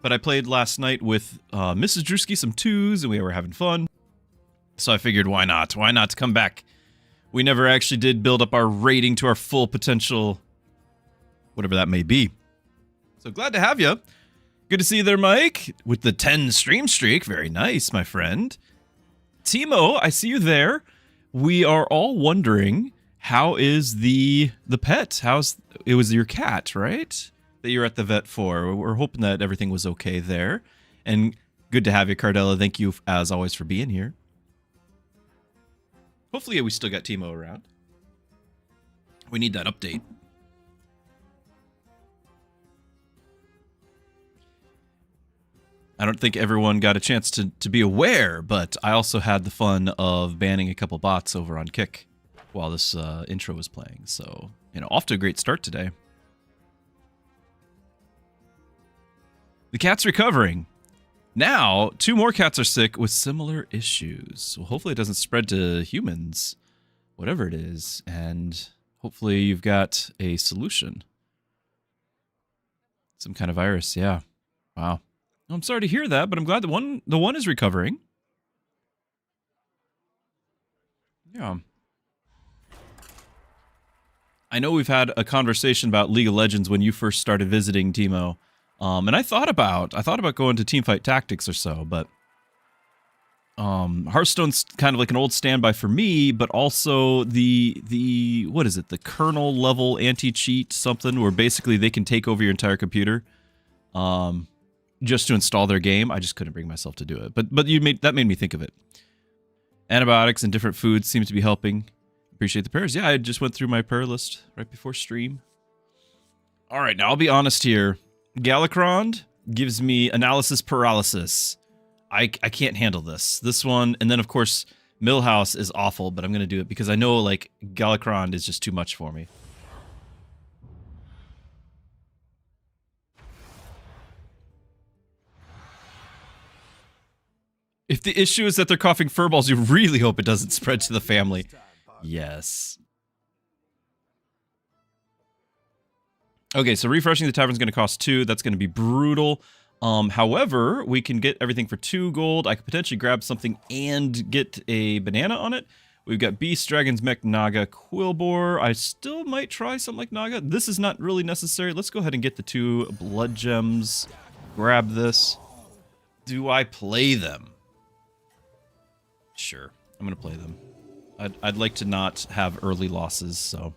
but I played last night with Mrs. Druski some Tues, and we were having fun. So I figured, why not? Why not come back? We never actually did build up our rating to our full potential, whatever that may be. So glad to have you. Good to see you there, Mike, with the 10 stream streak. Very nice, my friend. Timo, I see you there. We are all wondering, how is the pet? It was your cat, right? That you're at the vet for. We're hoping that everything was okay there. And good to have you, Cardella. Thank you, as always, for being here. Hopefully we still got Timo around. We need that update. I don't think everyone got a chance to be aware, but I also had the fun of banning a couple bots over on Kick while this intro was playing. So, off to a great start today. The cat's recovering. Now, 2 more cats are sick with similar issues. So hopefully it doesn't spread to humans, whatever it is, and hopefully you've got a solution. Some kind of virus, yeah. Wow. I'm sorry to hear that, but I'm glad the one is recovering. Yeah. I know we've had a conversation about League of Legends when you first started visiting, Timo. And I thought about going to Teamfight Tactics or so, but Hearthstone's kind of like an old standby for me, but also the what is it? The kernel level anti-cheat something where basically they can take over your entire computer. Just to install their game. I just couldn't bring myself to do it. But that made me think of it. Antibiotics and different foods seem to be helping. Appreciate the prayers. Yeah, I just went through my prayer list right before stream. All right, now I'll be honest here. Galacrond gives me analysis paralysis. I can't handle this. This one, and then of course Millhouse is awful, but I'm gonna do it because I know like Galacrond is just too much for me. If the issue is that they're coughing furballs, you really hope it doesn't spread to the family. Yes. Okay, so refreshing the tavern is going to cost 2. That's going to be brutal. However, we can get everything for 2 gold. I could potentially grab something and get a banana on it. We've got Beast, Dragons, Mech, Naga, Quillbore. I still might try something like Naga. This is not really necessary. Let's go ahead and get the 2 blood gems. Grab this. Do I play them? Sure, I'm gonna play them. I'd like to not have early losses, so.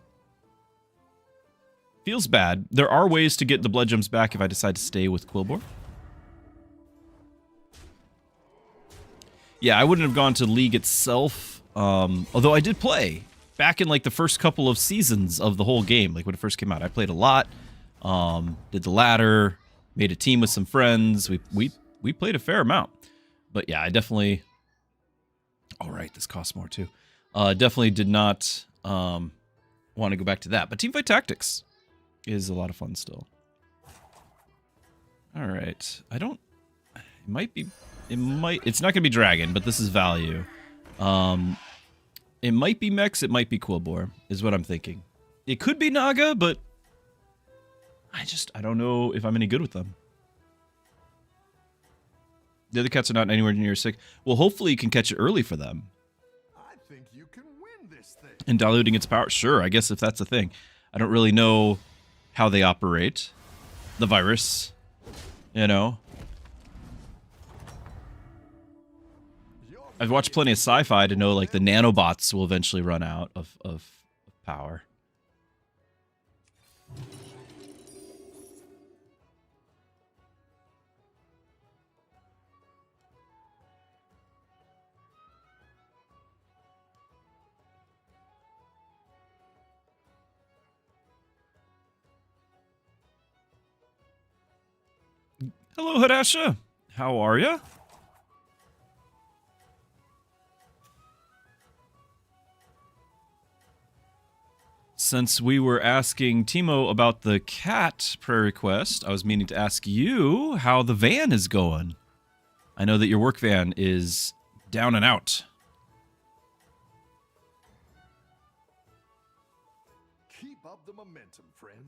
Feels bad. There are ways to get the blood gems back if I decide to stay with Quillbore. Yeah, I wouldn't have gone to League itself, although I did play. Back in like the first couple of seasons of the whole game, like when it first came out, I played a lot. Did the ladder, made a team with some friends. We played a fair amount. But yeah, I definitely... All right, this costs more too. Definitely did not want to go back to that. But Teamfight Tactics is a lot of fun still. All right, I don't. It might be. It's not gonna be Dragon, but this is value. It might be Mex. It might be Quillbore. Is what I'm thinking. It could be Naga, but I don't know if I'm any good with them. The other cats are not anywhere near sick. Well, hopefully you can catch it early for them. I think you can win this thing. And diluting its power. Sure, I guess if that's a thing. I don't really know how they operate. The virus. I've watched plenty of sci-fi to know like the nanobots will eventually run out of power. Hello, Hadasha. How are ya? Since we were asking Timo about the cat prayer request, I was meaning to ask you how the van is going. I know that your work van is down and out. Keep up the momentum, friend.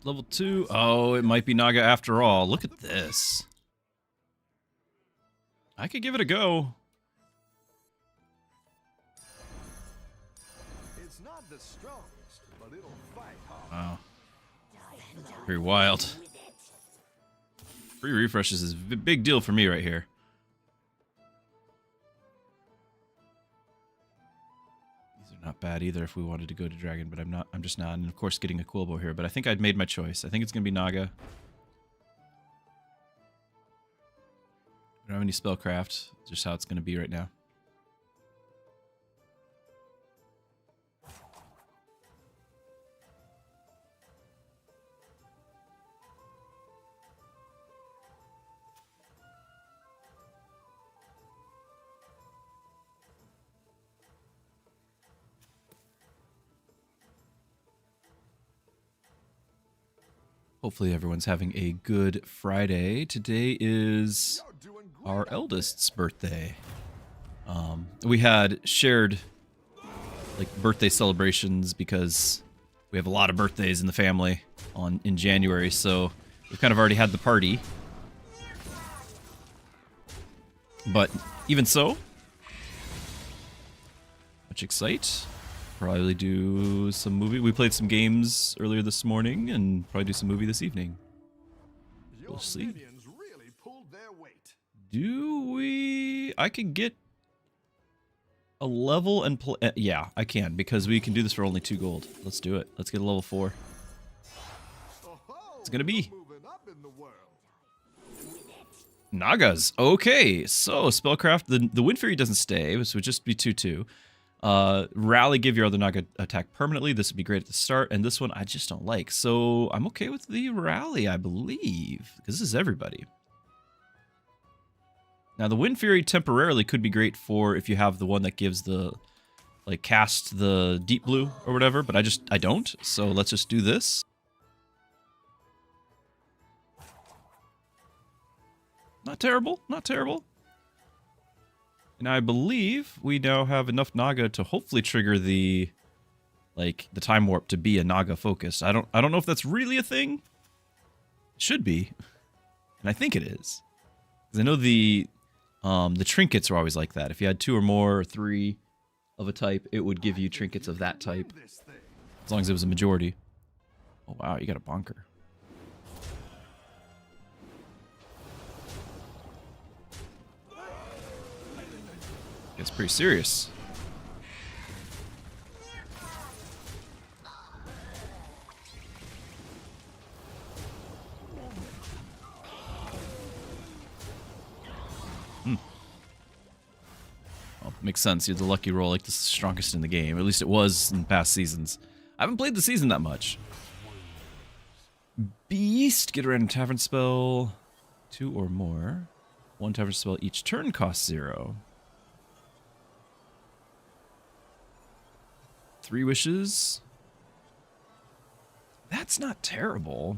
level 2. Oh, it might be Naga after all. Look at this. I could give it a go. It's not the strongest, but it'll fight hard. Wow. Very wild. Free refreshes is a big deal for me right here. These are not bad either if we wanted to go to Dragon, but I'm just not. And of course getting a Quilbo here, but I think I'd made my choice. I think it's gonna be Naga. I don't have any spellcraft, just how it's gonna be right now. Hopefully everyone's having a good Friday. Today is our eldest's birthday. We had shared like birthday celebrations because we have a lot of birthdays in the family in January, so we've kind of already had the party. But even so, much excite. Probably do some movie. We played some games earlier this morning and probably do some movie this evening. We'll see. Really pulled their weight. Do we? I can get a level and play. Yeah, I can because we can do this for only 2 gold. Let's do it. Let's get a level 4. It's gonna be Moving up in the world. Nagas. Okay, so spellcraft. The Wind Fury doesn't stay. This would just be 2/2. Rally, give your other Naga attack permanently. This would be great at the start, and this one I just don't like. So I'm okay with the Rally, I believe, because this is everybody. Now the Wind Fury temporarily could be great for if you have the one that gives the, like, cast the deep blue or whatever, but I don't. So let's just do this. Not terrible, not terrible. And I believe we now have enough Naga to hopefully trigger the time warp to be a Naga focus. I don't know if that's really a thing. It should be. And I think it is. Because I know the trinkets are always like that. If you had 2 or more or 3 of a type, it would give you trinkets of that type. As long as it was a majority. Oh wow, you got a bonker. It's pretty serious. Well, makes sense. You're the lucky roll, like the strongest in the game. At least it was in past seasons. I haven't played the season that much. Beast, get a random tavern spell. 2 or more. 1 tavern spell each turn costs 0. 3 wishes. That's not terrible.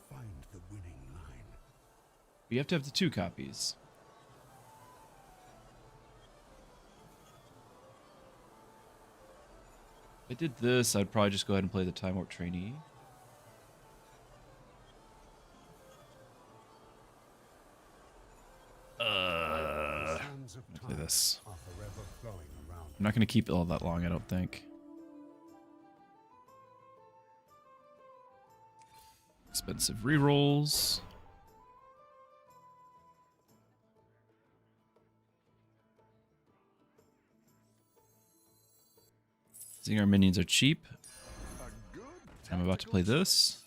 Find the winning line. You have to have the 2 copies. If I did this, I'd probably just go ahead and play the Time Warp Trainee. Play this. I'm not going to keep it all that long, I don't think. Expensive rerolls. Seeing our minions are cheap. I'm about to play this.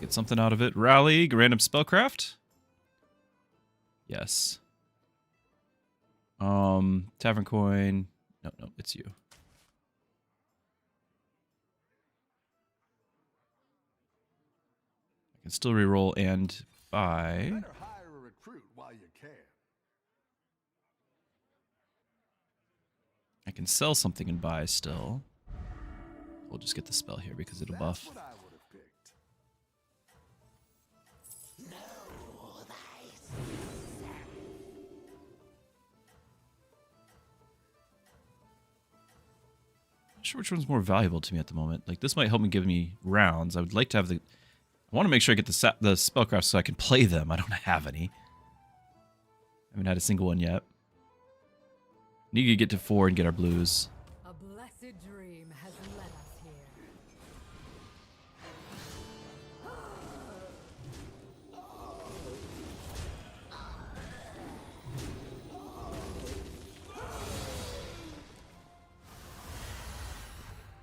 Get something out of it. Rally, random spellcraft. Yes. Tavern coin. No, it's you. I can still reroll and buy. Better hire a recruit while you can. I can sell something and buy still. We'll just get the spell here because it'll buff. That's what I would have picked. sure which one's more valuable to me at the moment. Like, this might help me give me rounds. I would like to have the... I want to make sure I get the spellcraft so I can play them. I don't have any. I haven't had a single one yet. Need to get to 4 and get our blues. A blessed dream has led us here.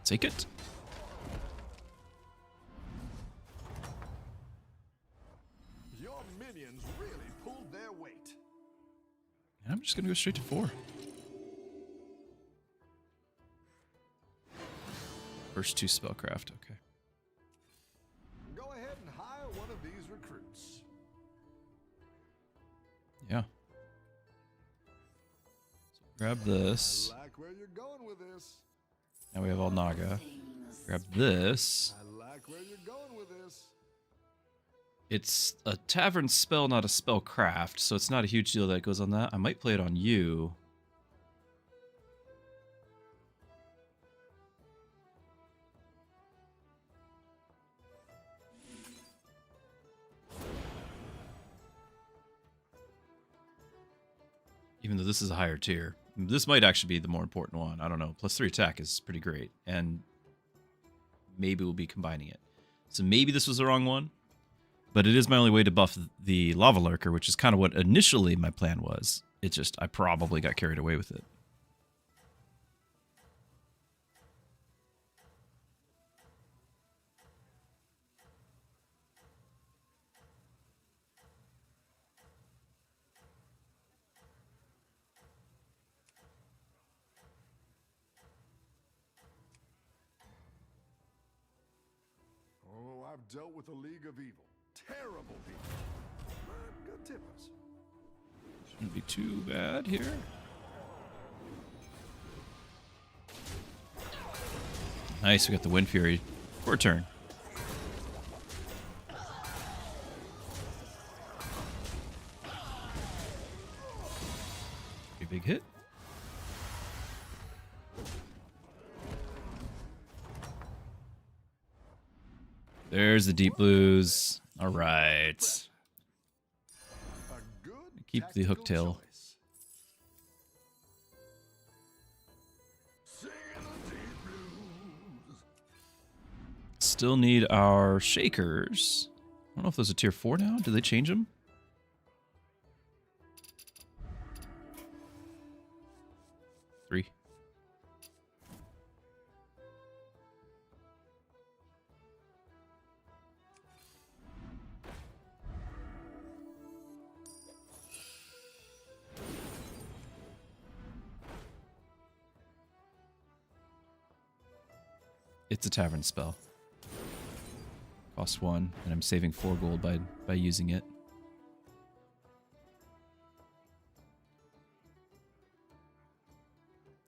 Take it. Your minions really pulled their weight. And I'm just going to go straight to 4. First 2 spellcraft, okay. Go ahead and hire one of these recruits. Yeah. So grab this. I like where you're going with this. Now we have all Naga. Grab this. I like where you're going with this. It's a tavern spell, not a spell craft, so it's not a huge deal that it goes on that. I might play it on you. Even though this is a higher tier. This might actually be the more important one. I don't know. +3 attack is pretty great. And maybe we'll be combining it. So maybe this was the wrong one. But it is my only way to buff the Lava Lurker, which is kind of what initially my plan was. It's just, I probably got carried away with it. Oh, I've dealt with a league of evil. Terrible people. But good tippers. Shouldn't be too bad here. Nice, we got the Wind Fury for a turn. Pretty big hit. There's the deep blues. All right. A good Keep the tactical hooktail. choice. Singing the deep blues. Still need our shakers. I don't know if those are tier 4 now. Did they change them? Three. It's a tavern spell. Cost 1, and I'm saving 4 gold by using it.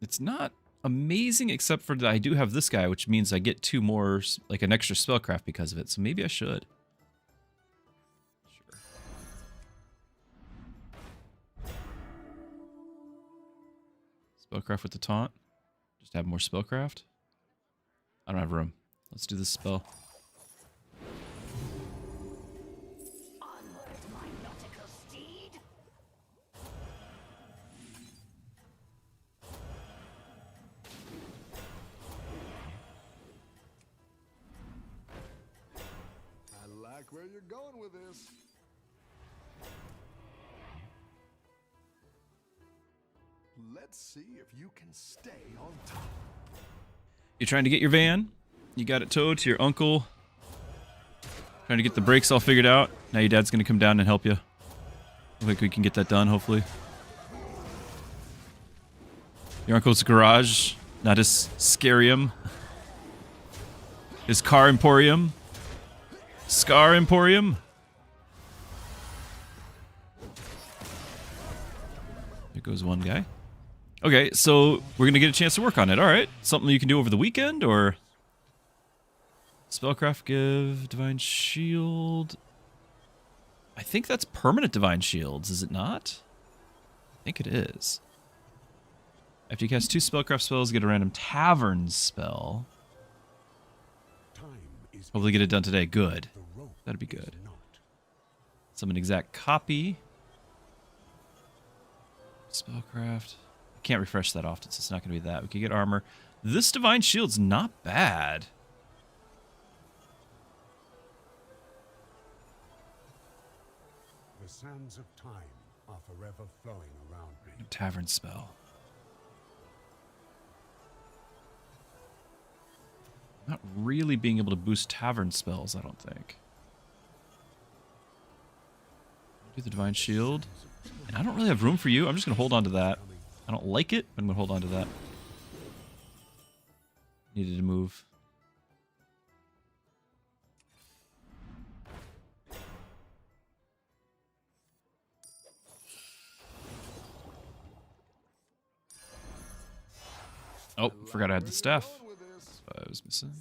It's not amazing, except for that I do have this guy, which means I get 2 more, like an extra spellcraft because of it. So maybe I should. Sure. Spellcraft with the taunt. Just have more spellcraft. I don't have room. Let's do this spell. Onward, my nautical steed. I like where you're going with this. Let's see if you can stay on top. You're trying to get your van. You got it towed to your uncle. Trying to get the brakes all figured out. Now your dad's going to come down and help you. I think we can get that done, hopefully. Your uncle's garage, not his scarium. His car emporium. Scar emporium. There goes one guy. Okay, so we're going to get a chance to work on it. All right. Something you can do over the weekend, or... Spellcraft give Divine Shield. I think that's permanent Divine Shields, is it not? I think it is. After you cast 2 spellcraft spells, get a random tavern spell. Hopefully get it done today. Good. That'd be good. Summon exact copy. Spellcraft. I can't refresh that often, so it's not going to be that. We could get armor. This divine shield's not bad. The sands of time are forever flowing around me. Tavern spell. Not really being able to boost tavern spells, I don't think. Do the divine shield. And I don't really have room for you. I'm just going to hold on to that. I don't like it, but I'm going to hold on to that. Needed to move. Oh, forgot I had the staff. I was missing.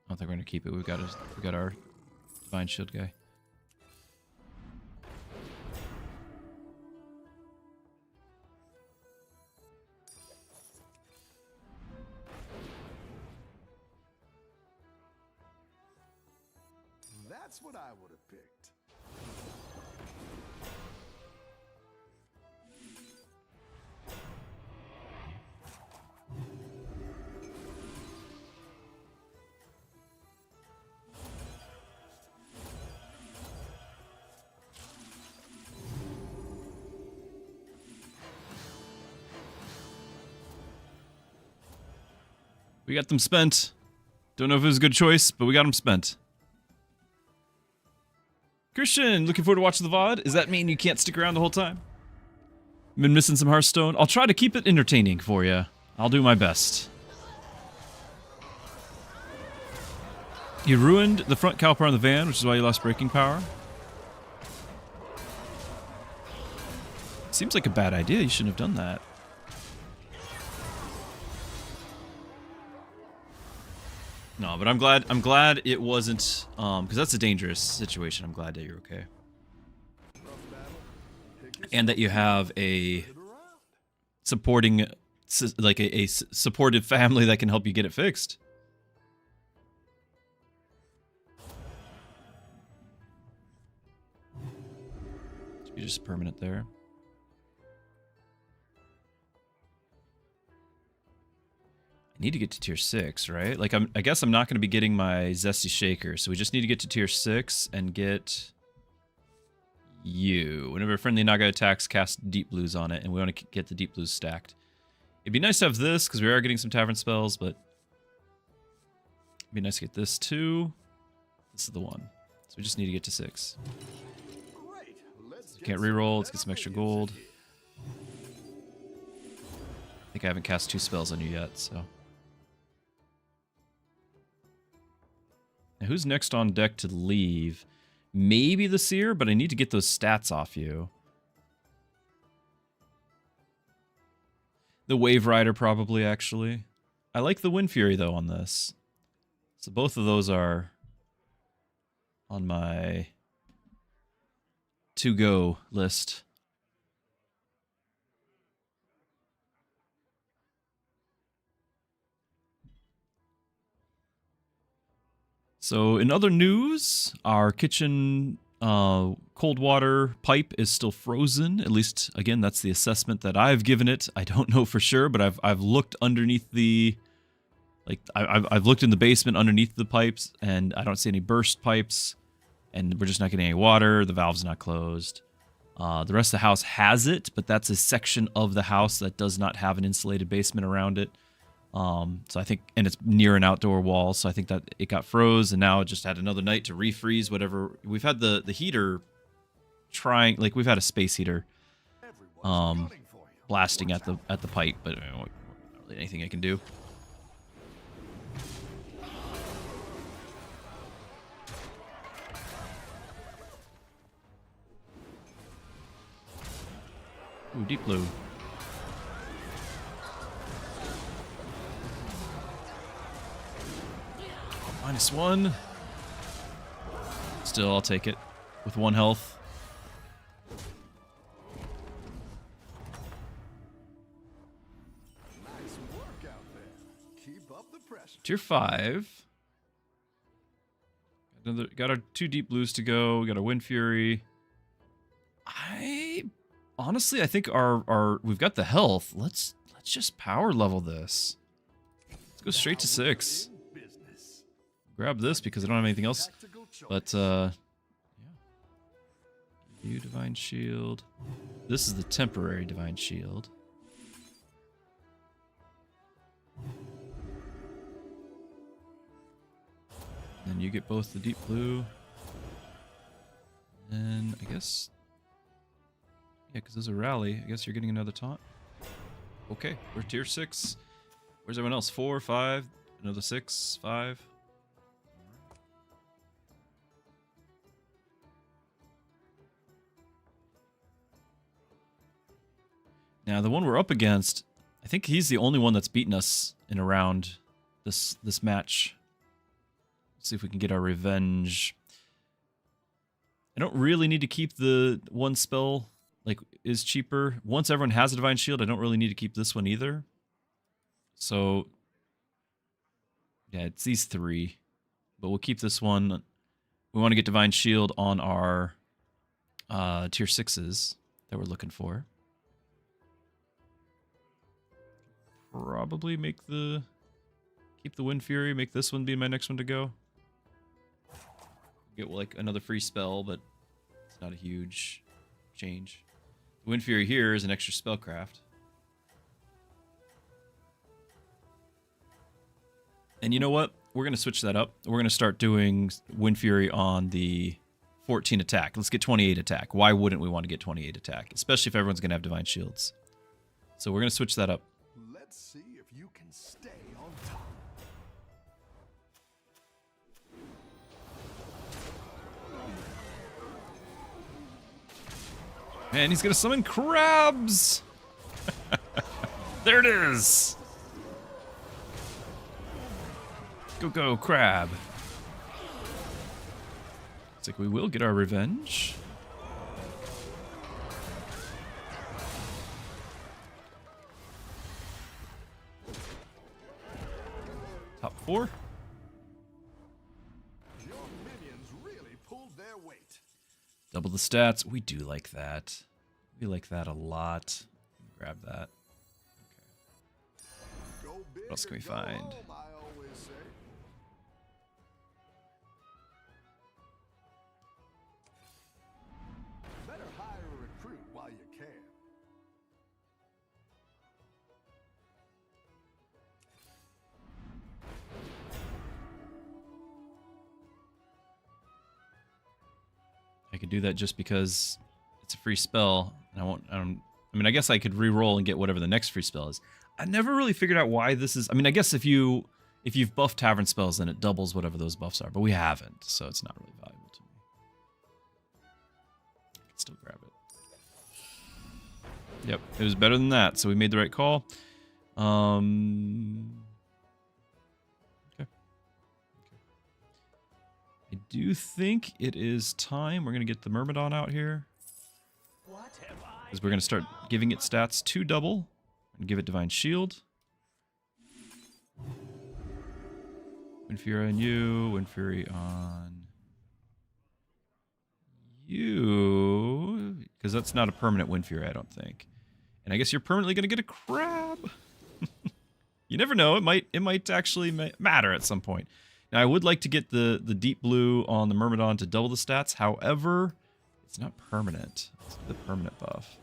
I don't think we're gonna keep it. We got our divine shield guy. That's what I would have picked. We got them spent. Don't know if it was a good choice, but we got them spent. Christian, looking forward to watching the VOD. Does that mean you can't stick around the whole time? Been missing some Hearthstone. I'll try to keep it entertaining for you. I'll do my best. You ruined the front caliper on the van, which is why you lost braking power. Seems like a bad idea. You shouldn't have done that. No, but I'm glad it wasn't, because that's a dangerous situation. I'm glad that you're okay. And that you have a supporting, like a supportive family that can help you get it fixed. Should be just permanent there. I need to get to tier 6, right? Like, I guess I'm not going to be getting my Zesty Shaker, so we just need to get to tier 6 and get you. Whenever a friendly Naga attacks, cast Deep Blues on it, and we want to get the Deep Blues stacked. It'd be nice to have this, because we are getting some Tavern spells, but it'd be nice to get this too. This is the one. So we just need to get to 6. Can't reroll, let's get some extra gold. I think I haven't cast 2 spells on you yet, so... Now, who's next on deck to leave? Maybe the Seer, but I need to get those stats off you. The Wave Rider, probably, actually. I like the Wind Fury, though, on this. So both of those are on my to-go list. So in other news, our kitchen cold water pipe is still frozen. At least, again, that's the assessment that I've given it. I don't know for sure, but I've looked underneath the, like, I've looked in the basement underneath the pipes, and I don't see any burst pipes, and we're just not getting any water. The valve's not closed. The rest of the house has it, but that's a section of the house that does not have an insulated basement around it. So I think, and it's near an outdoor wall, so I think that it got froze, and now it just had another night to refreeze whatever. We've had the heater trying, like, we've had a space heater blasting at the pipe, but not really anything I can do. Ooh, deep blue. -1. Still, I'll take it. With 1 health. Nice work out there. Keep up the pressure. Tier 5. Got our 2 deep blues to go. We got our Wind Fury. Honestly, I think we've got the health. Let's just power level this. Let's go straight to 6. Grab this because I don't have anything else. But yeah. You Divine Shield. This is the temporary Divine Shield. Then you get both the deep blue. And I guess, yeah, because there's a rally. I guess you're getting another taunt. Okay, we're tier 6. Where's everyone else? 4, 5, another 6, 5. Now the one we're up against, I think he's the only one that's beaten us in a round this match. Let's see if we can get our revenge. I don't really need to keep the one spell, like, is cheaper. Once everyone has a Divine Shield, I don't really need to keep this one either. So, yeah, it's these 3. But we'll keep this one. We want to get Divine Shield on our tier 6s that we're looking for. Probably keep the Wind Fury, make this one be my next one to go. Get like another free spell, but it's not a huge change. The Wind Fury here is an extra spellcraft. And you know what? We're going to switch that up. We're going to start doing Wind Fury on the 14 attack. Let's get 28 attack. Why wouldn't we want to get 28 attack? Especially if everyone's going to have Divine Shields. So we're going to switch that up. Let's see if you can stay on top. Man, he's going to summon crabs! There it is! Go, crab. Looks like we will get our revenge. Top 4. Your minions really pulled their weight. Double the stats. We do like that. We like that a lot. Grab that. Okay. Go big What else can we or go find? home, I always say. Better hire a recruit while you can. I could do that just because it's a free spell, and I mean, I guess I could re-roll and get whatever the next free spell is. I never really figured out why this is. I mean, I guess if you've buffed tavern spells, then it doubles whatever those buffs are, but we haven't, so it's not really valuable to me. I can still grab it. Yep, it was better than that, so we made the right call. Okay. I do think it is time. We're going to get the Myrmidon out here. Because we're going to start giving it stats to double. And give it Divine Shield. Wind Fury on you. Wind Fury on you. Because that's not a permanent Wind Fury, I don't think. And I guess you're permanently going to get a crab. You never know. It might actually matter at some point. Now, I would like to get the deep blue on the Myrmidon to double the stats. However, it's not permanent. It's the permanent buff.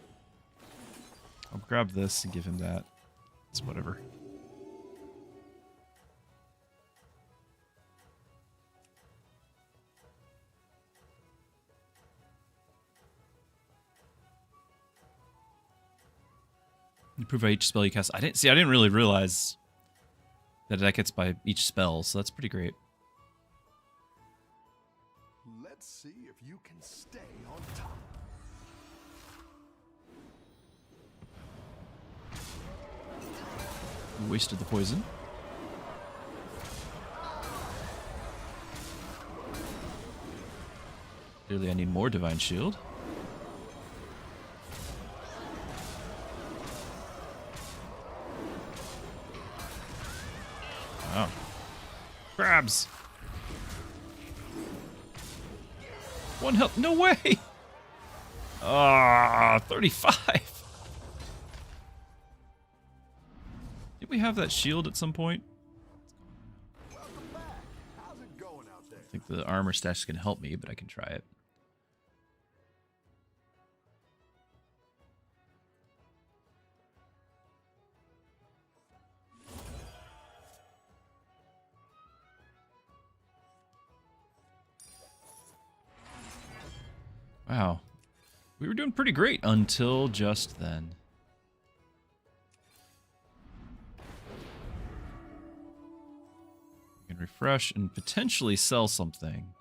I'll grab this and give him that. It's whatever. Improve by each spell you cast. I didn't really realize that gets by each spell, so that's pretty great. Let's see if you can stay on top. wasted the poison. Clearly I need more Divine Shield. Wow. Crabs! One health. No way! Ah, 35. Did we have that shield at some point? Welcome back. How's it going out there? I think the armor stash is going to help me, but I can try it. Wow. We were doing pretty great until just then. We can refresh and potentially sell something.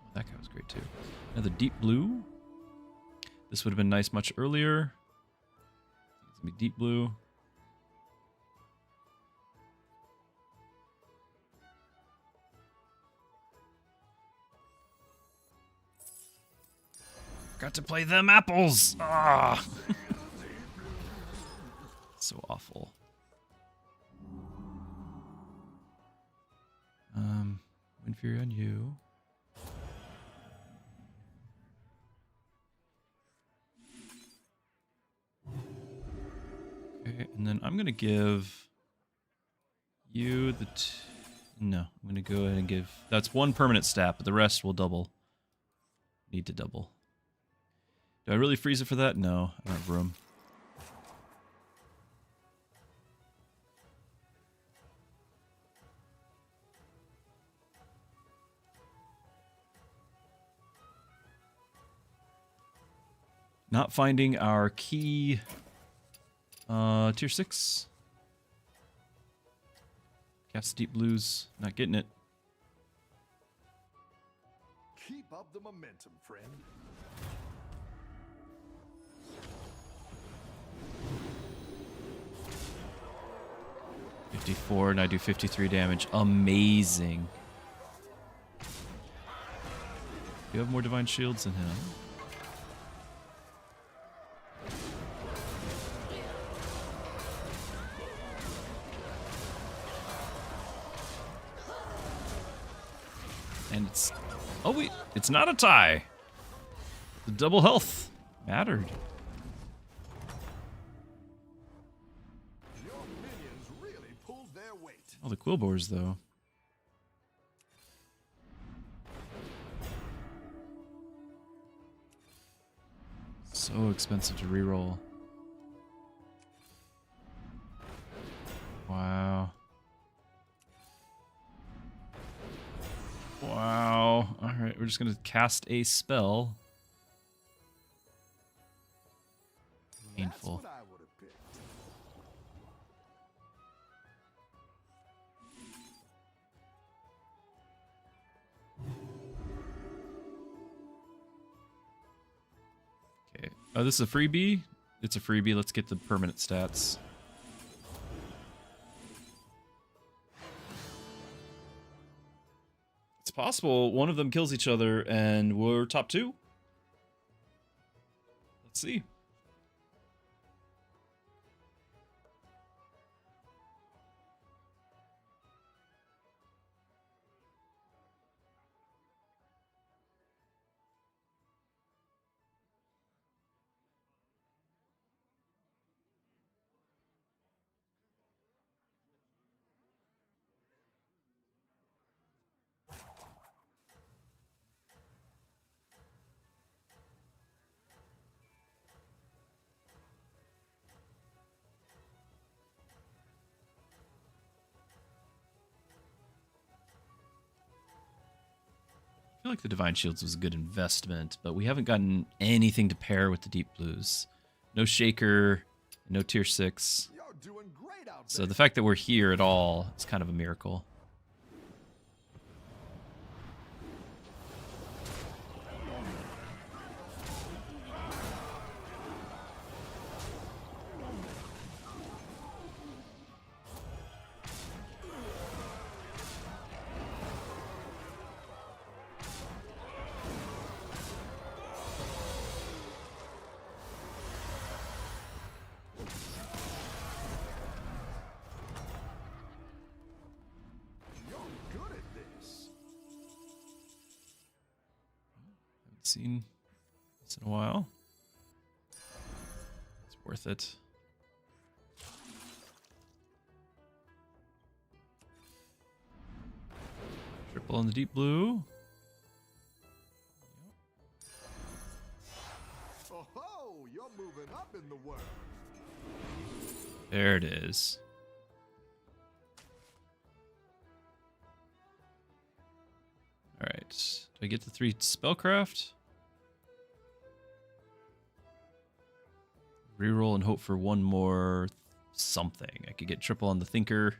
Oh, that guy was great too. Another deep blue. This would have been nice much earlier. It's gonna be deep blue. Got to play them apples. Ah, so awful. Wind Fury on you. Okay, and then I'm gonna give you the. No, I'm gonna go ahead and give. That's one permanent stat, but the rest will double. Need to double. Do I really freeze it for that? No, I don't have room. Not finding our key tier 6. Cast deep blues, not getting it. Keep up the momentum, friend. $54 and I do 53 damage. Amazing. You have more divine shields than him. And it's... Oh, wait. It's not a tie. The double health mattered. Your minions really pulled their weight. Oh, the Quillbores, though. So expensive to reroll. Wow. Wow. Alright, we're just gonna cast a spell. Painful. That's what I would have picked. Okay. Oh, this is a freebie? It's a freebie. Let's get the permanent stats. It's possible one of them kills each other and we're top 2. Let's see. I feel like the Divine Shields was a good investment, but we haven't gotten anything to pair with the Deep Blues. No Shaker, no Tier 6. You're doing great out So there. the fact that we're here at all is kind of a miracle. seen this in a while. It's worth it. Triple on the deep blue. Oh ho! You're moving up in the world. There it is. Alright. Do I get the 3 spellcraft? Reroll and hope for one more something. I could get triple on the thinker.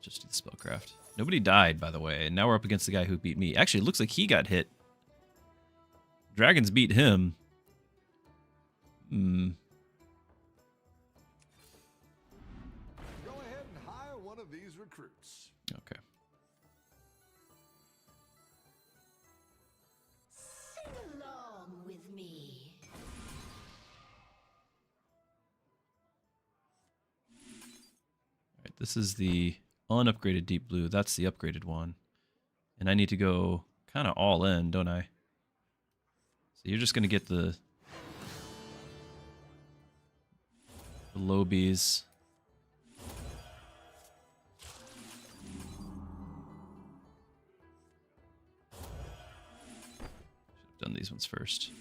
Just do the spellcraft. Nobody died, by the way, and now we're up against the guy who beat me. Actually, it looks like he got hit. Dragons beat him. Hmm. Go ahead and hire one of these recruits. Okay. Sing along with me. Alright, this is the unupgraded deep blue. That's the upgraded one. And I need to go kind of all in, don't I? So you're just going to get the lobies. Should have done these ones first.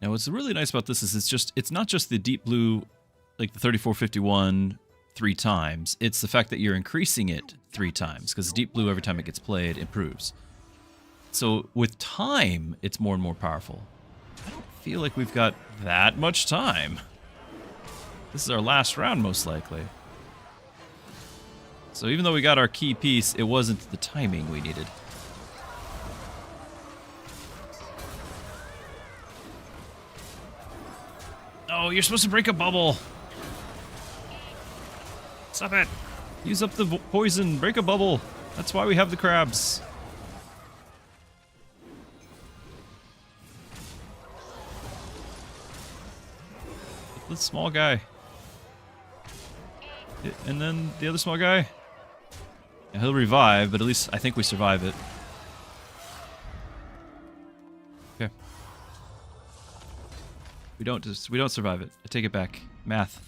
Now, what's really nice about this is it's not just the deep blue, like the 3451 3 times. It's the fact that you're increasing it 3 times, because deep blue, every time it gets played, improves. So with time, it's more and more powerful. I don't feel like we've got that much time. This is our last round, most likely. So even though we got our key piece, it wasn't the timing we needed. Oh, you're supposed to break a bubble. Stop it. Use up the poison. Break a bubble. That's why we have the crabs. The small guy. And then the other small guy. Yeah, he'll revive, but at least I think we survive it. Okay. We don't survive it. I take it back. Math.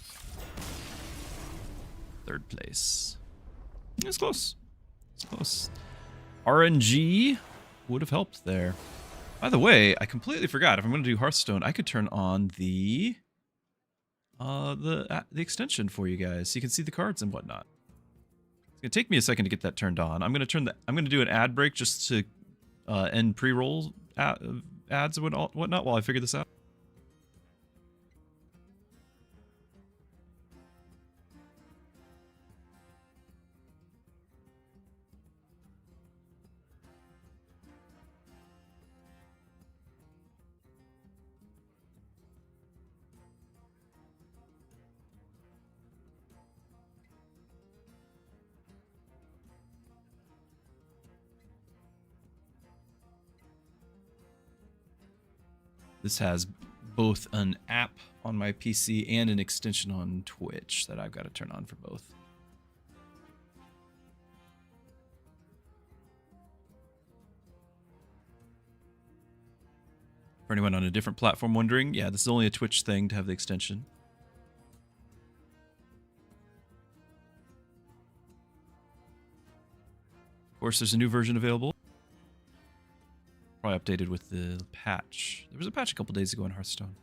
3rd place. It's close. It's close. RNG would have helped there. By the way, I completely forgot. If I'm going to do Hearthstone, I could turn on the extension for you guys, so you can see the cards and whatnot. It's gonna take me a second to get that turned on. I'm gonna do an ad break just to end pre-roll ads and whatnot while I figure this out. This has both an app on my PC and an extension on Twitch that I've got to turn on for both. For anyone on a different platform wondering, yeah, this is only a Twitch thing to have the extension. Of course, there's a new version available. Probably updated with the patch. There was a patch a couple days ago in Hearthstone.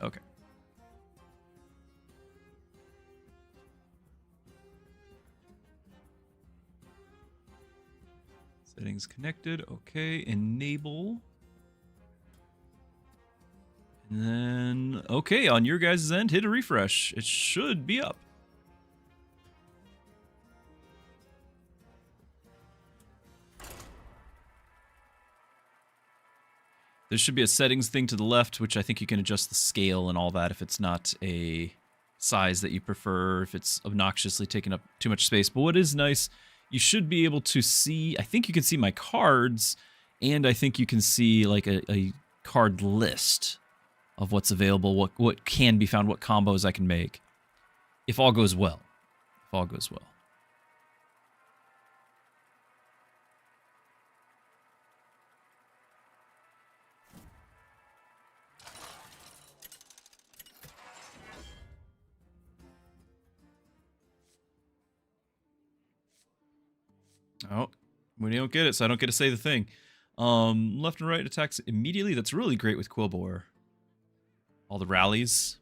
Okay. Settings connected. Okay. Enable. And then, okay, on your guys' end, hit a refresh. It should be up. There should be a settings thing to the left, which I think you can adjust the scale and all that if it's not a size that you prefer, if it's obnoxiously taking up too much space. But what is nice, you should be able to see, I think you can see my cards, and I think you can see like a card list of what's available, what can be found, what combos I can make, if all goes well. If all goes well. Oh, we don't get it, so I don't get to say the thing. Left and right attacks immediately. That's really great with Quillbore. All the rallies.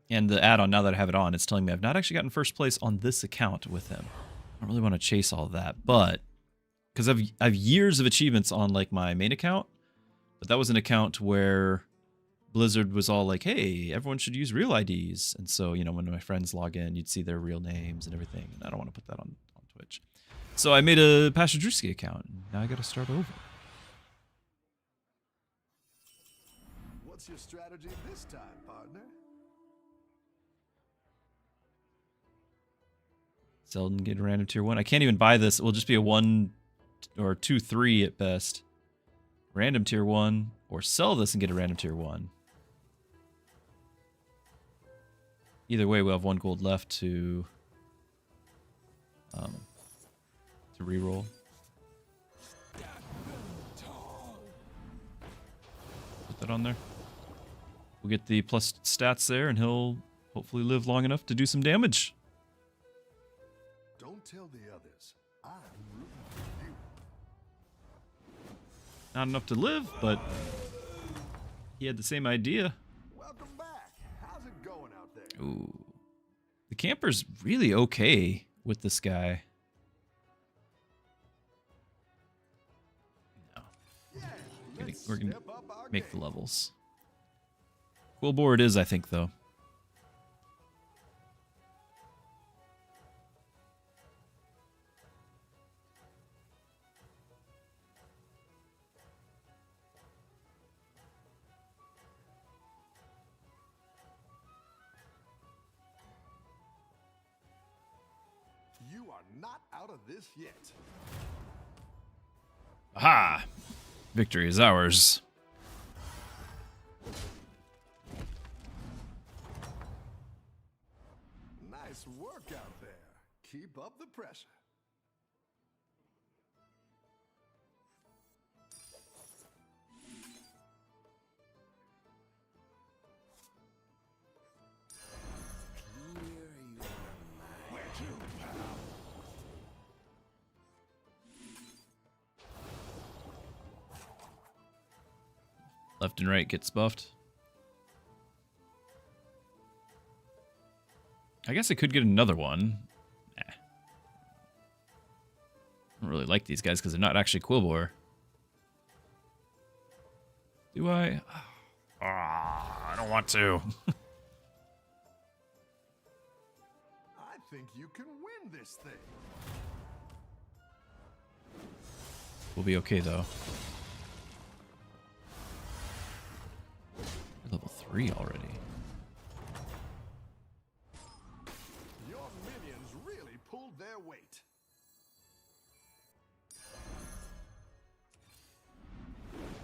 And the add-on, now that I have it on, it's telling me I've not actually gotten first place on this account with him. I don't really want to chase all of that, but... because I have years of achievements on, like, my main account. But that was an account where Blizzard was all like, hey, everyone should use real IDs. And so, you know, when my friends log in, you'd see their real names and everything. And I don't want to put that on Twitch. So I made a Pastor Druski account. And now I got to start over. What's your strategy this time, partner? Seldom get a random tier 1. I can't even buy this. It will just be a 1 or 2, 3 at best. Random tier 1. Or sell this and get a random tier 1. Either way, we'll have 1 gold left to reroll. Put that on there. We'll get the plus stats there, and he'll hopefully live long enough to do some damage. Don't tell the others. I'm rooting for you. Not enough to live, but he had the same idea. Welcome back. How's it going out there? Ooh. The camper's really okay with this guy. No. Yeah, We're gonna step up our make the game. levels. Quillbore it is, I think, though. You are not out of this yet. Aha! Victory is ours. Nice work out there. Keep up the pressure. Where to, pal? Left and right gets buffed. I guess I could get another one. Nah. I don't really like these guys because they're not actually Quillbore. Do I? I don't want to. I think you can win this thing. We'll be okay, though. We're level 3 already. Your minions really pulled their weight.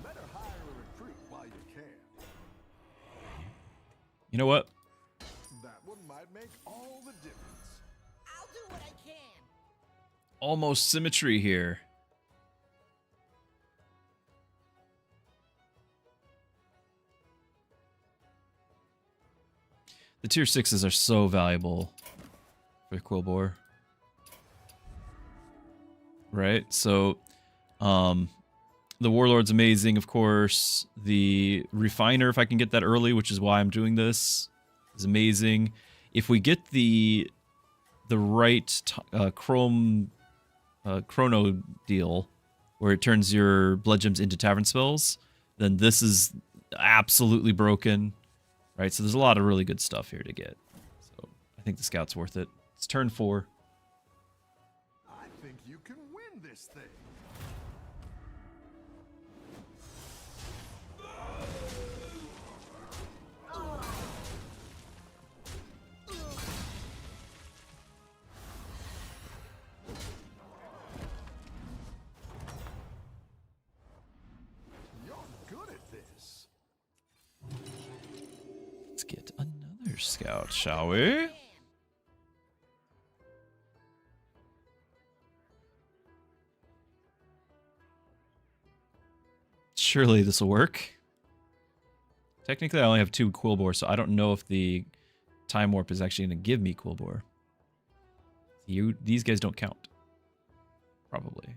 Better hire a recruit while you can. You know what? That one might make all the difference. I'll do what I can. Almost symmetry here. The tier 6s are so valuable for Quillbore. Right? So, the Warlord's amazing, of course. The Refiner, if I can get that early, which is why I'm doing this, is amazing. If we get the right chrono deal, where it turns your blood gems into tavern spells, then this is absolutely broken, right? So there's a lot of really good stuff here to get. So I think the scout's worth it. It's turn 4. I think you can win this thing. You're good at this. Let's get another scout, shall we? Surely this will work. Technically, I only have 2 Quillbore, so I don't know if the Time Warp is actually going to give me Quillbore. These guys don't count. Probably.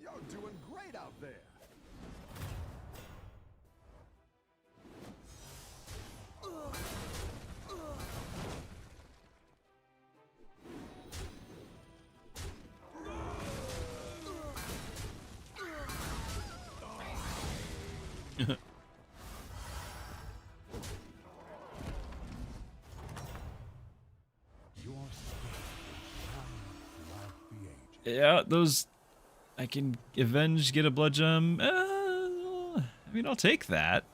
You're doing great out there. Yeah, those... I can avenge, get a blood gem. I mean, I'll take that.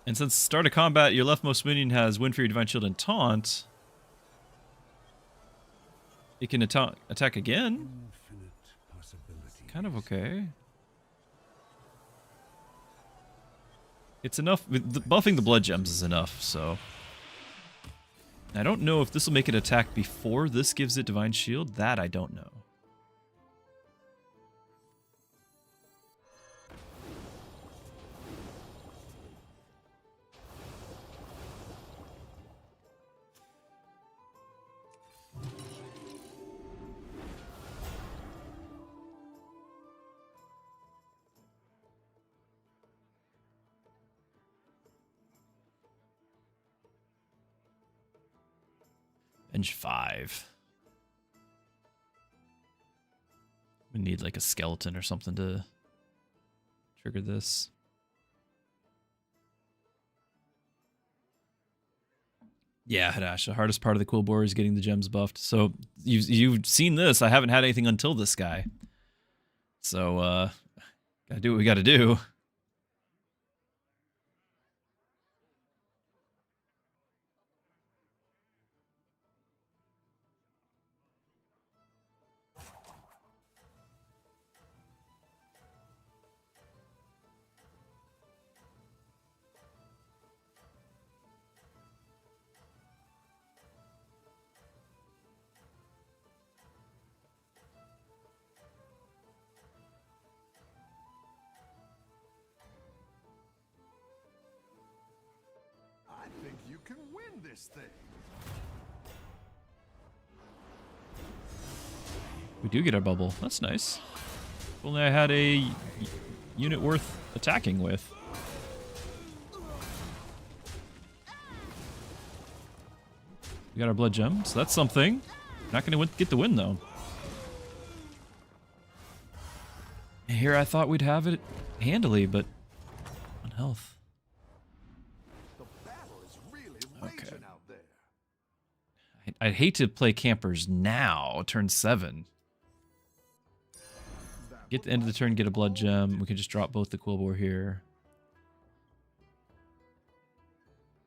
And since start of combat, your leftmost minion has Win for your Divine Shield and Taunt. It can attack again. Kind of okay. It's enough. Buffing the blood gems is enough, so... I don't know if this will make it attack before this gives it Divine Shield. That I don't know. Bench 5. We need like a skeleton or something to trigger this. Yeah, Hadash, the hardest part of the Quillbore is getting the gems buffed. So you've seen this. I haven't had anything until this guy. So gotta do what we gotta do. I think you can win this thing. We do get our bubble. That's nice. If only I had a unit worth attacking with. We got our blood gem, so that's something. Not gonna get the win though. Here I thought we'd have it handily, but on health. The battle is really raging out there. I'd hate to play campers now, turn 7. Get the end of the turn, get a blood gem. We can just drop both the Quillbore here.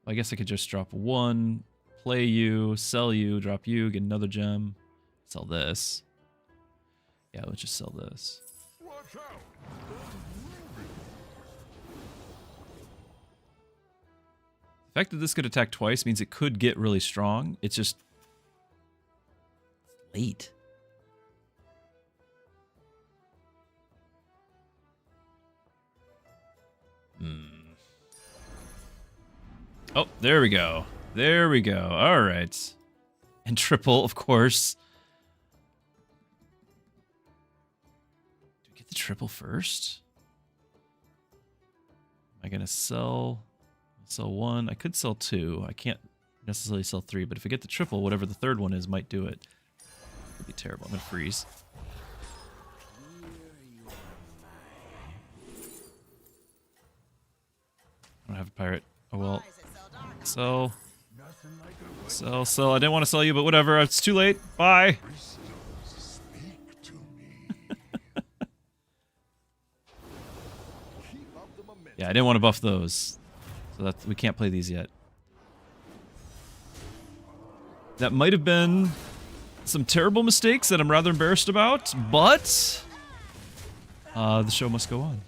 I guess I could just drop 1, play you, sell you, drop you, get another gem, sell this. Yeah, let's just sell this. Watch out. The fact that this could attack twice means it could get really strong. It's just late. Oh, there we go. There we go. All right. And triple, of course. Do we get the triple first? Am I going to sell one? I could sell two. I can't necessarily sell three, but if I get the triple, whatever the third one is might do it. It'd be terrible. I'm going to freeze. I don't have a pirate. Oh well. Sell. Sell. I didn't want to sell you, but whatever. It's too late. Bye. Yeah, I didn't want to buff those. So that we can't play these yet. That might have been some terrible mistakes that I'm rather embarrassed about, but the show must go on.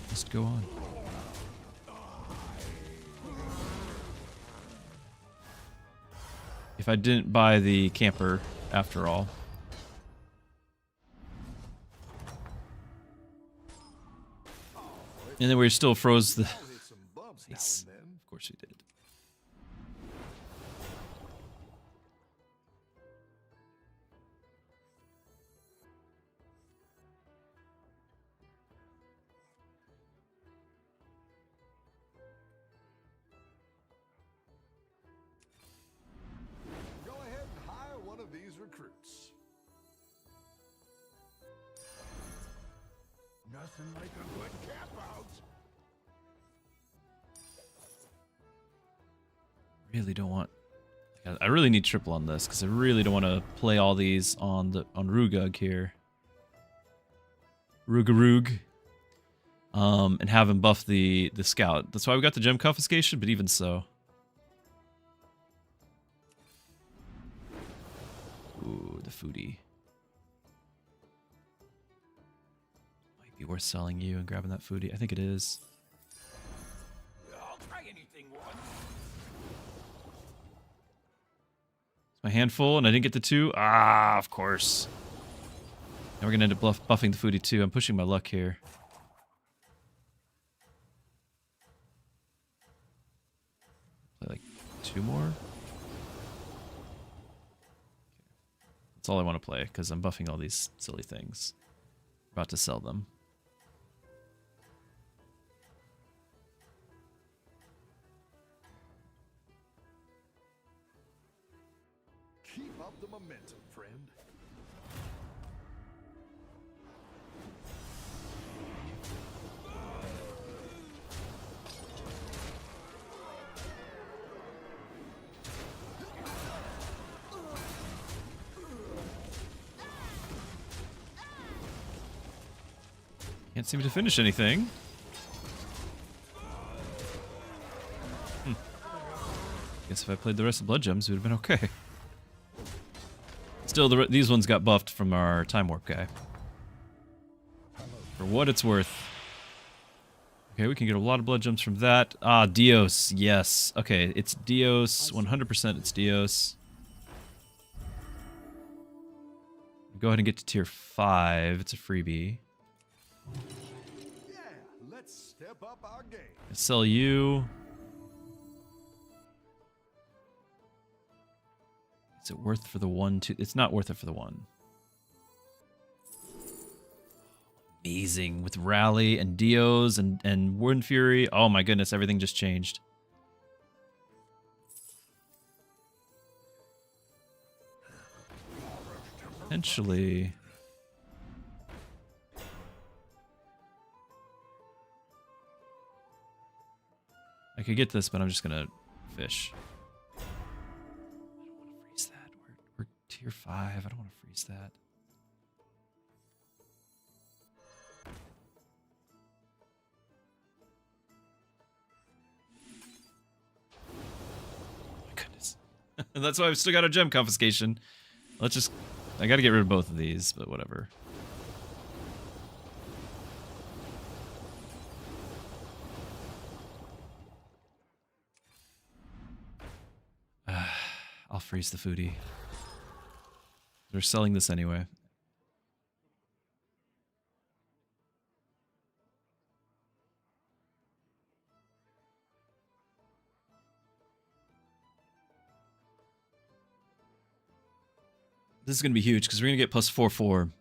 Must go on. If I didn't buy the camper after all. And then we still froze the... Nice. Of course we did. Go ahead and hire one of these recruits. Nothing like a good cap out. Really don't want... I really need triple on this, because I really don't want to play all these on Rugug here. Rugarug. And have him buff the scout. That's why we got the gem confiscation, but even so. Ooh, the foodie. Might be worth selling you and grabbing that foodie. I think it is. I'll try anything once. It's my handful, and I didn't get the two. Ah, of course. Now we're gonna end up buffing the foodie too. I'm pushing my luck here. Play like two more. That's all I want to play, because I'm buffing all these silly things. About to sell them. Keep up the momentum, friend. Can't seem to finish anything. Guess if I played the rest of Blood Gems, it would have been okay. Still, these ones got buffed from our Time Warp guy. For what it's worth. Okay, we can get a lot of Blood Gems from that. Ah, Dios, yes. Okay, it's Dios. 100% it's Dios. Go ahead and get to tier 5. It's a freebie. Yeah, let's step up our game. Sell you. Is it worth for the 1, 2? It's not worth it for the 1. Amazing. With Rally and Dios and Wind Fury. Oh my goodness, everything just changed. Potentially. I could get this, but I'm just gonna fish. I don't want to freeze that. We're tier 5. I don't want to freeze that. Oh my goodness. That's why I've still got a gem confiscation. Let's just... I gotta get rid of both of these, but whatever. I'll freeze the foodie. They're selling this anyway. This is going to be huge because we're going to get plus 4/4.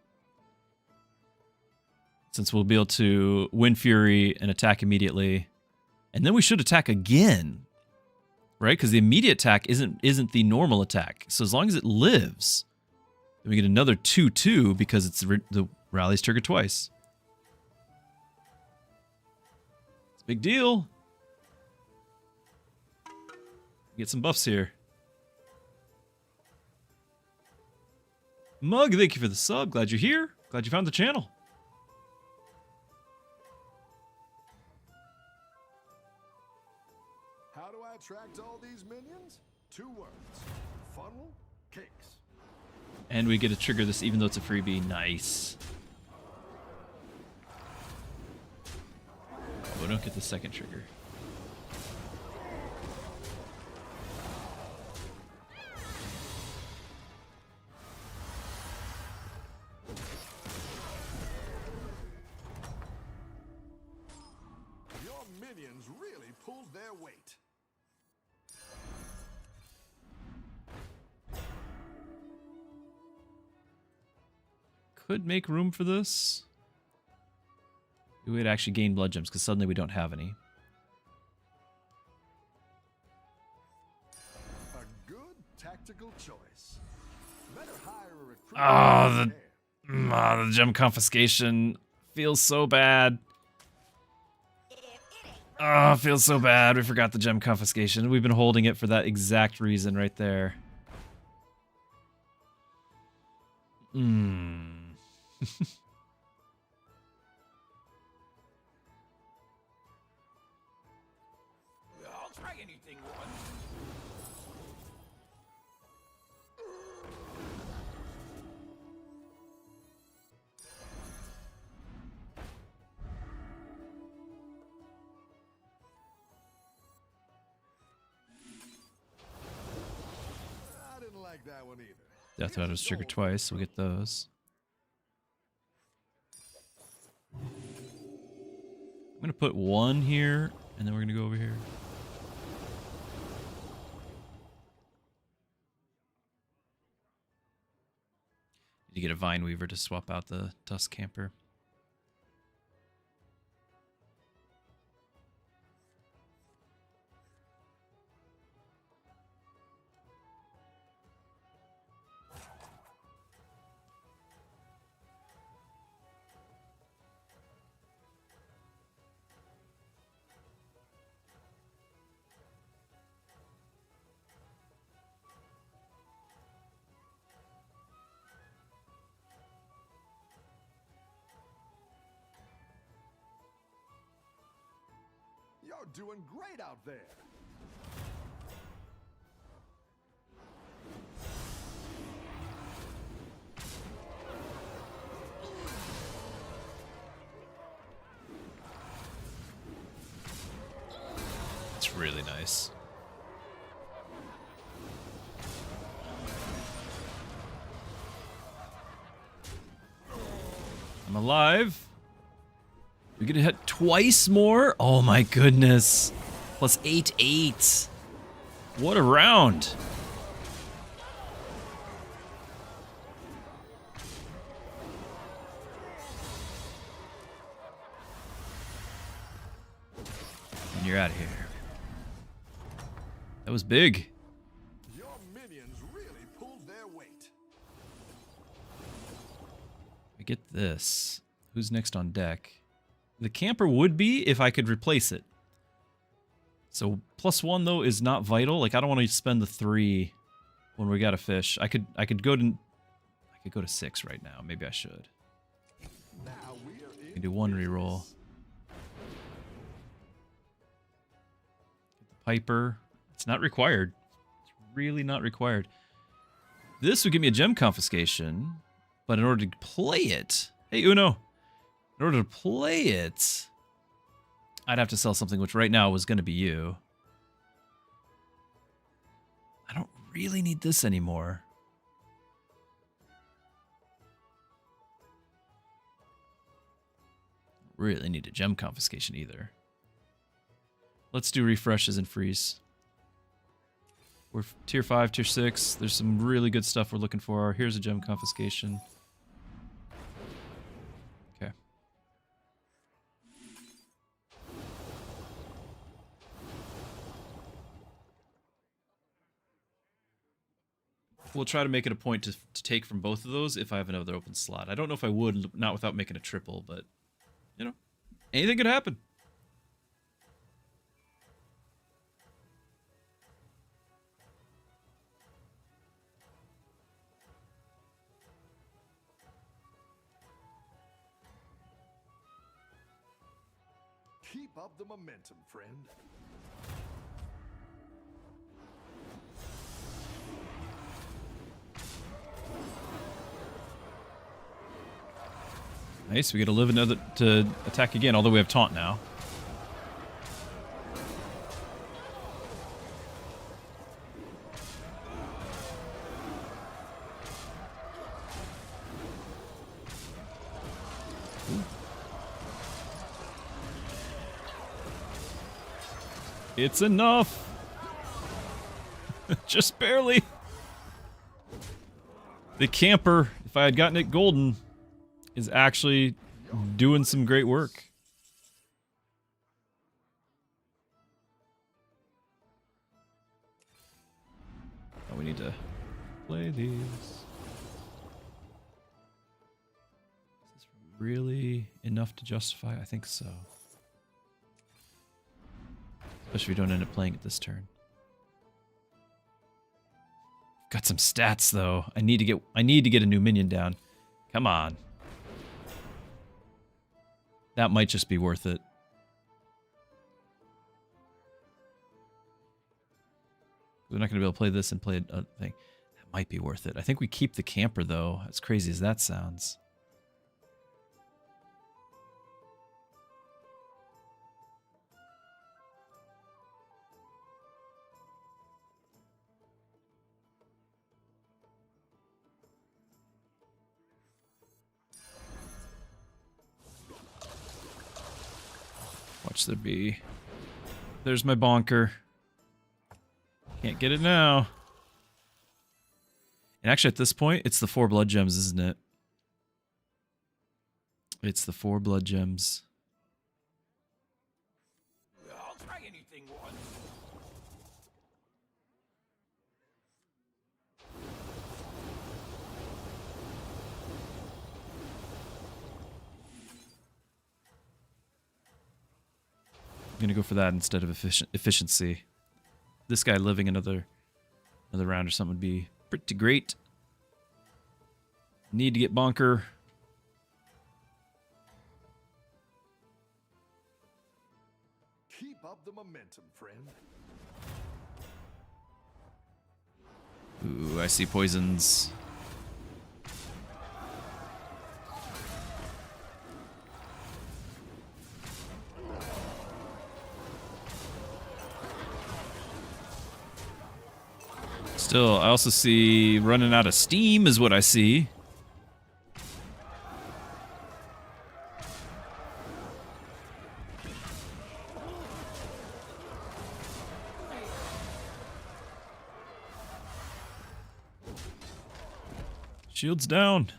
Since we'll be able to Wind Fury and attack immediately. And then we should attack again. Right? Because the immediate attack isn't the normal attack. So as long as it lives, then we get another 2/2 because it's the rallies trigger twice. It's a big deal. Get some buffs here. Mug, thank you for the sub. Glad you're here. Glad you found the channel. How do I attract all these minions? 2 words. Funnel cakes. And we get to trigger this even though it's a freebie. Nice. Oh, we don't get the second trigger. Your minions really pulled their weight. Could make room for this. We would actually gain blood gems because suddenly we don't have any. A good tactical choice. Better hire a recruit. The gem confiscation feels so bad. Oh, it feels so bad. We forgot the gem confiscation. We've been holding it for that exact reason right there. I'll try anything once. I didn't like that one either. Death Riders trigger twice, so we get those. I'm gonna put 1 here, and then we're gonna go over here. You get a Vine Weaver to swap out the Tusk Camper. You're doing great out there. It's really nice. I'm alive. We're gonna hit twice more? Oh my goodness. Plus 8/8. What a round. And you're out of here. That was big. Your minions really pulled their weight. I get this. Who's next on deck? The camper would be if I could replace it. So +1 though is not vital. Like I don't want to spend the 3 when we got a fish. I could go to 6 right now. Maybe I should. Now we're I in can do 1 reroll. Get the Piper. It's not required. It's really not required. This would give me a gem confiscation, but in order to play it, hey Uno. In order to play it, I'd have to sell something, which right now was going to be you. I don't really need this anymore. Really need a gem confiscation either. Let's do refreshes and freeze. We're tier 5, tier 6. There's some really good stuff we're looking for. Here's a gem confiscation. Okay. We'll try to make it a point to take from both of those if I have another open slot. I don't know if I would, not without making a triple, but, you know, anything could happen. Keep up the momentum, friend. Nice, we get to live another to attack again, although we have taunt now. It's enough! Just barely! The camper, if I had gotten it golden, is actually doing some great work. Oh, we need to play these. Is this really enough to justify? I think so. Especially if we don't end up playing it this turn. Got some stats though. I need to get a new minion down. Come on. That might just be worth it. We're not going to be able to play this and play a thing. That might be worth it. I think we keep the camper though, as crazy as that sounds. Watch there be. There's my bonker. Can't get it now. And actually at this point, it's the 4 blood gems, isn't it? It's the 4 blood gems. I'll try anything once. I'm gonna go for that instead of efficiency. This guy living another round or something would be pretty great. Need to get bonker. Keep up the momentum, friend. Ooh, I see poisons. Still, I also see running out of steam is what I see. Shields down.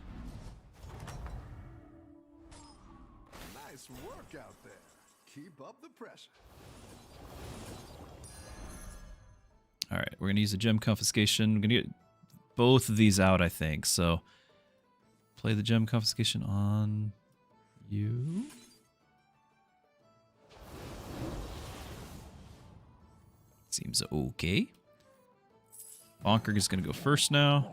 Nice work out there. Keep up the pressure. All right, we're going to use a gem confiscation. We're going to get both of these out, I think. So, play the gem confiscation on you. Seems okay. Bonker is going to go first now.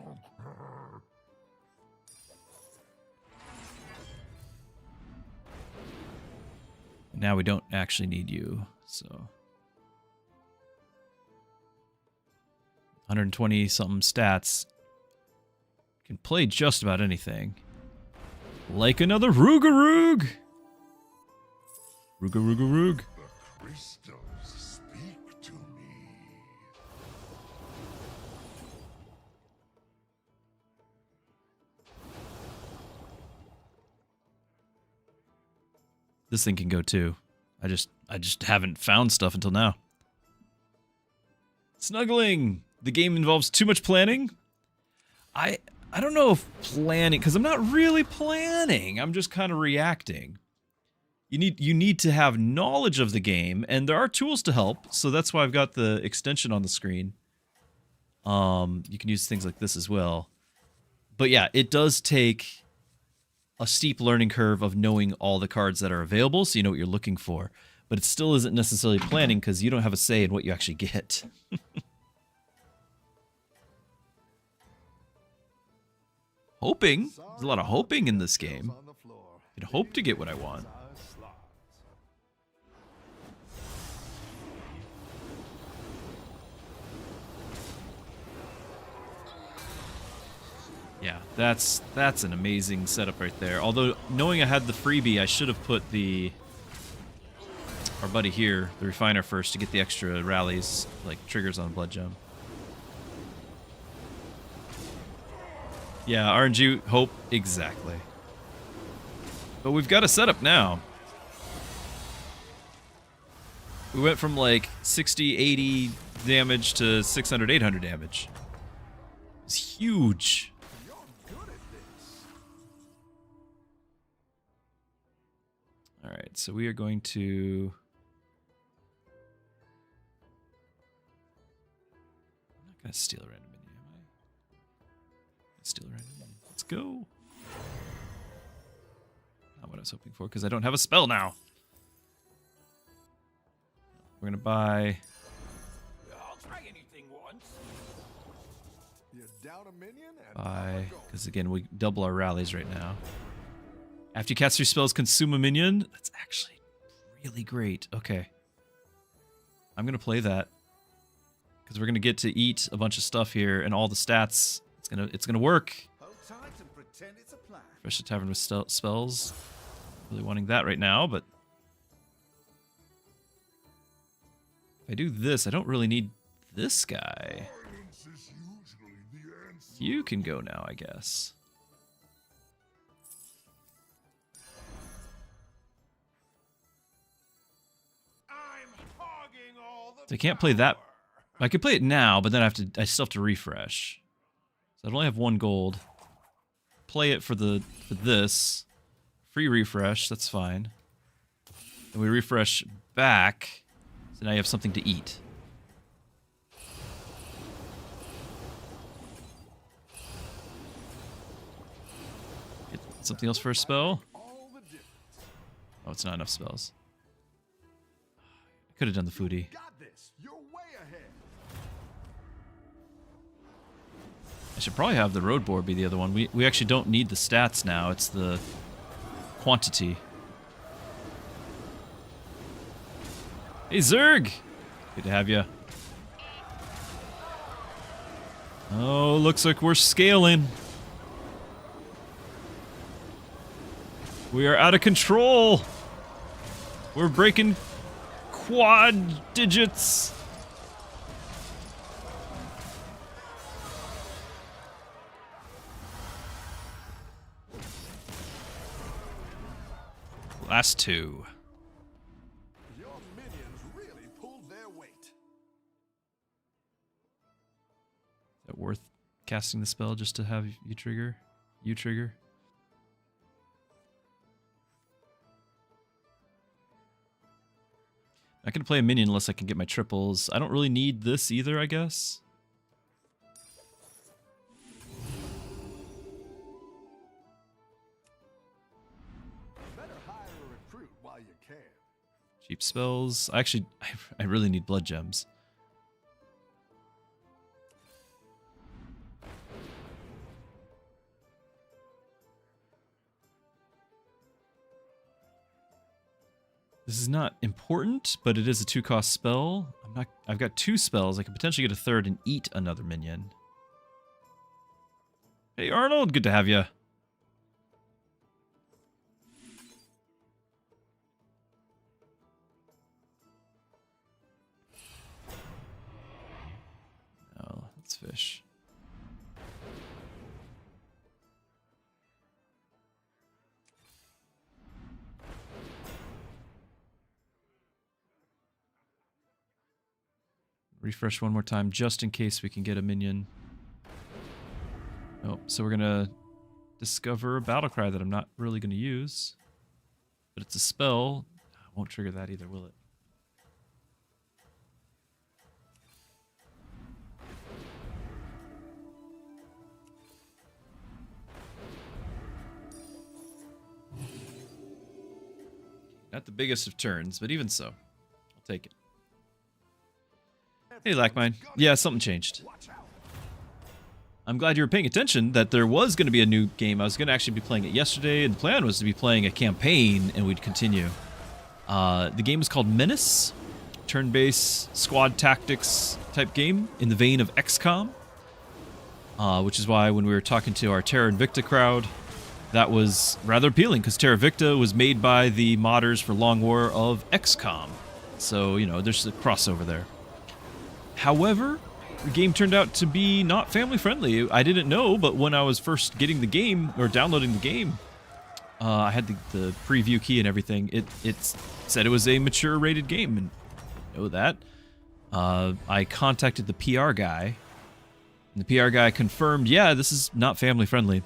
Now we don't actually need you, so... 120 something stats. Can play just about anything. Like another Roogaroog! Roogaroogaroog. The crystals speak to me. this thing can go too. I just haven't found stuff until now. Snuggling. The game involves too much planning. I don't know if planning, because I'm not really planning. I'm just kind of reacting. You need to have knowledge of the game, and there are tools to help. So that's why I've got the extension on the screen. You can use things like this as well. But yeah, it does take a steep learning curve of knowing all the cards that are available, so you know what you're looking for. But it still isn't necessarily planning because you don't have a say in what you actually get. Hoping. There's a lot of hoping in this game. I can hope to get what I want. Yeah, that's an amazing setup right there. Although, knowing I had the freebie, I should have put our buddy here, the refiner, first to get the extra rallies, like triggers on Blood Gem. Yeah, RNG, hope, exactly. But we've got a setup now. We went from like 60, 80 damage to 600, 800 damage. It's huge. Alright, so we are going to... I'm not going to steal a random minion, am I? Steal a random minion. Let's go. Not what I was hoping for, because I don't have a spell now. We're going to buy... I'll try anything once. You down a minion and Buy... Because again, we double our rallies right now. After you cast 3 spells, consume a minion. That's actually really great. Okay. I'm going to play that. Because we're going to get to eat a bunch of stuff here, and all the stats, it's gonna work. hold tight and pretend it's a plan. Refresh the tavern with spells. Really wanting that right now, but... If I do this, I don't really need this guy. Violence is usually the answer. You can go now, I guess. I'm hogging all the So I can't play that. I could play it now, but then I still have to refresh. So I only have 1 gold. Play it for this. Free refresh, that's fine. And we refresh back. So now you have something to eat. Get something else for a spell? all the difference. Oh, it's not enough spells. I could have done the foodie. Got this. You're way ahead. I should probably have the road board be the other one. We actually don't need the stats now. It's the quantity. Hey, Zerg! Good to have you. Oh, looks like we're scaling. We are out of control. We're breaking quad digits. Last 2. Your minions really pulled their weight. Is it worth casting the spell just to have you trigger? You trigger? I can play a minion unless I can get my triples. I don't really need this either, I guess. Better hire a recruit while you can. Cheap spells. Actually, I really need blood gems. This is not important, but it is a 2-cost spell. I've got 2 spells. I could potentially get a third and eat another minion. Hey Arnold, good to have you. Oh, let's fish. Refresh one more time just in case we can get a minion. Oh, so we're gonna discover a battle cry that I'm not really gonna use. But it's a spell. I won't trigger that either, will it? Not the biggest of turns, but even so, I'll take it. Hey, Lackmine. Yeah, something changed. I'm glad you were paying attention that there was going to be a new game. I was going to actually be playing it yesterday, and the plan was to be playing a campaign, and we'd continue. The game is called Menace, turn-based squad tactics type game in the vein of XCOM, which is why when we were talking to our Terra Invicta crowd, that was rather appealing, because Terra Invicta was made by the modders for Long War of XCOM. So, you know, there's a crossover there. However, the game turned out to be not family friendly. I didn't know, but when I was first getting the game, or downloading the game, I had the preview key and everything. It said it was a mature rated game, and I know that. I contacted the PR guy, and the PR guy confirmed, yeah, this is not family friendly.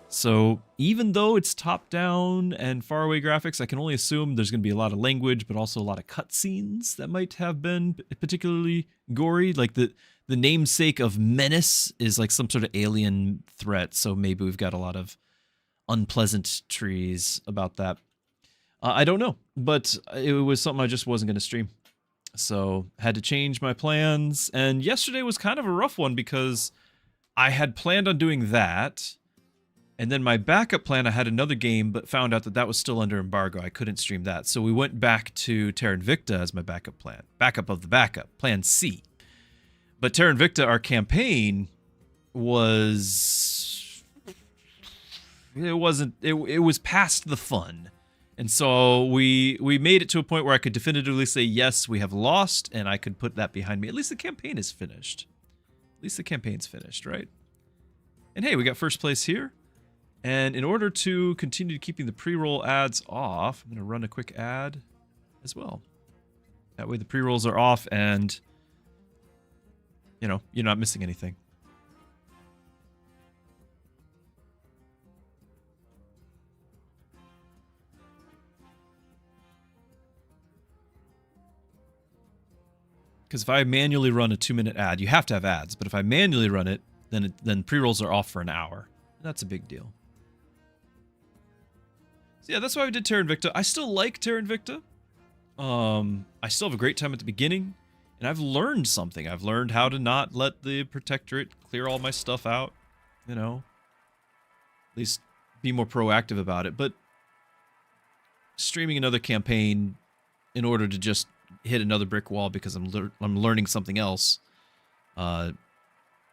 So even though it's top-down and faraway graphics, I can only assume there's going to be a lot of language, but also a lot of cutscenes that might have been particularly gory. Like the namesake of Menace is like some sort of alien threat, so maybe we've got a lot of unpleasant trees about that. I don't know, but it was something I just wasn't going to stream. So had to change my plans, and yesterday was kind of a rough one because I had planned on doing that. And then my backup plan, I had another game, but found out that that was still under embargo. I couldn't stream that. So we went back to Terra Invicta as my backup plan. Backup of the backup, plan C. But Terra Invicta, our campaign, was... It was past the fun. And so we made it to a point where I could definitively say, yes, we have lost, and I could put that behind me. At least the campaign is finished. At least the campaign's finished, right? And hey, we got first place here. And in order to continue keeping the pre-roll ads off, I'm going to run a quick ad as well. That way the pre-rolls are off and, you know, you're not missing anything. Because if I manually run a 2-minute ad, you have to have ads, but if I manually run it, then pre-rolls are off for an hour. That's a big deal. So yeah, that's why we did Terra Invicta. I still like Terra Invicta. I still have a great time at the beginning, and I've learned something. I've learned how to not let the Protectorate clear all my stuff out, you know. At least be more proactive about it. But streaming another campaign in order to just hit another brick wall because I'm learning something else, and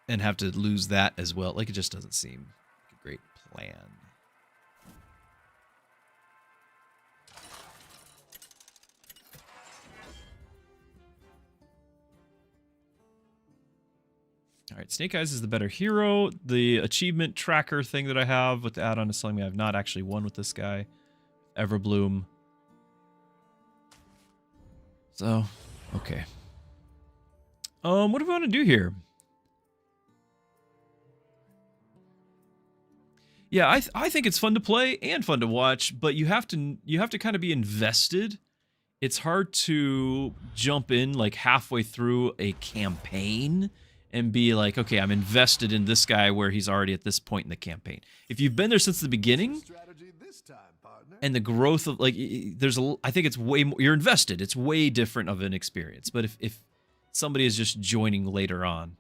have to lose that as well, like, it just doesn't seem like a great plan. All right, Snake Eyes is the better hero. The achievement tracker thing that I have with the add-on is telling me I've not actually won with this guy. Everbloom. So, okay. What do we want to do here? Yeah, I think it's fun to play and fun to watch, but you have to kind of be invested. It's hard to jump in like halfway through a campaign and be like, okay, I'm invested in this guy where he's already at this point in the campaign. If you've been there since the beginning, and the growth of, like, I think it's way more, you're invested. It's way different of an experience. But if somebody is just joining later on.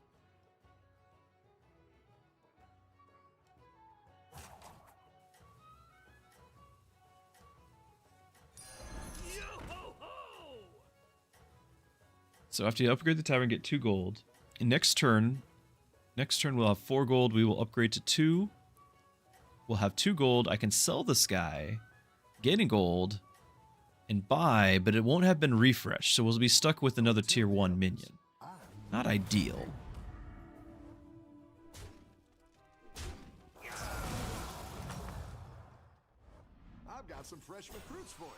So after you upgrade the tavern, get 2 gold. And next turn we'll have 4 gold. We will upgrade to 2. We'll have 2 gold. I can sell this guy, gain gold, and buy, but it won't have been refreshed. So we'll be stuck with another tier 1 minion. Not ideal. I've got some fresh recruits for you.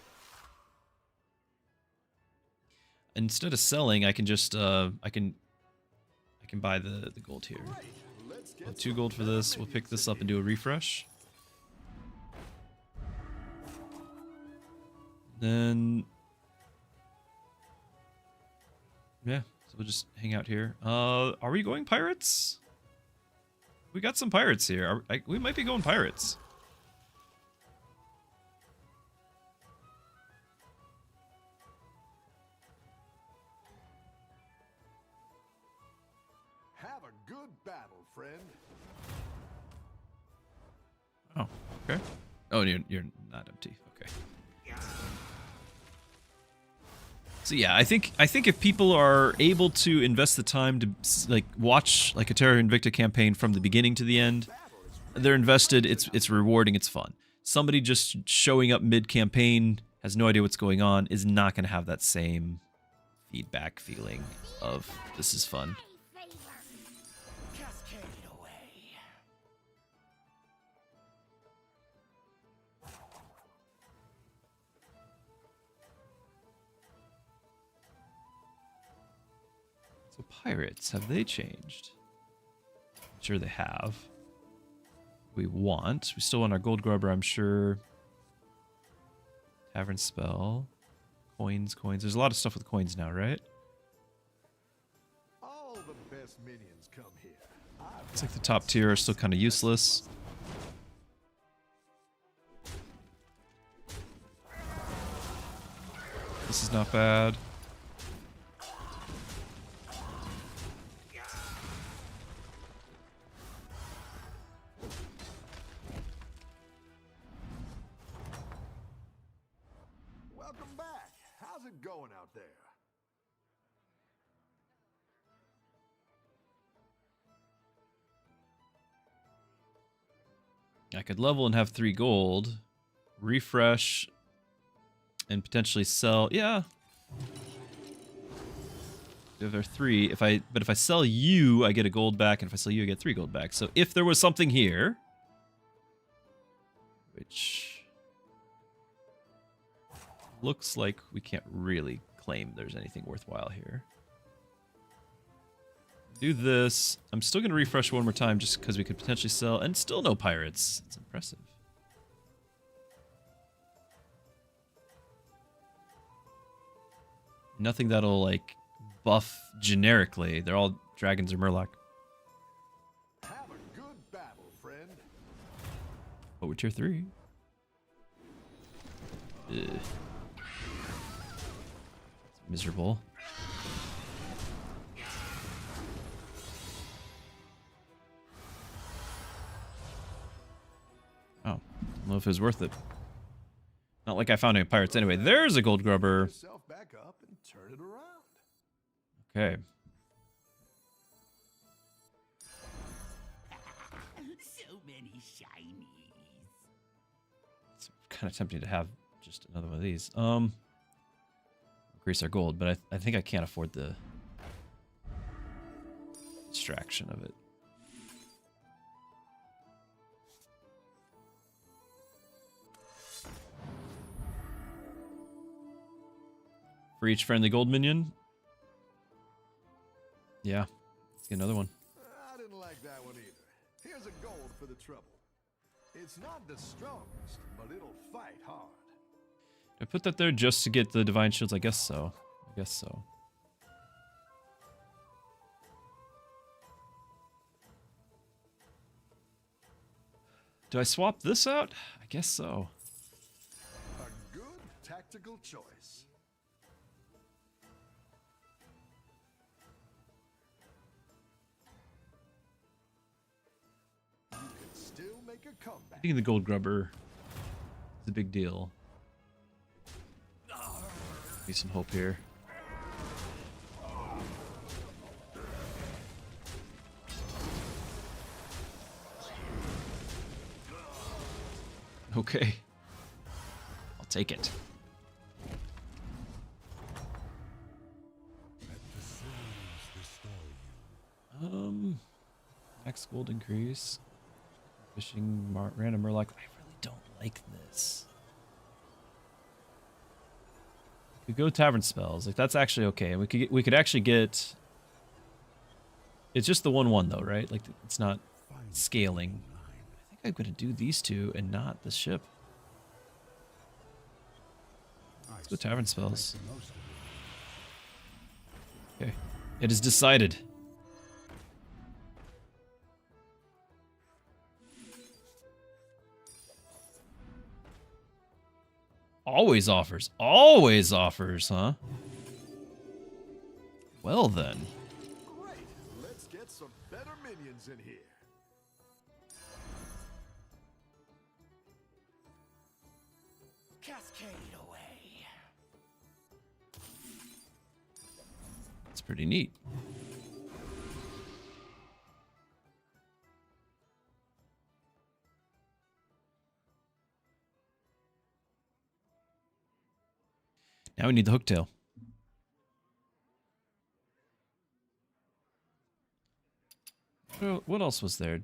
Instead of selling, I can just I can I can buy the gold here. Great. Let's get We'll have 2 some gold for better this. We'll pick minions this in up and do a refresh. Then, yeah, so we'll just hang out here. Are we going pirates? We got some pirates here. We might be going pirates. Have a good battle, friend. Oh, okay. Oh, you're not empty. Okay. So yeah, I think if people are able to invest the time to like watch like a Terra Invicta campaign from the beginning to the end, they're invested. It's rewarding. It's fun. Somebody just showing up mid-campaign, has no idea what's going on, is not going to have that same feedback feeling of this is fun. Cascade away. So pirates, have they changed? I'm sure they have. We still want our gold grubber, I'm sure. Tavern spell. Coins. There's a lot of stuff with coins now, right? All the best minions come here. It's like the top tier are still kind of useless. This is not bad. Welcome back. How's it going out there? I could level and have 3 gold, refresh, and potentially sell. Yeah, if there are 3, but if I sell you, I get a gold back, and if I sell you, I get 3 gold back. So if there was something here, which looks like we can't really claim there's anything worthwhile here. Do this. I'm still going to refresh one more time just because we could potentially sell, and still no pirates. It's impressive. Nothing that'll like buff generically. They're all dragons or murloc. Have a good battle, friend. But we're tier 3. Ugh. It's miserable. Oh, I don't know if it was worth it. Not like I found any pirates anyway. There's a gold grubber. Yourself back up and turn it around. Okay. So many shinies. It's kind of tempting to have just another one of these. Increase our gold, but I think I can't afford the distraction of it. For each friendly gold minion. Yeah, let's get another one. I didn't like that one either. Here's a gold for the trouble. It's not the strongest, but it'll fight hard. Did I put that there just to get the divine shields? I guess so. I guess so. Do I swap this out? I guess so. A good tactical choice. You can still make a comeback. Getting the gold grubber is a big deal. Need some hope here. Okay. I'll take it. Max gold increase. Fishing random murloc. I really don't like this. We could go tavern spells. Like that's actually okay. We could actually get It's just the 1/1 though, right? Like it's not scaling. I think I'm gonna do these two and not the ship. Let's go tavern spells. Okay, it is decided. Always offers, huh? Well then. Great. Let's get some better minions in here. Cascade away. It's pretty neat. Now we need the hooktail. What else was there?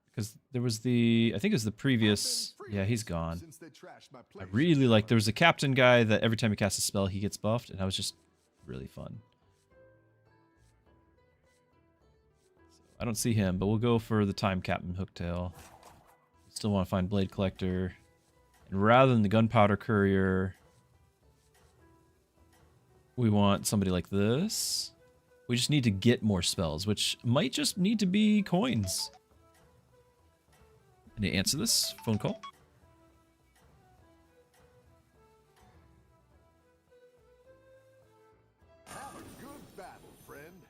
Because there was the, I think it was the previous, yeah, he's gone. Since they trashed my I place. really like, there was a captain guy that every time he casts a spell, he gets buffed, and that was just really fun. So I don't see him, but we'll go for the time captain hooktail. Still want to find blade collector. And rather than the gunpowder courier, we want somebody like this. We just need to get more spells, which might just need to be coins. I need to answer this phone call. Have a good battle, friend.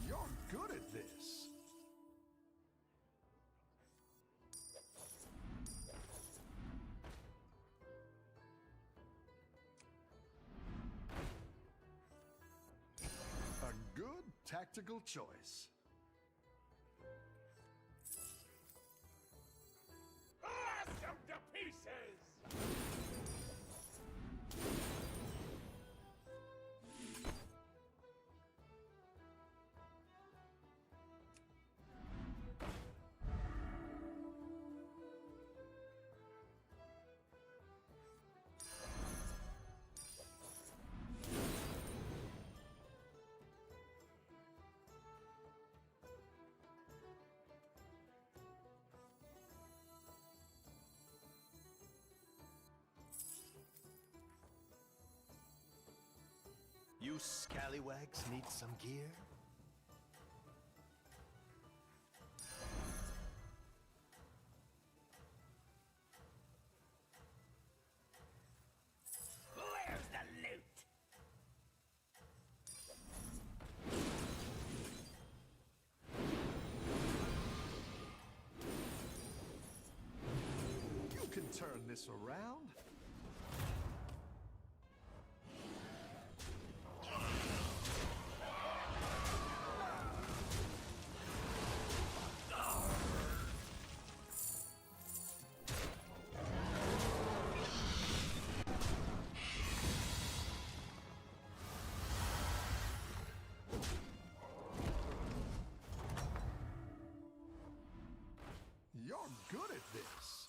You're good at this. A good tactical choice. Awesome to pieces. You scallywags need some gear? Where's the loot? You can turn this around. You're good at this.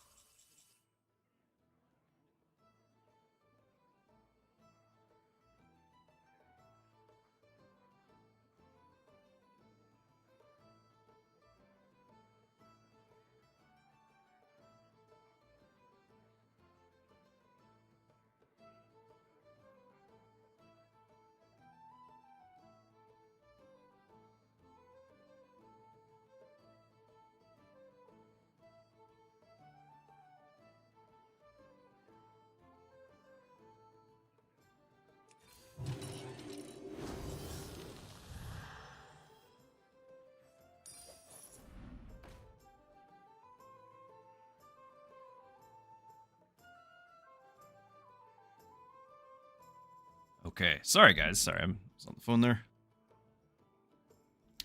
Okay, sorry guys, sorry, I was on the phone there.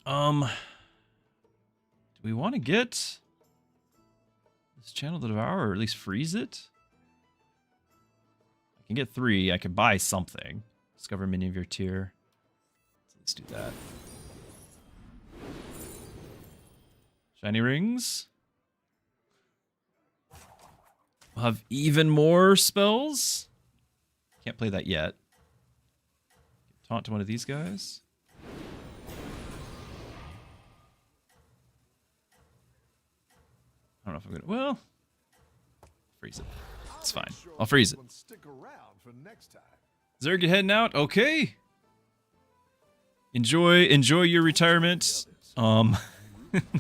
Do we want to get this channel to devour, or at least freeze it? I can get 3. I can buy something. Discover minion of your tier. Let's do that. Shiny rings. We'll have even more spells. Can't play that yet. Taunt to one of these guys. I don't know if I'm gonna. Well, freeze it. It's fine. I'll freeze it. Stick around for next time. Zerg, you heading out? Okay. Enjoy your retirement.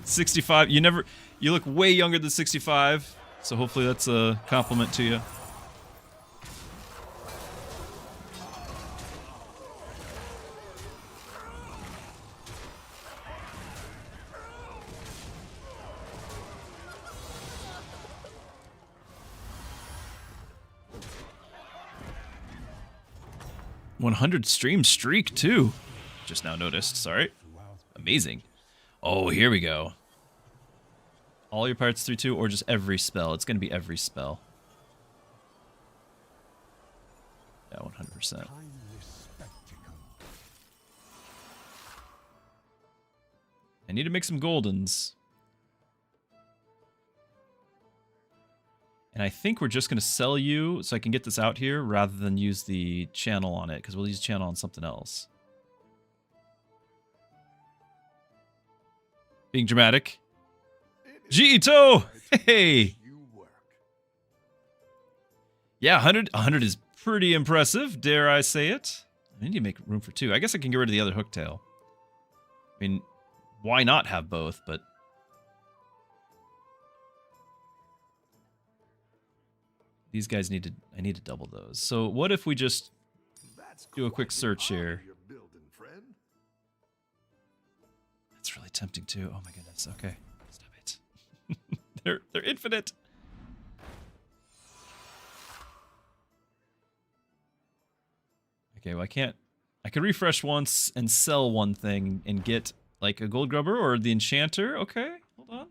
65. You look way younger than 65. So hopefully that's a compliment to you. $100 stream streak too. Just now noticed. Sorry. Amazing. Oh, here we go. All your parts 3/2 or just every spell. It's gonna be every spell. Yeah, 100%. I need to make some goldens. And I think we're just going to sell you so I can get this out here rather than use the channel on it, because we'll use channel on something else. Being dramatic. G-Ito! Hey! Yeah, 100 is pretty impressive, dare I say it. I need to make room for 2. I guess I can get rid of the other hooktail. I mean, why not have both, but... These guys need to... I need to double those. So what if we just do a quick search here? That's really tempting too. Oh my goodness. Okay. Stop it. They're infinite. Okay, well I can't... I could refresh once and sell one thing and get like a gold grubber or the enchanter. Okay, hold on.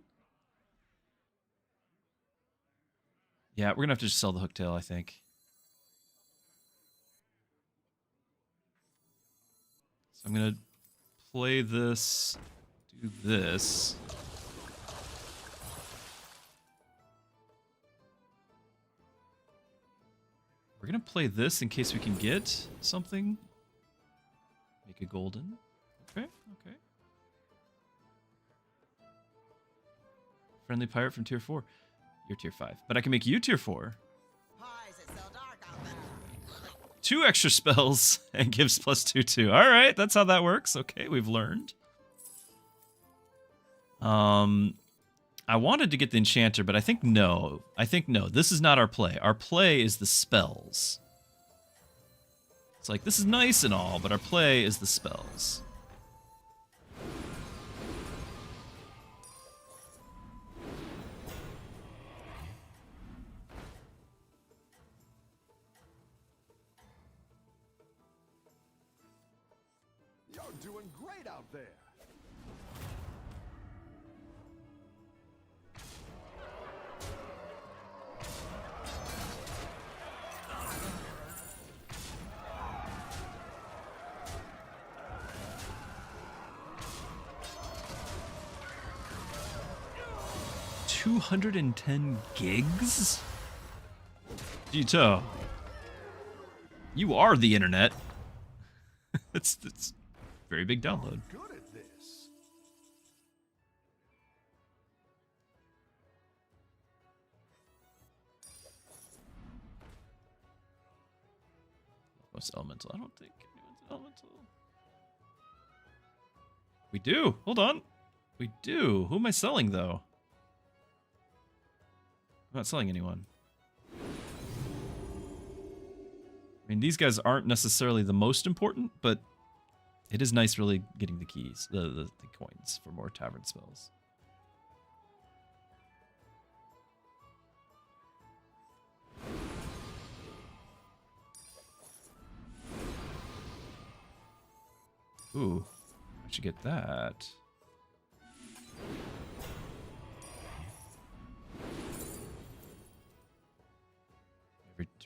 Yeah, we're gonna have to just sell the hooktail, I think. So I'm gonna play this, do this. We're gonna play this in case we can get something. Make a golden. Okay, okay. Friendly pirate from tier 4. You're tier 5. But I can make you tier 4. Why is it so dark out there? 2 extra spells and gives +2/2. Alright, that's how that works. Okay, we've learned. I wanted to get the enchanter, but I think no. This is not our play. Our play is the spells. It's like, this is nice and all, but our play is the spells. You're doing great out there. $210 gigs? Gito. You are the internet. It's very big download. Good at this. What's elemental? I don't think anyone's elemental. We do. Hold on. We do. Who am I selling though? I'm not selling anyone. I mean, these guys aren't necessarily the most important, but it is nice really getting the keys, the coins for more tavern spells. Ooh, I should get that.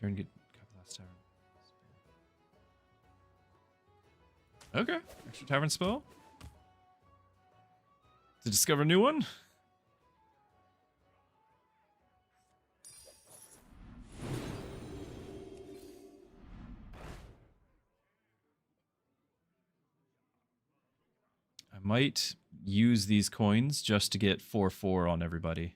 Turn get last tavern. Okay, extra tavern spell. To discover a new one. I might use these coins just to get 4/4 on everybody.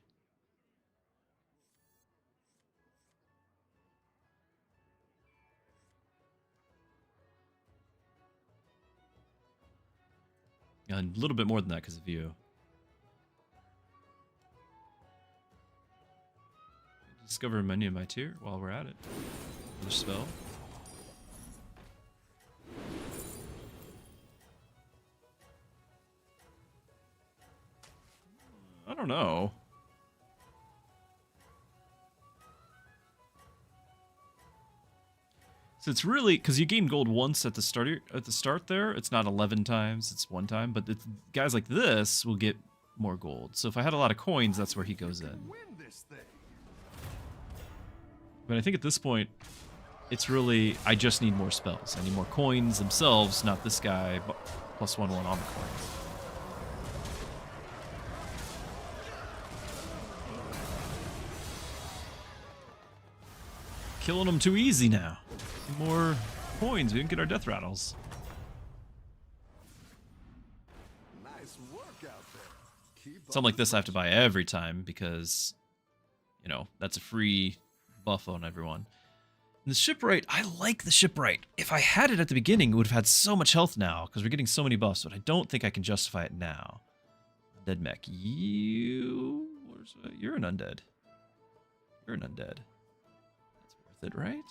And a little bit more than that because of you. Discover a menu in my tier while we're at it. Another spell. I don't know. So it's really because you gain gold once at the start there. It's not 11 times; it's 1 time. But guys like this will get more gold. So if I had a lot of coins, that's where he goes in. Win this thing. But I think at this point, it's really I just need more spells. I need more coins themselves, not this guy. But +1/1 on the coins. Killing them too easy now. More coins, we can get our death rattles. Nice work out there. Keep Something like this I have to buy every time because, you know, that's a free buff on everyone. And the shipwright, I like the shipwright. If I had it at the beginning, it would have had so much health now because we're getting so many buffs, but I don't think I can justify it now. Undead mech, you're an undead. You're an undead. That's worth it, right?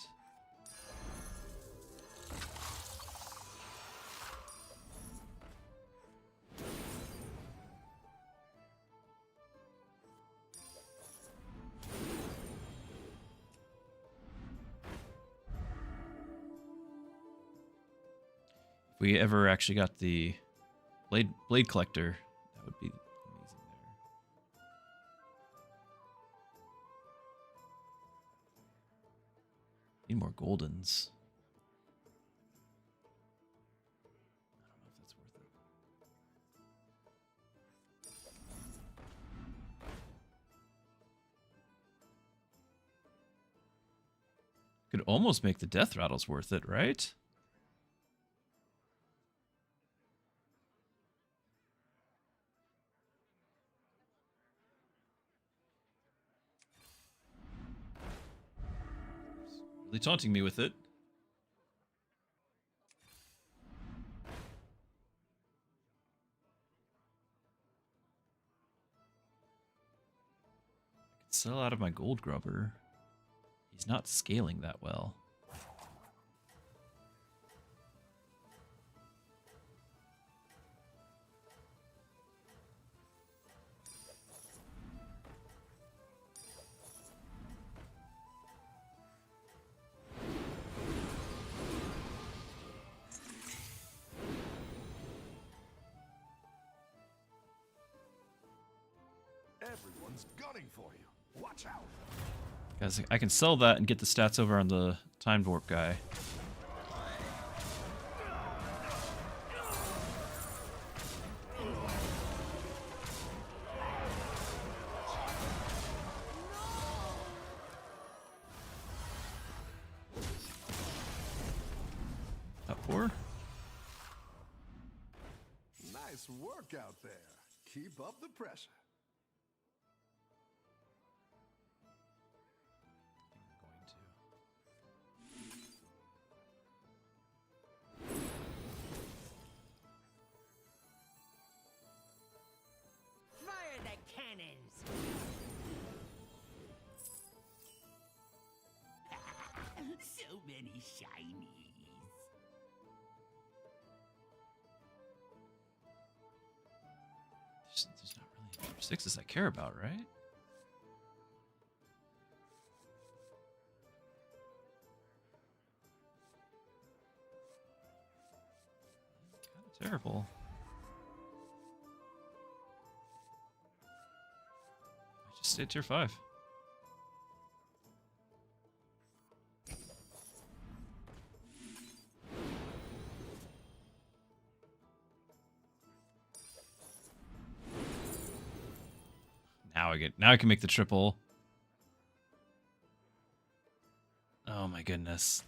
If we ever actually got the blade collector, that would be amazing there. Need more goldens. I don't know if that's worth it. Could almost make the death rattles worth it, right? Really taunting me with it. I could sell out of my gold grubber. He's not scaling that well. Everyone's gunning for you. Watch out. Guys, I can sell that and get the stats over on the timed warp guy. Up 4. Nice work out there. Keep up the pressure. Fire the cannons! So many shinies. There's not really 6s I care about, right? Kind of terrible. I just stay tier 5. now I can make the triple. Oh my goodness.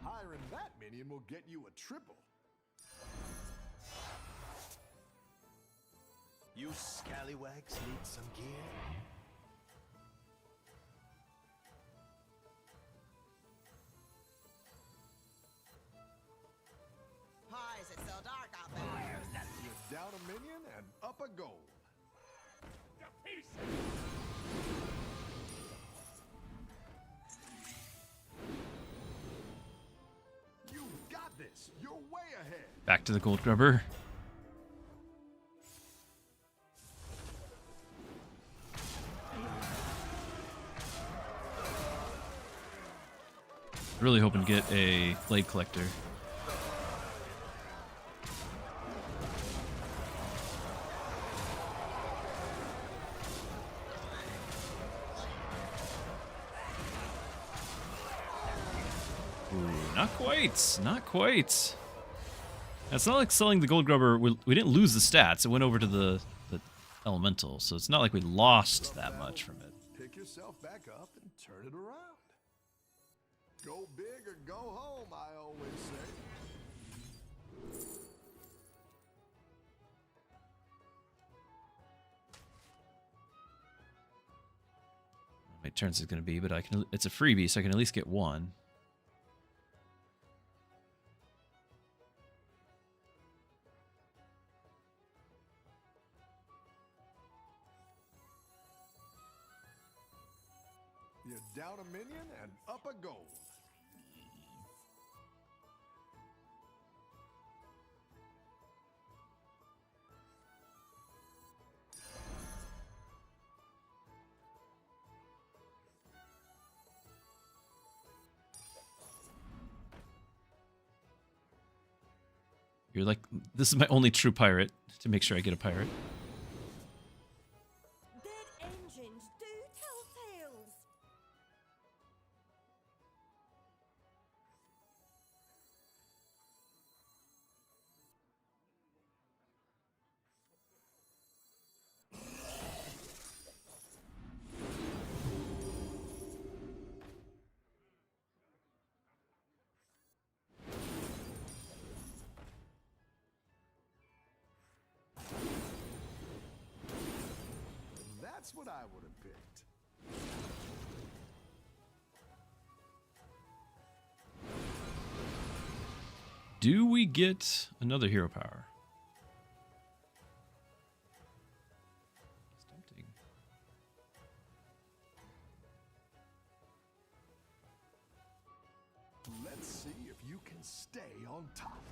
Hiring that minion will get you a triple. You scallywags need some gear? Why is it so dark out there? You're down a minion and up a gold. You got this. You're way ahead. Back to the gold grubber. Really hoping to get a blade collector. Ooh, not quite. Not quite. It's not like selling the gold grubber. We didn't lose the stats. It went over to the elemental, so it's not like we lost that much from it. Pick yourself back up and turn it around. Go big or go home, I always say. How many turns is going to be, but it's a freebie, so I can at least get one. You're down a minion and up a gold. You're like, this is my only true pirate, to make sure I get a pirate. Dead engines do tell tales. That's what I would have picked. Do we get another hero power? It's tempting. Let's see if you can stay on top.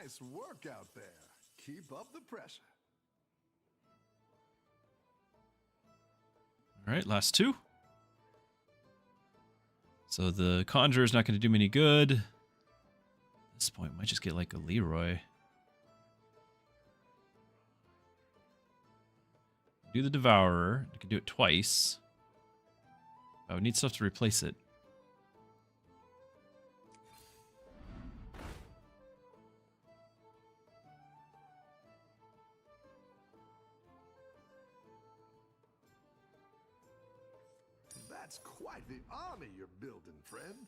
Nice work out there. Keep up the pressure. All right, last two. So the Conjurer is not going to do me any good. At this point, might just get like a Leroy. Do the Devourer. I can do it twice. I would need stuff to replace it. That's quite the army you're building, friend.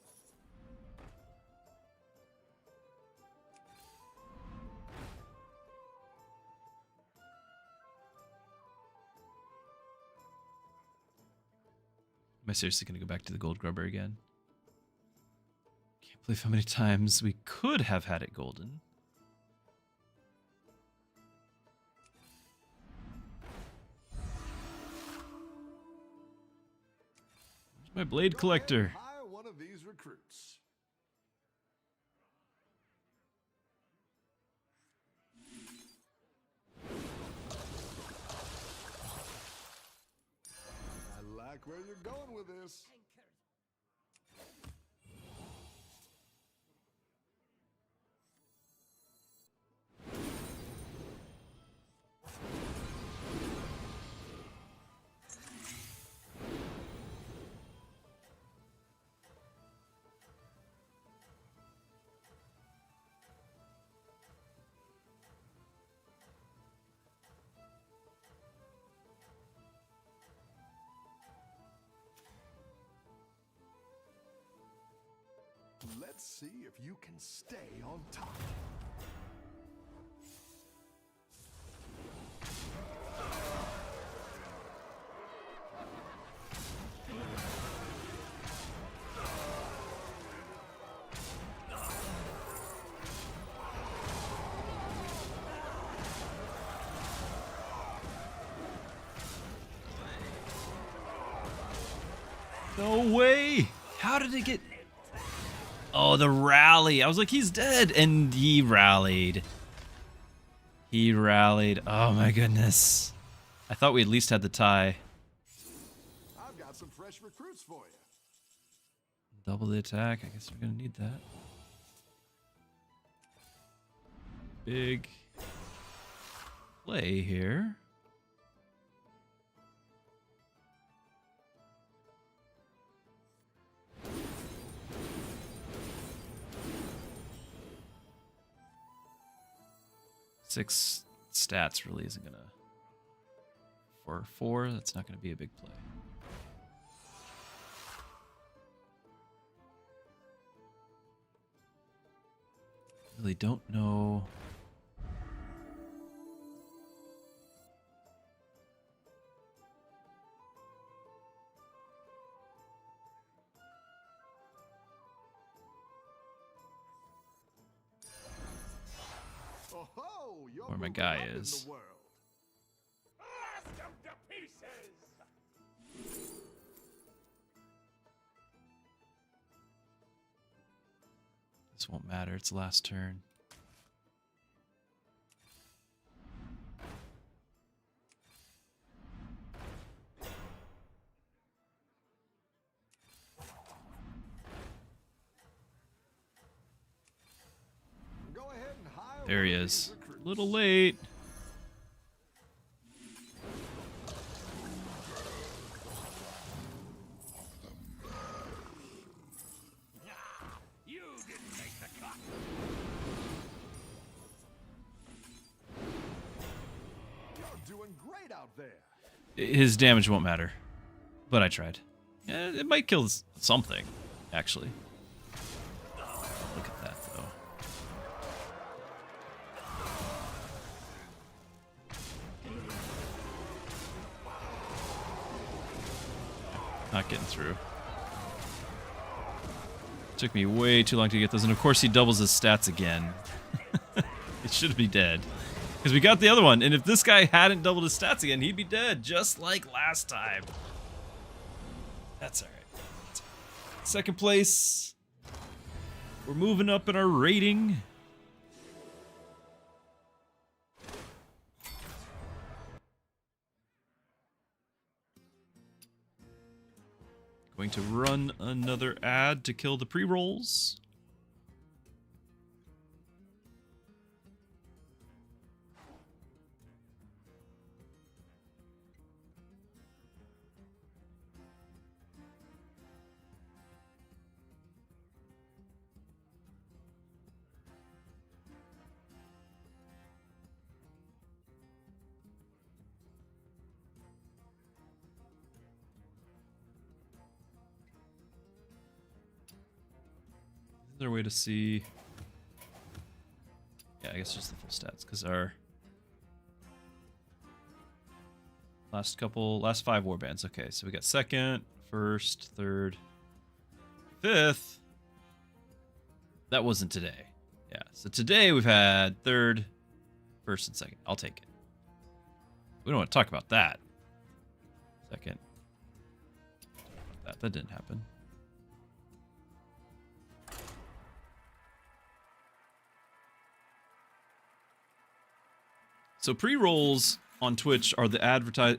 Am I seriously going to go back to the gold grubber again? Can't believe how many times we could have had it golden. My blade collector. Hire one of these recruits. I like where you're going with this. Let's see if you can stay on top. No way! How did it get... Oh, the rally. I was like, he's dead. And he rallied. He rallied. Oh, my goodness. I thought we at least had the tie. I've got some fresh recruits for you. Double the attack. I guess we're going to need that. Big play here. Six stats really isn't gonna. For 4, that's not gonna be a big play. Really don't know. Oh, you're Where my moving guy up in the is. world. Blast them to pieces! This won't matter. It's last turn. Go ahead and hire There he one of is. these recruits. A little late. You didn't make the cut. You're doing great out there. His damage won't matter. But I tried. It might kill something, actually. Look at that, though. Not getting through. Took me way too long to get those, and of course he doubles his stats again. It should be dead. Because we got the other one, and if this guy hadn't doubled his stats again, he'd be dead, just like last time. That's alright. Second place. We're moving up in our rating. Going to run another ad to kill the pre-rolls. Is there a way to see? Yeah, I guess just the full stats, because our last 5 warbands. Okay, so we got second, first, third, fifth. That wasn't today. Yeah, so today we've had third, first, and second. I'll take it. We don't want to talk about that. Second. that. That didn't happen. So pre-rolls on Twitch are the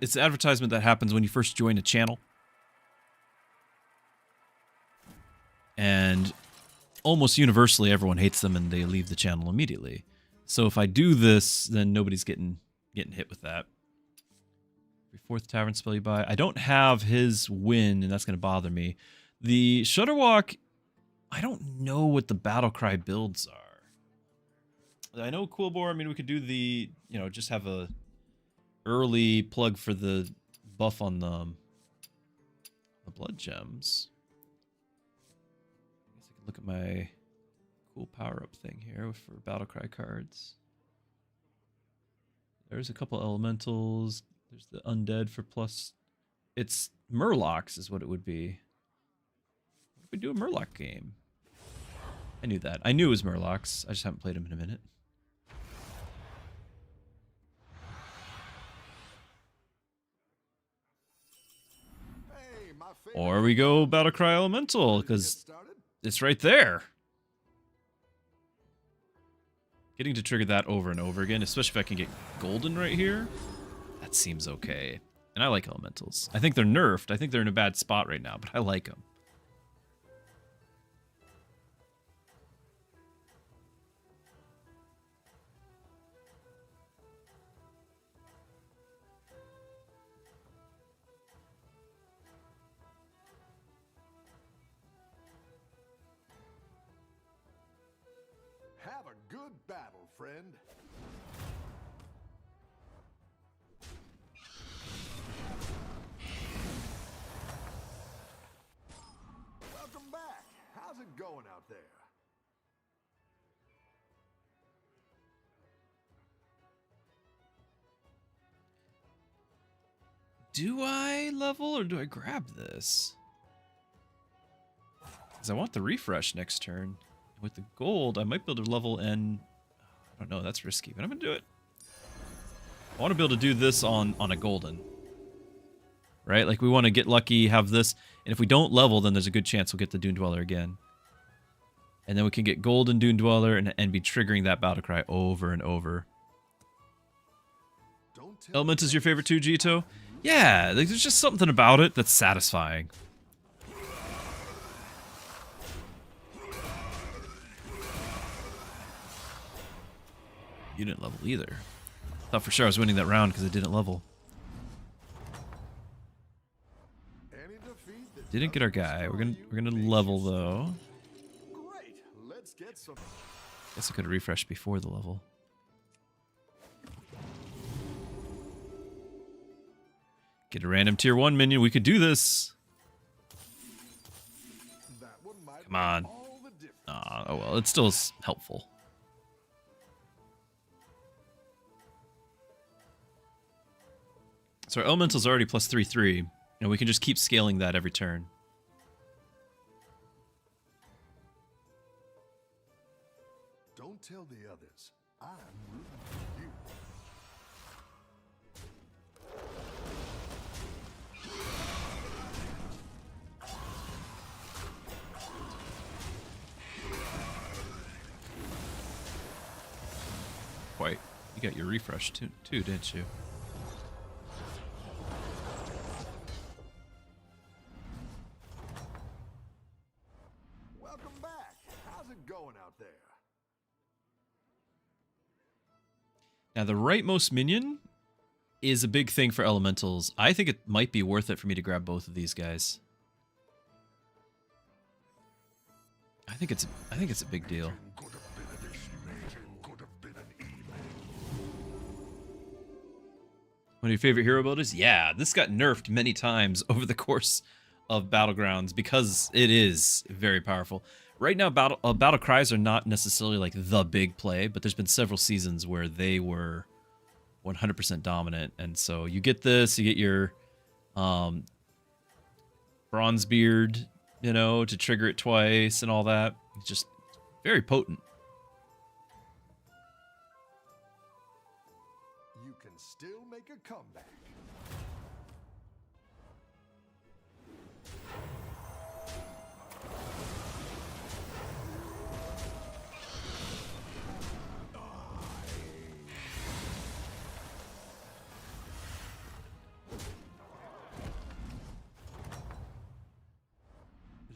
it's the advertisement that happens when you first join a channel. And almost universally everyone hates them and they leave the channel immediately. So if I do this, then nobody's getting hit with that. Every fourth tavern spell you buy. I don't have his win, and that's going to bother me. The Shudderwalk, I don't know what the Battlecry builds are. I know Quillbore, I mean, we could do the, you know, just have a early plug for the buff on the blood gems. I guess I can look at my cool power-up thing here for Battlecry cards. There's a couple elementals. There's the undead for plus. It's Murlocs is what it would be. What if we do a Murloc game? I knew that. I knew it was Murlocs. I just haven't played them in a minute. Hey, my favorite. Or we go Battlecry Elemental, because it's right there. Getting to trigger that over and over again, especially if I can get golden right here, that seems okay. And I like elementals. I think they're nerfed. I think they're in a bad spot right now, but I like them. Have a good battle, friend. Welcome back. How's it going out there? Do I level or do I grab this? Because I want the refresh next turn. With the gold, I might be able to level and I don't know, that's risky, but I'm gonna do it. I want to be able to do this on a golden. Right? Like we want to get lucky, have this, and if we don't level, then there's a good chance we'll get the Dune Dweller again. And then we can get golden Dune Dweller and be triggering that battle cry over and over. Element is your favorite too, Jito? Yeah, like, there's just something about it that's satisfying. You didn't level either. Thought for sure I was winning that round because I didn't level. Didn't get our guy. We're gonna level though. Great. Let's get some. Guess I could have refreshed before the level. Get a random tier 1 minion. We could do this. That one might Come on. make all the difference. Oh well, it still is helpful. So our elemental's already plus 3/3, and we can just keep scaling that every turn. Don't tell the others. I'm rooting for you. Quite. You got your refresh too, didn't you? Welcome back. How's it going out there? Now, the rightmost minion is a big thing for elementals. I think it might be worth it for me to grab both of these guys. I think it's a big deal. One of your favorite hero builders? Yeah, this got nerfed many times over the course of Battlegrounds because it is very powerful. Right now, battle cries are not necessarily like the big play, but there's been several seasons where they were 100% dominant, and so you get this, you get your Bronzebeard, you know, to trigger it twice and all that. It's just very potent. You can still make a comeback.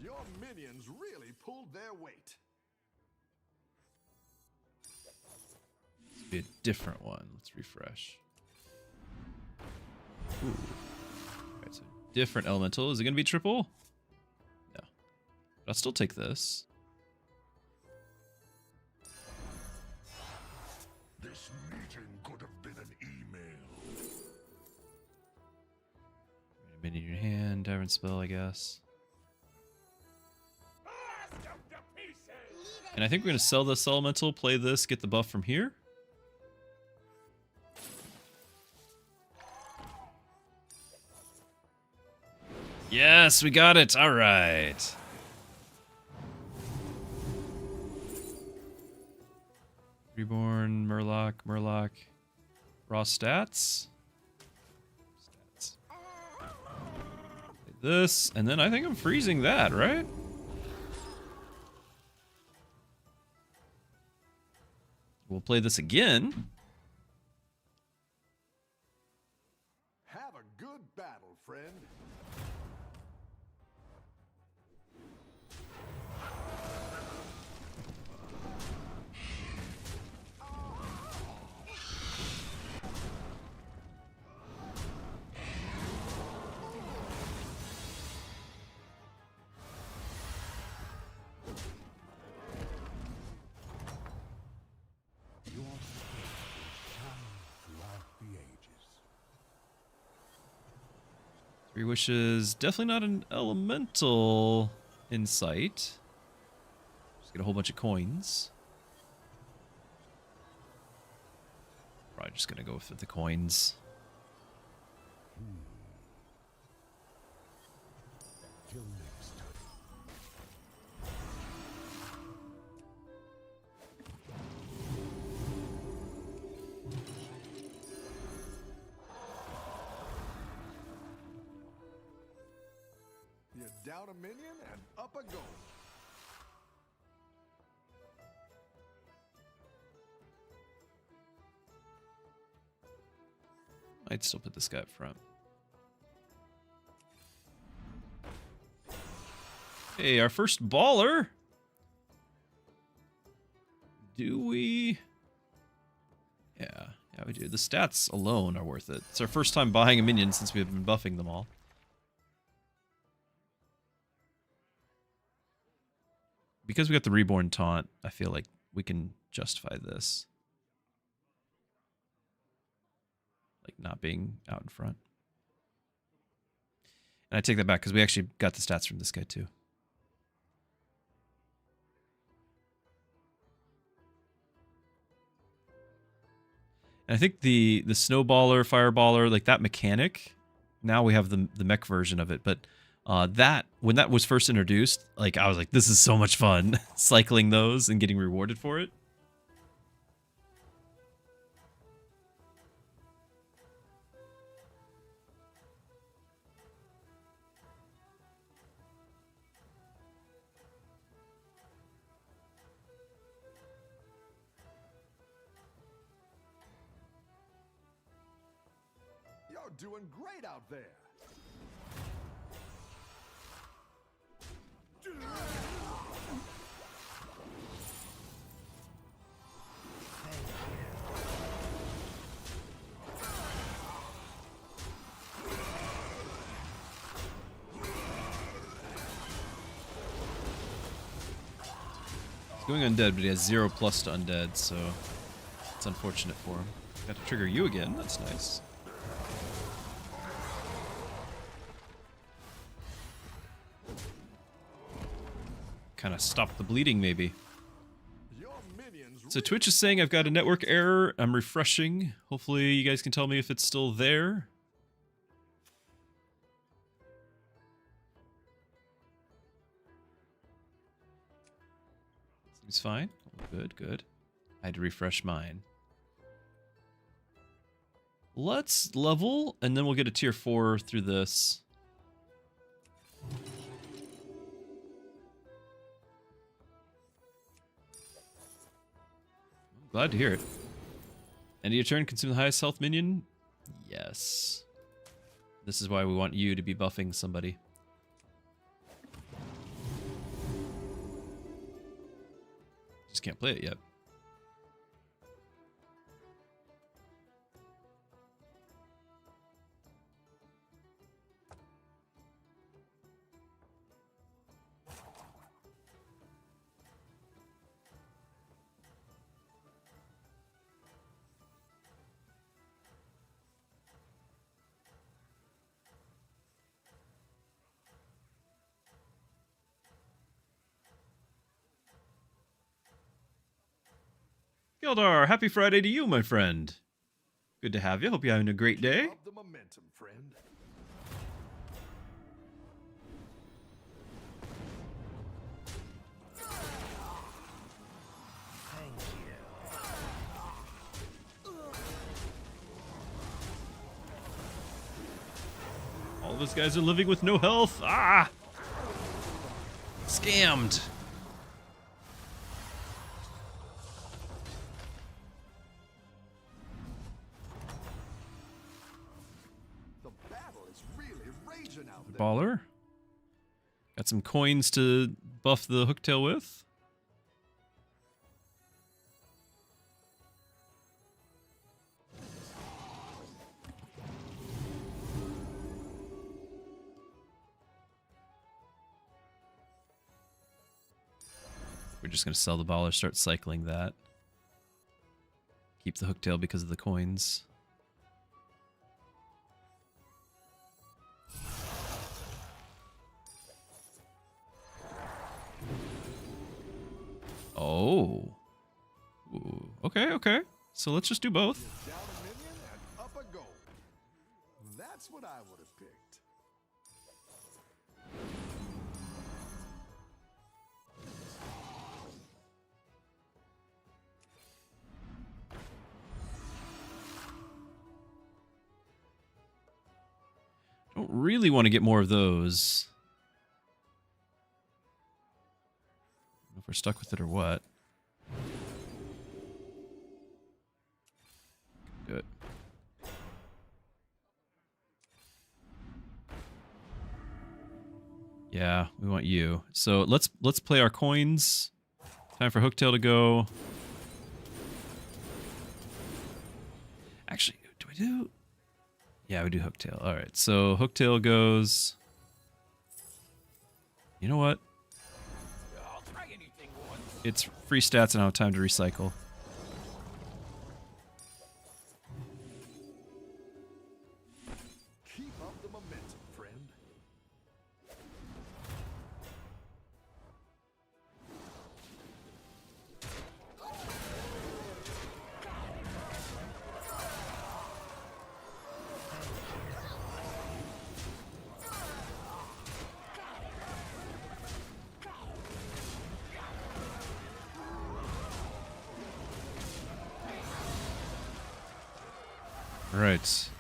Your minions really pulled their weight. Let's be a different one. Let's refresh. Ooh. Alright, so different elemental. Is it going to be triple? No. But I'll still take this. This meeting could have been an email. Minion in your hand, tavern spell, I guess. Blast them to pieces! And I think we're going to sell this elemental, play this, get the buff from here. Yes, we got it. All right. Reborn, Murloc. Raw stats. This, and then I think I'm freezing that, right? We'll play this again. Have a good battle, friend. Three wishes. Definitely not an elemental in sight. Just get a whole bunch of coins. Probably just gonna go with the coins. Till next time. You're down a minion and up a goal. I'd still put this guy up front. Hey, our first baller. Do we? Yeah, we do. The stats alone are worth it. It's our first time buying a minion since we've been buffing them all. Because we got the reborn taunt, I feel like we can justify this. Like not being out in front. And I take that back because we actually got the stats from this guy too. And I think the snowballer, fireballer, like that mechanic, now we have the mech version of it, but that when that was first introduced, like I was like, this is so much fun cycling those and getting rewarded for it. You're doing great out there. He's going undead, but he has 0+ to undead, so it's unfortunate for him. Got to trigger you again. That's nice. Kind of stop the bleeding, maybe. Your minions So Twitch is saying I've got a network error. I'm refreshing. Hopefully you guys can tell me if it's still there. Seems fine. Good, good. I had to refresh mine. Let's level, and then we'll get a tier 4 through this. I'm glad to hear it. End of your turn, consume the highest health minion? Yes. This is why we want you to be buffing somebody. Just can't play it yet. Gildar, happy Friday to you, my friend. Good to have you. Hope you're having a great day. Up the momentum, friend. All of us guys are living with no health. Ah! Scammed. The battle is really raging out there. Baller. Got some coins to buff the hooktail with. We're just going to sell the baller, start cycling that. Keep the hooktail because of the coins. Oh. Ooh. Okay, okay. So let's just do both. Down a minion and up a goal. That's what I would have picked. Don't really want to get more of those. I don't know if we're stuck with it or what. Do it. Yeah, we want you. So let's play our coins. Time for Hooktail to go. Actually, do we do? Yeah, we do Hooktail. All right, so Hooktail goes. You know what? I'll try anything once. It's free stats and I don't have time to recycle. Keep up the momentum, friend. All right.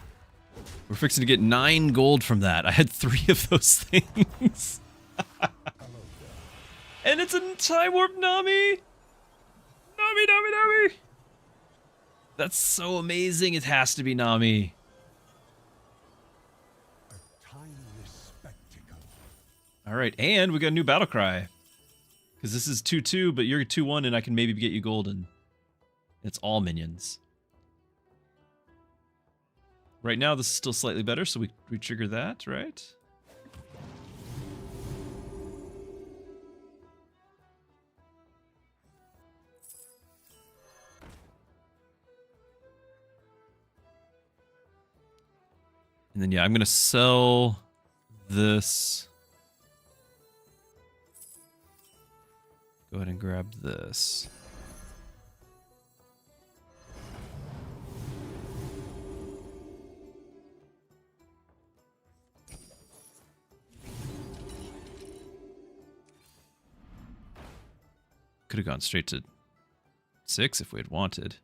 We're fixing to get 9 gold from that. I had 3 of those things. And it's a Time Warp Nami! Nami, Nami, Nami! That's so amazing. It has to be Nami. Timeless spectacle. All right, and we got a new battle cry. Because this is 2-2, but you're 2-1, and I can maybe get you golden. It's all minions. Right now, this is still slightly better, so we trigger that, right? And then, yeah, I'm going to sell this. Go ahead and grab this. Could have gone straight to 6 if we had wanted.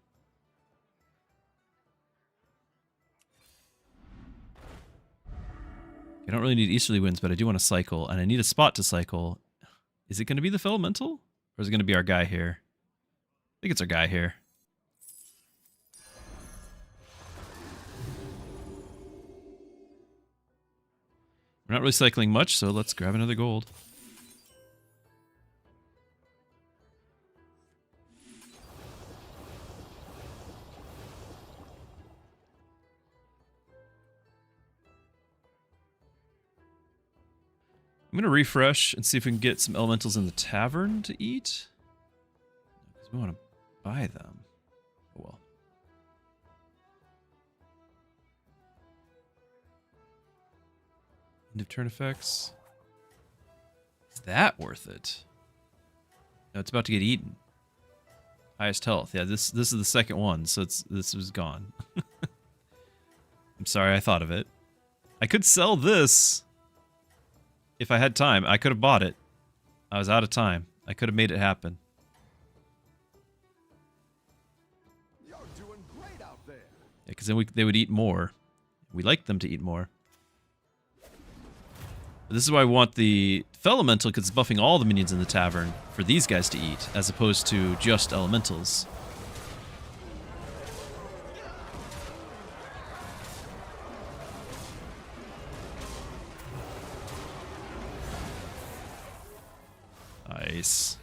I don't really need Easterly Winds, but I do want to cycle, and I need a spot to cycle. Is it going to be the Elemental? Or is it going to be our guy here? I think it's our guy here. We're not really cycling much, so let's grab another gold. I'm going to refresh and see if we can get some elementals in the tavern to eat. Because we want to buy them. Oh well. End of turn effects. Is that worth it? No, it's about to get eaten. Highest health. Yeah, this is the second one, so this was gone. I'm sorry I thought of it. I could sell this if I had time. I could have bought it. I was out of time. I could have made it happen. You're doing great out there. Yeah, because then they would eat more. We like them to eat more. But this is why I want the Fellemental, because it's buffing all the minions in the tavern for these guys to eat, as opposed to just elementals. Nice.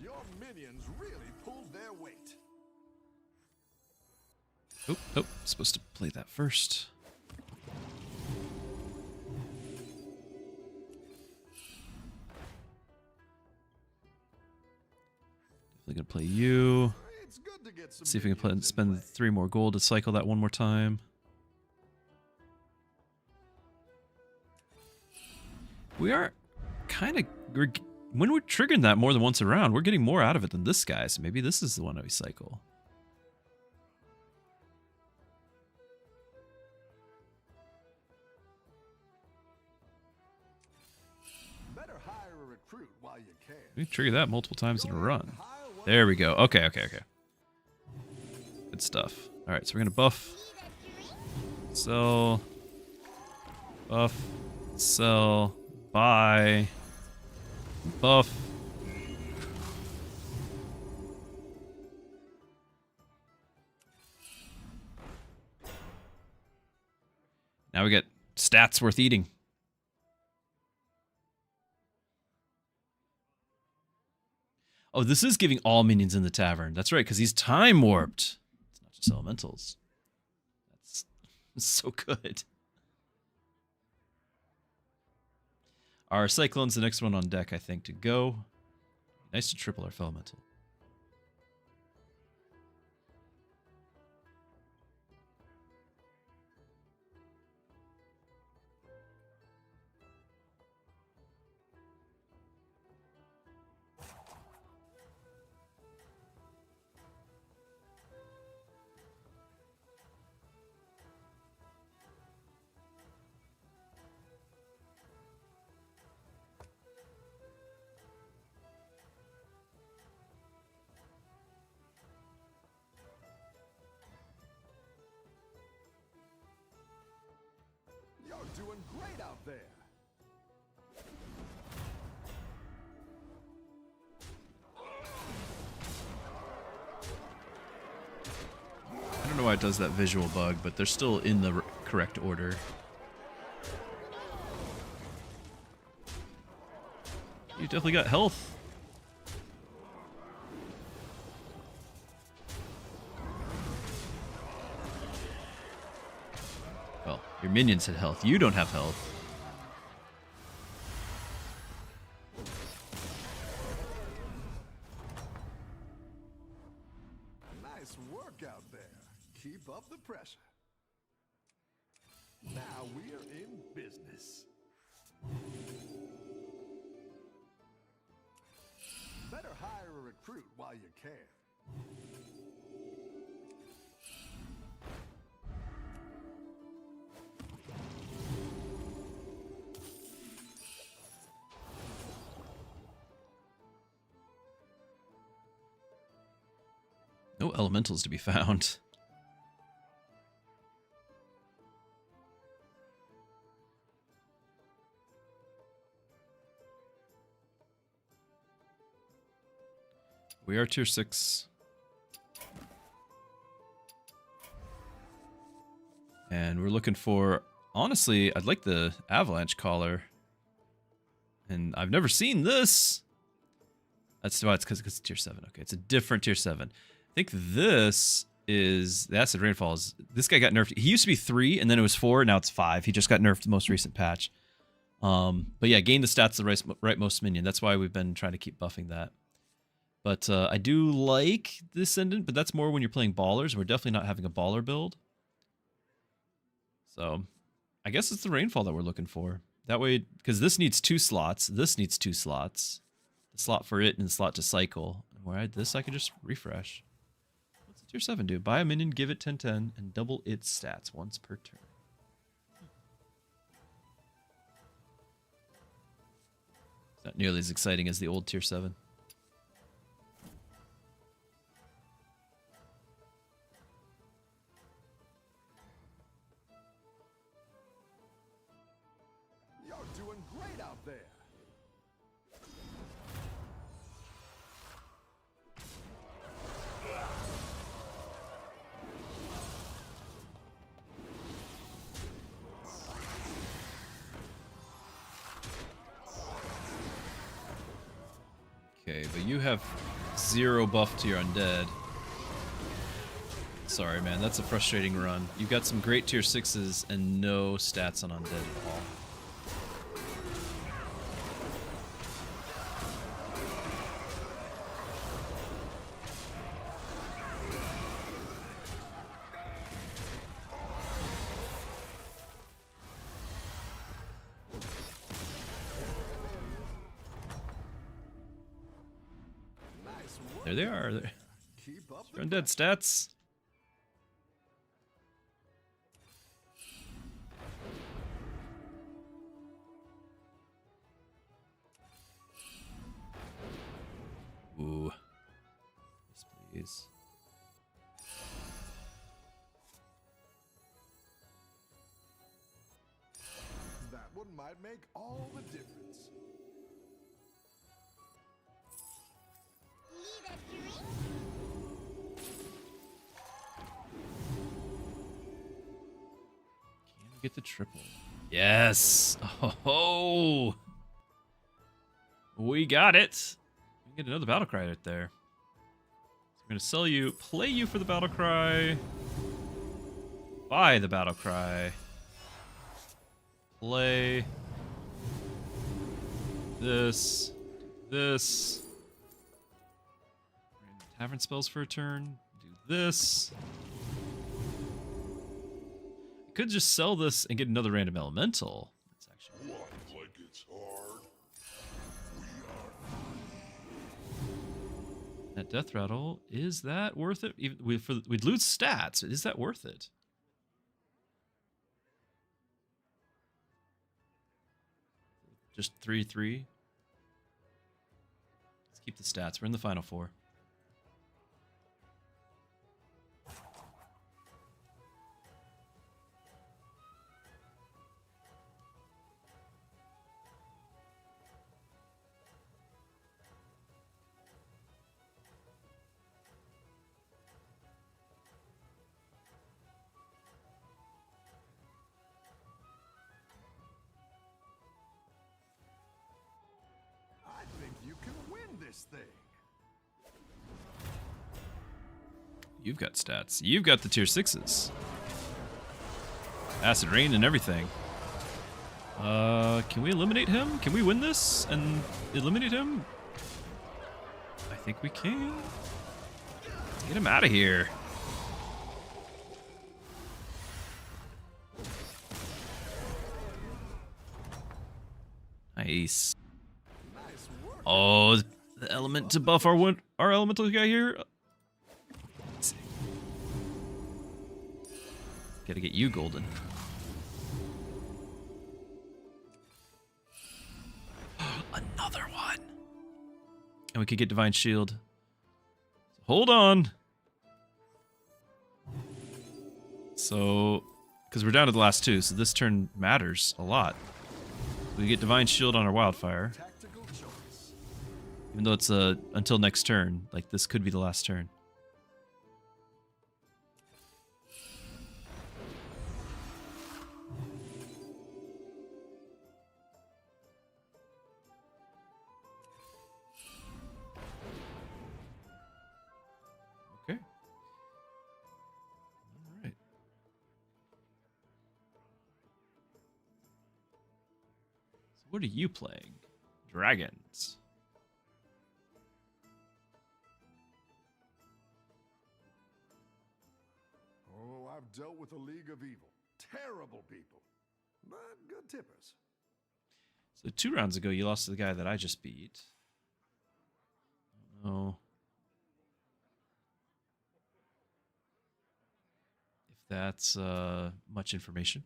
Your minions really pulled their weight. Oh, supposed to play that first. Definitely gonna play you. It's good to get some See if we can minions in spend play. 3 more gold to cycle that one more time. We are kind of... When we're triggering that more than once around, we're getting more out of it than this guy, so maybe this is the one that we cycle. Better hire a recruit while you can. We can trigger that multiple times in a Go run. ahead and hire one. There we go. Okay. Good stuff. Alright, so we're gonna buff. Sell. Buff. Sell. Buy. Buff. Now we get stats worth eating. Oh, this is giving all minions in the tavern. That's right, because he's time warped. It's not just elementals. That's so good. Our Cyclone's the next one on deck, I think, to go. Nice to triple our Elemental. You're doing great out there. I don't know why it does that visual bug, but they're still in the correct order. You definitely got health. Well, your minions had health. You don't have health. Nice work out there. Keep up the pressure. Now we're in business. Better hire a recruit while you can. No elementals to be found. We are tier 6. And we're looking for... Honestly, I'd like the Avalanche Collar. And I've never seen this. That's why it's because it's tier 7. Okay, it's a different tier 7. I think this is the acid rainfall. This guy got nerfed. He used to be 3, and then it was 4, now it's 5. He just got nerfed the most recent patch. But yeah, gain the stats the rightmost minion. That's why we've been trying to keep buffing that. But I do like the Ascendant, but that's more when you're playing ballers. We're definitely not having a baller build. So I guess it's the rainfall that we're looking for. That way, because this needs 2 slots. This needs 2 slots. The slot for it and the slot to cycle. And where I had this, I could just refresh. What's a tier 7 do? Buy a minion, give it 10/10, and double its stats once per turn. It's not nearly as exciting as the old tier 7. You're doing great out there. Okay, but you have 0 buff to your undead. Sorry, man, that's a frustrating run. You got some great tier 6s and no stats on undead at all. Nice work. There they are. They're Keep up your the undead stats. Ooh. Yes, please. That one might make all the difference. Can we get the triple? Yes! Oh! We got it! We can get another battle cry right there. So I'm gonna sell you, play you for the battle cry. Buy the battle cry. Play. This. This. Random tavern spells for a turn. Do this. I could just sell this and get another random elemental. That's actually Like it's hard. that death rattle. Is that worth it? Even we'd lose stats. Is that worth it? Just 3/3. Let's keep the stats. We're in the final 4. I think you can win this thing. You've got stats. You've got the tier 6s. Acid rain and everything. Can we eliminate him? Can we win this and eliminate him? I think we can. Let's get him out of here. Nice. Nice work. Oh, the element to buff our elemental guy here. Gotta get you golden. Another one. And we could get divine shield. Hold on. So, because we're down to the last 2, so this turn matters a lot. We get divine shield on our wildfire. Tactical choice. Even though it's until next turn, like this could be the last turn. Okay. What are you playing? Dragons. Oh, I've dealt with a league of evil. Terrible people. But good tippers. So 2 rounds ago, you lost to the guy that I just beat. Oh. If that's much information.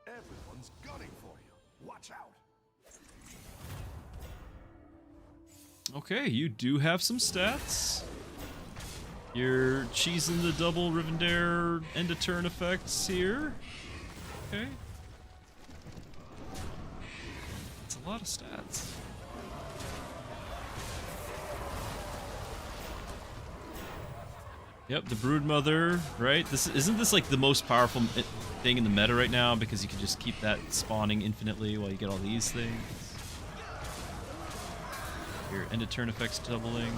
Everyone's gunning for you. Watch out. Okay, you do have some stats. You're cheesing the double Rivendare end of turn effects here. Okay. That's a lot of stats. Yep, the Broodmother, right? Isn't this like the most powerful thing in the meta right now because you can just keep that spawning infinitely while you get all these things. Your end of turn effects doubling.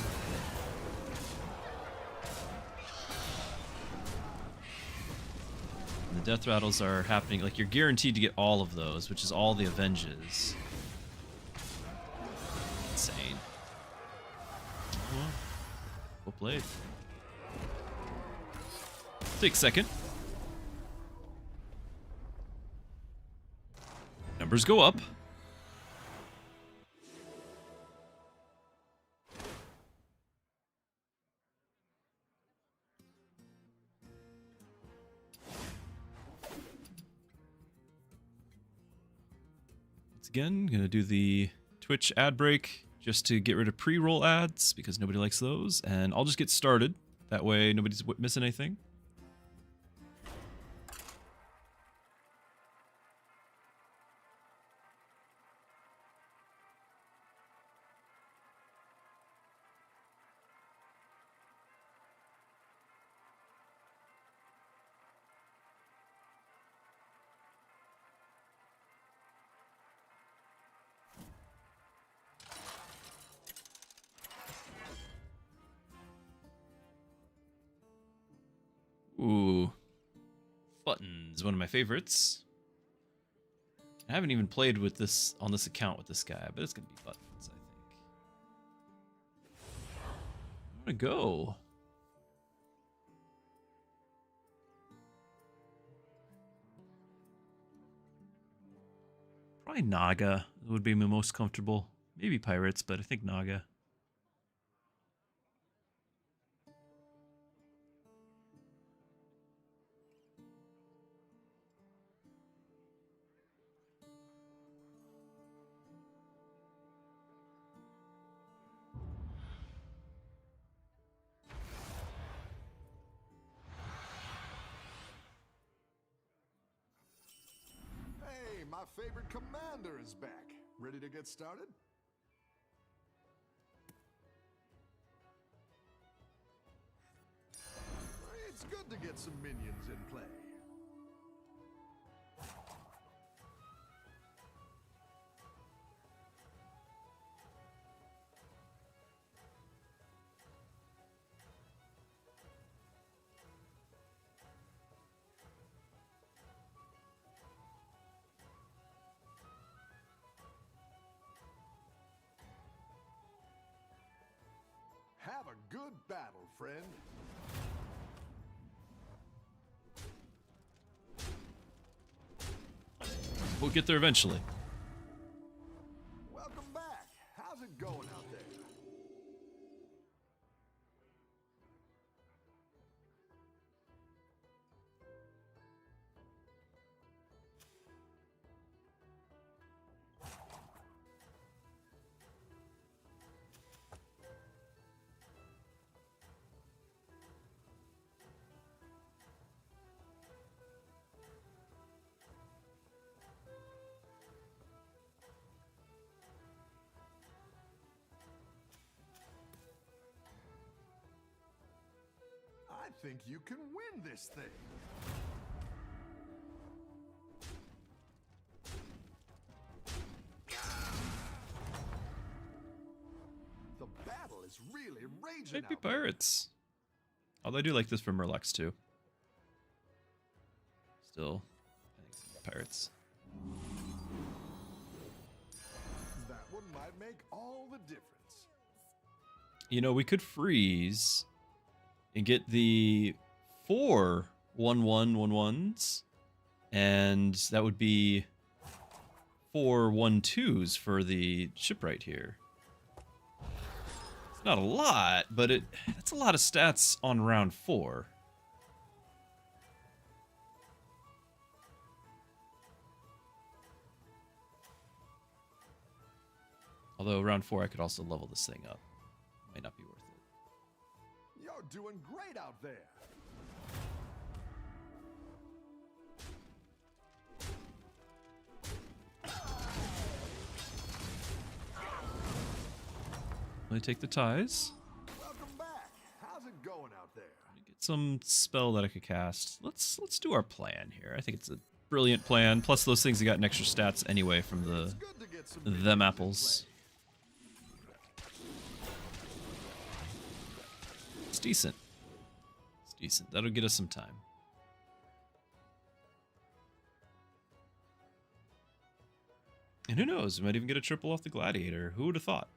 And the death rattles are happening, like you're guaranteed to get all of those, which is all the Avenges. Insane. Well played. Take a second. Numbers go up. Once again, gonna do the Twitch ad break just to get rid of pre-roll ads because nobody likes those, and I'll just get started. That way nobody's missing anything. Ooh. Buttons, one of my favorites. I haven't even played with this on this account with this guy, but it's gonna be buttons, I think. I'm gonna go. Probably Naga would be my most comfortable. Maybe Pirates, but I think Naga. Hey, my favorite commander is back. Ready to get started? It's good to get some minions in play. Have a good battle, friend. We'll get there eventually. Welcome back. How's it going out there? think you can win this thing. The battle is really raging Maybe out there. pirates. Although I do like this for Murlocs too. Still, I think pirates. That one might make all the difference. You know, we could freeze and get the 4 1/1/1/1s, and that would be 4 1/2s for the shipwright here. It's not a lot, but that's a lot of stats on round 4. Although round 4 I could also level this thing up. Might not be worth it. You're doing great out there. Let me take the ties. Welcome back. How's it going out there? Get some spell that I could cast. Let's do our plan here. I think it's a brilliant plan. Plus those things have gotten extra stats anyway from It's good to get some them apples. It's decent. It's decent. That'll get us some time. And who knows? We might even get a triple off the gladiator. Who would have thought?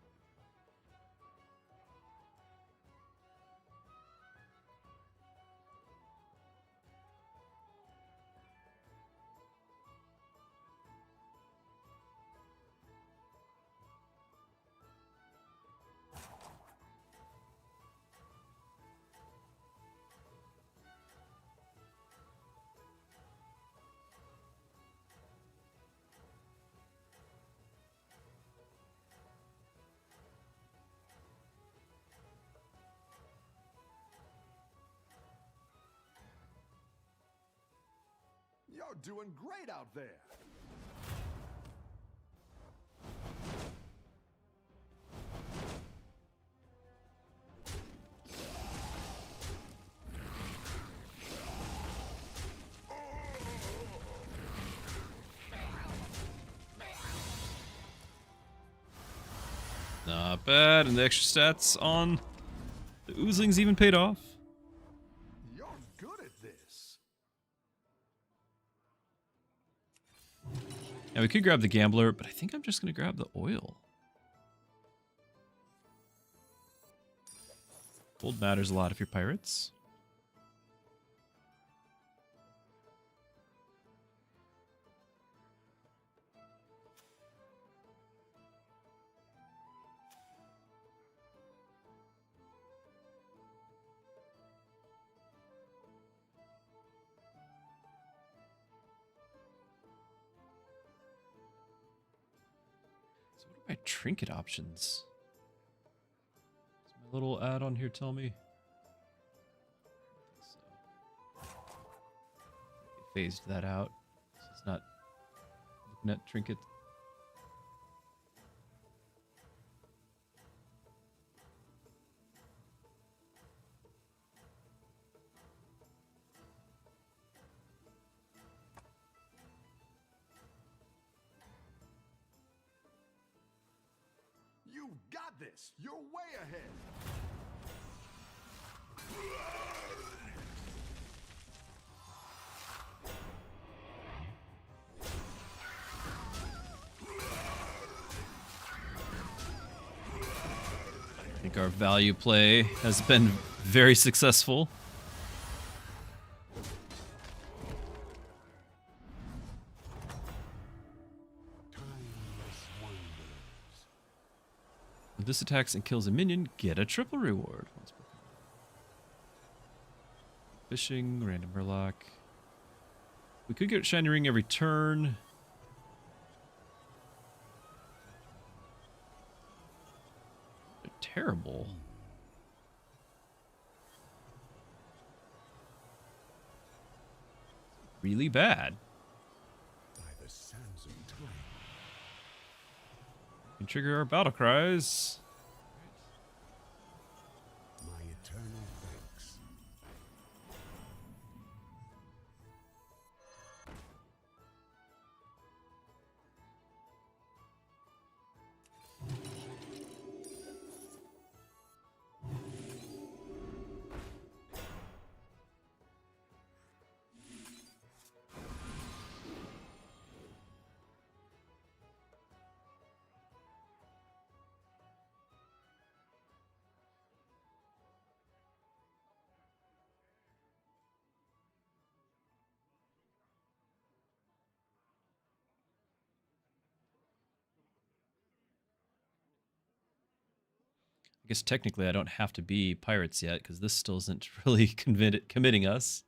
You're doing great out there. Not bad, and the extra stats on the oozlings even paid off. You're good at this. Now we could grab the gambler, but I think I'm just gonna grab the oil. Gold matters a lot if you're pirates. So what are my trinket options? Does my little add-on here tell me? I think so. They phased that out. So it's not looking at trinket. You've got this. You're way ahead. I think our value play has been very successful. If this attacks and kills a minion, get a triple reward. Fishing, random murloc. We could get shiny ring every turn. They're terrible. Really bad. By the sands of time. We can trigger our battle cries. My eternal thanks. I guess technically I don't have to be pirates yet, because this still isn't really committing us.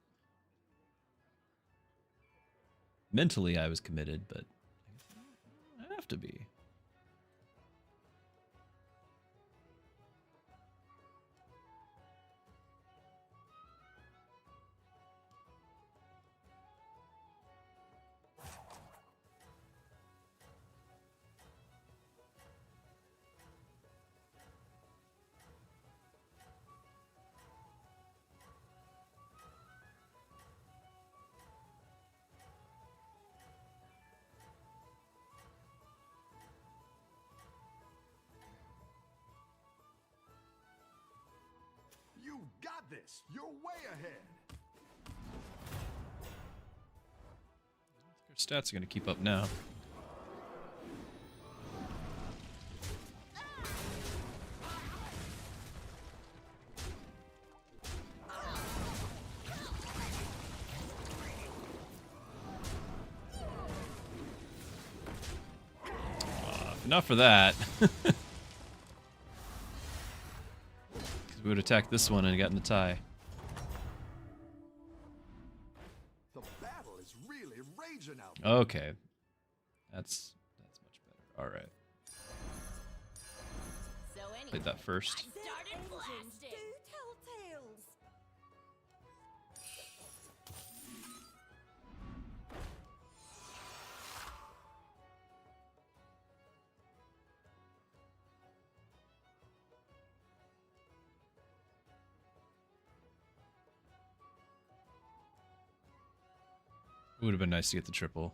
Mentally I was committed, but I have to be. You've got this. You're way ahead. Your stats are going to keep up now. Enough for that. We would attack this one and gotten the tie. The battle is really raging out. Okay. That's much better. All right. So anyway, Played that first. I started Engines blasting. do tell tales. It would have been nice to get the triple.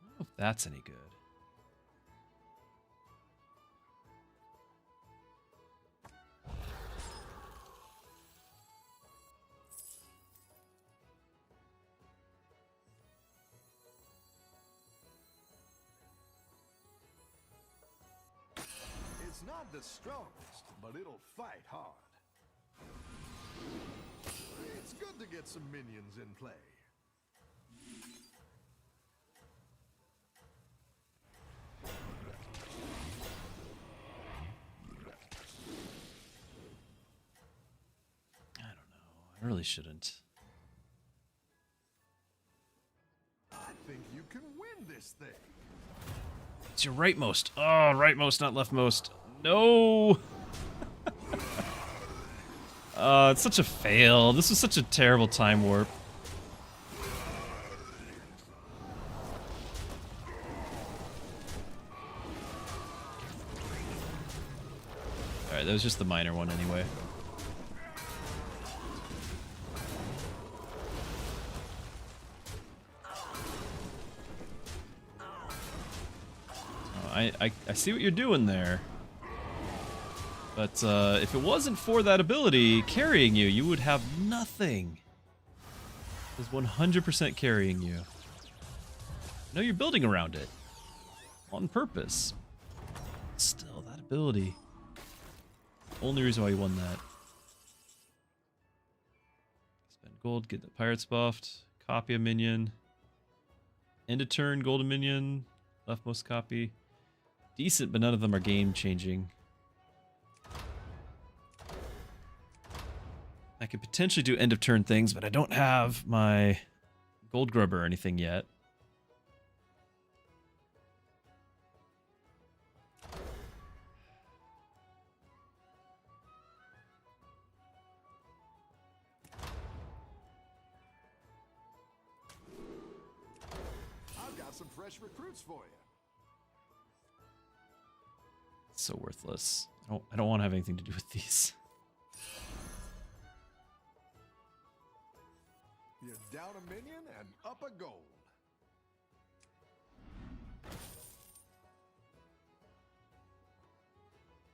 I don't know if that's any good. It's not the strongest, but it'll fight hard. It's good to get some minions in play. I don't know. I really shouldn't. I think you can win this thing. It's your rightmost. Oh, rightmost, not leftmost. No. It's such a fail. This was such a terrible time warp. Alright, that was just the minor one anyway. I see what you're doing there. But if it wasn't for that ability carrying you, you would have nothing. It was 100% carrying you. No, you're building around it. On purpose. Still, that ability. Only reason why you won that. Spend gold, get the pirates buffed. Copy a minion. End of turn, golden minion. Leftmost copy. Decent, but none of them are game changing. I could potentially do end of turn things, but I don't have my gold grubber or anything yet. I've got some fresh recruits for you. It's so worthless. I don't want to have anything to do with these. You're down a minion and up a gold.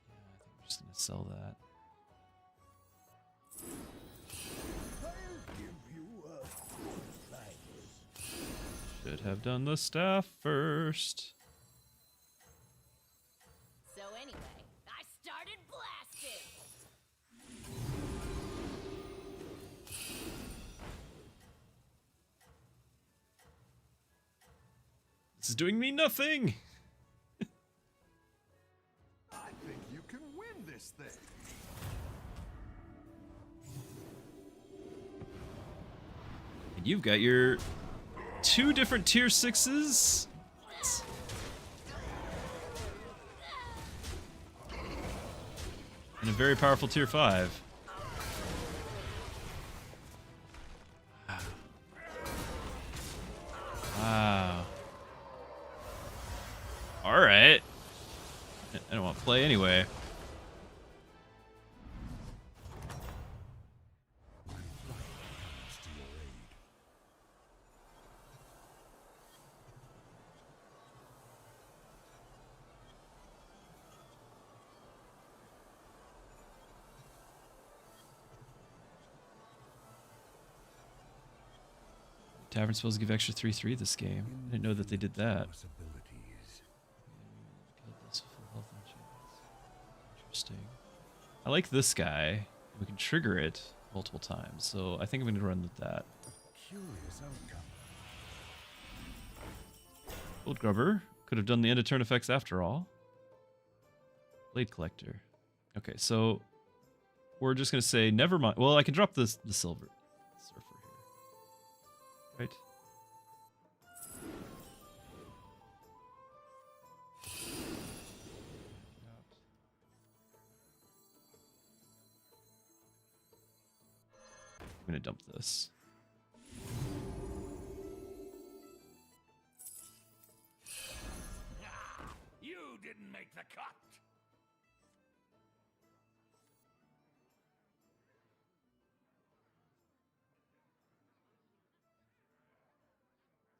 Yeah, I think I'm just gonna sell that. I'll give you a good life. Should have done the staff first. So anyway, I started blasting. is doing me nothing. I think you can win this thing. And you've got your 2 different tier 6s. And a very powerful tier 5. Wow. Alright. I don't want to play anyway. Tavern spells give extra 3/3 this game. I didn't know that they did that. Interesting. I like this guy. We can trigger it multiple times, so I think I'm going to run with that. Gold Grubber could have done the end of turn effects after all. Blade Collector. Okay, so we're just going to say never mind. Well, I can drop the silver. Right. I'm gonna dump this. You didn't make the cut.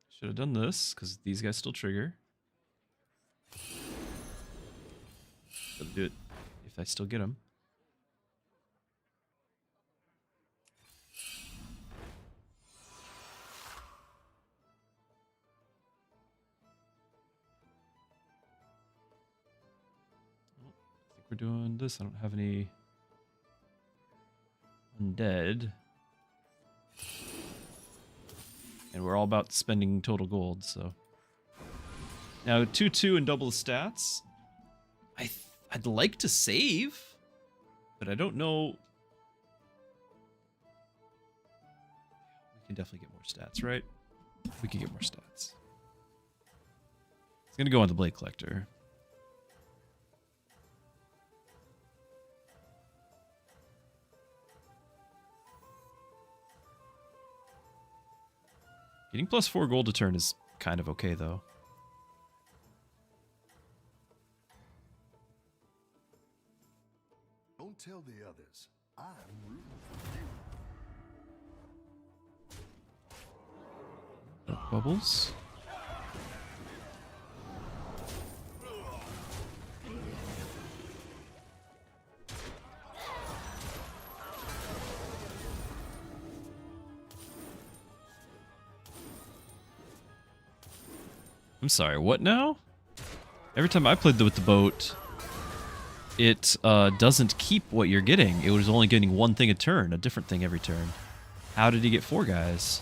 Should have done this, because these guys still trigger. Gotta do it if I still get them. I think we're doing this. I don't have any undead. And we're all about spending total gold, so. Now, 2/2 and double the stats. I'd like to save, but I don't know. We can definitely get more stats, right? We can get more stats. It's gonna go on the Blade Collector. Getting +4 gold a turn is kind of okay, though. Don't tell the others. I'm rooting for you. Bubbles. I'm sorry, what now? Every time I played with the boat, it doesn't keep what you're getting. It was only getting one thing a turn, a different thing every turn. How did he get 4 guys?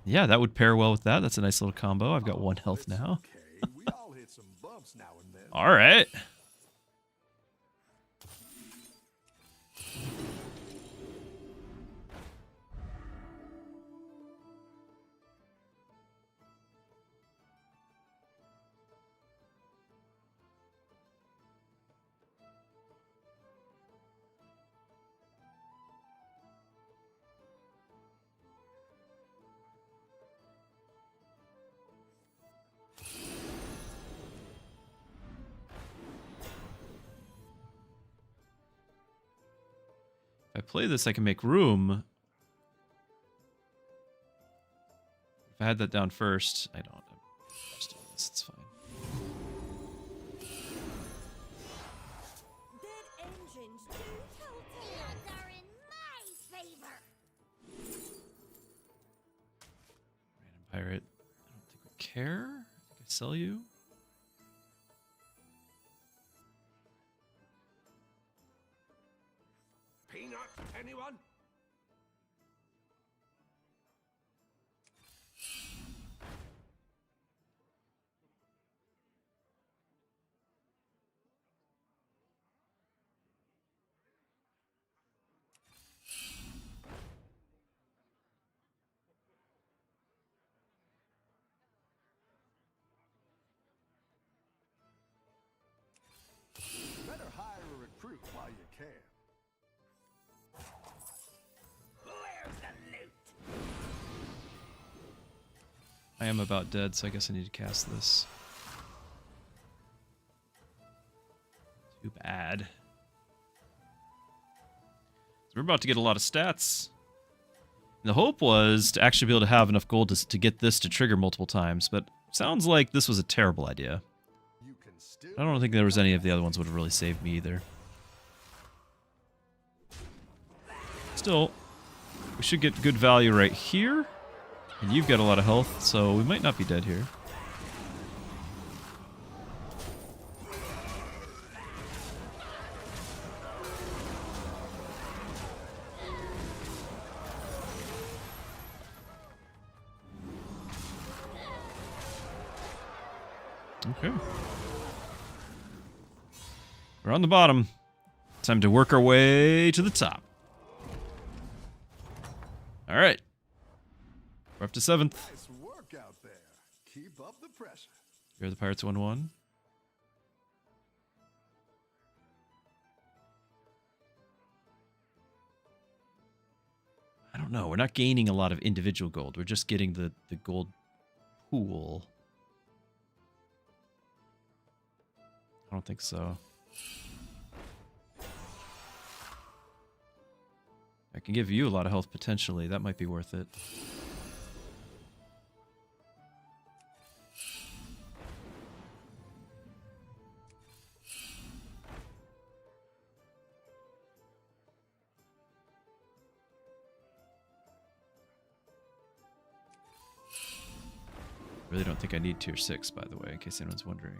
Yeah, that would pair well with that. That's a nice little combo. I've got 1 health now. Okay, we all hit some bumps now and then. All right. If I play this, I can make room. If I had that down first, I don't. I'm just doing this. It's fine. Dead engines do tell The odds are in my favor. Random pirate. I don't think we care. I think I sell you. Peanut, anyone? can. Where's the loot? I am about dead, so I guess I need to cast this. Too bad. So we're about to get a lot of stats. And the hope was to actually be able to have enough gold to get this to trigger multiple times, but sounds like this was a terrible idea. You can still I don't think there was any of the other ones would have really saved me either. Still, we should get good value right here. And you've got a lot of health, so we might not be dead here. Okay. We're on the bottom. Time to work our way to the top. All right. We're up to 7th. nice work out there. Keep up the pressure. Here are the Pirates 1-1. I don't know. We're not gaining a lot of individual gold. We're just getting the gold pool. I don't think so. I can give you a lot of health potentially. That might be worth it. Really don't think I need tier 6, by the way, in case anyone's wondering.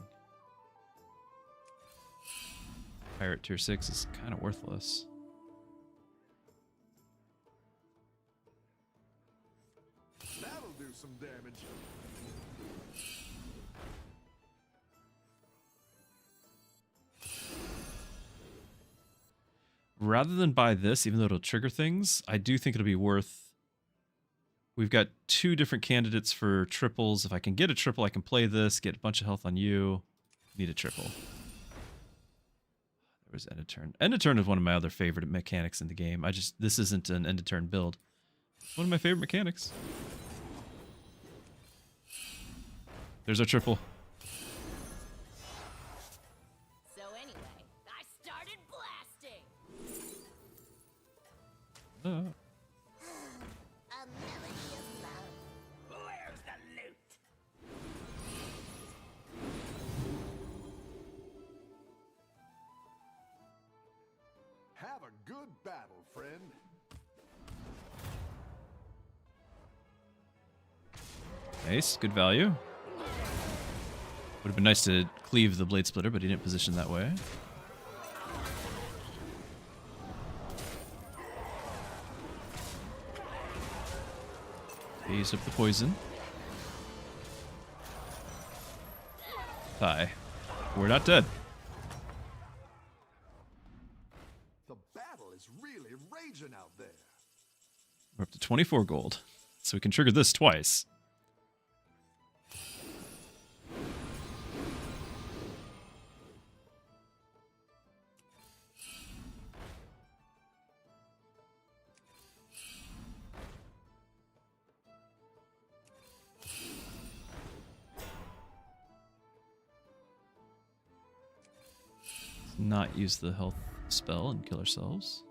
Pirate tier 6 is kind of worthless. That'll do some damage. Rather than buy this, even though it'll trigger things, I do think it'll be worth... We've got 2 different candidates for triples. If I can get a triple, I can play this, get a bunch of health on you. Need a triple. There was end of turn. End of turn is one of my other favorite mechanics in the game. This isn't an end of turn build. It's one of my favorite mechanics. There's our triple. So anyway, I started blasting. A melody of love. Where's the loot? Have a good battle, friend. Nice, good value. Would have been nice to cleave the blade splitter, but he didn't position that way. He used up the poison. Die. We're not dead. The battle is really raging out there. We're up to 24 gold. So we can trigger this twice. Not use the health spell and kill ourselves.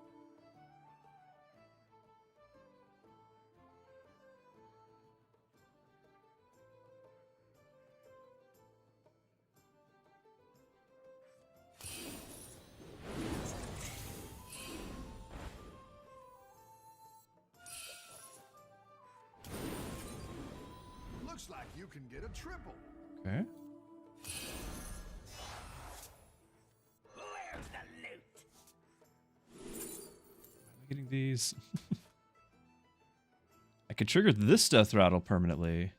Looks like you can get a triple. Okay. Where's the loot? Getting these. I could trigger this death rattle permanently.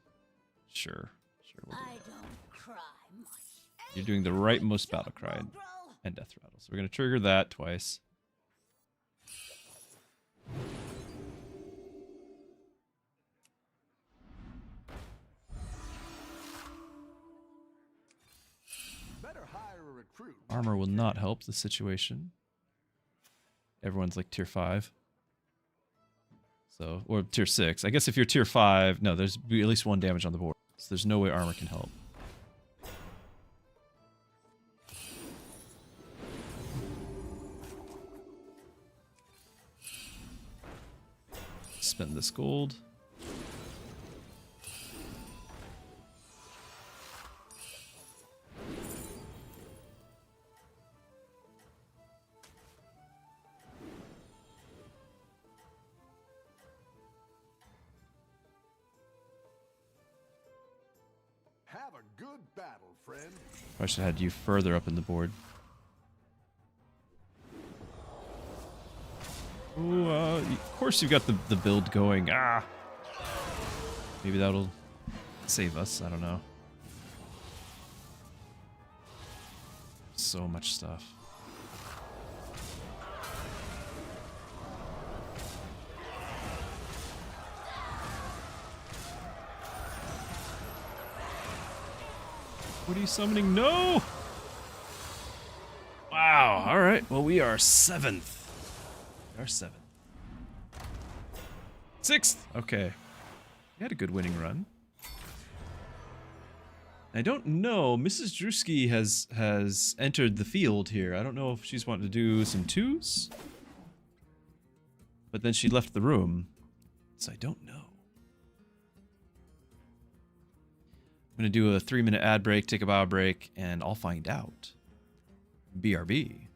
Sure. We'll do I it. don't cry much. You're doing the rightmost battle cry and death rattle. So we're going to trigger that twice. Better hire a recruit. Armor will not help the situation. Everyone's like tier 5. So, or tier 6. I guess if you're tier 5, no, there's at least 1 damage on the board. So there's no way armor can help. Spend this gold. Have a good battle, friend. I should have had you further up in the board. Ooh, of course you've got the build going. Ah! Maybe that'll save us. I don't know. So much stuff. What are you summoning? No! Wow. All right. Well, we are 7th. We are 7th. 6th. Okay. We had a good winning run. I don't know. Mrs. Druski has entered the field here. I don't know if she's wanting to do some Tues. But then she left the room. So I don't know. I'm going to do a 3-minute ad break, take a bio break, and I'll find out. BRB.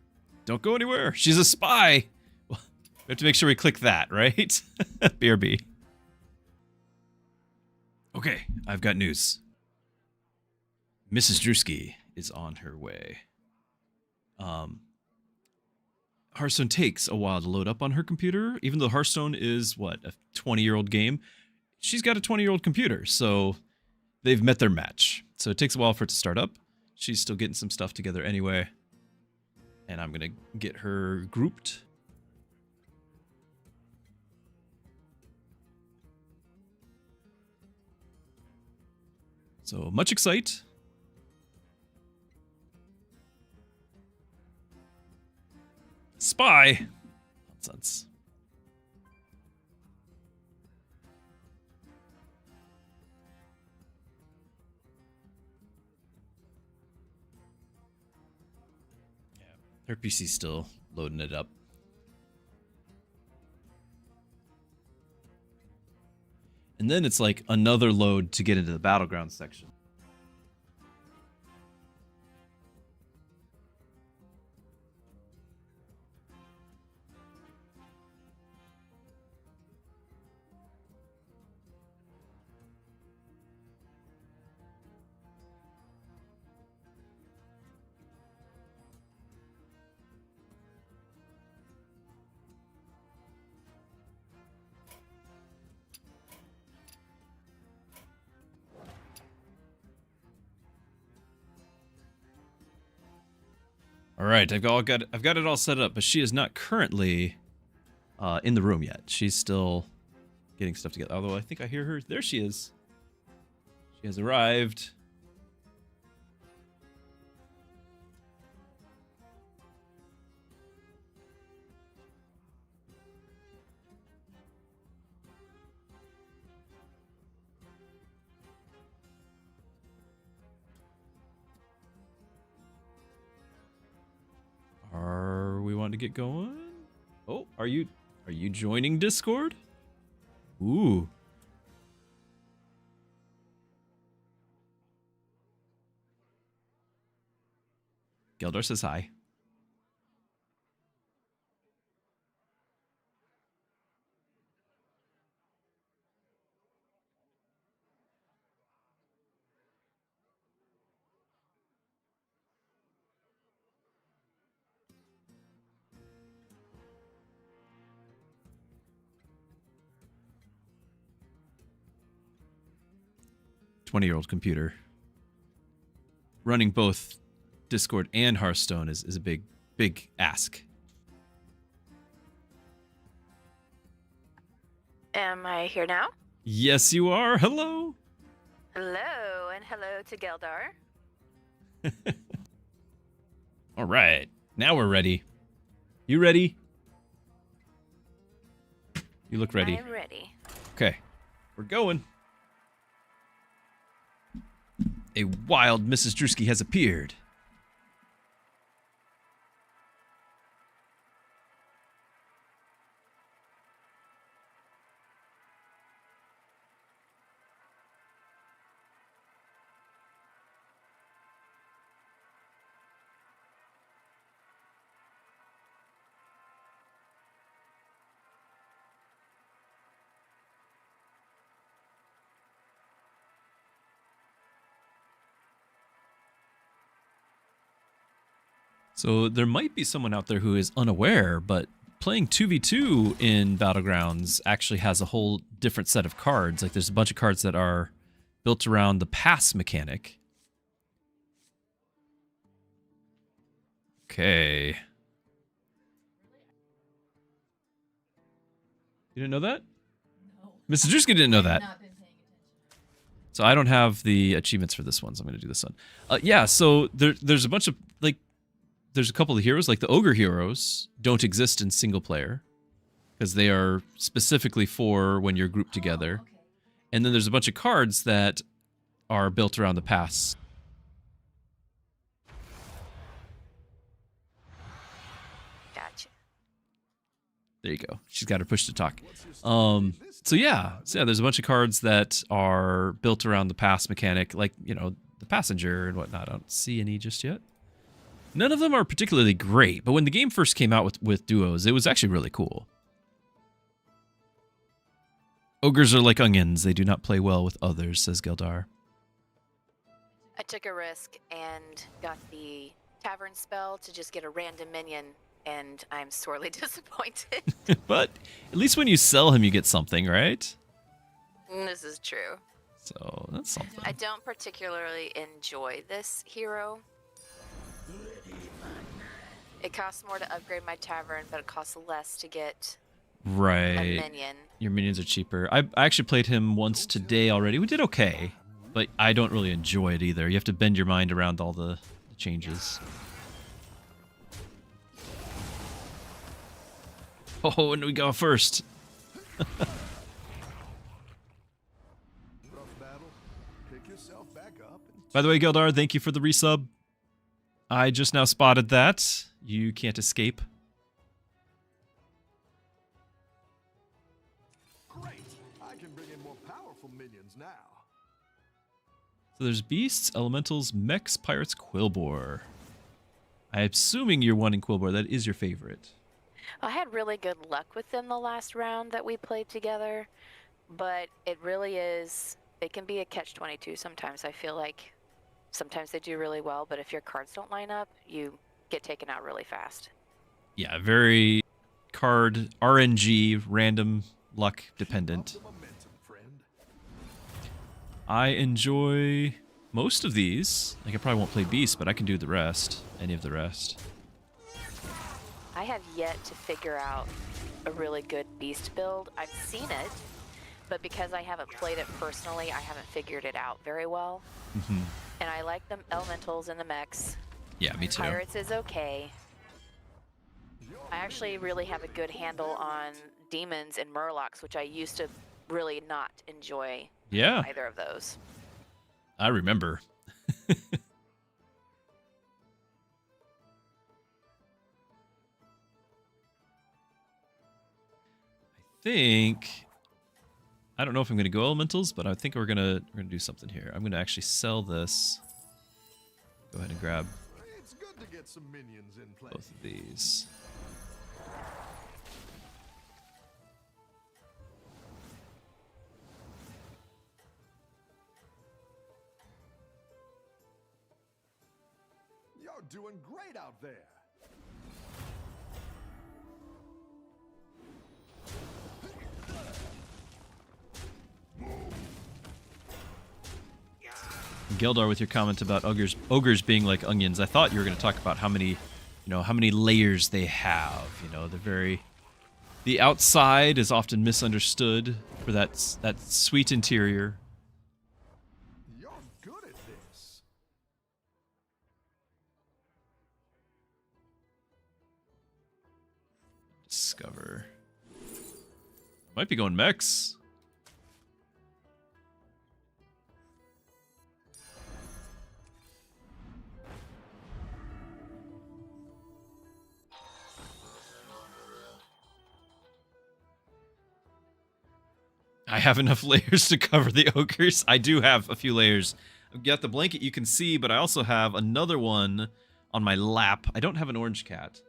Don't go anywhere. She's a spy. Well, we have to make sure we click that, right? BRB. Okay, I've got news. Mrs. Druski is on her way. Hearthstone takes a while to load up on her computer. Even though Hearthstone is, what, a 20-year-old game? She's got a 20-year-old computer, so they've met their match. So it takes a while for it to start up. She's still getting some stuff together anyway. And I'm going to get her grouped. So much excite. Spy. Nonsense. Her PC's still loading it up. And then it's like another load to get into the Battlegrounds section. All right, I've got it all set up, but she is not currently in the room yet. She's still getting stuff together. Although I think I hear her. There she is. She has arrived. Are we wanting to get going? Oh, are you joining Discord? Ooh. Geldar says hi. Year-old computer. Running both Discord and Hearthstone is a big ask. Am I here now? Yes, you are. Hello. Hello, and hello to Geldar. All right. Now we're ready. You ready? You look I ready. am ready. Okay, we're going. A wild Mrs. Druski has appeared. So there might be someone out there who is unaware, but playing 2v2 in Battlegrounds actually has a whole different set of cards. Like there's a bunch of cards that are built around the pass mechanic. Okay. You didn't know that? No. Mr. Druski didn't know that. Not been paying attention. So I don't have the achievements for this one, so I'm going to do this one. Yeah, so there's a bunch of, like, there's a couple of heroes, like the ogre heroes don't exist in single player because they are specifically for when you're grouped together. Okay. And then there's a bunch of cards that are built around the pass. Gotcha. There you go. She's got her push to talk. So yeah, there's a bunch of cards that are built around the pass mechanic, like, you know, the passenger and whatnot. I don't see any just yet. None of them are particularly great, but when the game first came out with duos, it was actually really cool. Ogres are like onions. They do not play well with others, says Geldar. I took a risk and got the tavern spell to just get a random minion, and I'm sorely disappointed. But at least when you sell him, you get something, right? This is true. So that's something. I don't particularly enjoy this hero. It costs more to upgrade my tavern, but it costs less to get a Right. minion. Your minions are cheaper. I actually played him once today already. We did okay, but I don't really enjoy it either. You have to bend your mind around all the changes. Oh, and we go first. Rough battle. Pick yourself back up and By the way, Geldar, thank you for the resub. I just now spotted that. You can't escape. great. I can bring in more powerful minions now. So there's beasts, elementals, mechs, pirates, Quillbore. I'm assuming you're wanting Quillbore. That is your favorite. I had really good luck with them the last round that we played together, but it really is, they can be a catch-22 sometimes. I feel like sometimes they do really well, but if your cards don't line up, you get taken out really fast. Yeah, very card RNG, random luck dependent. The momentum, friend. I enjoy most of these. Like I probably won't play Beast, but I can do the rest. Any of the rest. I have yet to figure out a really good beast build. I've seen it, but because I haven't played it personally, I haven't figured it out very well. Mm-hmm. And I like the elementals and the mechs. Yeah, me too. Pirates is okay. I actually really have a good handle on demons and murlocs, which I used to really not enjoy Yeah, either of those. I remember. I don't know if I'm gonna go elementals, but I think we're gonna do something here. I'm gonna actually sell this. Go ahead and grab It's good to get some minions in play. both of these. You're doing great out there. Geldar, with your comment about ogres being like onions, I thought you were going to talk about how many layers they have. You know, the outside is often misunderstood for that sweet interior. You're good at this. Discover. Might be going mechs. I have enough layers to cover the ogres. I do have a few layers. I've got the blanket you can see, but I also have another one on my lap. I don't have an orange cat.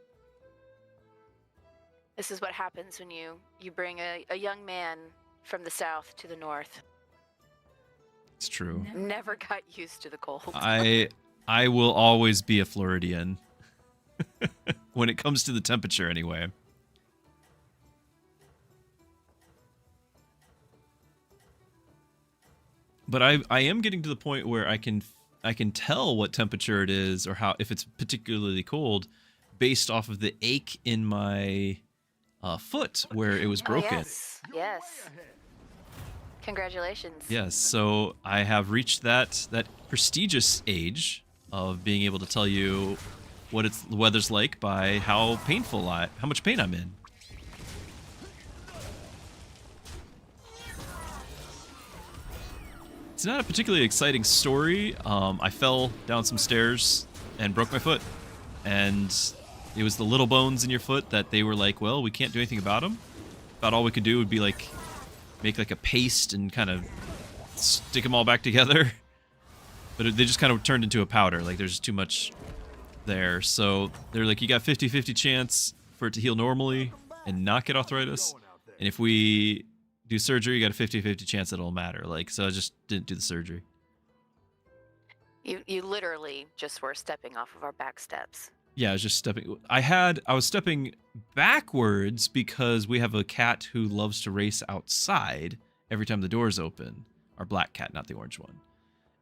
This is what happens when you bring a young man from the south to the north. It's true. Never got used to the cold. I will always be a Floridian. When it comes to the temperature, anyway. But I am getting to the point where I can tell what temperature it is or how if it's particularly cold based off of the ache in my foot where it was broken. Oh, yes. Yes. Congratulations. Yes, so I have reached that prestigious age of being able to tell you what the weather's like by how much pain I'm in. It's not a particularly exciting story. I fell down some stairs and broke my foot. And it was the little bones in your foot that they were like, well, we can't do anything about them. About all we could do would be like make like a paste and kind of stick them all back together. But they just kind of turned into a powder. Like there's too much there. So they're like, you got 50-50 chance for it to heal normally and not get arthritis. And if we do surgery, you got a 50-50 chance that it'll matter. Like, so I just didn't do the surgery. You literally just were stepping off of our back steps. Yeah, I was just stepping. I was stepping backwards because we have a cat who loves to race outside every time the doors open. Our black cat, not the orange one.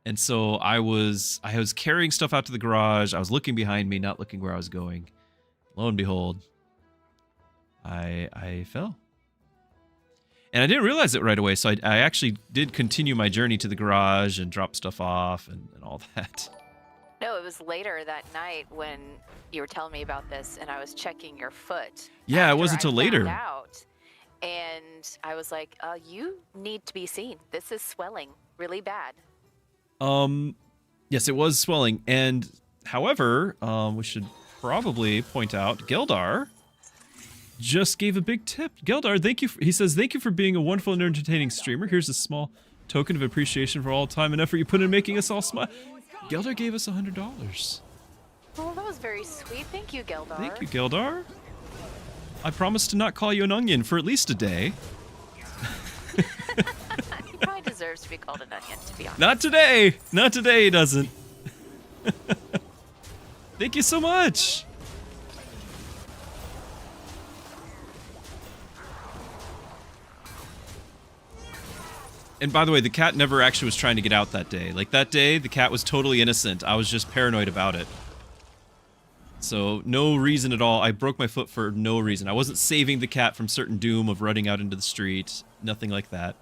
And so I was carrying stuff out to the garage. I was looking behind me, not looking where I was going. Lo and behold, I fell. And I didn't realize it right away, so I actually did continue my journey to the garage and drop stuff off and all that. No, it was later that night when you were telling me about this, and I was checking your foot. Yeah, it after wasn't I until later. found out, and I was like, you need to be seen. This is swelling really bad. Yes, it was swelling. And however, we should probably point out Geldar just gave a big tip. Geldar, thank you. He says, thank you for being a wonderful and entertaining streamer. Here's a small token of appreciation for all time and effort you put in making us all smile. Geldar gave us $100. Oh, that was very sweet. Thank you, Geldar. Thank you, Geldar. I promise to not call you an onion for at least a day. He probably deserves to be called an onion, to be honest. Not today. Not today, he doesn't. Thank you so much. And by the way, the cat never actually was trying to get out that day. Like that day, the cat was totally innocent. I was just paranoid about it. So no reason at all. I broke my foot for no reason. I wasn't saving the cat from certain doom of running out into the street. Nothing like that.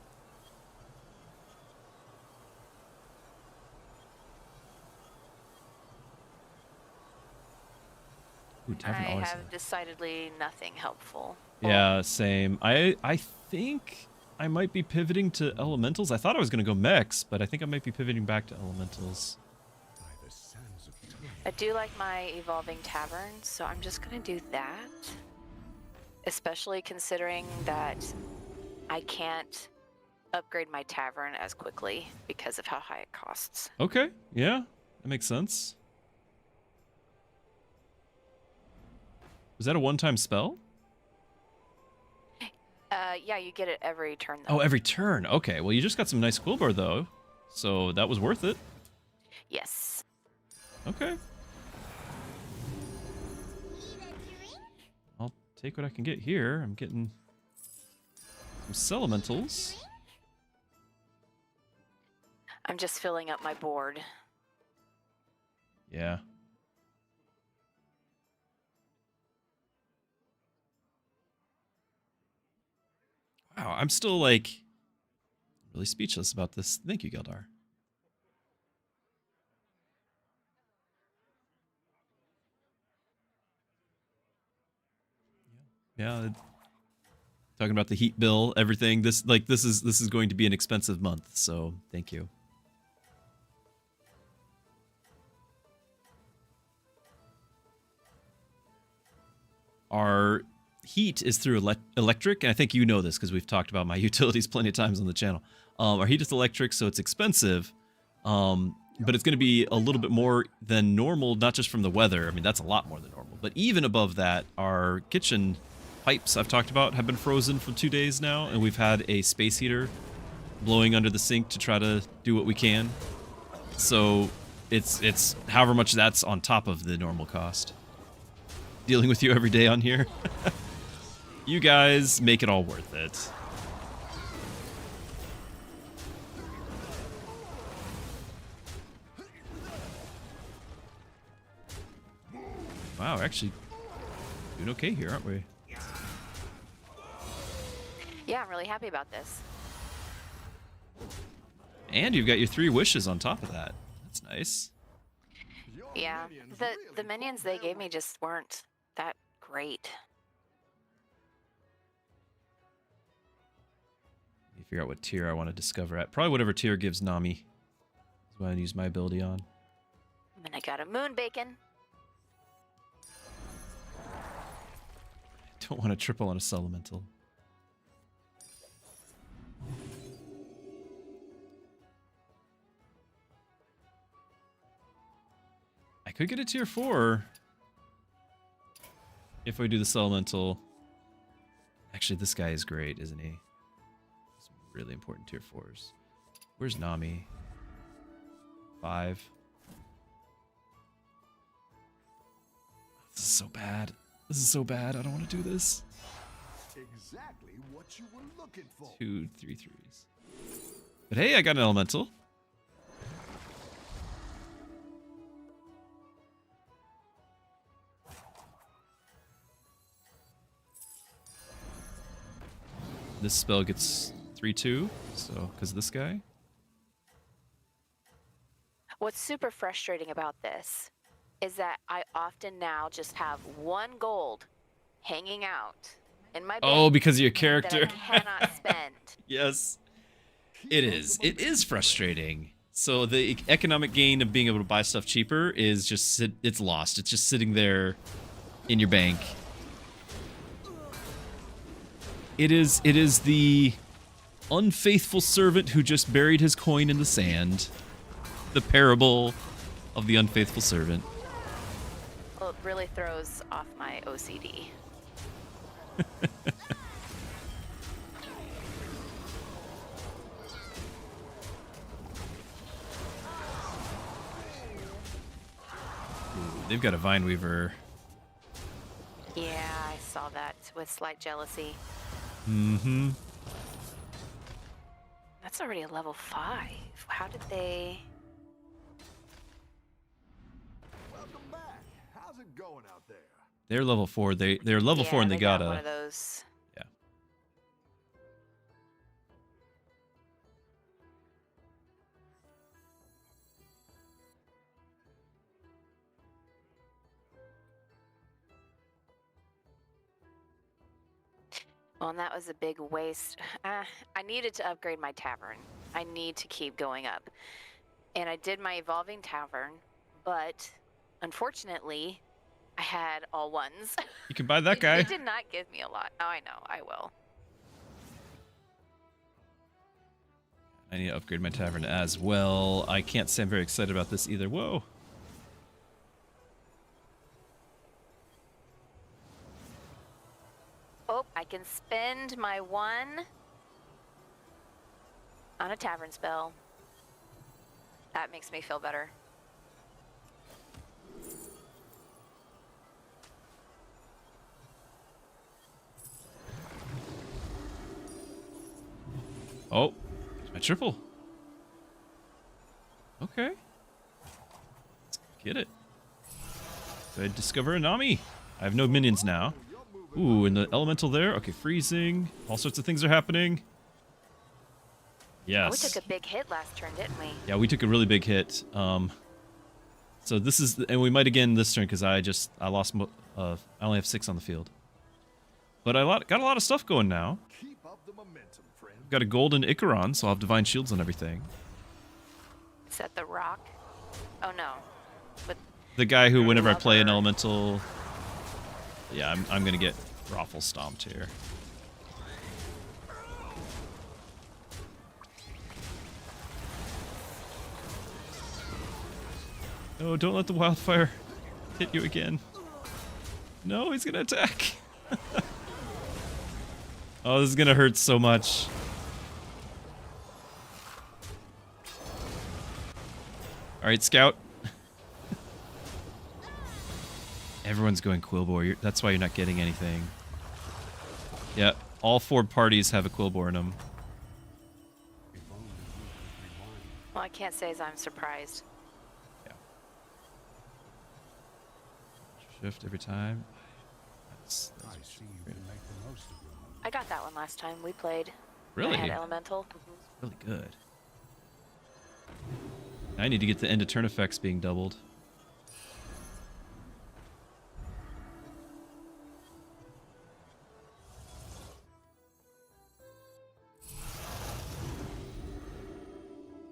Ooh, Tavern I always have decidedly nothing helpful. Yeah, same. I think I might be pivoting to elementals. I thought I was going to go mechs, but I think I might be pivoting back to elementals. I do like my evolving tavern, so I'm just going to do that. Especially considering that I can't upgrade my tavern as quickly because of how high it costs. Okay, yeah, that makes sense. Was that a one-time spell? Yeah, you get it every turn, Oh, though. every turn. Okay, well, you just got some nice Quillbar, though, so that was worth it. Yes. Okay. I'll take what I can get here. I'm getting some Celementals. I'm just filling up my board. Yeah. Wow, I'm still, like, really speechless about this. Thank you, Geldar. Yeah, talking about the heat bill, everything. This is going to be an expensive month, so thank you. Our heat is through electric, and I think you know this because we've talked about my utilities plenty of times on the channel. Our heat is electric, so it's expensive, but it's going to be a little bit more than normal, not just from the weather. I mean, that's a lot more than normal. But even above that, our kitchen pipes I've talked about have been frozen for 2 days now, and we've had a space heater blowing under the sink to try to do what we can. So it's however much that's on top of the normal cost. Dealing with you every day on here. You guys make it all worth it. Wow, actually doing okay here, aren't we? Yeah, I'm really happy about this. And you've got your 3 wishes on top of that. That's nice. Yeah, the minions they gave me just weren't that great. Let me figure out what tier I want to discover at. Probably whatever tier gives Nami. Is what I use my ability on. And I got a moon bacon. Don't want to triple on a Elemental. I could get a tier 4 if we do the Elemental. Actually, this guy is great, isn't he? Some really important tier 4s. Where's Nami? 5. This is so bad. This is so bad. I don't want to do this. Exactly what you were looking for. 2, 3 3s. But hey, I got an Elemental. This spell gets 3/2, so because of this guy. What's super frustrating about this is that I often now just have 1 gold hanging out in my bank. Oh, because of your character. That I cannot spend. Yes. It is. It is frustrating. So the economic gain of being able to buy stuff cheaper is just it's lost. It's just sitting there in your bank. It is the unfaithful servant who just buried his coin in the sand. The parable of the unfaithful servant. Well, it really throws off my OCD. Ooh, they've got a Vine Weaver. Yeah, I saw that with slight jealousy. Mm-hmm. That's already a level 5. How did they... Welcome back. How's it going out there? They're level 4. They're level 4 and they got one a... of those. Yeah. Well, and that was a big waste. I needed to upgrade my tavern. I need to keep going up. And I did my evolving tavern, but unfortunately, I had all 1s. You can buy that guy. It did not give me a lot. Oh, I know. I will. I need to upgrade my tavern as well. I can't say I'm very excited about this either. Whoa. Oh, I can spend my 1 on a tavern spell. That makes me feel better. Oh, my triple. Okay. Let's get it. Did I discover a Nami? I have no minions now. Ooh, and the elemental there. Okay, freezing. All sorts of things are happening. Yes. We took a big hit last turn, didn't we? Yeah, we took a really big hit. So this is, and we might again this turn because I lost. I only have 6 on the field. But got a lot of stuff going now. Keep up the momentum, friend. Got a golden Icaron, so I'll have divine shields and everything. Is that the rock? Oh no. But The guy who, whenever I play an elemental, yeah, I'm gonna get raffle stomped here. No, don't let the wildfire hit you again. No, he's gonna attack. Oh, this is gonna hurt so much. Alright, Scout. Everyone's going Quillbore. That's why you're not getting anything. Yeah, all 4 parties have a Quillbore in them. well, I can't say as I'm surprised. Yeah. Shift every time. That's I got that one last time we played. really, I had elemental. really good. I need to get the end of turn effects being doubled.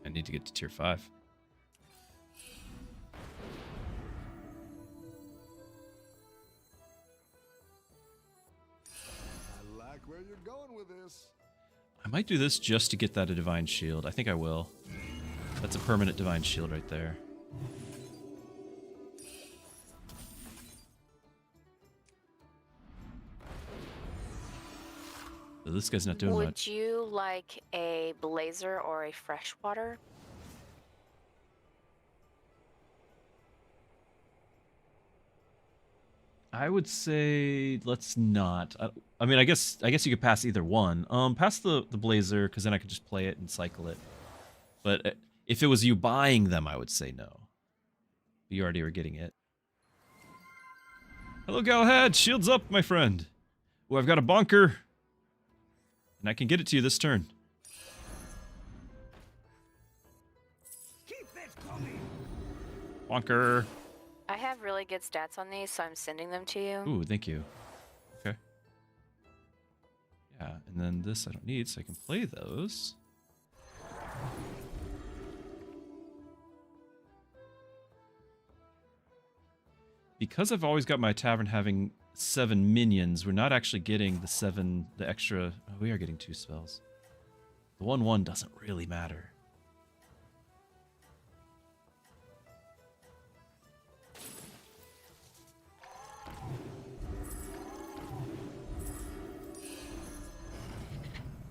I need to get to tier 5. I like where you're going with this. I might do this just to get that a divine shield. I think I will. That's a permanent divine shield right there. So this guy's not doing Would much. you like a blazer or a freshwater? I would say let's not. I mean, I guess you could pass either one. Pass the blazer because then I could just play it and cycle it. But if it was you buying them, I would say no. You already were getting it. Hello, Galahad. Shields up, my friend. Oh, I've got a bonker. And I can get it to you this turn. Keep this coming. Bonker. I have really good stats on these, so I'm sending them to you. Ooh, thank you. Okay. Yeah, and then this I don't need, so I can play those. Because I've always got my tavern having 7 minions, we're not actually getting the extra. Oh, we are getting 2 spells. The 1/1 doesn't really matter.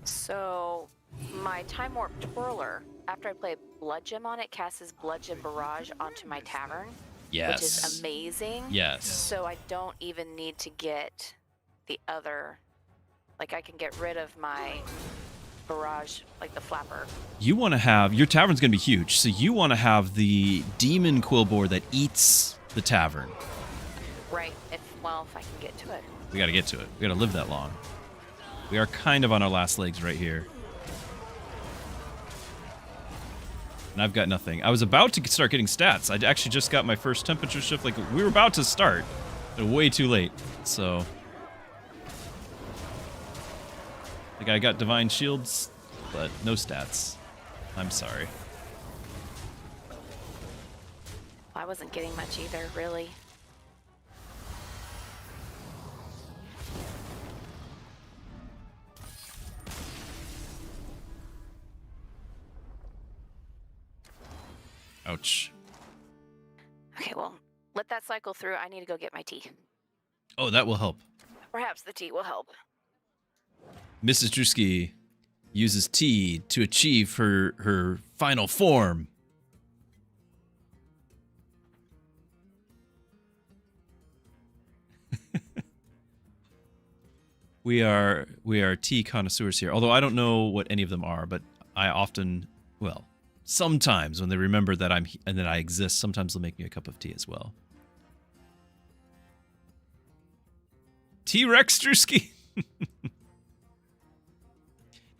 So, my Time Warp Twirler, after I play Blood Gem on it, casts his Blood Gem Barrage onto my tavern. Yes. Which is amazing. Yes. So I don't even need to get the other. Like, I can get rid of my barrage, like the flapper. You want to have your tavern's going to be huge, so you want to have the demon quillbore that eats the tavern. Right. If I can get to it. We got to get to it. We got to live that long. We are kind of on our last legs right here. And I've got nothing. I was about to start getting stats. I actually just got my first temperature shift. Like, we were about to start. But way too late. So. Like, I got divine shields, but no stats. I'm sorry. I wasn't getting much either, really. Ouch. Okay, well, let that cycle through. I need to go get my tea. Oh, that will help. Perhaps the tea will help. Mrs. Druski uses tea to achieve her final form. We are tea connoisseurs here. Although I don't know what any of them are, but I often, well, sometimes when they remember that that I exist, sometimes they'll make me a cup of tea as well. T-Rex Druski.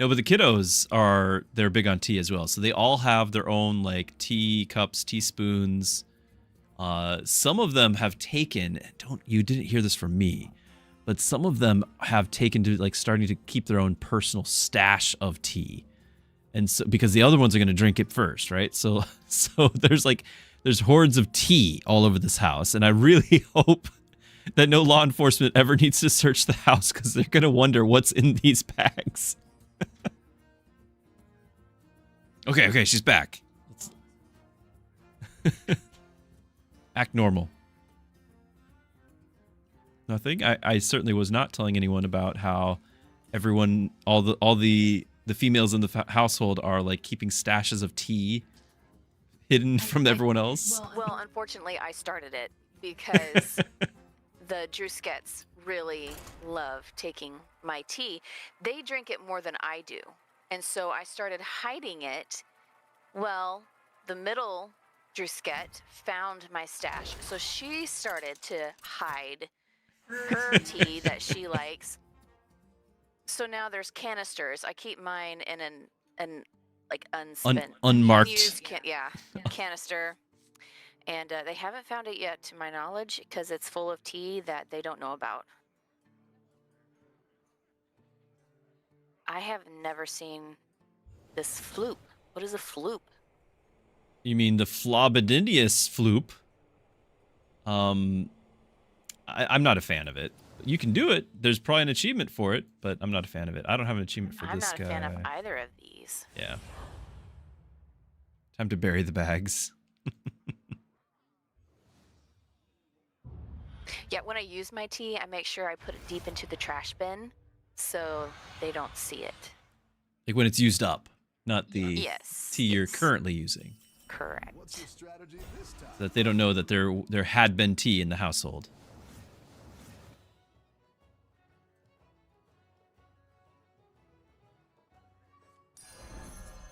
No, but the kiddos they're big on tea as well. So they all have their own like tea cups, teaspoons. Some of them have taken, you didn't hear this from me, but some of them have taken to like starting to keep their own personal stash of tea. And so because the other ones are going to drink it first, right? So there's hordes of tea all over this house, and I really hope that no law enforcement ever needs to search the house because they're going to wonder what's in these bags. Okay, she's back. Act normal. Nothing. I certainly was not telling anyone about how everyone, all the females in the household are like keeping stashes of tea hidden from everyone else. Well, unfortunately, I started it because the Druskets really love taking my tea. They drink it more than I do, and so I started hiding it. Well, the middle Drusket found my stash, so she started to hide her tea that she likes. So now there's canisters. I keep mine in an like unspent, unmarked, unused canister, and they haven't found it yet, to my knowledge, because it's full of tea that they don't know about. I have never seen this floop. What is a floop? You mean the Flobidinius floop? I'm not a fan of it. You can do it. There's probably an achievement for it, but I'm not a fan of it. I don't have an achievement for this guy. I'm not a fan of either of these. Yeah. Time to bury the bags. Yeah, when I use my tea, I make sure I put it deep into the trash bin so they don't see it. Like when it's used up, not the tea you're currently using. Correct. What's the strategy this time? So that they don't know that there had been tea in the household.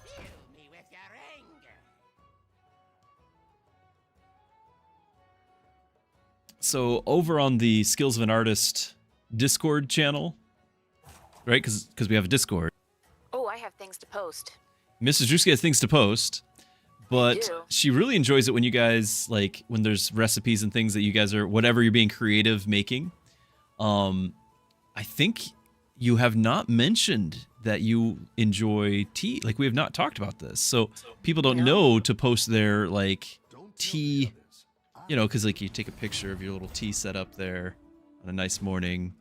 Kill me with your anger. So over on the Skills of an Artist Discord channel, right? Because we have a Discord. Oh, I have things to post. Mrs. Druski has things to post, but do. she really enjoys it when you guys, like, when there's recipes and things that you guys are, whatever you're being creative making. I think you have not mentioned that you enjoy tea. Like, we have not talked about this. So people don't know to post their, like, tea, you know, because, like, you take a picture of your little tea setup there on a nice morning.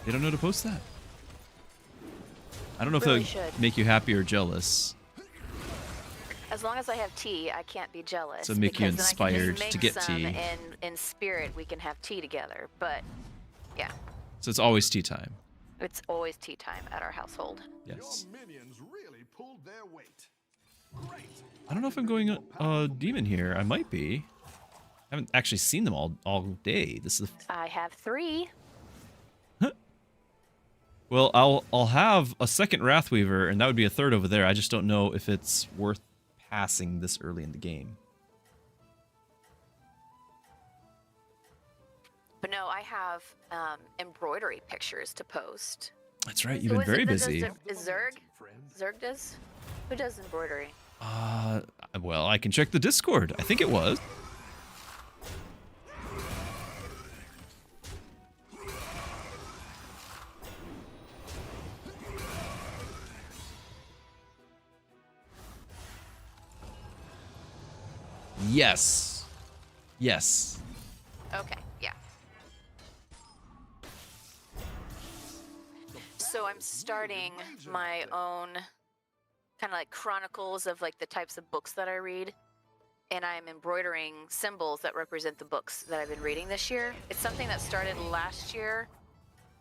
They don't know to post that. I don't know Really if that would should. make you happy or jealous. As long as I have tea, I can't be jealous. So make you because then I can inspired just to make get some, tea. And in spirit, we can have tea together. But yeah, So it's always tea time. it's always tea time at our household. Yes. Your minions really pulled their weight. Great. I don't know if I'm going demon here. I might be. I haven't actually seen them all day. This is I have 3. well, I'll have a second Wrathweaver, and that would be a third over there. I just don't know if it's worth passing this early in the game. But no, I have embroidery pictures to post. That's right. You've Who been is it very that does busy. Is Zerg? Zerg does? Who does embroidery? Well, I can check the Discord. I think it was. Yes. Yes. Okay, yeah. So I'm starting my own kind of like chronicles of like the types of books that I read, and I'm embroidering symbols that represent the books that I've been reading this year. It's something that started last year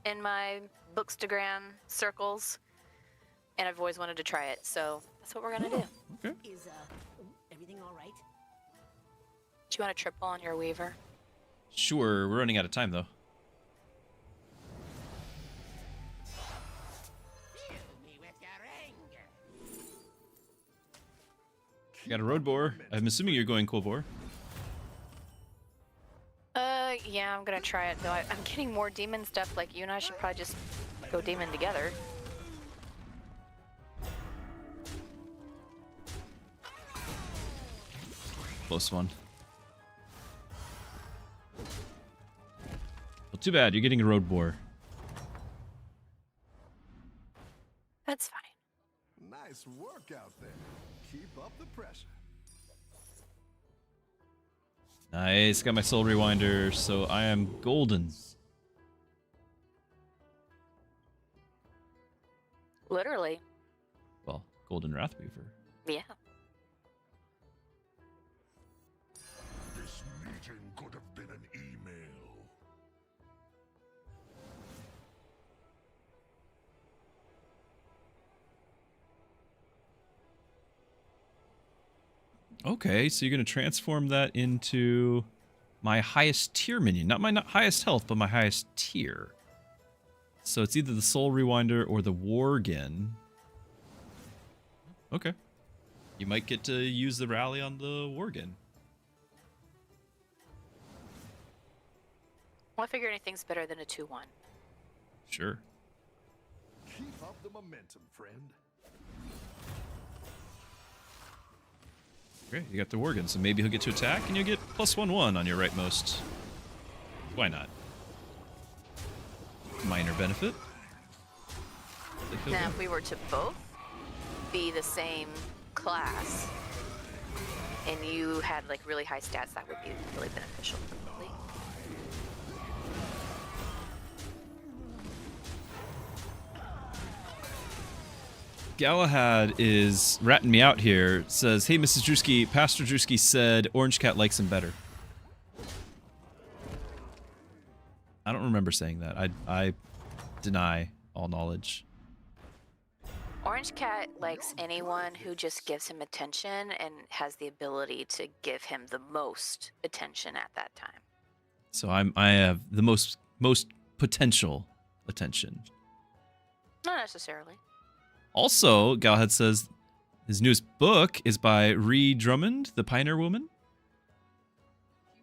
in my Bookstagram circles, and I've always wanted to try it, so that's what we're gonna do. Okay. Is everything all right? Do you want to triple on your Weaver? Sure. We're running out of time, though. Kill me with your anger. You got a road boar. I'm assuming you're going cool boar. Yeah, I'm gonna try it, though I'm getting more demon stuff. Like, you and I should probably just go demon together. Close one. Well, too bad. You're getting a road boar. That's fine. Nice work out there. Keep up the pressure. Nice. Got my soul rewinder, so I am golden. Literally. Well, golden Wrathweaver. Yeah. This meeting could have been an email. Okay, so you're going to transform that into my highest tier minion. Not my highest health, but my highest tier. So it's either the Soul Rewinder or the Worgen. Okay. You might get to use the rally on the Worgen. Well, I figure anything's better than a 2-1. Sure. Keep up the momentum, friend. Okay, you got the Worgen, so maybe he'll get to attack and you'll get +1/1 on your rightmost. Why not? Minor benefit. Now, if we were to both be the same class, and you had like really high stats, that would be really beneficial. Probably. Galahad is ratting me out here. Says, hey, Mrs. Druski, Pastor Druski said Orange Cat likes him better. I don't remember saying that. I deny all knowledge. Orange Cat likes anyone who just gives him attention and has the ability to give him the most attention at that time. So I have the most potential attention. Not necessarily. Also, Galahad says his newest book is by Ree Drummond, the Pioneer Woman.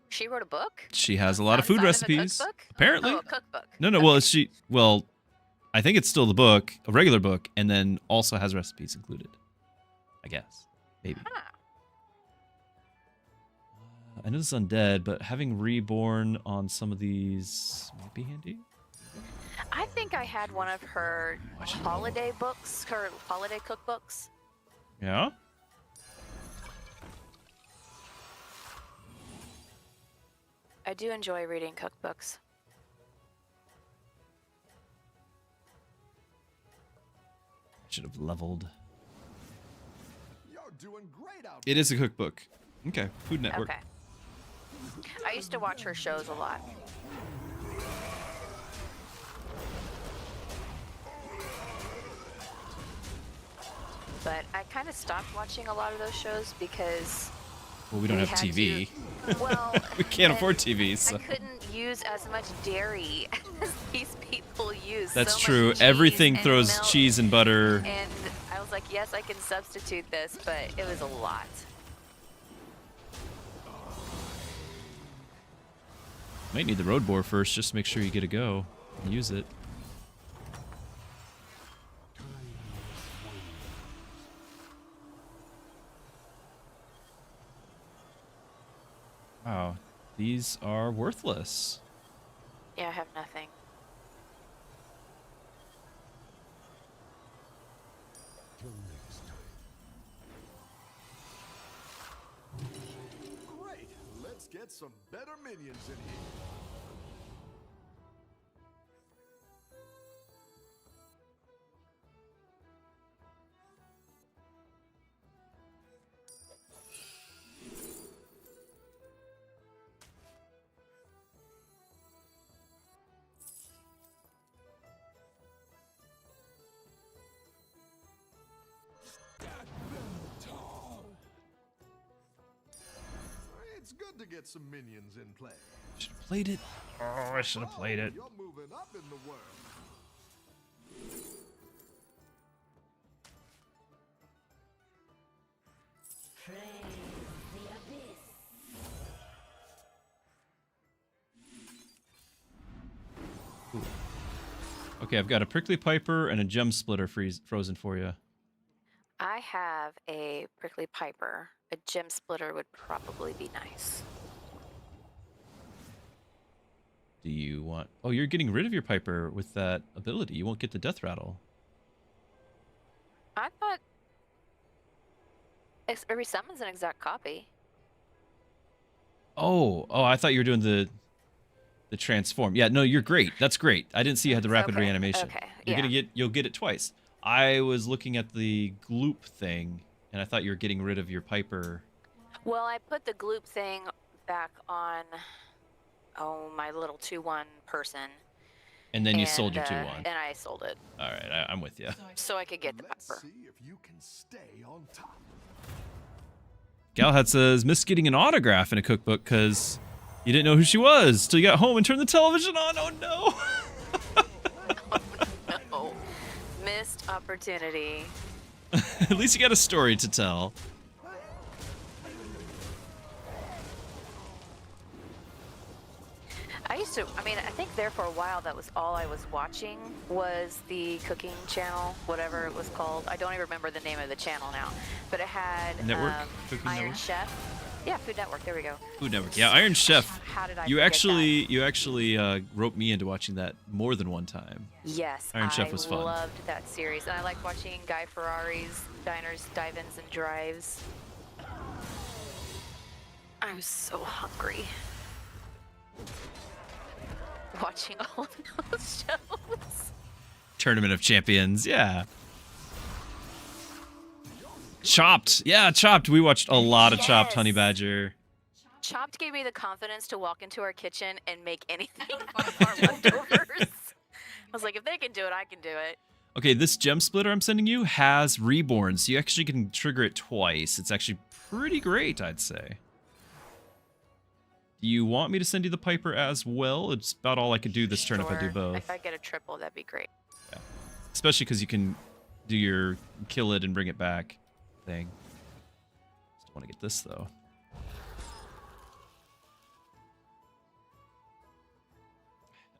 She wrote a book? She has a lot of food Outside of a recipes. cookbook? Apparently. Oh, a cookbook. No, well, well, I think it's still the book, a regular book, and then also has recipes included. I guess. Maybe. Huh. I know this is undead, but having reborn on some of these might be handy. I think I had one of her holiday books, her holiday cookbooks. Yeah? I do enjoy reading cookbooks. Should have leveled. You're doing great out It is a cookbook. Okay, Food Network. Okay. I used to watch her shows a lot. But I kind of stopped watching a lot of those shows because Well, we don't have had TV. well, We can't and afford TVs. So. I couldn't use as much dairy as these people use. That's So true. much cheese Everything and throws milk. cheese and butter. And I was like, yes, I can substitute this, but it was a lot. Might need the road boar first, just to make sure you get a go and use it. Wow, these are worthless. Yeah, I have nothing. great. Let's get some better minions in here. It's good to get some minions in play. Should have played it. Oh, I should have played it. You're moving up in the world. Okay, I've got a prickly piper and a gem splitter frozen for you. I have a prickly piper. A gem splitter would probably be nice. Do you want... Oh, you're getting rid of your Piper with that ability. You won't get the death rattle. I thought every summon's an exact copy. Oh, I thought you were doing the transform. Yeah, no, you're great. That's great. I didn't see you had the rapid Okay, reanimation. okay, You'll get it twice. I was looking at the gloop thing, and I thought you were getting rid of your Piper. Well, I put the gloop thing back on, my little 2-1 person. And then you sold your 2-1. And I sold it. All right, I'm with you. So I could get the Let's Piper. see if you can stay on top. Galahad says, missed getting an autograph in a cookbook because you didn't know who she was till you got home and turned the television on. Oh, no. No. Missed opportunity. At least you got a story to tell. I think there for a while that was all I was watching was the cooking channel, whatever it was called. I don't even remember the name of the channel now, but it had Network? Cooking Iron Network? Chef. Yeah, Food Network. There we go. Food Network. Yeah, Iron Chef. How did I You forget actually roped me into watching that more than one time. that? Yes, Iron Chef was fun. I loved that series, and I like watching Guy Ferrari's diners, dive-ins, and drives. I'm so hungry. Watching all of those shows. Tournament of Champions, yeah. Chopped. Yeah, Chopped. We watched a lot of Chopped, Yes. Honey Badger. Chopped gave me the confidence to walk into our kitchen and make anything out of our leftovers. I was like, if they can do it, I can do it. Okay, this gem splitter I'm sending you has Reborn, so you actually can trigger it twice. It's actually pretty great, I'd say. Do you want me to send you the Piper as well? It's about all I could do this turn if I do Sure. both. If I get a triple, that'd be great. Especially because you can do your kill it and bring it back thing. Still want to get this, though.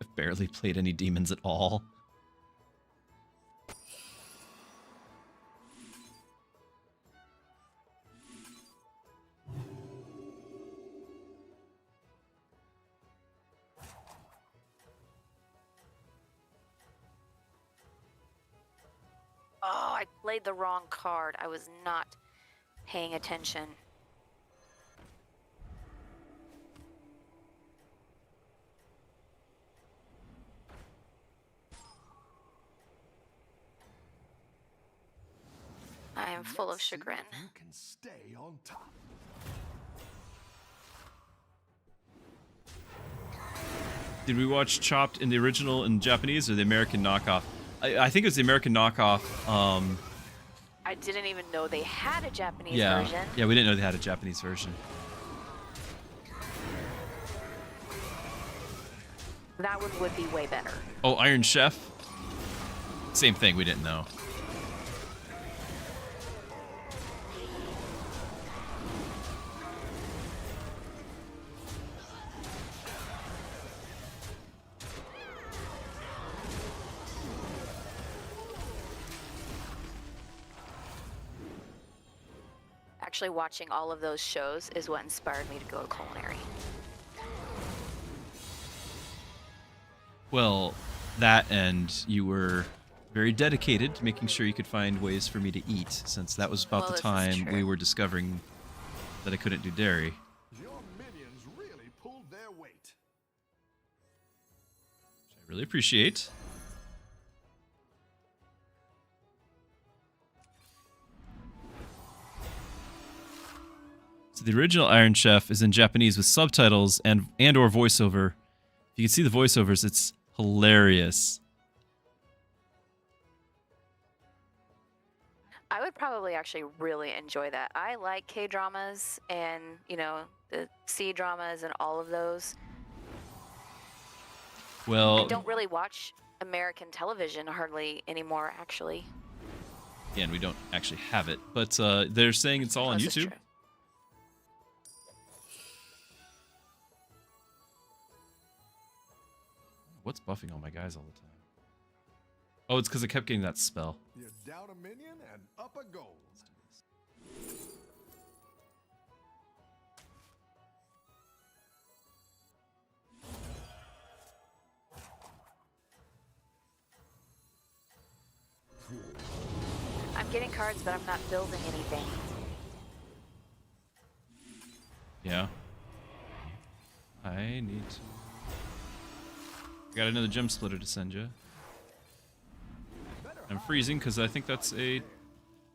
I've barely played any demons at all. Oh, I played the wrong card. I was not paying attention. I am full of Let's see if chagrin. You can stay on top. Did we watch Chopped in the original in Japanese or the American knockoff? I think it was the American knockoff. I didn't even know they had a Japanese Yeah. version. Yeah, we didn't know they had a Japanese version. That one would be way better. Oh, Iron Chef? Same thing, we didn't know. Actually, watching all of those shows is what inspired me to go to culinary. Well, that and you were very dedicated to making sure you could find ways for me to eat, since that was about Well, the this is time we true. were discovering that I couldn't do dairy. Your minions really pulled their weight. Which I really appreciate. So the original Iron Chef is in Japanese with subtitles and or voiceover. If you can see the voiceovers, it's hilarious. I would probably actually really enjoy that. I like K-dramas and, you know, the C-dramas and all of those. Well, I don't really watch American television hardly anymore, actually. again, we don't actually have it, but they're saying it's all on This is YouTube. true. What's buffing all my guys all the time? Oh, it's because I kept getting that spell. You down a minion and up a gold. getting cards, but I'm not building anything. Yeah. I need to... Got another gem splitter to send you. I'm freezing because I think that's a...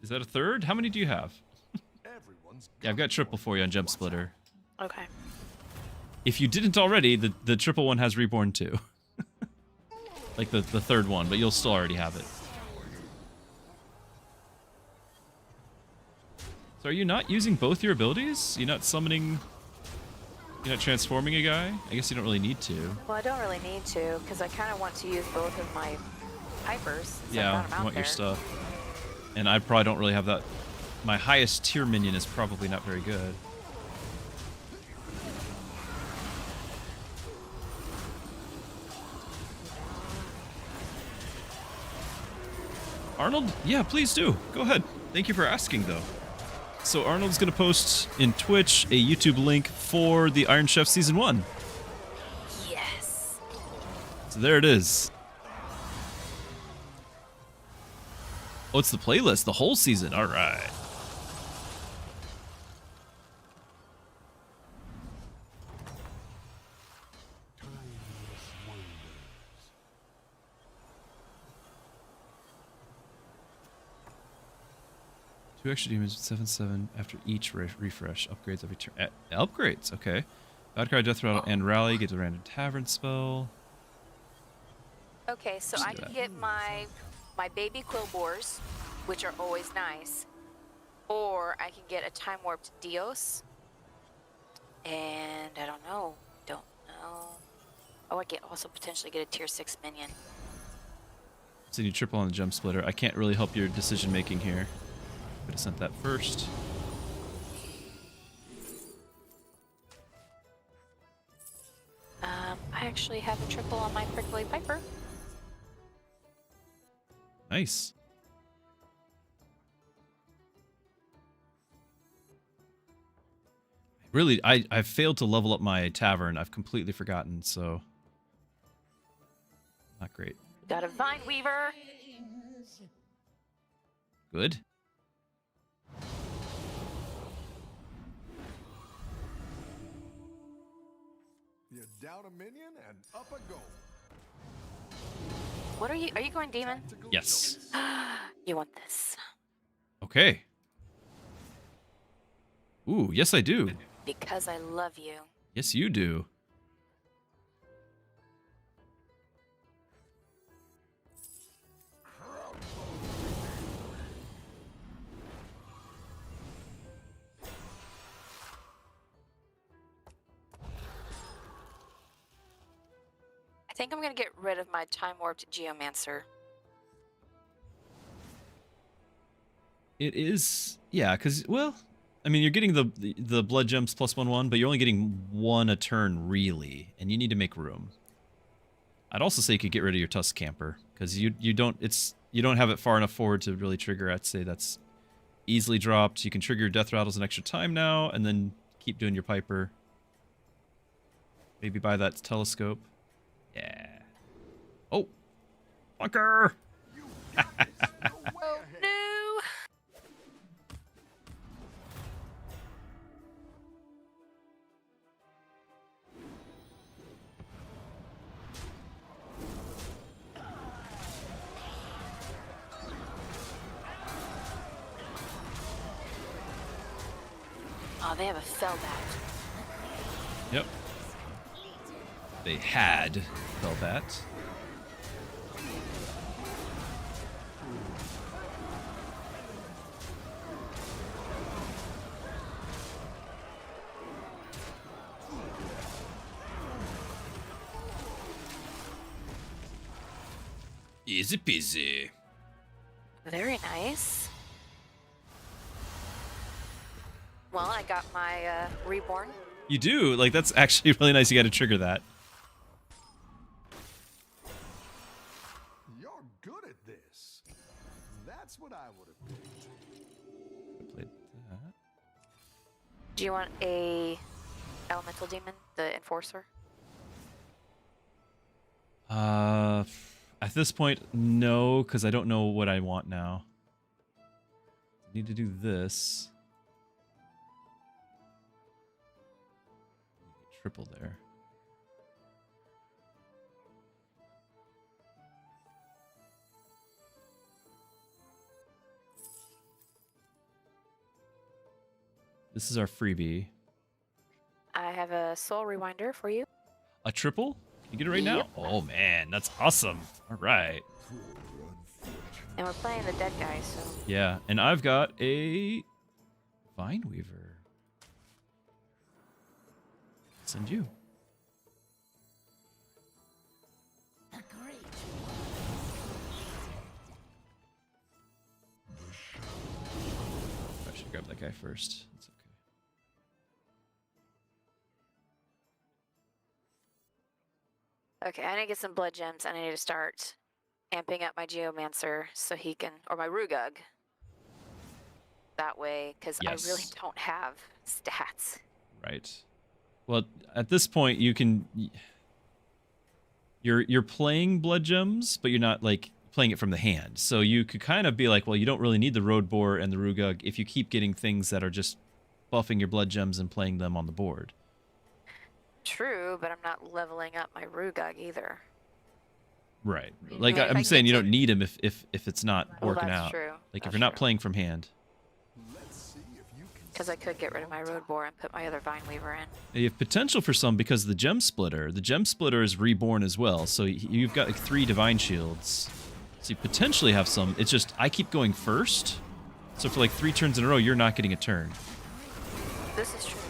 Is that a third? How many do you have? Yeah, I've got triple for you on gem splitter. Okay. If you didn't already, the triple one has reborn too. Like the third one, but you'll still already have it. So are you not using both your abilities? You're not summoning... You're not transforming a guy? I guess you don't really need to. Well, I don't really need to, because I kind of want to use both of my Pipers. Since Yeah, I you want there. your stuff. And I probably don't really have that. My highest tier minion is probably not very good. Arnold? Yeah, please do. Go ahead. Thank you for asking, though. So Arnold's going to post in Twitch a YouTube link for the Iron Chef Season 1. Yes. So there it is. Oh, it's the playlist, the whole season. All right. Two extra demons, 7/7 after each refresh. Upgrades every turn. Upgrades, okay. Badcry, Death Rattle, and Rally. Get a random tavern spell. Okay, so I can get my baby quill boars, which are always nice, or I can get a time warped Dios, and I don't know. Oh, I can also potentially get a tier 6 minion. So you triple on the gem splitter. I can't really help your decision making here. Could have sent that first. I actually have a triple on my prickly piper. Nice. Really, I've failed to level up my tavern. I've completely forgotten, so... Not great. Got a Vine Weaver. Good. You're down a minion and up a goal. What are you going demon? Yes. You want this. Okay. Ooh, yes I do. Because I love you. Yes you do. I think I'm gonna get rid of my time warped Geomancer. It is, yeah, because, well, I mean, you're getting the blood gems +1/1, but you're only getting one a turn, really, and you need to make room. I'd also say you could get rid of your Tusk Camper, because you don't have it far enough forward to really trigger. I'd say that's easily dropped. You can trigger your Death Rattles an extra time now, and then keep doing your Piper. Maybe buy that telescope. Yeah. Oh! Fucker! Oh no! Oh, they have a Fellbat. Yep. They had Velbat. Easy peasy. Very nice. Well, I got my reborn. You do? Like, that's actually really nice. You got to trigger that. You're good at this. That's what I would have picked. Played that. Do you want a elemental demon, the enforcer? At this point, no, because I don't know what I want now. Need to do this. Triple there. This is our freebie. I have a soul rewinder for you. A triple? Can you get it right now? Oh man, that's awesome. All right. And we're playing the dead guy, so. Yeah, and I've got a Vine Weaver. Send you. A great I should grab that guy first. It's okay. Okay, I need to get some blood gems. I need to start amping up my Geomancer so he can, or my Rugug. That way, because I really Yes. don't have stats. Right. Well, at this point, you can. You're playing blood gems, but you're not like playing it from the hand. So you could kind of be like, well, you don't really need the road boar and the Rugug if you keep getting things that are just buffing your blood gems and playing them on the board. True, but I'm not leveling up my Rugug either. Right. Like Yeah, if I'm I saying, get you to- don't need them if it's not Well, working that's out. true. Like if That's you're not true. playing from hand. Let's see if you can Because I could get rid of my road boar and put my other Vine Weaver in. You have potential for some because the gem splitter. The gem splitter is reborn as well, so you've got like 3 divine shields. So you potentially have some. It's just I keep going first, so for like 3 turns in a row, you're not getting a turn. This is true.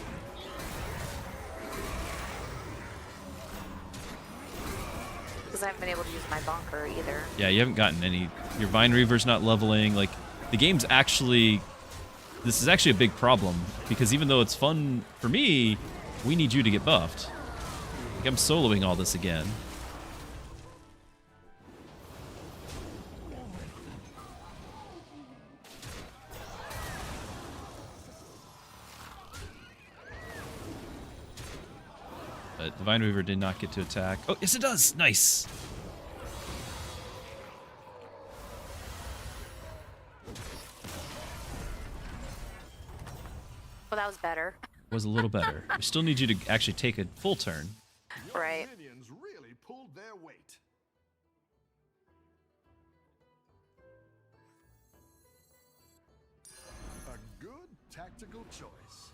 Because I haven't been able to use my bonker either. Yeah, you haven't gotten any. Your Vine Reaver's not leveling. Like the game's actually. This is actually a big problem because even though it's fun for me, we need you to get buffed. Like I'm soloing all this again. But the Vine Weaver did not get to attack. Oh, yes it does! Nice! Well, that was better. Was a little better. We still need you to actually take a full turn. Your Right. minions really pulled their weight. A good tactical choice.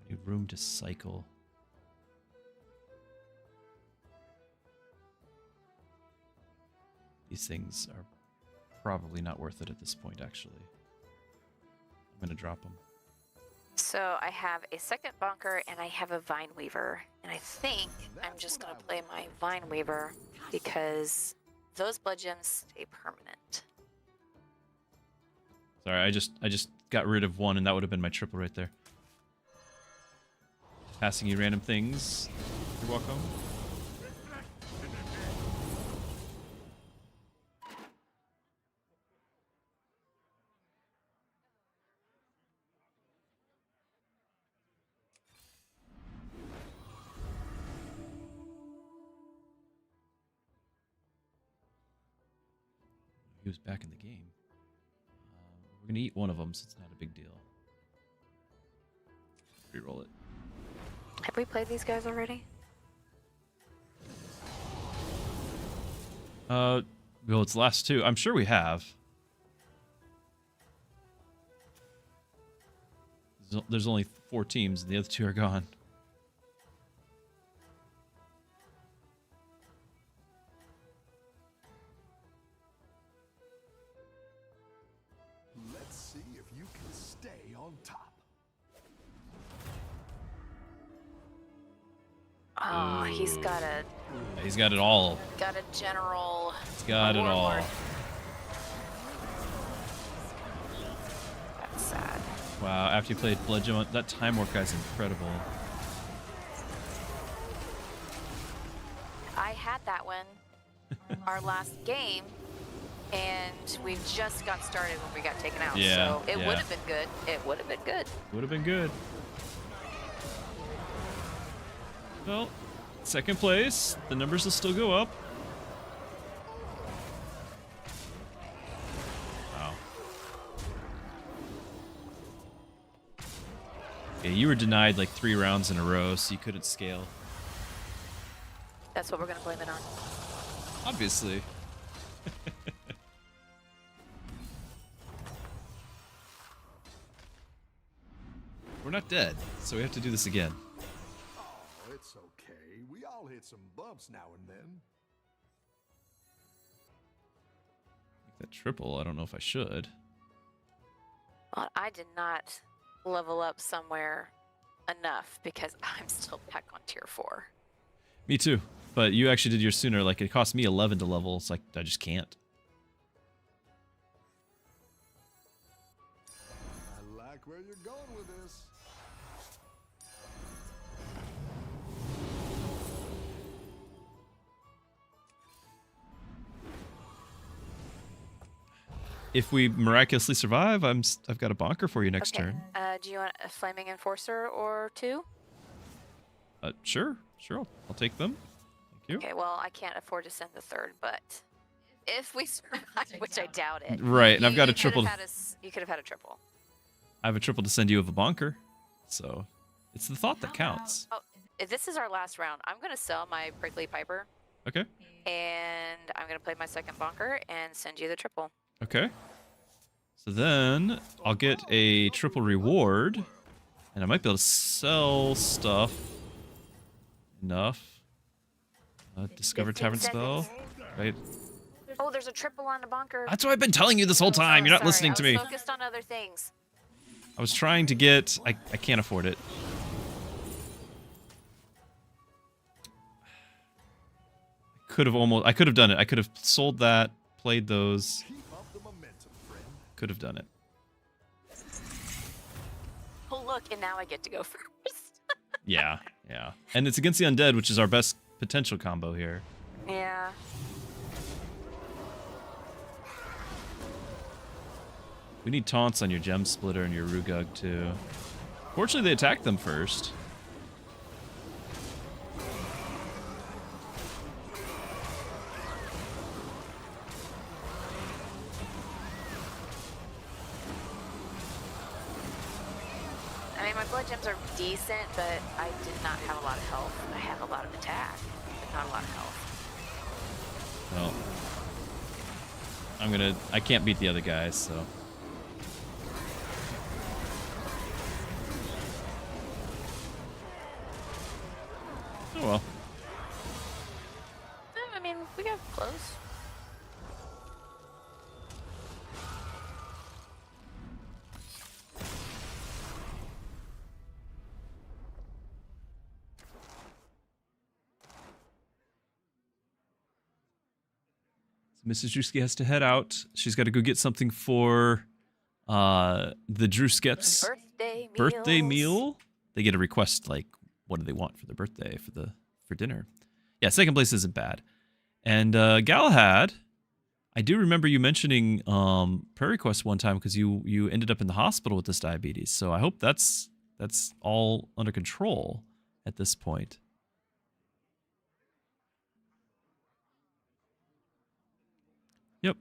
Need room to cycle. These things are probably not worth it at this point, actually. I'm going to drop them. So I have a second bonker and I have a Vine Weaver. And I think I'm just going to play my Vine Weaver because those blood gems stay permanent. Sorry, I just got rid of one, and that would have been my triple right there. Passing you random things. You're welcome. He was back in the game. We're gonna eat one of them, so it's not a big deal. Reroll it. Have we played these guys already? Well, it's the last 2. I'm sure we have. There's only 4 teams, and the other 2 are gone. Let's see if you can stay on top. Oh, he's got a Yeah, he's got it all. general. He's got it all. warlord. That's sad. Wow, after you played Blood Gem, that Time Warp guy's incredible. I had that one our last game, And we just got started when we got taken out. Yeah, So it yeah. would have been good. It would have been good. Would have been good. Well, second place. The numbers will still go up. Wow. Yeah, you were denied like 3 rounds in a row, so you couldn't scale. That's what we're going to blame it on. Obviously. We're not dead, so we have to do this again. Oh, it's okay. We all hit some bumps now and then. That triple, I don't know if I should. Well, I did not level up somewhere enough because I'm still back on tier 4. Me too. But you actually did yours sooner. Like, it cost me 11 to level. It's like, I just can't. I like where you're going with this. If we miraculously survive, I've got a bonker for you next Okay. turn. Do you want a Flaming Enforcer or 2? Sure. I'll take them. Thank you. Okay, well, I can't afford to send the 3rd, but if we survive, which I doubt it. Right, and I've got a you could have triple. had you could have had a triple. I have a triple to send you of a bonker. So, it's the thought that counts. Oh, if this is our last round, I'm going to sell my Prickly Piper, Okay. and I'm going to play my second bonker and send you the triple. Okay. So then, I'll get a triple reward. And I might be able to sell stuff. Enough. Discover 15 Tavern spell. seconds. Right. Oh, there's a triple on the bonker. That's what I've been telling you this whole time. You're not Sorry, listening to I me. was focused on other things. I was trying to get... I can't afford it. I could have done it. I could have sold that, played those. Keep up the momentum, friend. Could have done it. Oh, look, and now I get to go first. Yeah. And it's against the undead, which is our best potential combo here. Yeah. We need taunts on your Gem Splitter and your Rugug, too. Fortunately, they attacked them first. I mean, my blood gems are decent, but I did not have a lot of health. I have a lot of attack, but not a lot of health. Well, I can't beat the other guys, so. Oh well. I mean, we got close. Mrs. Druski has to head out. She's got to go get something for the Druskets birthday meal. They get a request like, what do they want for their birthday for dinner? Yeah, second place isn't bad. And Galahad, I do remember you mentioning Prairie Quest one time because you ended up in the hospital with this diabetes. So I hope that's all under control at this point. Yep.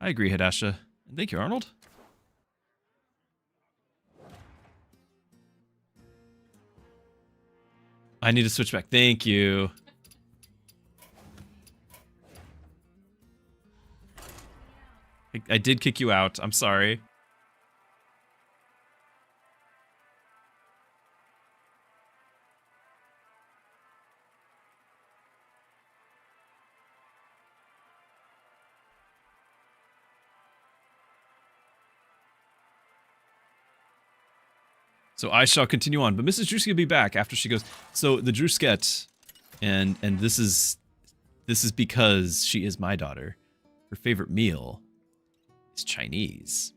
I agree, Hadasha. And thank you, Arnold. I need to switch back. Thank you. I did kick you out. I'm sorry. So I shall continue on, but Mrs. Druski will be back after she goes. So the Druskette, and this is because she is my daughter. Her favorite meal is Chinese.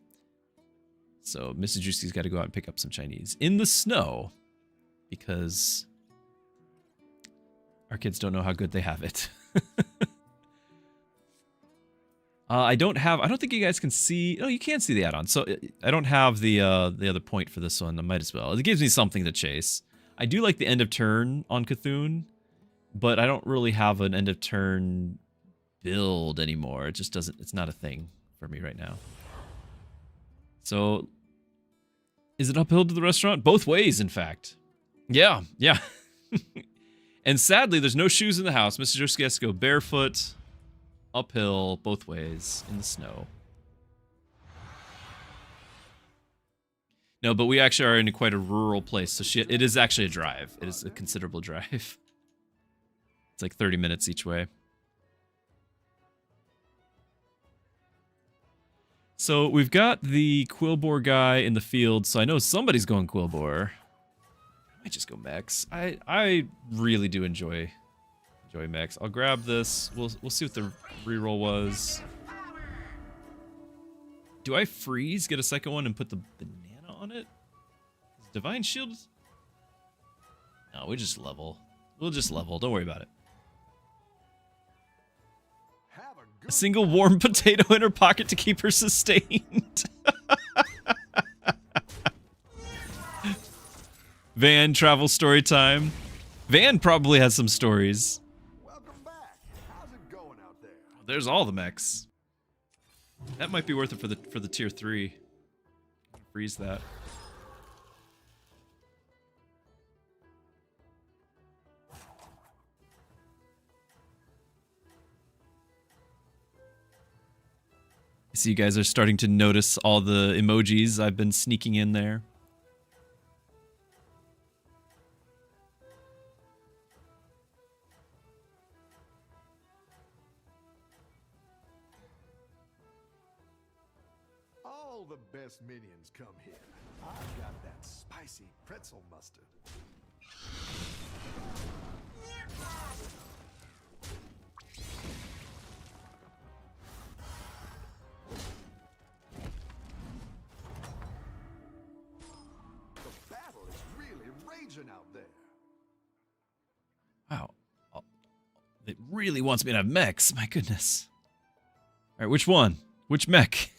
So Mrs. Druski's got to go out and pick up some Chinese in the snow because our kids don't know how good they have it. I don't think you guys can see. Oh, you can see the add-on. So I don't have the other point for this one. I might as well. It gives me something to chase. I do like the end of turn on Cthulhu, but I don't really have an end of turn build anymore. It just doesn't. It's not a thing for me right now. So, is it uphill to the restaurant? Both ways, in fact. Yeah. And sadly, there's no shoes in the house. Mr. Druski has to go barefoot, uphill, both ways, in the snow. No, but we actually are in quite a rural place, so it is actually a drive. It is a considerable drive. It's like 30 minutes each way. So we've got the Quillbore guy in the field, so I know somebody's going Quillbore. I might just go Mechs. I really do enjoy Mechs. I'll grab this. We'll see what the reroll was. Do I freeze, get a second one, and put the banana on it? Is Divine Shield? No, we just level. We'll just level. Don't worry about it. A single warm potato in her pocket to keep her sustained. Van, travel story time. Van probably has some stories. Welcome back. How's it going out there? There's all the mechs. That might be worth it for the tier 3. Freeze that. I see you guys are starting to notice all the emojis I've been sneaking in there. All the best minions come here. I've got that spicy pretzel mustard. The battle is really raging out there. Wow. It really wants me to have mechs. My goodness. All right, which one? Which mech?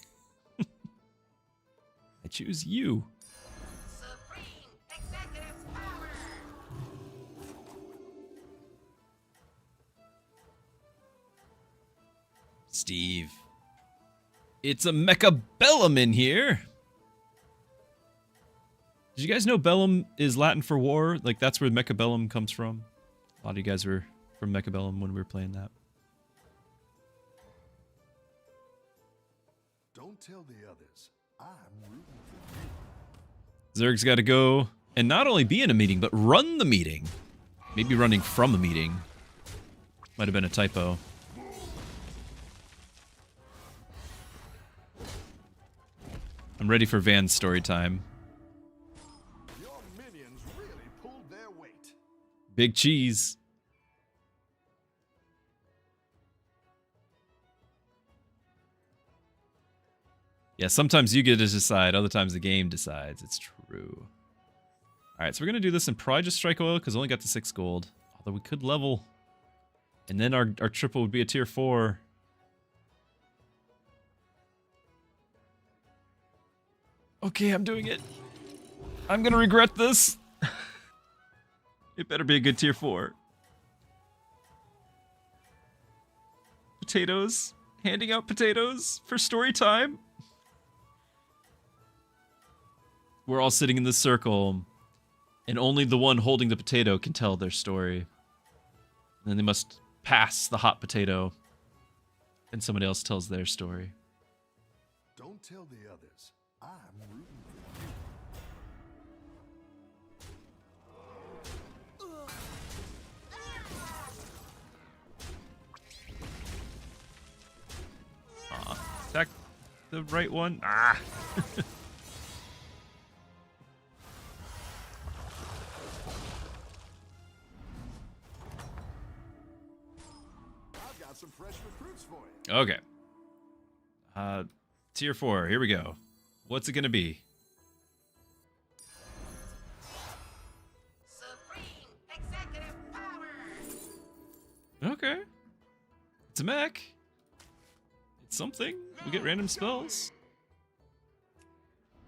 I choose you. Supreme executive power. Steve. It's a Mecha Bellum in here. Did you guys know Bellum is Latin for war? Like, that's where Mecha Bellum comes from. A lot of you guys were from Mecha Bellum when we were playing that. Don't tell the others. I'm rooting for you. Zerg's got to go and not only be in a meeting, but run the meeting. Maybe running from a meeting. Might have been a typo. I'm ready for Van's story time. Your minions really pulled their weight. Big cheese. Yeah, sometimes you get to decide, other times the game decides. It's true. Alright, so we're going to do this and probably just strike oil because I only got the 6 gold. Although we could level. And then our triple would be a tier 4. Okay, I'm doing it. I'm going to regret this. It better be a good tier 4. Potatoes. Handing out potatoes for story time. We're all sitting in this circle, and only the one holding the potato can tell their story. And then they must pass the hot potato, and somebody else tells their story. Don't tell the others. I'm rooting for you. Is that the right one? Ah! I've got some fresh recruits for you. Okay. Tier 4, here we go. What's it gonna be? Supreme executive power. Okay. It's a mech. something. We get random spells.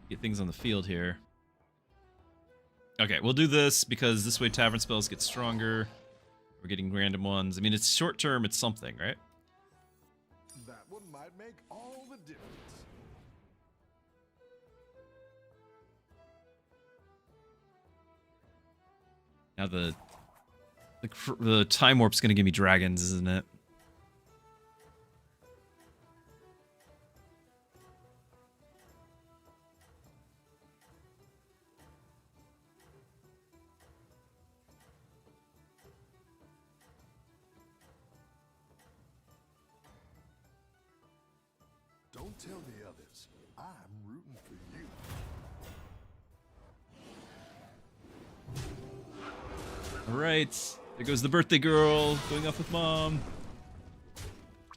Get things on the field here. Okay, we'll do this because this way tavern spells get stronger. We're getting random ones. I mean, it's short term, it's something, right? That one might make all the difference. Now the time warp's gonna give me dragons, isn't it? Don't tell the others. I'm rooting for you. Alright. There goes the birthday girl going off with mom.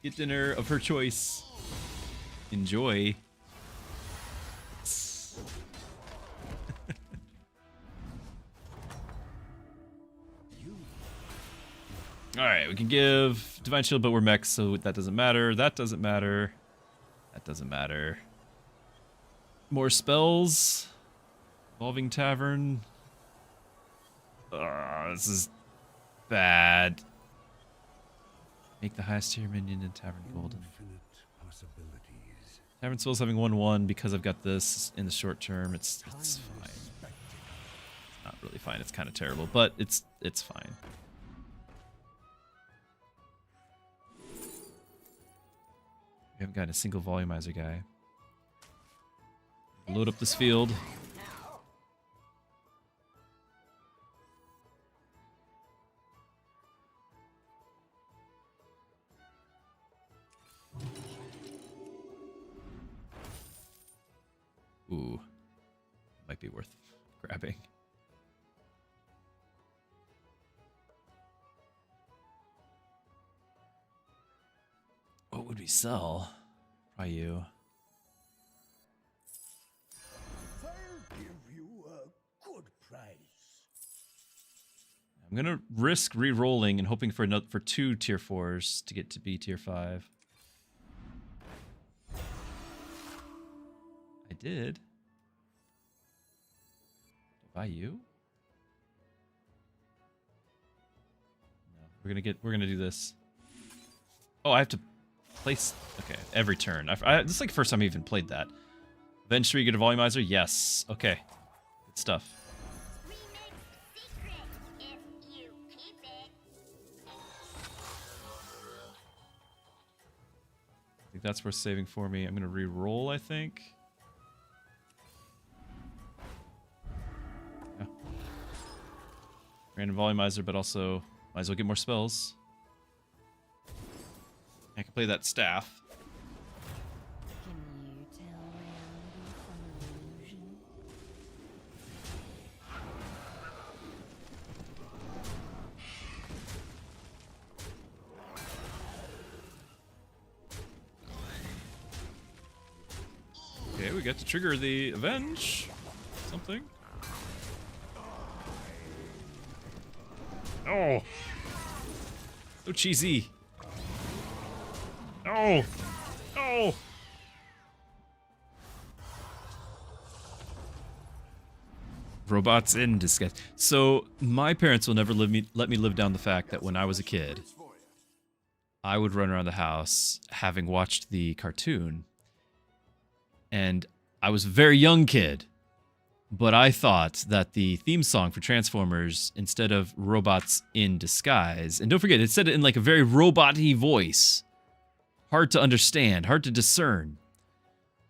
Get dinner of her choice. Enjoy. Alright, we can give Divine Shield, but we're mechs, so that doesn't matter. That doesn't matter. That doesn't matter. More spells. Evolving Tavern. This is bad. Make the highest tier minion in Tavern golden. Infinite possibilities. Tavern spells having 1/1 because I've got this in the short term. It's fine. It's not really fine. It's kind of terrible, but it's fine. We haven't gotten a single volumizer guy. Load up this field. Ooh. Might be worth grabbing. What would we sell? Probably you. I'll give you a good price. I'm gonna risk re-rolling and hoping for 2 tier 4s to get to be tier 5. I did. Buy you? No, we're gonna do this. Oh, I have to place. Okay, every turn. This is like the first time I even played that. Avenge 3, get a volumizer. Yes. Okay. Good stuff. We make secret if you keep it. I think that's worth saving for me. I'm gonna re-roll, I think. Yeah. Random volumizer, but also might as well get more spells. I can play that staff. Can you tell reality from illusion? Okay, we get to trigger the Avenge. Something. Oh! So cheesy. Oh! Oh! Robots in disguise. So, my parents will never let me live down the fact that when I was a kid, I would run around the house having watched the cartoon. And I was a very young kid, but I thought that the theme song for Transformers, instead of robots in disguise, and don't forget, it said it in like a very robot-y voice, hard to understand, hard to discern,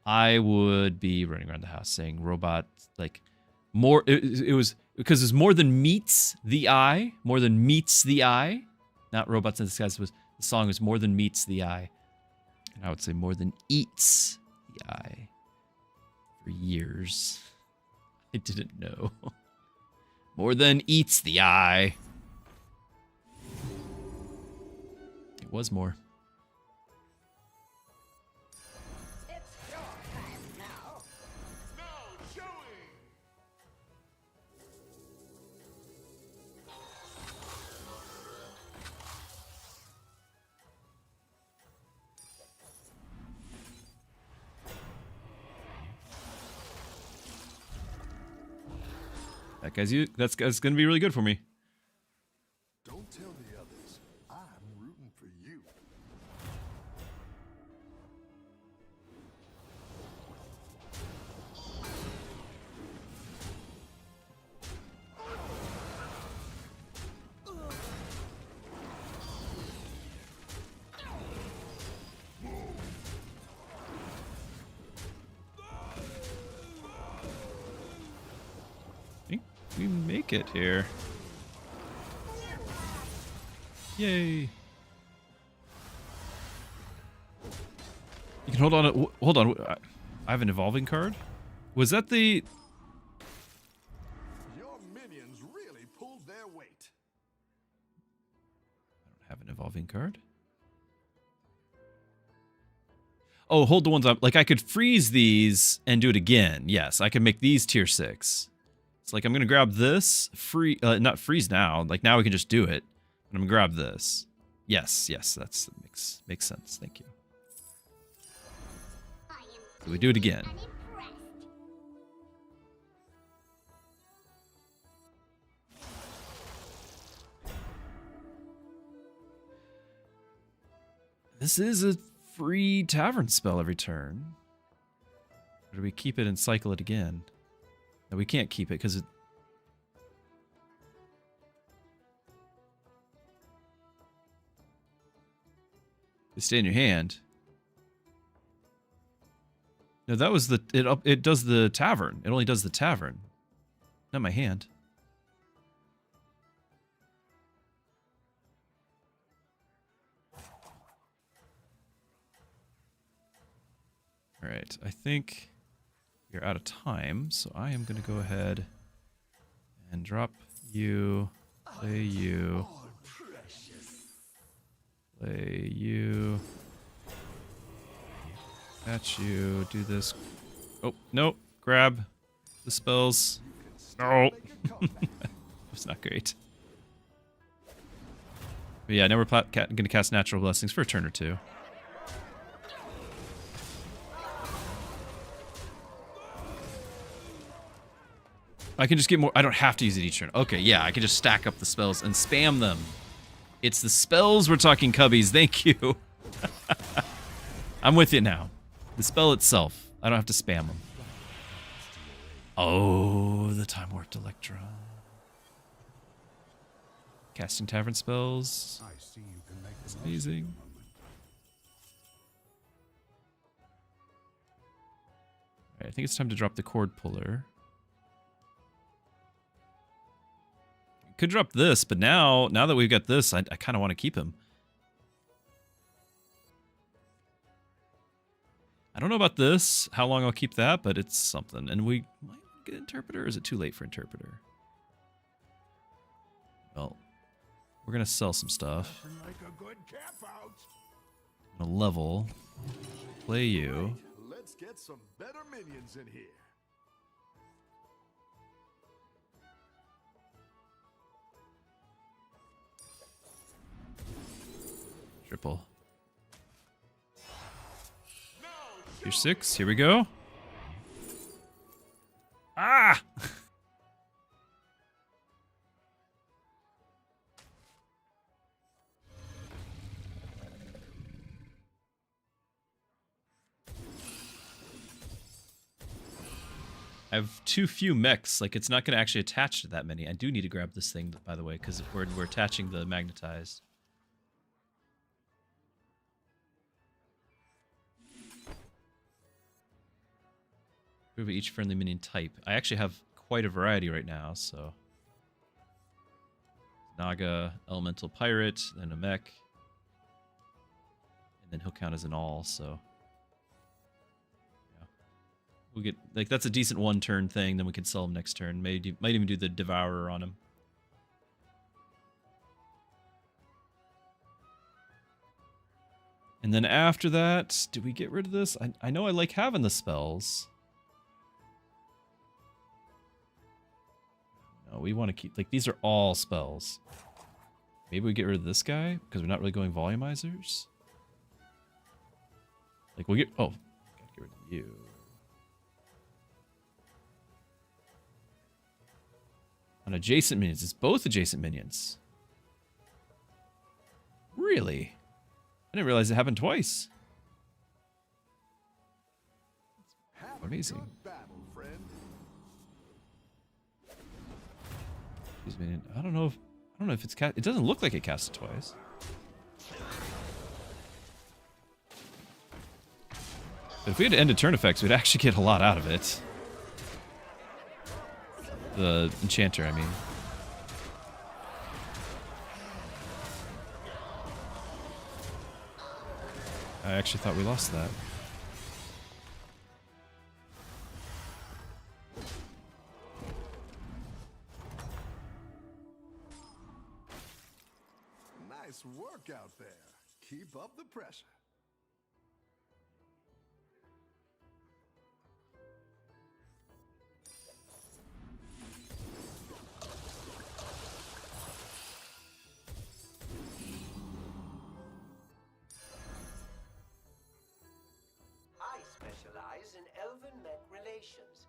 I would be running around the house saying robot, like, more, it was, because it's more than meets the eye, not robots in disguise, the song was more than meets the eye, and I would say more than eats the eye. For years. I didn't know. More than eats the eye. It was more. It's your time now. Now showing. That's gonna be really good for me. Don't tell the others. I'm rooting for you. I think we make it here. Yay! You can hold on. Hold on. I have an evolving card. Was that the? Your minions really pulled their weight. I don't have an evolving card. Oh, hold the ones up. Like I could freeze these and do it again. Yes, I can make these tier 6. It's like I'm gonna grab this not freeze now. Like now we can just do it. I'm gonna grab this. Yes, that makes sense. Thank you. I am So we do it again. and impressed. This is a free tavern spell every turn. Or do we keep it and cycle it again? No, we can't keep it because it. They stay in your hand. No, that was the it does the tavern. It only does the tavern. Not my hand. All right, I think we're out of time, so I am going to go ahead and drop you, play you, play you, at you, do this. Oh, nope, grab the spells. No, it's not great. But yeah, now we're going to cast Natural Blessings for a turn or two. I can just get more. I don't have to use it each turn. Okay, yeah, I can just stack up the spells and spam them. It's the spells we're talking, cubbies. Thank you. I'm with you now. The spell itself. I don't have to spam them. Oh, the time warped Electron. Casting tavern spells. I see you can make It's amazing. Alright, I think it's time to drop the cord puller. Could drop this, but now that we've got this, I kind of want to keep him. I don't know about this, how long I'll keep that, but it's something. And we might get Interpreter, or is it too late for Interpreter? Well, we're going to sell some stuff. like a good camp out. I'm going to level, play you. Let's get some better minions in here. Triple. Tier 6, here we go. Ah! I have too few mechs. Like, it's not going to actually attach to that many. I do need to grab this thing, by the way, because we're attaching the magnetized. Prove each friendly minion type. I actually have quite a variety right now, so. Naga, Elemental Pirate, then a mech. And then he'll count as an all, so. Yeah. We'll get, like, that's a decent one-turn thing, then we can sell him next turn. Might even do the Devourer on him. And then after that, do we get rid of this? I know I like having the spells. No, we want to keep, like, these are all spells. Maybe we get rid of this guy because we're not really going volumizers. Like, we'll get, oh, gotta get rid of you. On adjacent minions. It's both adjacent minions. Really? I didn't realize it happened twice. Have a Amazing. good battle, friend. These minion. I don't know if it's cast. It doesn't look like it cast it twice. But if we had to end a turn effects, we'd actually get a lot out of it. The enchanter, I mean. I actually thought we lost that. Nice work out there. Keep up the pressure. I specialize in elven mech relations.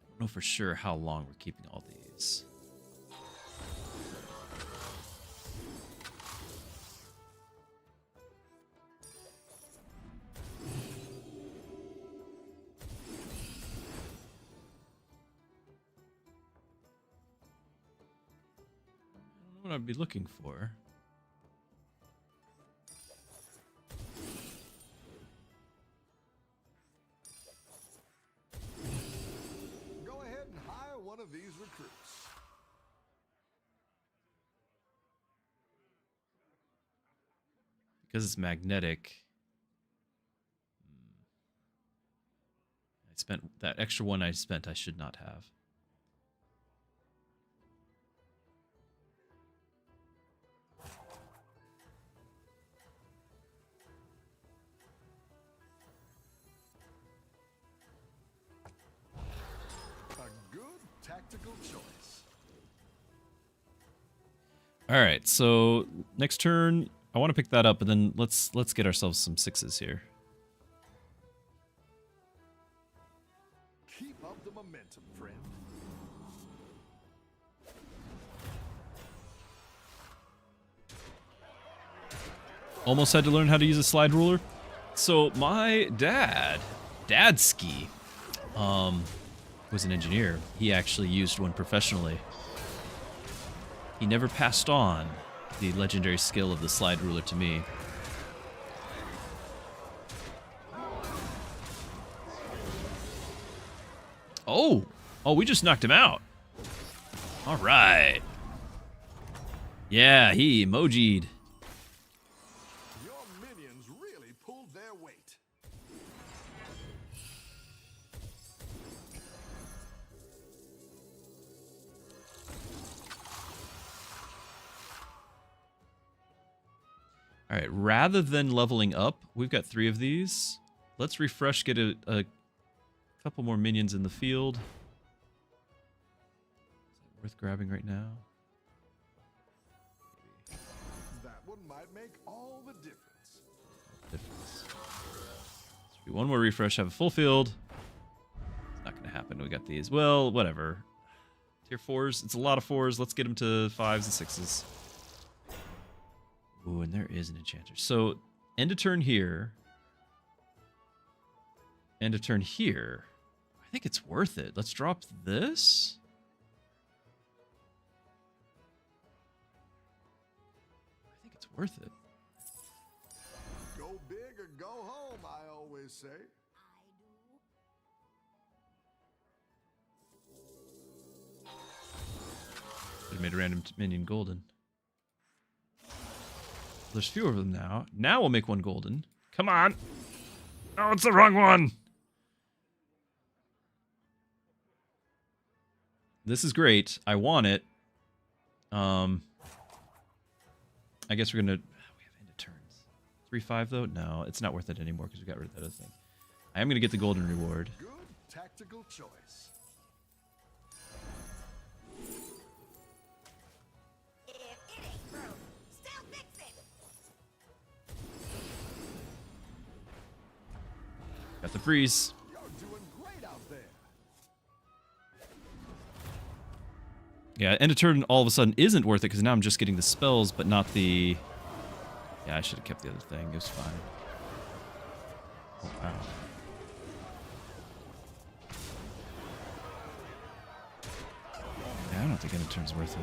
I don't know for sure how long we're keeping all these. I don't know what I'd be looking for. Go ahead and hire one of these recruits. Because it's magnetic. I spent that extra one I spent I should not have. A good tactical choice. All right, so next turn I want to pick that up, but then let's get ourselves some sixes here. Keep up the momentum, friend. Almost had to learn how to use a slide ruler. So my dad, Dadski, was an engineer. He actually used one professionally. He never passed on the legendary skill of the slide ruler to me. Oh! Oh, we just knocked him out. All right. Yeah, he emoji'd. Your minions really pulled their weight. All right, rather than leveling up, we've got 3 of these. Let's refresh, get a couple more minions in the field. Is that worth grabbing right now? That one might make all the difference. Difference. Let's do one more refresh, have a full field. It's not going to happen. We got these. Well, whatever. Tier 4s. It's a lot of 4s. Let's get them to 5s and 6s. Ooh, and there is an enchanter. So, end of turn here. End of turn here. I think it's worth it. Let's drop this. I think it's worth it. Go big or go home, I always say. Could have made a random minion golden. There's fewer of them now. Now we'll make one golden. Come on. Oh, it's the wrong one. This is great. I want it. I guess we're gonna. We have end of turns. 3-5 though. No, it's not worth it anymore because we got rid of that other thing. I am gonna get the golden reward. Good tactical choice. the freeze. You're doing great out there. Yeah, end of turn all of a sudden isn't worth it because now I'm just getting the spells, but not the... Yeah, I should have kept the other thing. It was fine. Oh, wow. Yeah, I don't think end of turn's worth it.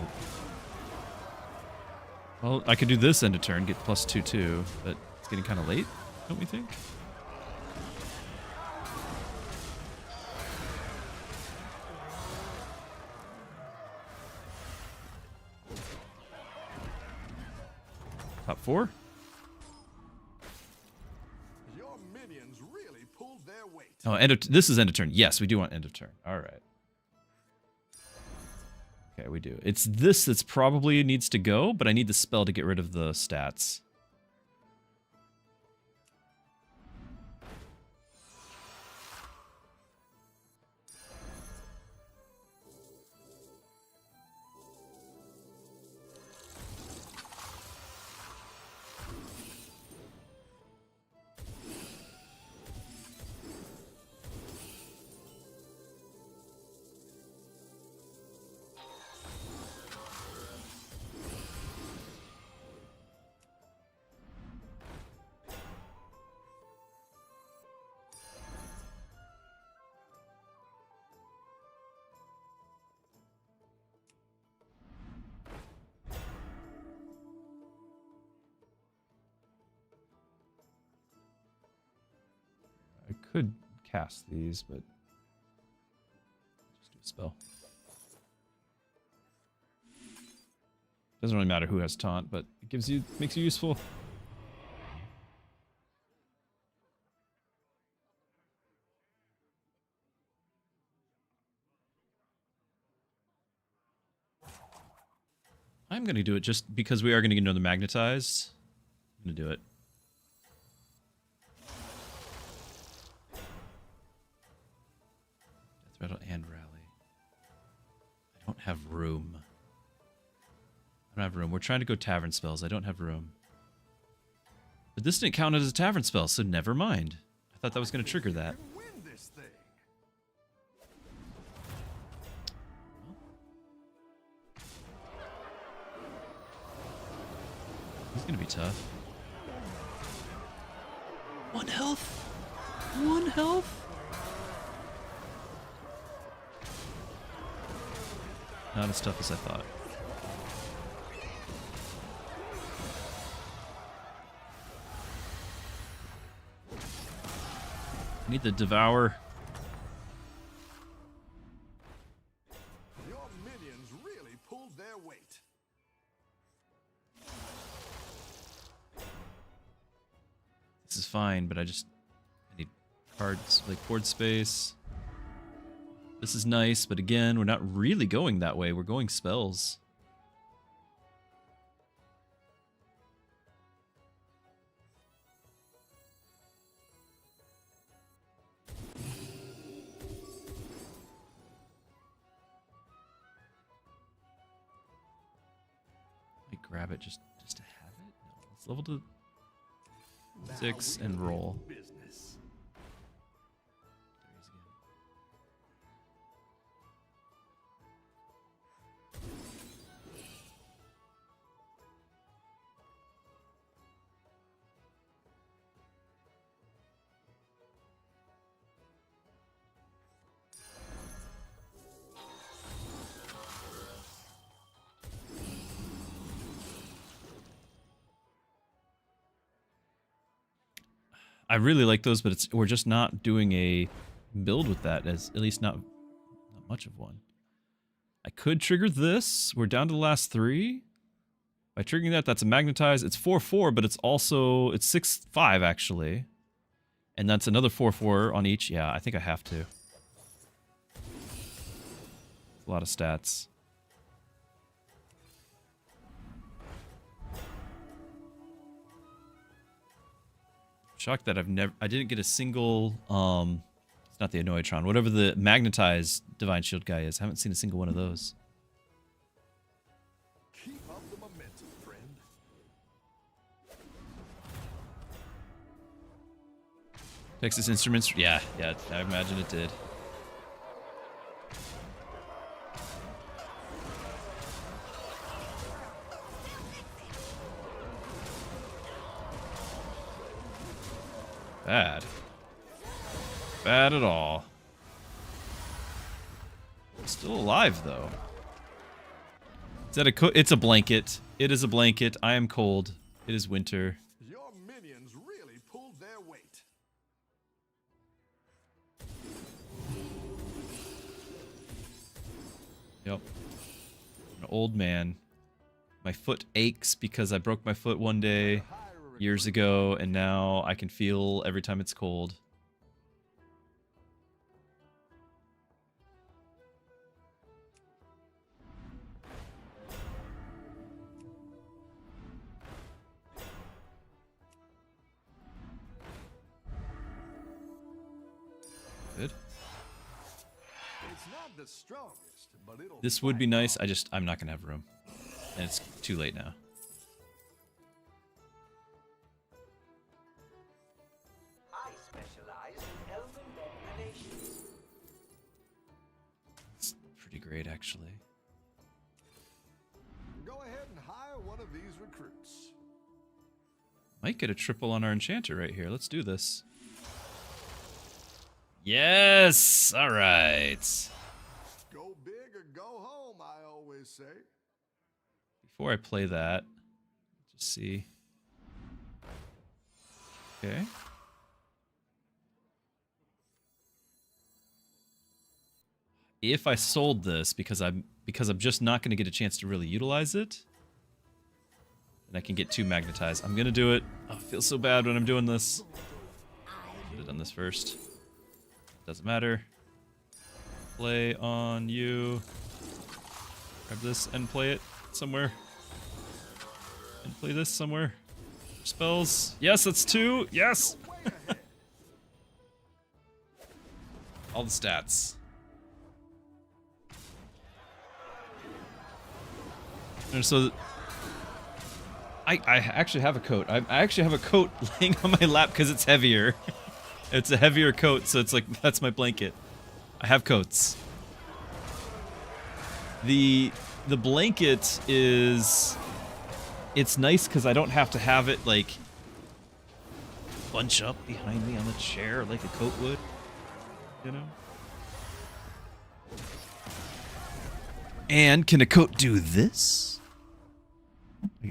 Well, I could do this end of turn, get plus 2/2, but it's getting kind of late, don't we think? Top 4? Your minions really pulled their weight. Oh, this is end of turn. Yes, we do want end of turn. All right. Okay, we do. It's this that's probably needs to go, but I need the spell to get rid of the stats. I could cast these, but just do a spell. Doesn't really matter who has taunt, but it makes you useful. I'm gonna do it just because we are gonna get another magnetized. I'm gonna do it. Death Rattle and Rally. I don't have room. I don't have room. We're trying to go tavern spells. I don't have room. But this didn't count as a tavern spell, so never mind. I thought that was going to trigger that. Win this thing. He's going to be tough. 1 health? 1 health? Not as tough as I thought. I need the Devour. Your minions really pulled their weight. This is fine, but I need cards, like board space. This is nice, but again, we're not really going that way. We're going spells. Let me grab it just to have it. No, let's level to 6 and roll. Business. There he is again. I really like those, but we're just not doing a build with that, as at least not much of one. I could trigger this. We're down to the last 3. By triggering that, that's a magnetize. It's 4/4, but it's 6/5 actually, and that's another 4/4 on each. Yeah, I think I have to. It's a lot of stats. Shocked that I didn't get a single, it's not the Anoitron, whatever the magnetized Divine Shield guy is. I haven't seen a single one of those. Keep up the momentum, friend. Texas Instruments. Yeah, I imagine it did. Bad. Bad at all. Still alive, though. Is that a it's a blanket. It is a blanket. I am cold. It is winter. Your minions really pulled their weight. Yep. An old man. My foot aches because I broke my foot one day years ago, and now I can feel every time it's cold. Good. It's not the strongest, but it'll This would be fight nice. hard. I'm not gonna have room. And it's too late now. I specialize in elven men relations. It's pretty great, actually. Go ahead and hire one of these recruits. Might get a triple on our enchanter right here. Let's do this. Yes! Alright. Go big or go home, I always say. Before I play that, just see. Okay. If I sold this because I'm just not going to get a chance to really utilize it, then I can get 2 magnetized. I'm going to do it. Oh, I feel so bad when I'm doing this. Should have done this first. Doesn't matter. Play on you. Grab this and play it somewhere. And play this somewhere. Spells. Yes, that's 2. Yes. All the stats. And so I actually have a coat. I actually have a coat laying on my lap because it's heavier. It's a heavier coat, so it's like, that's my blanket. I have coats. The blanket is... It's nice because I don't have to have it, like, bunch up behind me on the chair like a coat would. You know? And can a coat do this? I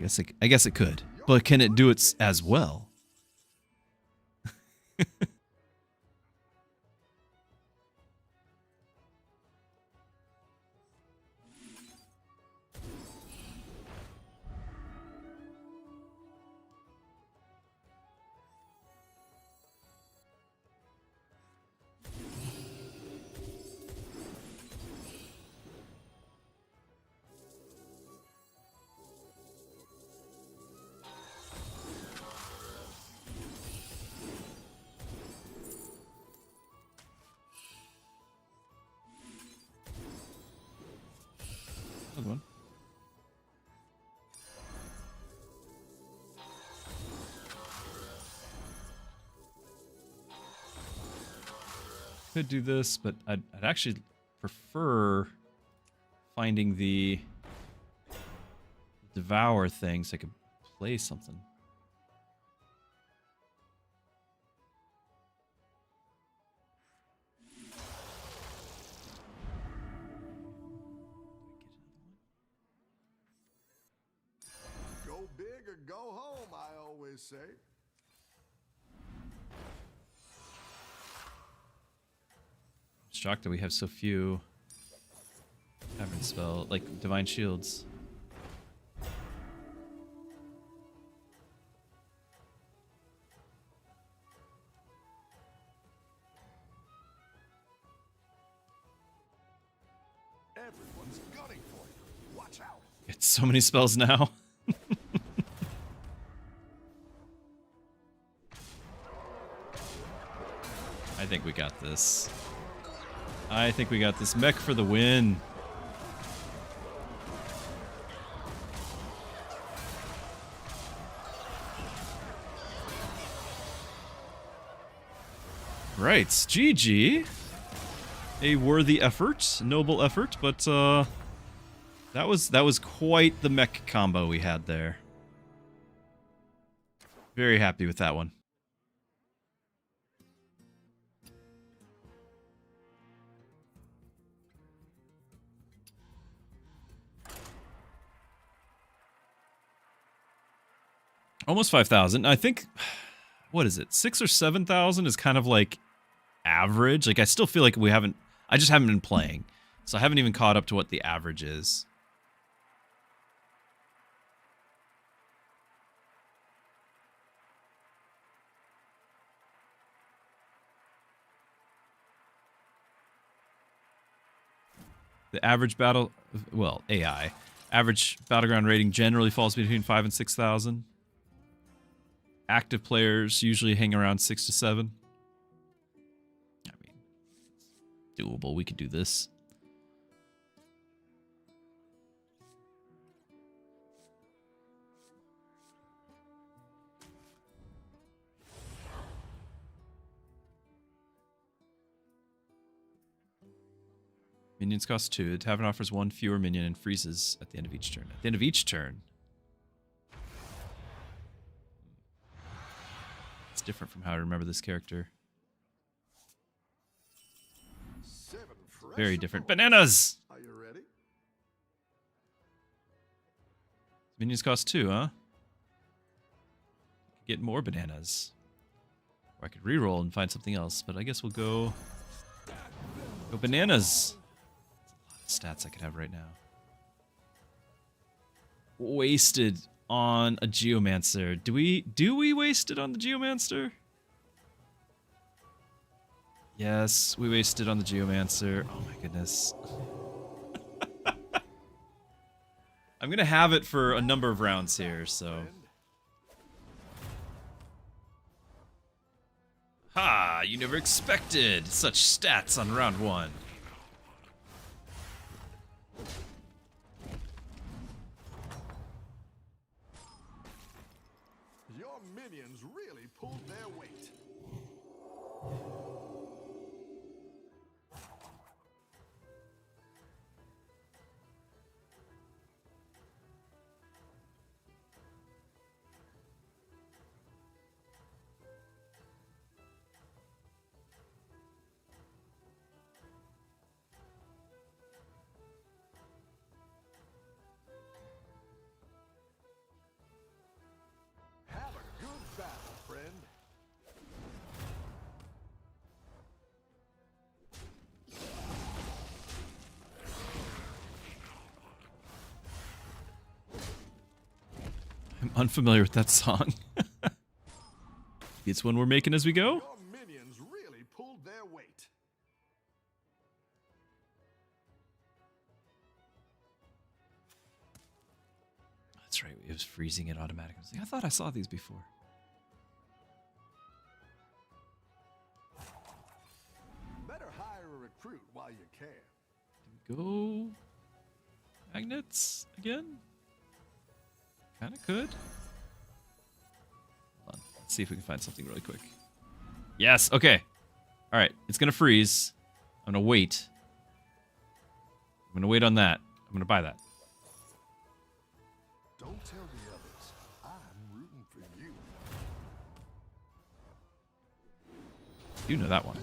guess it could. But can it do it as well? Good one. Could do this, but I'd actually prefer finding the devour thing so I could play something. Go big or go home, I always say. Shocked that we have so few Tavern spell, like Divine Shields. Everyone's gunning for you. Watch out. It's so many spells now. I think we got this. I think we got this. Mech for the win. Right, GG. A worthy effort, noble effort, but that was quite the mech combo we had there. Very happy with that one. Almost 5,000. I think, what is it? 6,000 or 7,000 is kind of like average. Like I still feel like I just haven't been playing. So I haven't even caught up to what the average is. The average AI. Average battleground rating generally falls between 5,000 and 6,000. Active players usually hang around 6 to 7. I mean, doable. We could do this. Minions cost 2. The tavern offers 1 fewer minion and freezes at the end of each turn. At the end of each turn. It's different from how I remember this character. Very different. Bananas! Are you ready? Minions cost 2, huh? Get more bananas. Or I could reroll and find something else, but I guess we'll go bananas. That's a lot of stats I could have right now. Wasted on a Geomancer. Do we waste it on the Geomancer? Yes, we wasted on the Geomancer. Oh my goodness. I'm gonna have it for a number of rounds here, so. Ha! You never expected such stats on round 1. Your minions really pulled their weight. Have a good battle, friend. I'm unfamiliar with that song. It's one we're making as we go? Your minions really pulled their weight. That's right, it was freezing it automatically. I was like, I thought I saw these before. Better hire a recruit while you can. Go magnets again? Kinda could. Hold on. Let's see if we can find something really quick. Yes, okay. Alright, it's gonna freeze. I'm gonna wait. I'm gonna wait on that. I'm gonna buy that. Don't tell the others. I'm rooting for you. You know that one.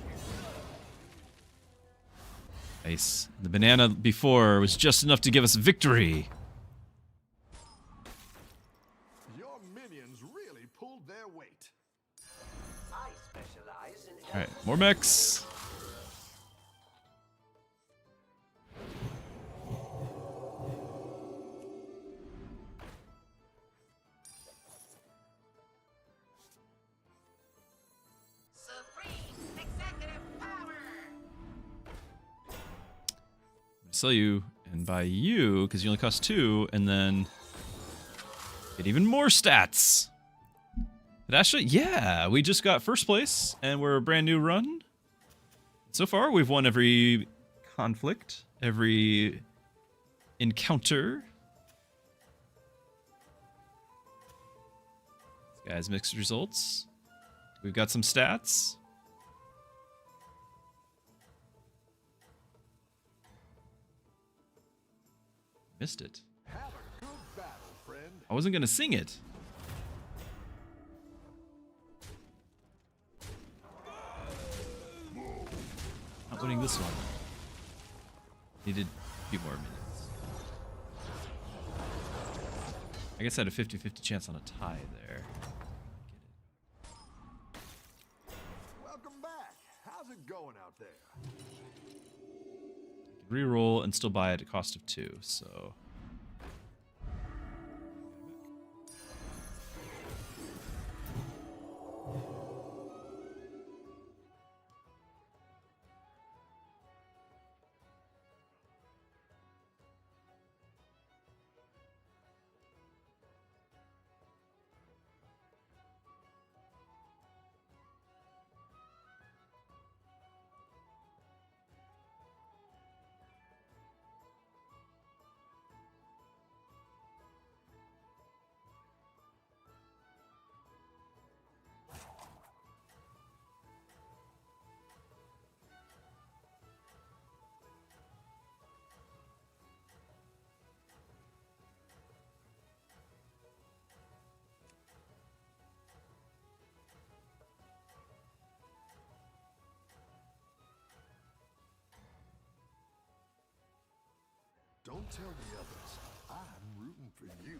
Nice. The banana before was just enough to give us victory. Your minions really pulled their weight. I specialize in Alright, more mechs. Supreme executive power. Sell you and buy you because you only cost 2, and then get even more stats. But actually, yeah, we just got first place and we're a brand new run. So far, we've won every conflict, every encounter. Guys, mixed results. We've got some stats. Missed it. Have a good battle, friend. I wasn't gonna sing it. Not winning this one. Needed a few more minutes. I guess I had a 50-50 chance on a tie there. Welcome back. How's it going out there? Reroll and still buy it at a cost of 2, so. Don't tell the others. I'm rooting for you.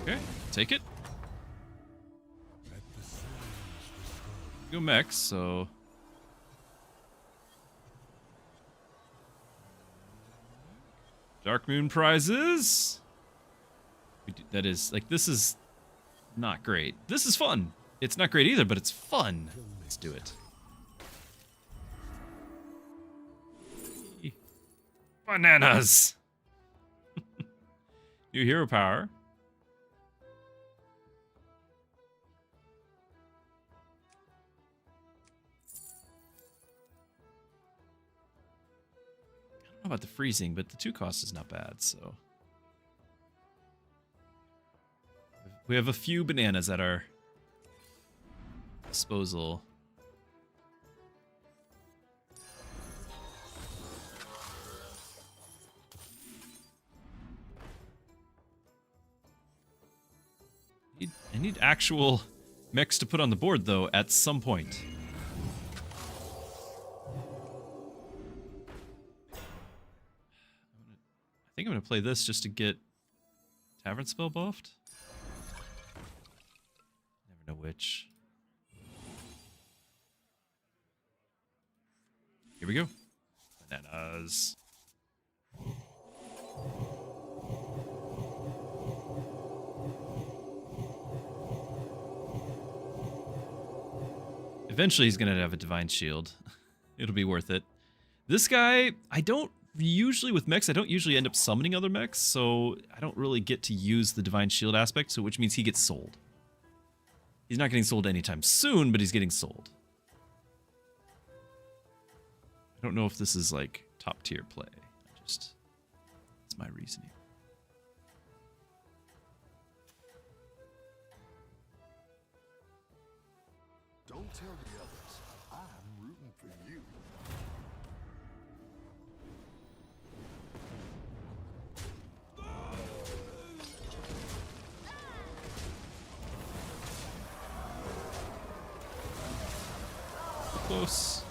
Okay, take it. Go mechs, so. Dark Moon prizes. That is, like, this is not great. This is fun. It's not great either, but it's fun. Let's do it. Bananas! New hero power. I don't know about the freezing, but the 2 cost is not bad, so. We have a few bananas at our disposal. I need actual mechs to put on the board, though, at some point. I think I'm going to play this just to get Tavern Spell buffed. Never know which. Here we go. Bananas. Eventually he's going to have a Divine Shield. It'll be worth it. This guy, I don't usually, with mechs, I don't usually end up summoning other mechs, so I don't really get to use the Divine Shield aspect, so which means he gets sold. He's not getting sold anytime soon, but he's getting sold. I don't know if this is like top tier play. It's my reasoning. Don't tell the others. I'm rooting for you. Close.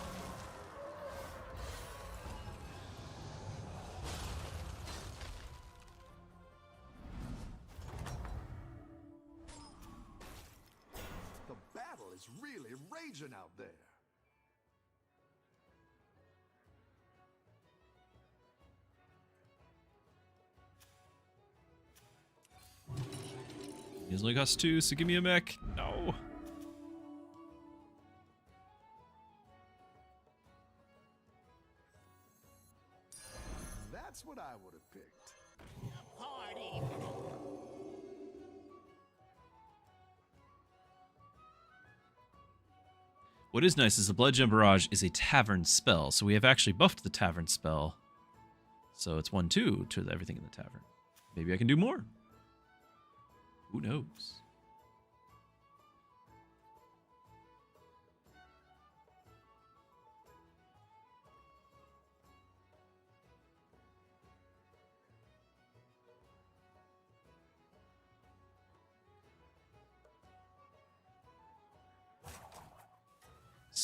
The battle is really raging out there. He only costs 2, so give me a mech. No. That's what I would have picked. Party. What is nice is the Blood Gem Barrage is a tavern spell, so we have actually buffed the tavern spell. So it's 1/2 to everything in the tavern. Maybe I can do more. Who knows?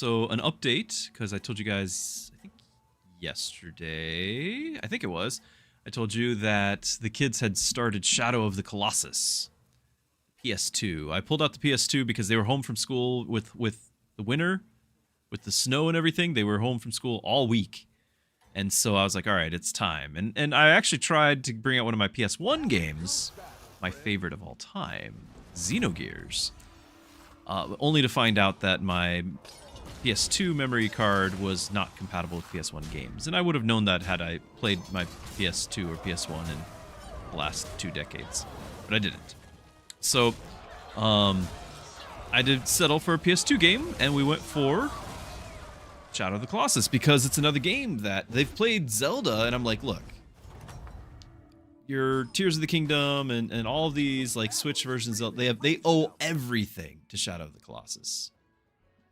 So an update, because I told you guys, I think yesterday, I think it was, I told you that the kids had started Shadow of the Colossus, PS2. I pulled out the PS2 because they were home from school with the winter, with the snow and everything. They were home from school all week. And so I was like, all right, it's time. And I actually tried to bring out one of my PS1 games, my favorite of all time, Xenogears, only to find out that my PS2 memory card was not compatible with PS1 games. And I would have known that had I played my PS2 or PS1 in the last 2 decades. But I didn't. So, I did settle for a PS2 game, and we went for Shadow of the Colossus, because it's another game that they've played Zelda, and I'm like, look, your Tears of the Kingdom and all of these like Switch versions, they owe everything to Shadow of the Colossus.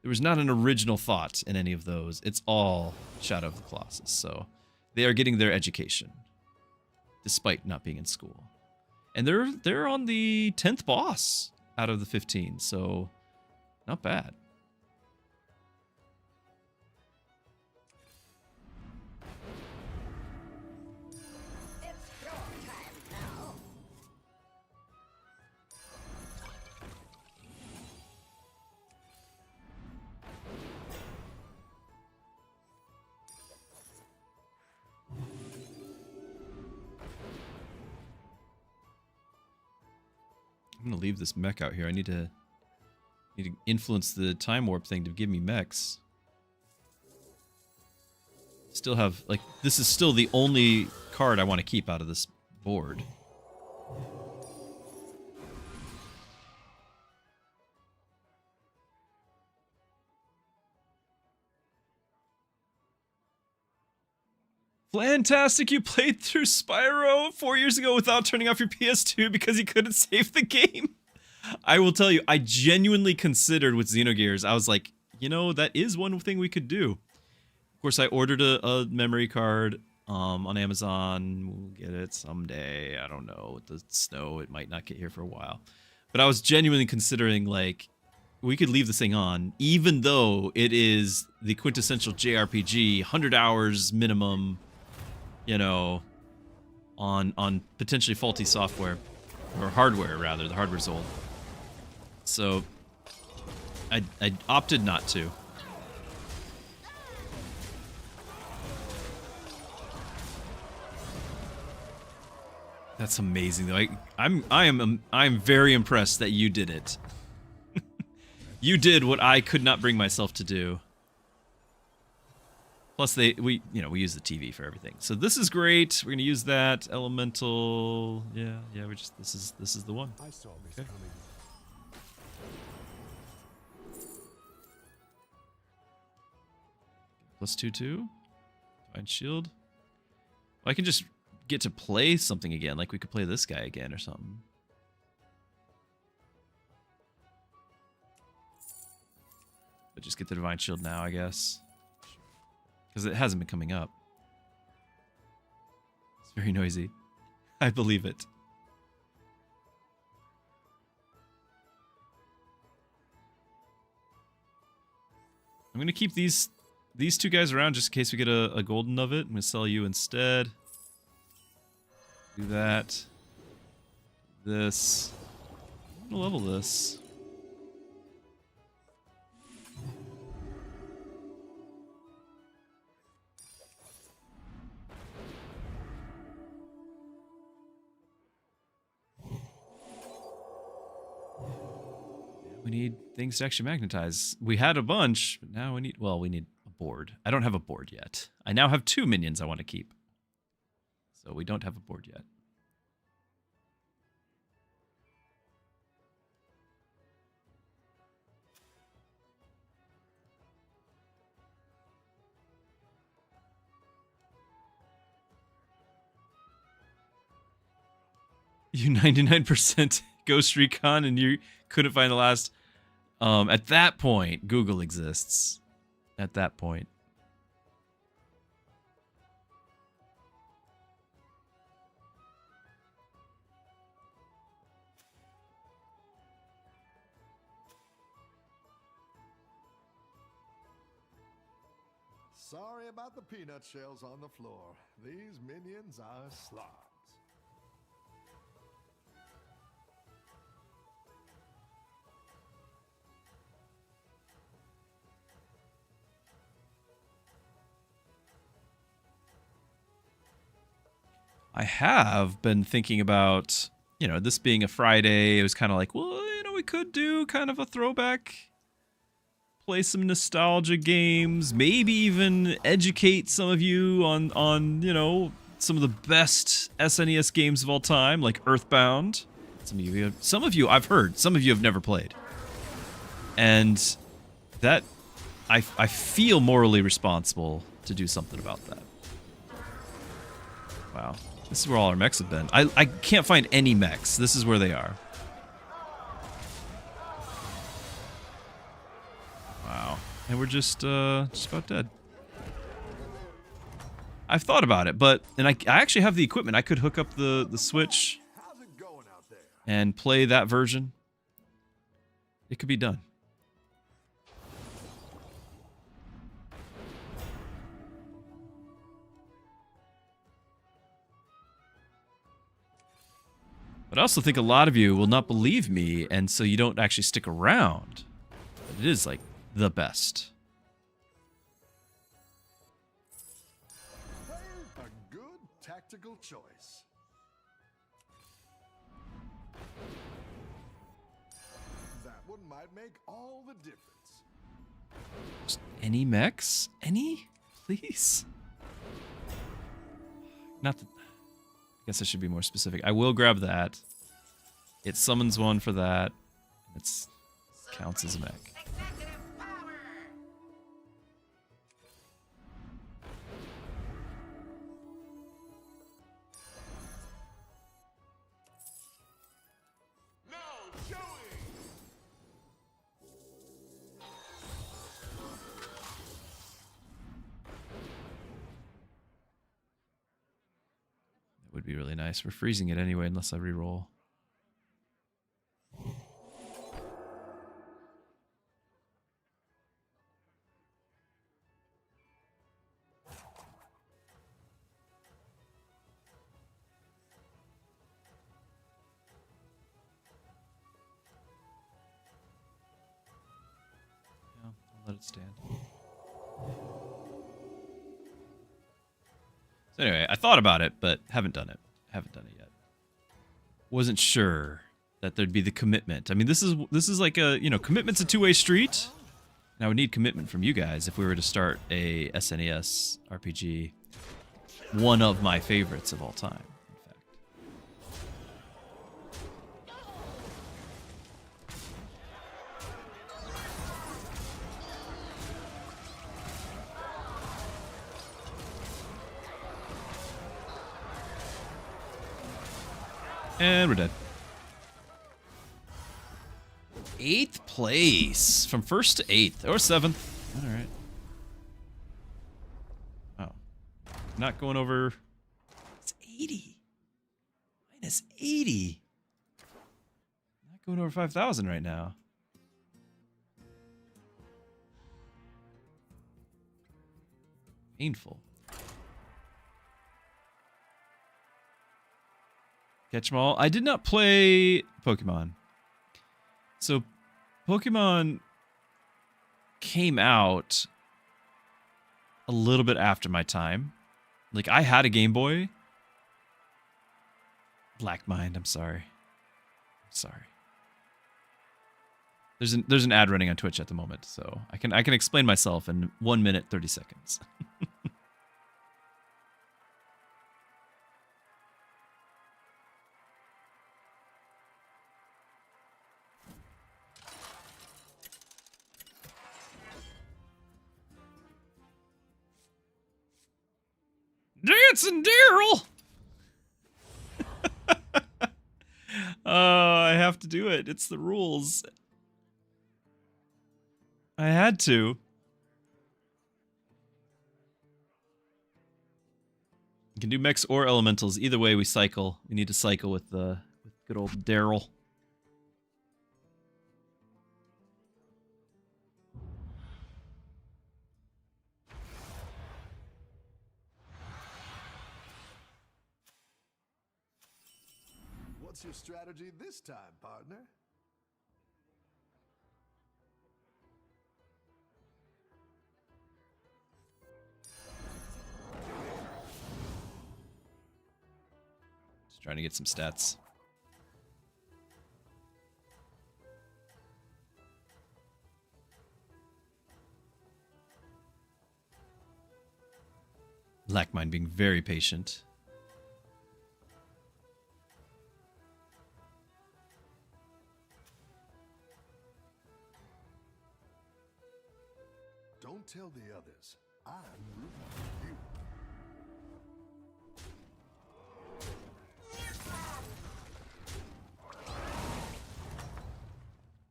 There was not an original thought in any of those. It's all Shadow of the Colossus. So they are getting their education, despite not being in school. And they're on the 10th boss out of the 15, so not bad. I'm gonna leave this mech out here. I need to influence the time warp thing to give me mechs. Still have, like, this is still the only card I want to keep out of this board. Fantastic, you played through Spyro 4 years ago without turning off your PS2 because you couldn't save the game. I will tell you, I genuinely considered with Xenogears, I was like, you know, that is one thing we could do. Of course, I ordered a memory card on Amazon. We'll get it someday. I don't know. With the snow, it might not get here for a while. But I was genuinely considering, like, we could leave this thing on, even though it is the quintessential JRPG, 100 hours minimum, you know, on potentially faulty software, or hardware rather. The hardware's old. So I opted not to. That's amazing though. I am very impressed that you did it. You did what I could not bring myself to do. Plus we use the TV for everything. So this is great. We're gonna use that elemental. Yeah, this is the one. I saw this Okay. coming. Plus 2/2. Divine Shield. Well, I can just get to play something again. Like we could play this guy again or something. But just get the Divine Shield now, I guess. Because it hasn't been coming up. It's very noisy. I believe it. I'm going to keep these 2 guys around just in case we get a golden of it. I'm going to sell you instead. Do that. This. I'm going to level this. We need things to actually magnetize. We had a bunch, but now we need a board. I don't have a board yet. I now have 2 minions I want to keep. So we don't have a board yet. You 99% Ghost Recon and you couldn't find the last. At that point, Google exists. At that point. Sorry about the peanut shells on the floor. These minions are slobs. I have been thinking about, this being a Friday. It was kind of like, well, we could do kind of a throwback, play some nostalgia games, maybe even educate some of you on some of the best SNES games of all time, like Earthbound. Some of you I've heard, some of you have never played. And that I feel morally responsible to do something about that. Wow. This is where all our mechs have been. I can't find any mechs. This is where they are. Wow. And we're just about dead. I've thought about it, and I actually have the equipment. I could hook up the Switch How's it going out there? and play that version. It could be done. But I also think a lot of you will not believe me, and so you don't actually stick around. But it is, like, the best. A good tactical choice. That one might make all the difference. Just any mechs? Any? Please? Not the... I guess I should be more specific. I will grab that. It summons one for that. It's counts as a mech. Executive power. Now showing! That would be really nice. We're freezing it anyway, unless I reroll. Yeah, I'll let it stand. So anyway, I thought about it, but haven't done it. Haven't done it yet. Wasn't sure that there'd be the commitment. I mean, this is like a, commitment's a two-way street. And I would need commitment from you guys if we were to start a SNES RPG. One of my favorites of all time, in fact. And we're dead. 8th place. From 1st to 8th. Or 7th. Alright. Oh. Not going over... It's 80. Minus 80. Not going over 5,000 right now. Painful. Catch 'em all. I did not play Pokemon. So, Pokemon came out a little bit after my time. Like, I had a Game Boy. Black Mind, I'm sorry. I'm sorry. There's an ad running on Twitch at the moment, so I can explain myself in 1 minute 30 seconds. Dancing Daryl! I have to do it. It's the rules. I had to. You can do mechs or elementals. Either way, we cycle. We need to cycle with good old Daryl. What's your strategy this time, partner? Just trying to get some stats. Lackmine being very patient. Don't tell the others. I'm rooting for you.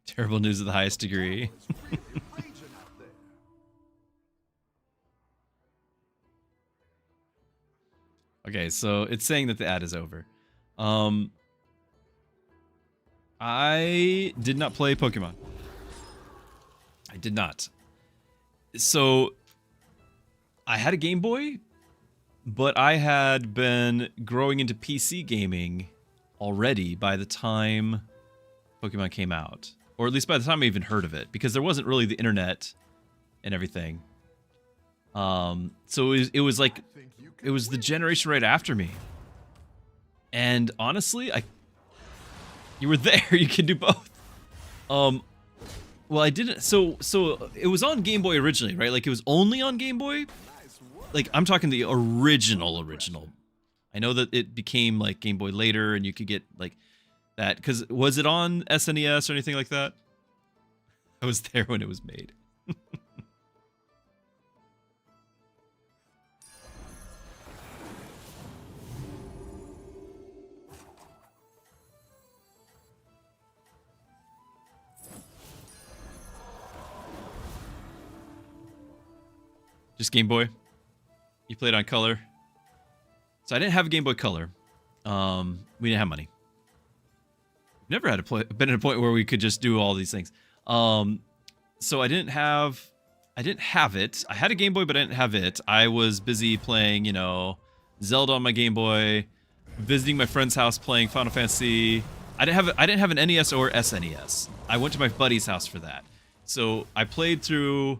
Terrible news of the highest degree. It's really raging out there. Okay, so it's saying that the ad is over. I did not play Pokemon. I did not. So I had a Game Boy, but I had been growing into PC gaming already by the time Pokemon came out. Or at least by the time I even heard of it, because there wasn't really the internet and everything. So it was like, it was the generation right after me. And honestly, you were there, you can do both. Well, I didn't, so it was on Game Boy originally, right? Like, it was only on Game Boy? Like, I'm talking the original. I know that it became, like, Game Boy later, and you could get, like, that, because was it on SNES or anything like that? I was there when it was made. Just Game Boy? You played on Color? So I didn't have a Game Boy Color. We didn't have money. Never had been at a point where we could just do all these things. So I didn't have it. I had a Game Boy, but I didn't have it. I was busy playing, you know, Zelda on my Game Boy, visiting my friend's house playing Final Fantasy. I didn't have an NES or SNES. I went to my buddy's house for that. So I played through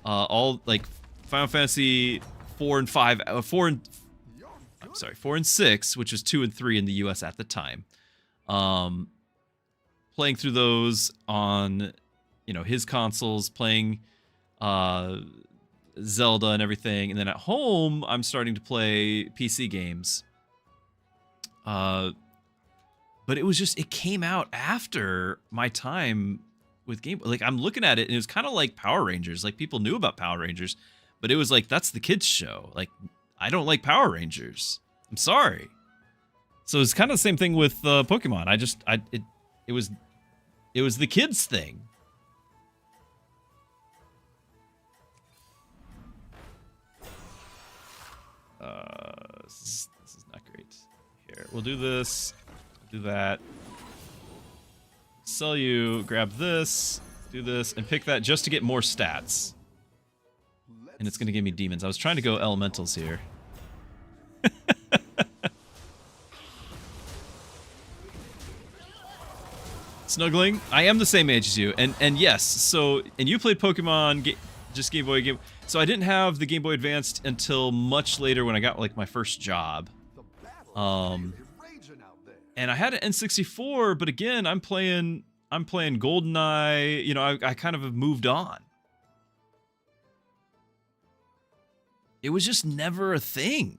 all, like, Final Fantasy 4 and 5, 4 and 6, which was 2 and 3 in the US at the time. Playing through those on, you know, his consoles, playing Zelda and everything, and then at home I'm starting to play PC games. But it was just, it came out after my time with Game Boy. Like, I'm looking at it and it was kind of like Power Rangers. Like, people knew about Power Rangers, but it was like, that's the kids show. Like, I don't like Power Rangers. I'm sorry. So it's kind of the same thing with Pokemon. It was the kids thing. This is not great. Here, we'll do this. Do that. Sell you. Grab this. Do this and pick that just to get more stats. And it's gonna give me demons. I was trying to go elementals here. Snuggling. I am the same age as you, and yes. So, and you played Pokemon, just Game Boy. So I didn't have the Game Boy Advanced until much later when I got, like, my first job. And I had an N64, but again, I'm playing GoldenEye. You know, I kind of have moved on. It was just never a thing.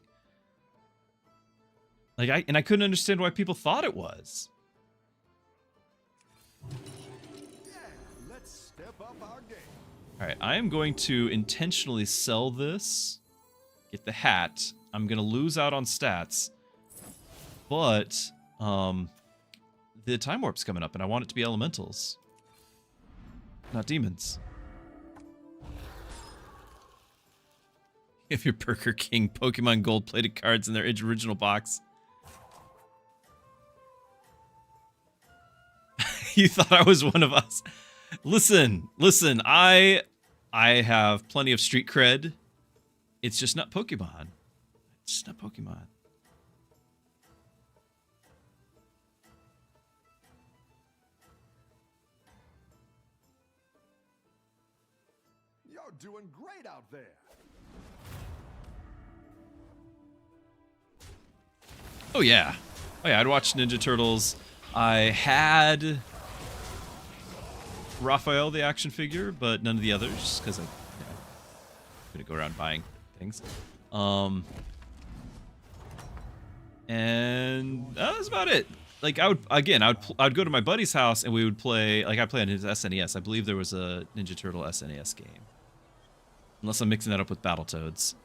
Like, I couldn't understand why people thought it was. Let's step up our game. All right, I am going to intentionally sell this, get the hat. I'm going to lose out on stats, but the Time Warp's coming up, and I want it to be elementals, not demons. If your Burger King Pokemon gold-plated cards in their original box. You thought I was one of us. Listen, I have plenty of street cred. It's just not Pokemon. It's just not Pokemon. You're doing great out there. Oh yeah. Oh yeah, I'd watched Ninja Turtles. I had Raphael the action figure, but none of the others because I couldn't go around buying things. And that was about it. Like I would go to my buddy's house and we would play. Like I play on his SNES. I believe there was a Ninja Turtle SNES game. Unless I'm mixing that up with Battletoads.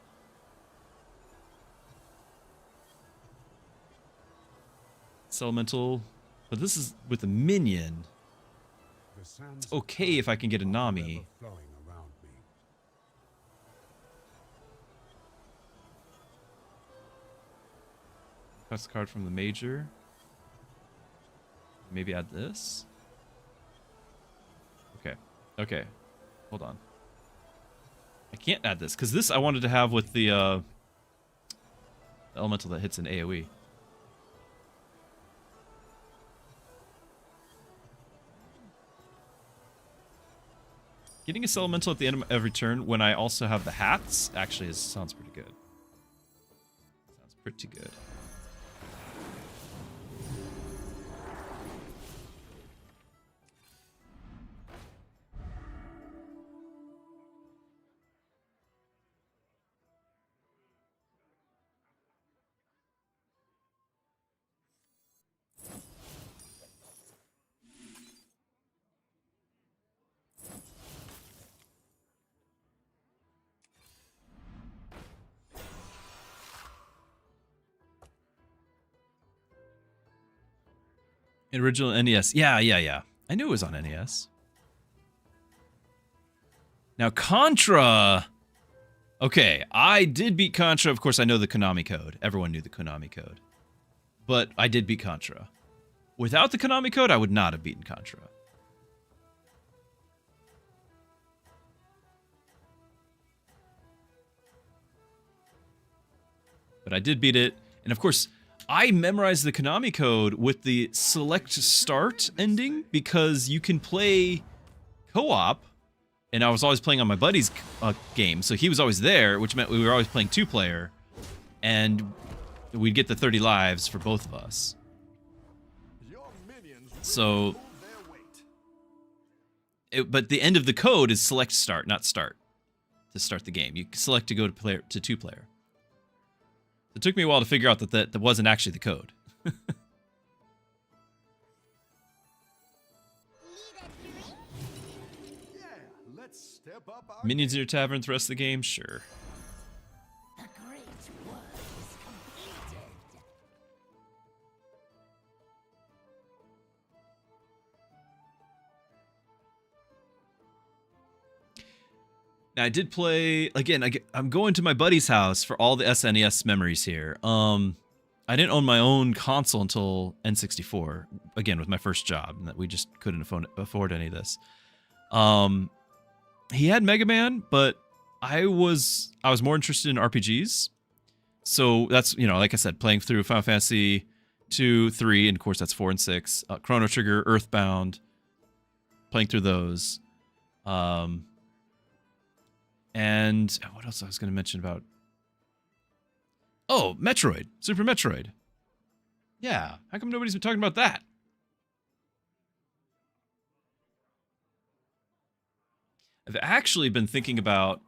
It's elemental, but this is with a minion. It's okay if I can get a Nami. Press the card from the major. Maybe add this. Okay. Okay. Hold on. I can't add this because this I wanted to have with the elemental that hits in AoE. Getting a elemental at the end of every turn when I also have the hats actually sounds pretty good. Sounds pretty good. Original NES. Yeah. I knew it was on NES. Now, Contra. Okay, I did beat Contra. Of course, I know the Konami code. Everyone knew the Konami code. But I did beat Contra. Without the Konami code, I would not have beaten Contra. But I did beat it. And of course, I memorized the Konami code with the select start ending because you can play co-op, and I was always playing on my buddy's game, so he was always there, which meant we were always playing 2-player, and we'd get the 30 lives for both of us. So, but the end of the code is select start, not start, to start the game. You select to go to 2-player. It took me a while to figure out that that wasn't actually the code. Minions in your tavern the rest of the game? Sure. The great work is completed. Now, I did play, again, I'm going to my buddy's house for all the SNES memories here. I didn't own my own console until N64, again, with my first job, and that we just couldn't afford any of this. He had Mega Man, but I was more interested in RPGs. So that's, like I said, playing through Final Fantasy 2, 3, and of course that's 4 and 6. Chrono Trigger, Earthbound, playing through those. And what else I was going to mention about? Oh, Metroid. Super Metroid. Yeah. How come nobody's been talking about that? I've actually been thinking about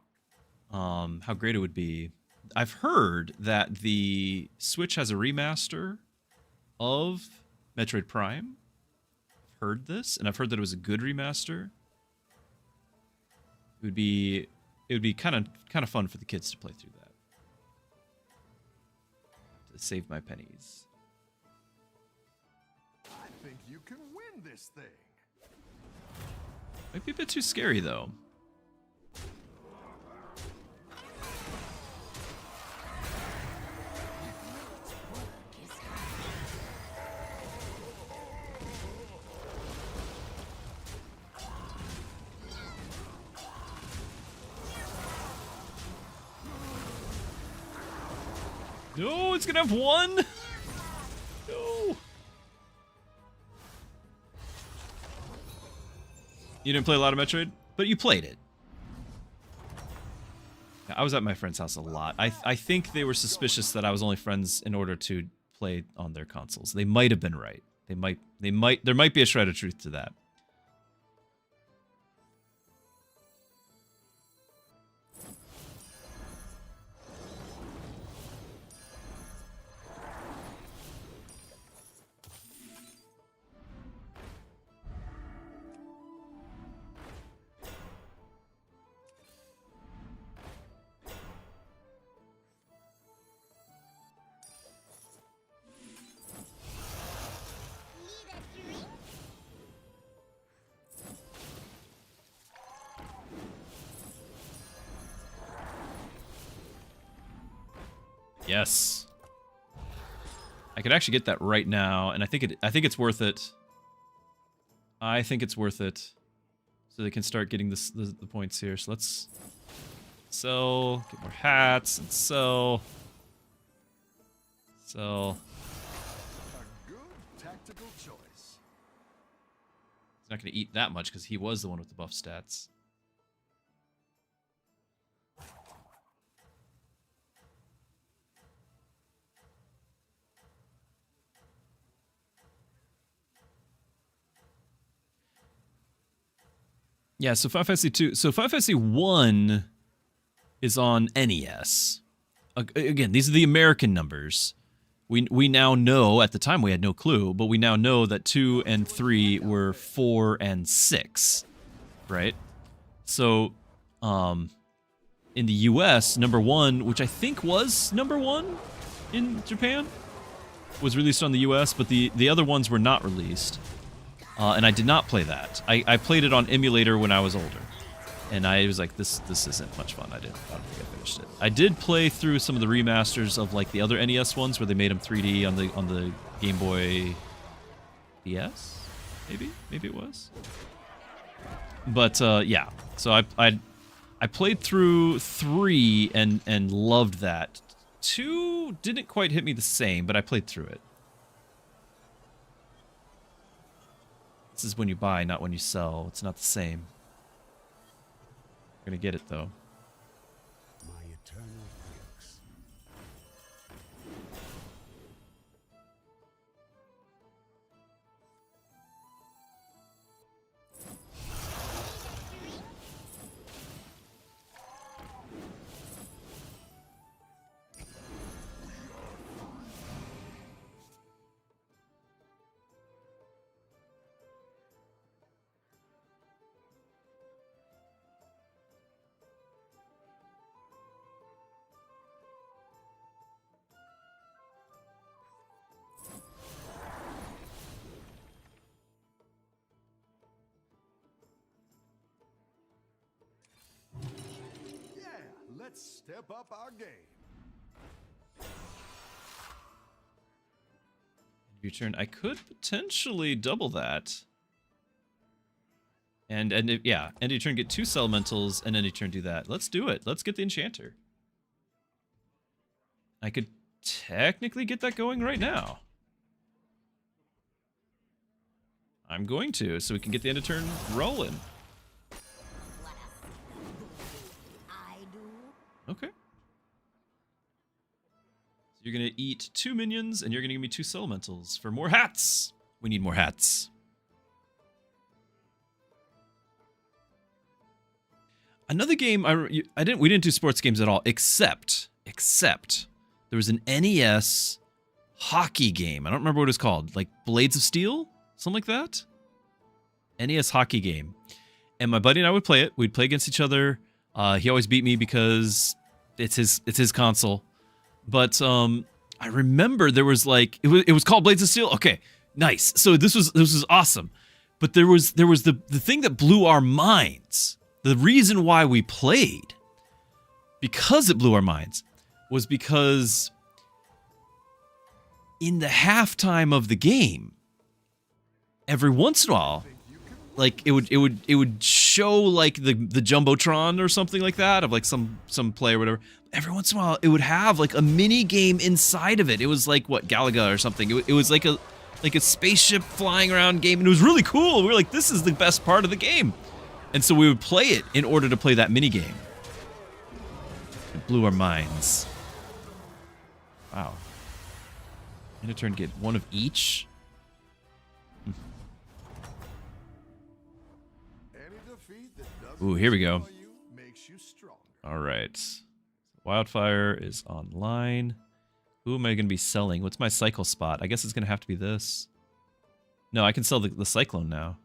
how great it would be. I've heard that the Switch has a remaster of Metroid Prime. I've heard this, and I've heard that it was a good remaster. It would be kind of fun for the kids to play through that. To save my pennies. I think you can win this thing. Might be a bit too scary though. No, it's gonna have one. No. You didn't play a lot of Metroid, but you played it. I was at my friend's house a lot. I think they were suspicious that I was only friends in order to play on their consoles. They might have been right. There might be a shred of truth to that. Need a drink? Yes. I could actually get that right now, and I think it's worth it. I think it's worth it. So they can start getting the points here. So let's sell, get more hats, and sell. Sell. A good tactical choice. He's not going to eat that much because he was the one with the buff stats. Yeah, so Final Fantasy 2. So Final Fantasy 1 is on NES. Again, these are the American numbers. We now know, at the time we had no clue, but we now know that 2 and 3 were 4 and 6, right? So, in the US, number 1, which I think was number 1 in Japan, was released on the US, but the other ones were not released. And I did not play that. I played it on emulator when I was older. And I was like, this isn't much fun. I don't think I finished it. I did play through some of the remasters of like the other NES ones where they made them 3D on the Game Boy DS? Maybe it was. But yeah. So I played through 3 and loved that. 2 didn't quite hit me the same, but I played through it. This is when you buy, not when you sell. It's not the same. We're gonna get it though. My eternal thanks. Yeah, let's step up our game. Your turn. I could potentially double that. And yeah, end of your turn, get 2 elementals, and end of your turn do that. Let's do it. Let's get the enchanter. I could technically get that going right now. I'm going to, so we can get the end of turn rolling. I do. Okay. So you're gonna eat 2 minions, and you're gonna give me 2 elementals for more hats. We need more hats. Another game we didn't do sports games at all, except there was an NES hockey game. I don't remember what it was called, like Blades of Steel, something like that. NES hockey game, and my buddy and I would play it. We'd play against each other. He always beat me because it's his console. But I remember there was like it was called Blades of Steel. Okay, nice. So this was awesome. But there was the thing that blew our minds. The reason why we played, because it blew our minds, was because in the halftime of the game, every once in a while, like it would show like the jumbotron or something like that of like some play or whatever. Every once in a while, it would have like a mini game inside of it. It was like what, Galaga or something. It was like a spaceship flying around game, and it was really cool. We were like, this is the best part of the game. And so we would play it in order to play that mini game. blew our minds. Wow. In a turn, get one of each. Any defeat that doesn't Ooh, here we go. destroy you makes you stronger. All right. Wildfire is online. Who am I going to be selling? What's my cycle spot? I guess it's going to have to be this. No, I can sell the Cyclone now.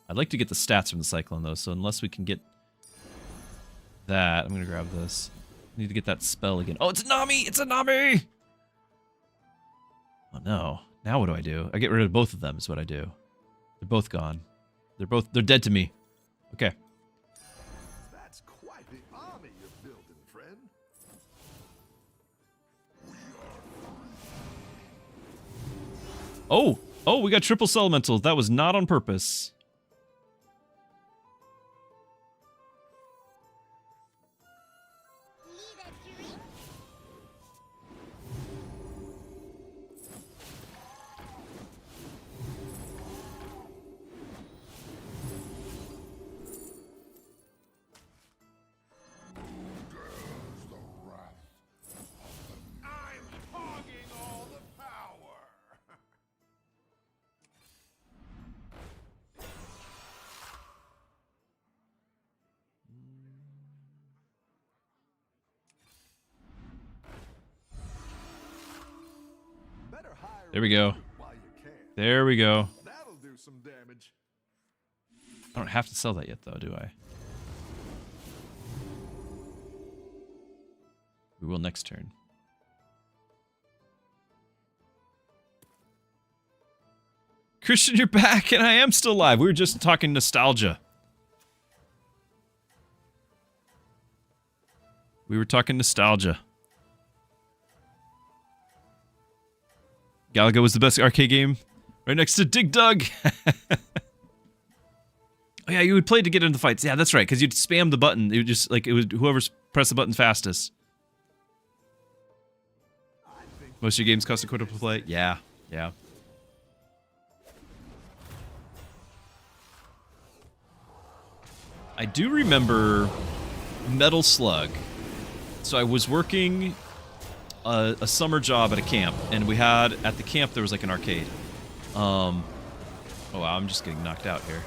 I'd like to get the stats from the Cyclone, though, so unless we can get that, I'm going to grab this. I need to get that spell again. Oh, it's a Nami! It's a Nami! Oh, no. Now what do I do? I get rid of both of them is what I do. They're both gone. They're dead to me. Okay. That's quite the army you're building, friend. Oh! Oh, we got triple Elementals. That was not on purpose. Need a drink? There's the wrath. I'm hogging all the power. Better hire There we go. a while you can. There we go. That'll do some damage. I don't have to sell that yet, though, do I? We will next turn. Christian, you're back, and I am still live. We were just talking nostalgia. We were talking nostalgia. Galaga was the best arcade game, right next to Dig Dug. Oh yeah, you would play to get into the fights. Yeah, that's right, because you'd spam the button. It would just like it was whoever's press the button fastest. Most of your games cost a quarter to play. Yeah, yeah. I do remember Metal Slug. So I was working a summer job at a camp, and we had at the camp there was like an arcade. Oh wow, I'm just getting knocked out here.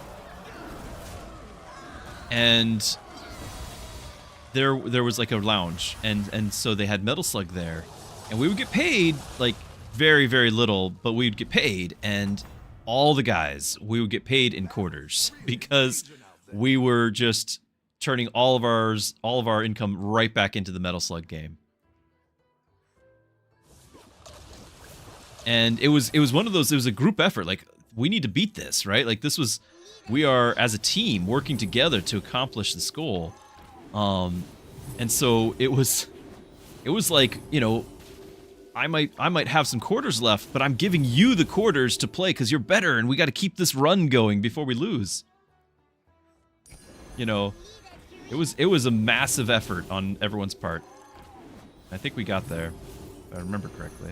And there was like a lounge, and so they had Metal Slug there, and we would get paid like very, very little, but we'd get paid, and all the guys, we would get paid in quarters because we were just turning all of our income right back into the Metal Slug game. And it was one of those, it was a group effort, like we need to beat this, right? Like this was, we are as a team working together to accomplish this goal. And so it was like, you know, I might have some quarters left, but I'm giving you the quarters to play because you're better, and we got to keep this run going before we lose. You know, it was a massive effort on everyone's part. I think we got there, if I remember correctly.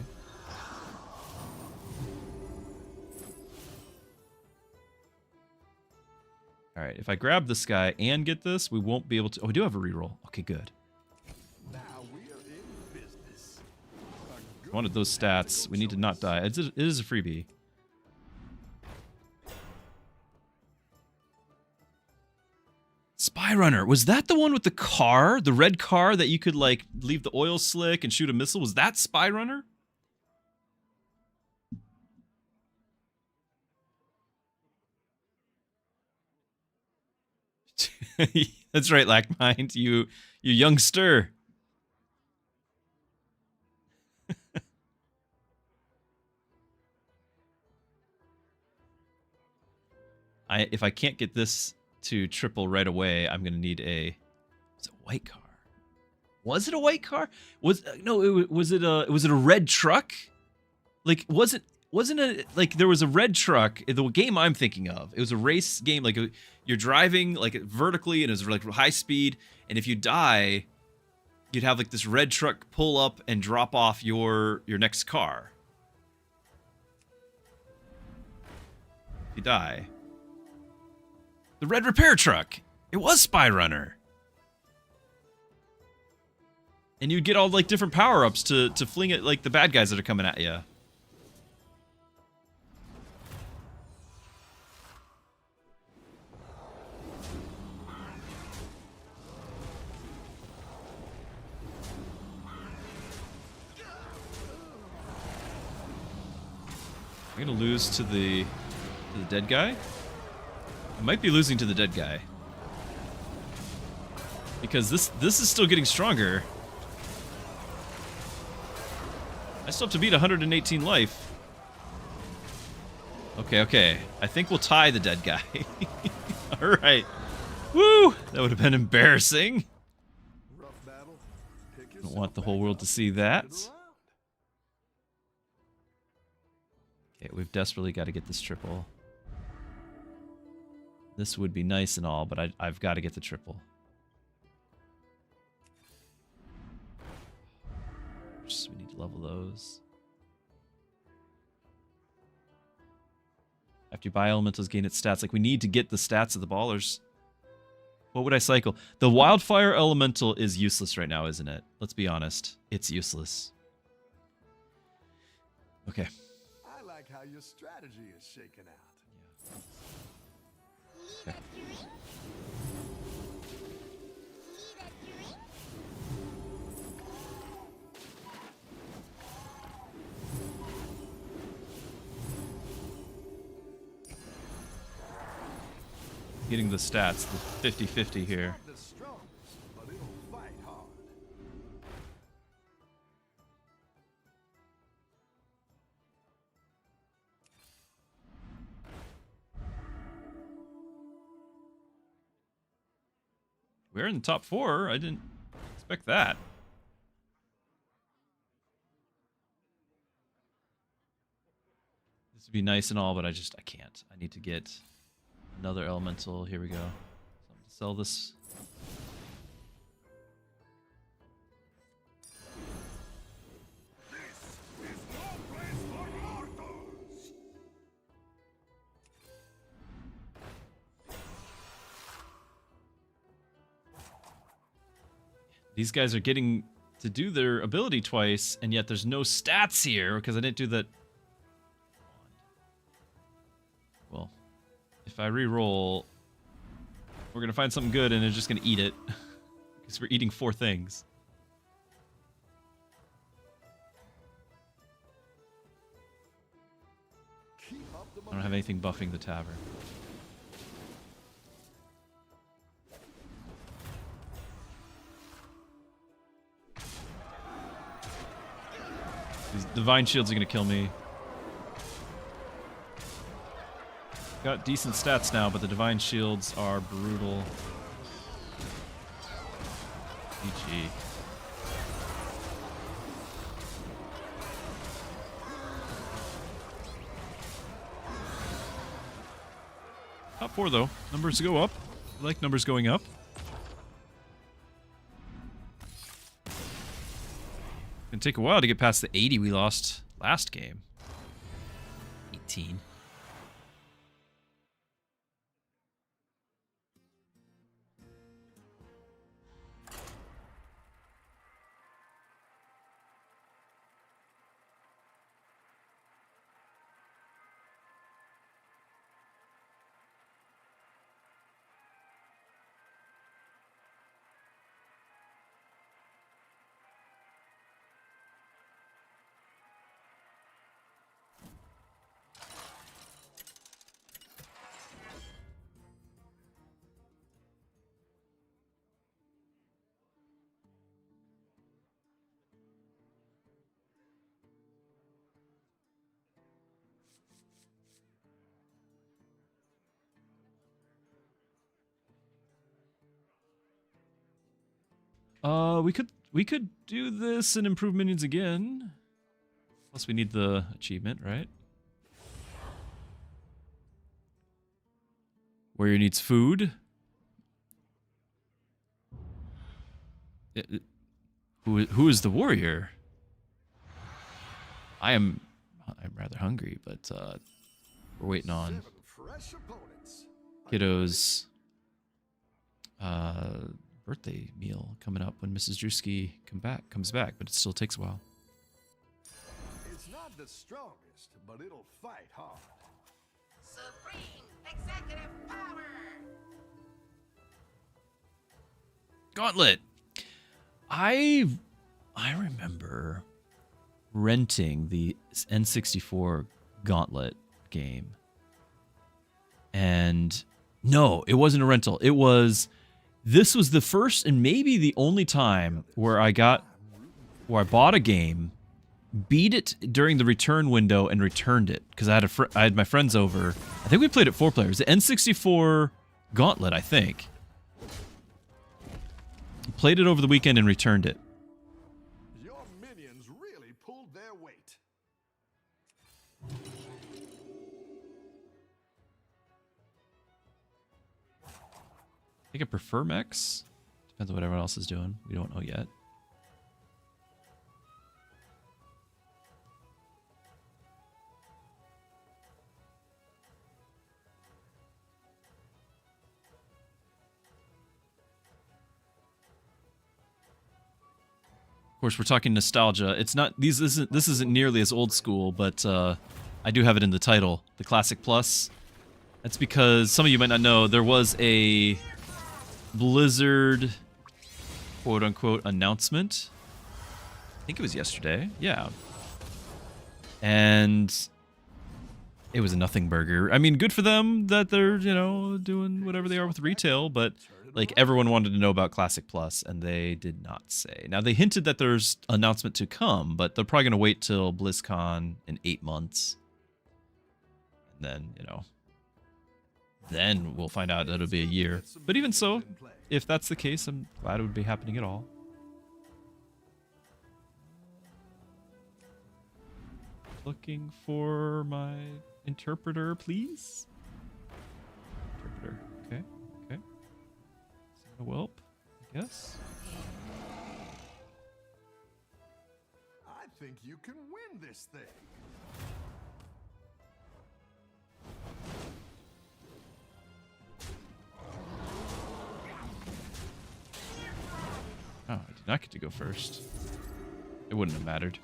All right, if I grab this guy and get this, we won't be able to. Oh, we do have a reroll. Okay, good. Now we are in business. I wanted those stats. We need to not die. It is a freebie. Spy Runner. Was that the one with the car? The red car that you could, like, leave the oil slick and shoot a missile? Was that Spy Runner? That's right, Lackmind. You youngster. If I can't get this to triple right away, I'm gonna need a. Was it a white car? Was it a white car? Was it a red truck? Like wasn't it like there was a red truck? The game I'm thinking of, it was a race game. Like you're driving like vertically, and it was like high speed. And if you die, you'd have like this red truck pull up and drop off your next car. If you die. The red repair truck. It was Spy Runner. And you'd get all like different power-ups to fling at like the bad guys that are coming at you. I'm gonna lose to the dead guy. I might be losing to the dead guy. Because this is still getting stronger. I still have to beat 118 life. Okay. I think we'll tie the dead guy. Alright. Woo! That would have been embarrassing. Rough battle. Pick Don't yourself want the whole back world up to see and that. get around. Okay, we've desperately got to get this triple. This would be nice and all, but I've got to get the triple. We need to level those. After you buy elementals, gain its stats. Like, we need to get the stats of the ballers. What would I cycle? The wildfire elemental is useless right now, isn't it? Let's be honest. It's useless. Okay. I like how your strategy is shaking out. Need a drink? Need a drink? Getting the stats, the 50-50 here. Not the strongest, but it'll fight hard. We're in the top 4. I didn't expect that. This would be nice and all, but I can't. I need to get another elemental. Here we go. So I'm gonna sell this. These guys are getting to do their ability twice, and yet there's no stats here because I didn't do that. Well, if I re-roll, we're going to find something good and they're just going to eat it. Because we're eating 4 things. Keep up the I don't have anything buffing the tavern. These divine shields are going to kill me. Got decent stats now, but the divine shields are brutal. GG. Top 4 though. Numbers go up. I like numbers going up. Gonna take a while to get past the 80 we lost last game. 18. We could do this and improve minions again. Plus we need the achievement, right? Warrior needs food. Who is the warrior? I'm rather hungry, but we're waiting on 7 fresh opponents. kiddos. birthday meal coming up when Mrs. Druski comes back, but it still takes a while. It's not the strongest, but it'll fight hard. Supreme executive power. Gauntlet. I remember renting the N64 Gauntlet game. And no, it wasn't a rental. This was the first and maybe the only time where I bought a game, beat it during the return window, and returned it because I had my friends over. I think we played it 4 players. The N64 Gauntlet, I think. Played it over the weekend and returned it. Your minions really pulled their weight. I think I prefer mechs. Depends on what everyone else is doing. We don't know yet. Of course, we're talking nostalgia. It's not this isn't nearly as old school, but I do have it in the title, the Classic Plus. That's because some of you might not know there was a Blizzard quote-unquote announcement. I think it was yesterday. Yeah. And it was a nothing burger. I mean, good for them that they're, doing whatever they are with retail, but like everyone wanted to know about Classic Plus and they did not say. Now they hinted that there's an announcement to come, but they're probably going to wait till BlizzCon in 8 months. And then, then we'll find out that it'll be a year. But even so, if that's the case, I'm glad it would be happening at all. Looking for my interpreter, please. Interpreter. Okay. Okay. Is that a whelp? I guess. I think you can win this thing. Oh, I did not get to go first. It wouldn't have mattered.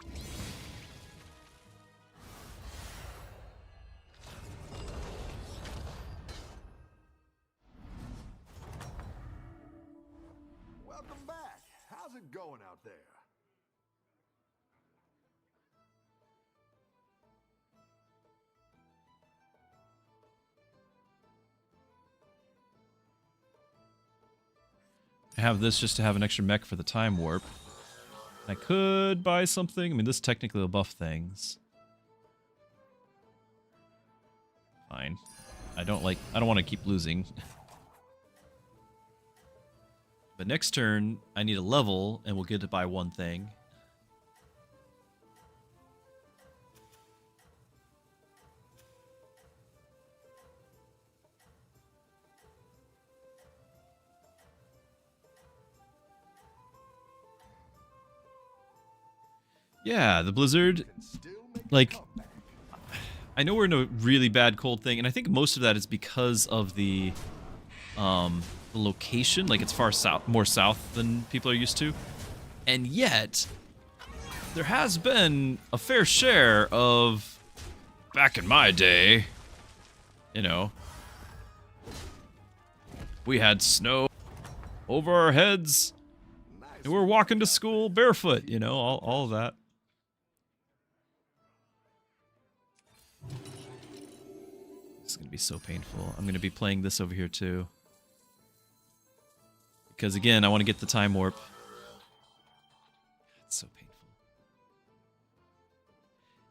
Welcome back. How's it going out there? I have this just to have an extra mech for the time warp. I could buy something. I mean, this technically will buff things. Fine. I don't want to keep losing. But next turn, I need a level, and we'll get to buy one thing. Yeah, the Blizzard, like, I know we're in a really bad cold thing, and I think most of that is because of the location. Like, it's far south, more south than people are used to. And yet, there has been a fair share of, back in my day, we had snow over our heads, and we're walking to school barefoot, all of that. It's going to be so painful. I'm going to be playing this over here too. Because again, I want to get the time warp. It's so painful.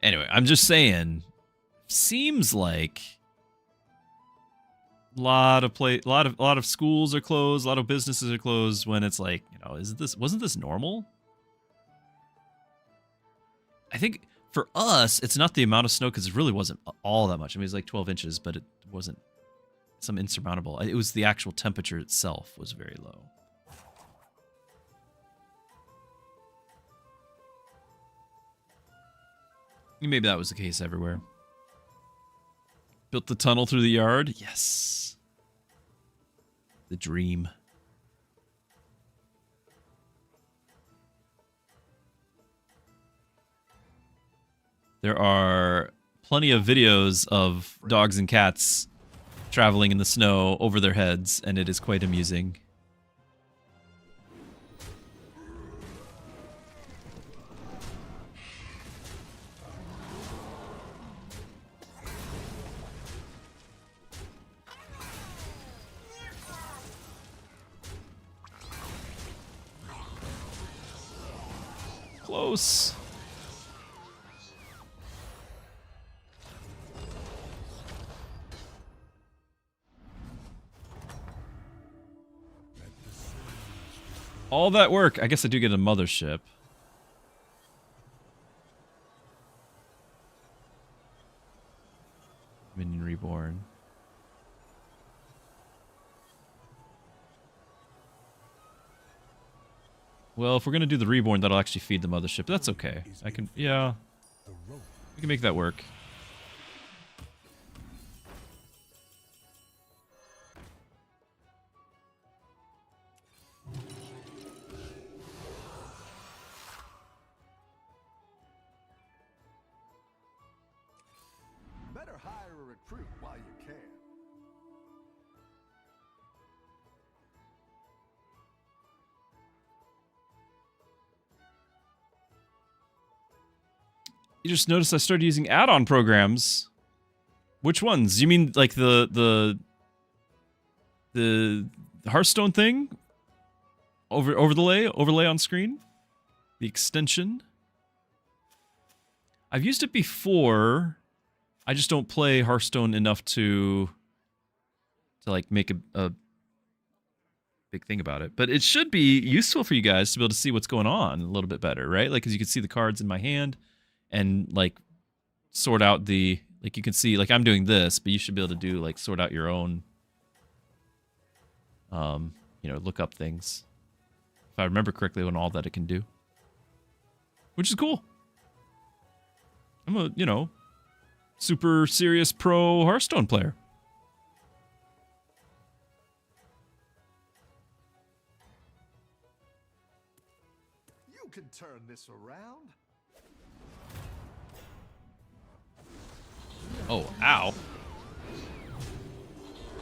Anyway, I'm just saying, seems like a lot of schools are closed, a lot of businesses are closed when it's like, wasn't this normal? I think for us, it's not the amount of snow because it really wasn't all that much. I mean, it was like 12 inches, but it wasn't some insurmountable. It was the actual temperature itself was very low. Maybe that was the case everywhere. Built the tunnel through the yard. Yes. The dream. There are plenty of videos of dogs and cats traveling in the snow over their heads, and it is quite amusing. Close. All that work. I guess I do get a mothership. Minion reborn. Well, if we're gonna do the reborn, that'll actually feed the mothership. That's okay. I can, yeah. We can make that work. Better hire a recruit while you can. You just noticed I started using add-on programs. Which ones? You mean like the Hearthstone thing? Overlay on screen? The extension? I've used it before. I just don't play Hearthstone enough to like make a big thing about it. But it should be useful for you guys to be able to see what's going on a little bit better, right? Like, because you can see the cards in my hand and like sort out the, like you can see, like I'm doing this, but you should be able to do like sort out your own, you know, look up things. If I remember correctly on all that it can do. Which is cool. I'm a, you know, super serious pro Hearthstone player. You can turn this around. Oh, ow.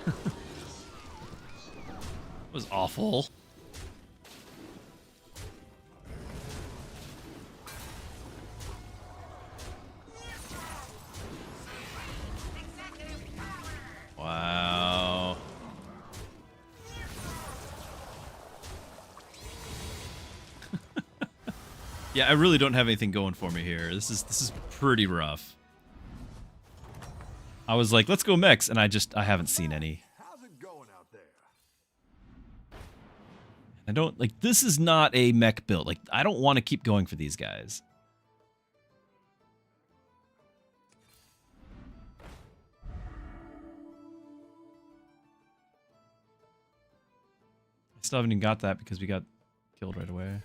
That was awful. Wow. Yeah, I really don't have anything going for me here. This is pretty rough. I was like, let's go mechs, and I haven't seen any. How's it going out there? I don't, like, this is not a mech build. Like, I don't want to keep going for these guys. I still haven't even got that because we got killed right away.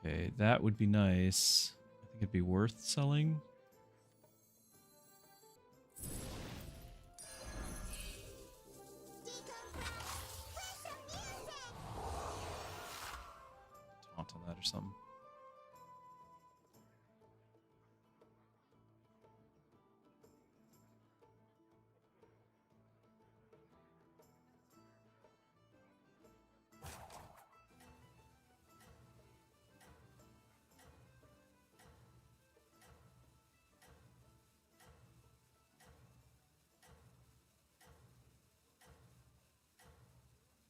Okay, that would be nice. I think it'd be worth selling. Taunt on that or something.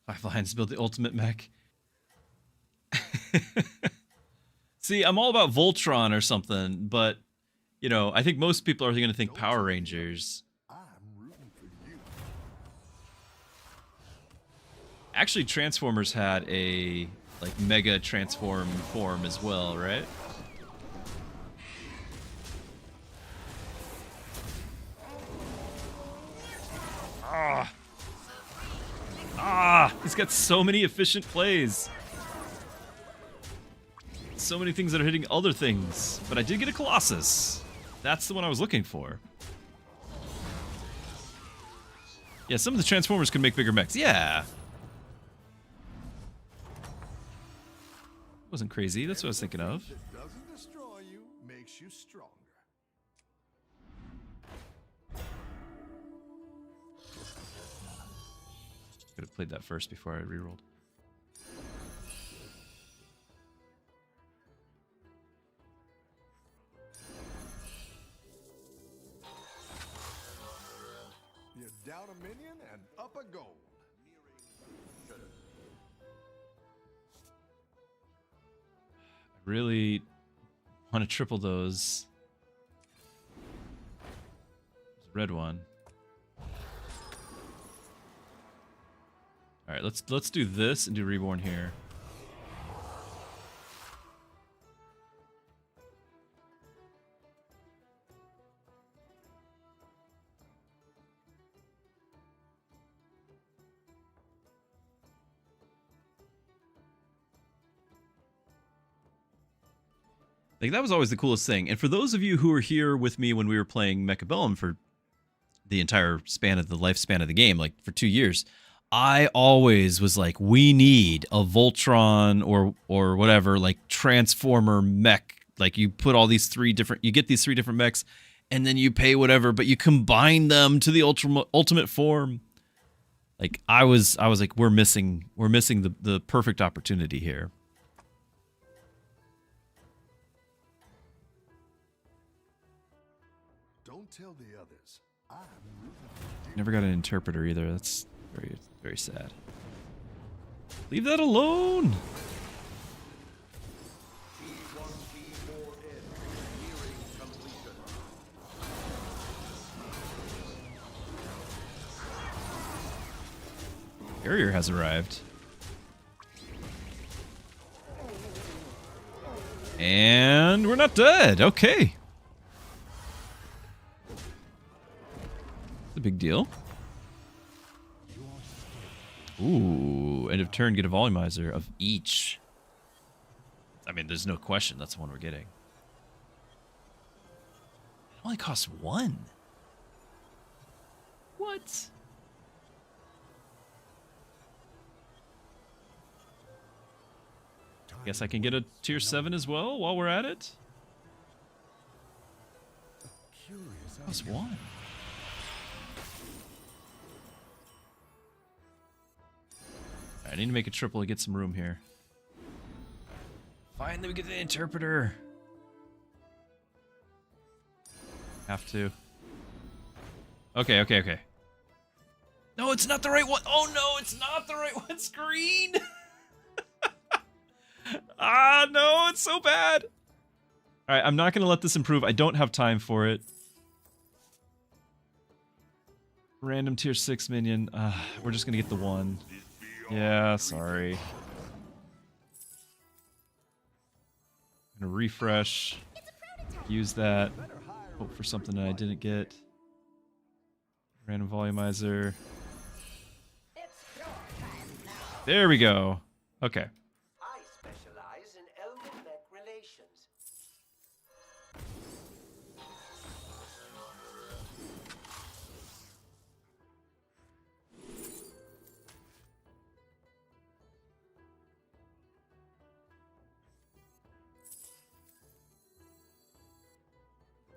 Five Lions build the ultimate mech. See, I'm all about Voltron or something, but, you know, I think most people are going to think Power Rangers. I'm rooting for you. Actually, Transformers had a, like, mega transform form as well, right? He's got so many efficient plays. So many things that are hitting other things. But I did get a Colossus. That's the one I was looking for. Yeah, some of the Transformers can make bigger mechs. Yeah. Wasn't crazy. That's what I was thinking of. That doesn't destroy you, makes you stronger. Could have played that first before I rerolled. You're down a minion and up a gold. I really want to triple those. There's a red one. All right, let's do this and do reborn here. Like, that was always the coolest thing. And for those of you who were here with me when we were playing Mechabellum for the entire span of the lifespan of the game, like for 2 years, I always was like, we need a Voltron or whatever, like Transformer mech. Like, you put all these you get these 3 different mechs, and then you pay whatever, but you combine them to the ultimate form. Like, I was like, we're missing the perfect opportunity here. Don't tell the others. Never got an interpreter either. That's very, very sad. Leave that alone. Carrier has arrived. And we're not dead. Okay. It's a big deal. Ooh, end of turn, get a volumizer of each. I mean, there's no question that's the one we're getting. It only costs 1. What? Guess I can get a tier 7 as well while we're at it. Costs 1. I need to make a triple to get some room here. Finally, we get the interpreter. Have to. Okay. No, it's not the right one. Oh no, it's not the right one. Screen. Ah, no, it's so bad. All right, I'm not going to let this improve. I don't have time for it. Random tier 6 minion. We're just going to get the 1. Yeah, sorry. I'm gonna refresh. Use that. Hope for something that I didn't get. Random volumizer. There we go. Okay. I specialize in elder-mech relations.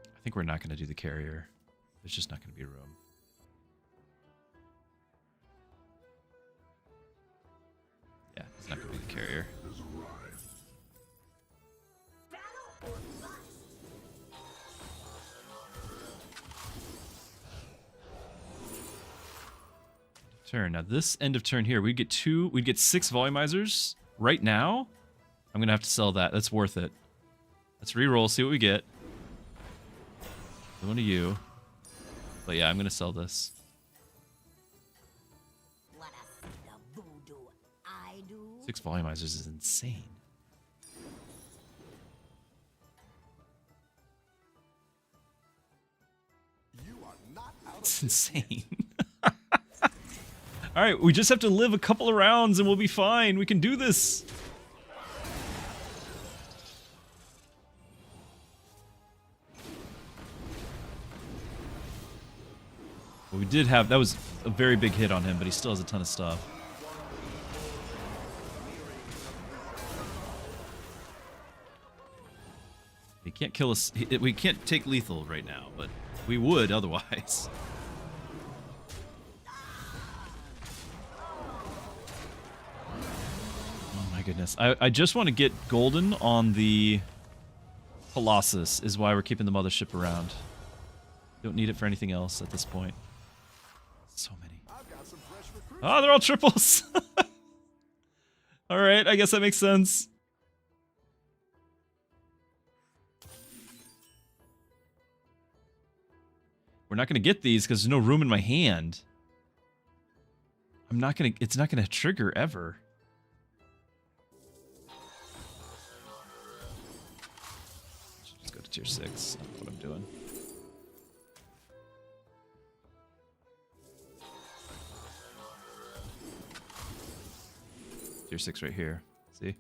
I think we're not going to do the carrier. There's just not going to be room. Yeah, it's not going to be the carrier. Turn. Now this end of turn here, we'd get 6 volumizers right now. I'm going to have to sell that. That's worth it. Let's re-roll, see what we get. One to you. But yeah, I'm going to sell this. What a the voodoo I do. 6 volumizers is insane. You are not out It's of insane. Alright, we just have to live a couple of rounds and we'll be fine. We can do this. But we did have... That was a very big hit on him, but he still has a ton of stuff. He can't kill us. We can't take lethal right now, but we would otherwise. Oh my goodness. I just want to get golden on the Colossus is why we're keeping the mothership around. Don't need it for anything else at this point. So many. Oh, they're all triples. Alright, I guess that makes sense. We're not going to get these because there's no room in my hand. I'm not going to... It's not going to trigger ever. Just go to tier 6. That's what I'm doing. Tier 6 right here. See?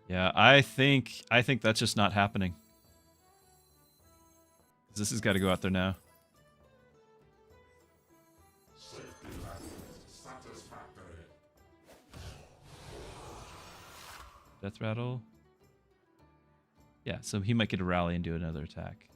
Yeah, I think that's just not happening. This has got to go out there now. Death rattle. Yeah, so he might get a rally and do another attack.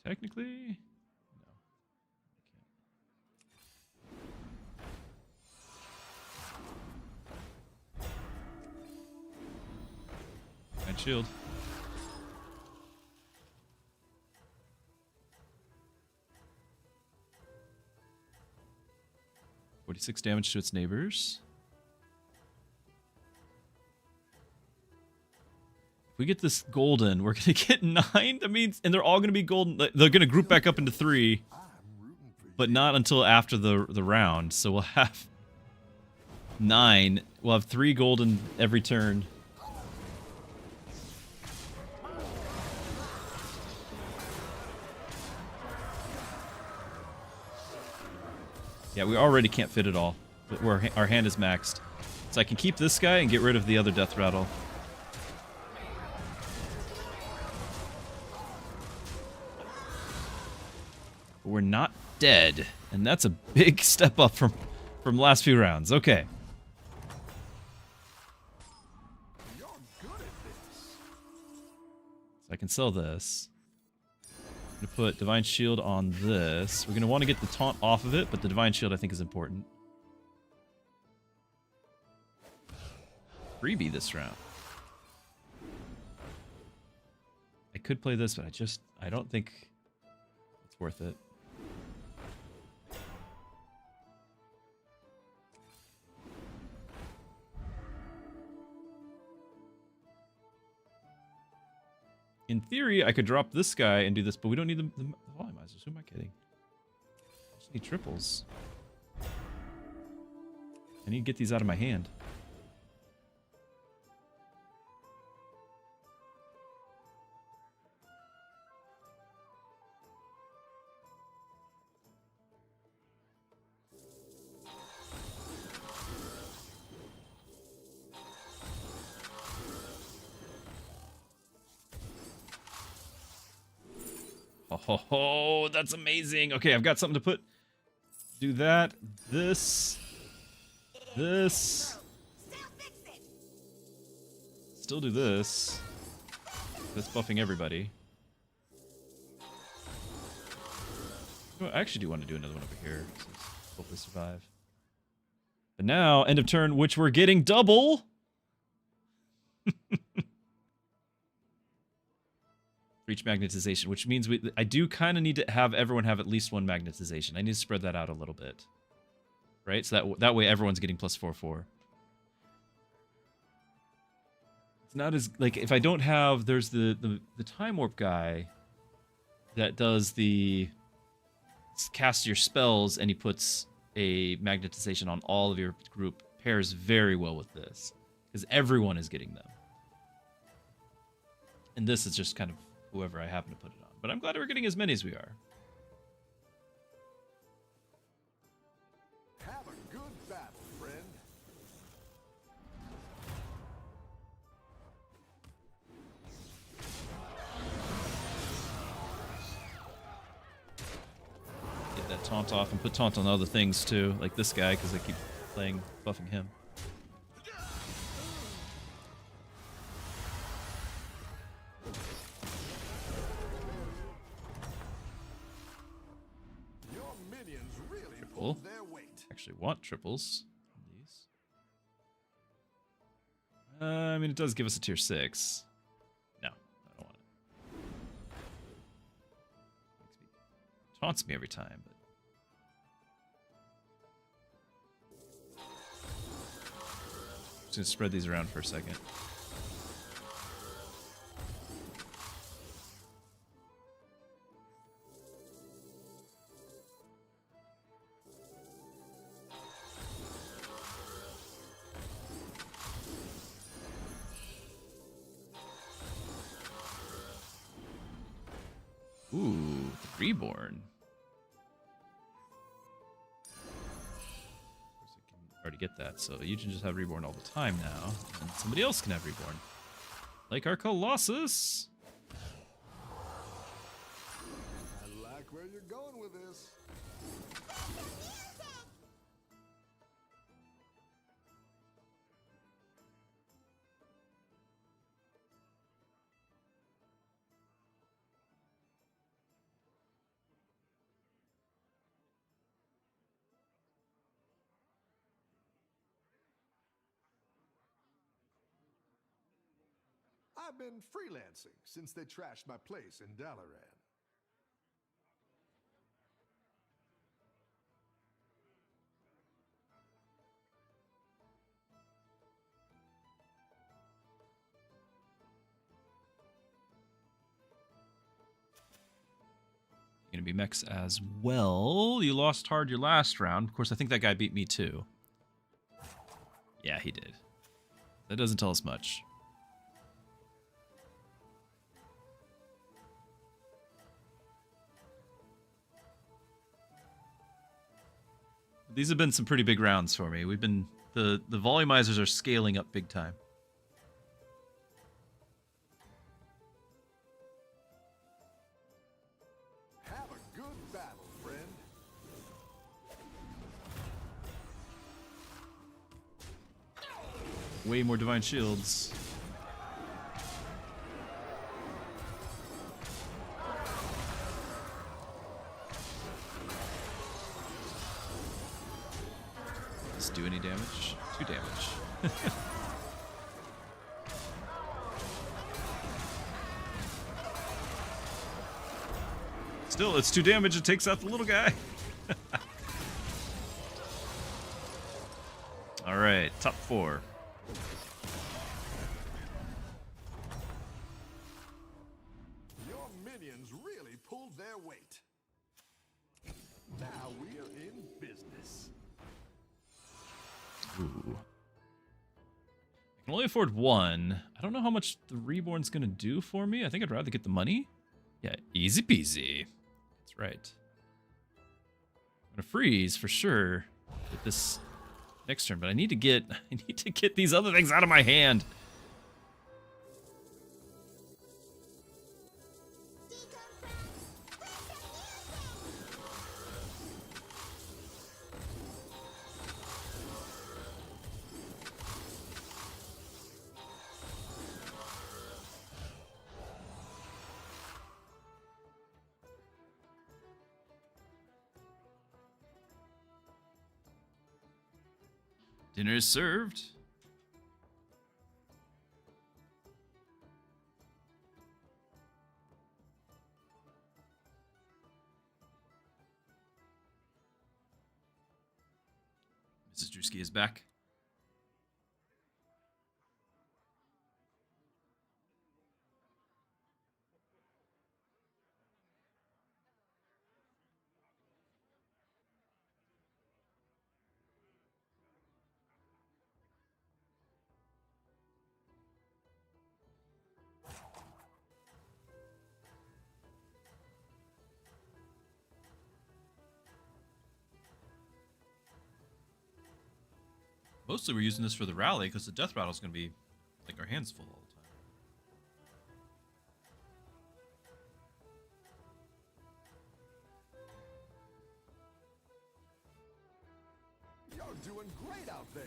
Technically, no. I can't. Shield. $46 damage to its neighbors. If we get this golden, we're gonna get 9. That means, and they're all gonna be golden. They're gonna group back up into 3, but not until after the round. So we'll have 9. We'll have 3 golden every turn. Yeah, we already can't fit it all. But our hand is maxed, so I can keep this guy and get rid of the other death rattle. We're not dead, and that's a big step up from last few rounds. Okay. You're good at this. So I can sell this. I'm gonna put Divine Shield on this. We're gonna want to get the taunt off of it, but the Divine Shield I think is important. Freebie this round. I could play this, but I don't think it's worth it. In theory, I could drop this guy and do this, but we don't need the volumizers. Who am I kidding? I just need triples. I need to get these out of my hand. Oh, that's amazing. Okay, I've got something to put. Do that. This. Still do this. That's buffing everybody. Oh, I actually do want to do another one over here. So hopefully survive. But now, end of turn, which we're getting double. Reach magnetization, which means I do kind of need to have everyone have at least 1 magnetization. I need to spread that out a little bit. Right? So that way everyone's getting plus 4/4. It's not as, like, if I don't have, there's the Time Warp guy that does the cast your spells and he puts a magnetization on all of your group. Pairs very well with this because everyone is getting them. And this is just kind of whoever I happen to put it on. But I'm glad we're getting as many as we are. that taunt off and put taunt on other things too, like this guy, because I keep playing buffing him. Your minions really Triple. pulled their weight. Actually want triples on these. I mean, it does give us a tier 6. No, I don't want it. Taunts me every time, but just gonna spread these around for a second. Ooh, Reborn. Of course, I can already get that, so you can just have Reborn all the time now, and somebody else can have Reborn. Like our Colossus. I like where you're going with this. I've been freelancing since they trashed my place in Dalaran. Gonna be mechs as well. You lost hard your last round. Of course, I think that guy beat me too. Yeah, he did. That doesn't tell us much. These have been some pretty big rounds for me. We've been the volumizers are scaling up big time. Have a good battle, friend. Way more divine shields. Does do any damage? 2 damage. Still, it's 2 damage. It takes out the little guy. All right, top 4. Your minions really pulled their weight. Now we're in business. Ooh. I can only afford 1. I don't know how much the Reborn's gonna do for me. I think I'd rather get the money. Yeah, easy peasy. That's right. I'm gonna freeze for sure with this next turn, but I need to get these other things out of my hand. Dinner is served. Mrs. Druski is back. Mostly we're using this for the rally because the death rattle is going to be like our hands full all the time. doing great out there.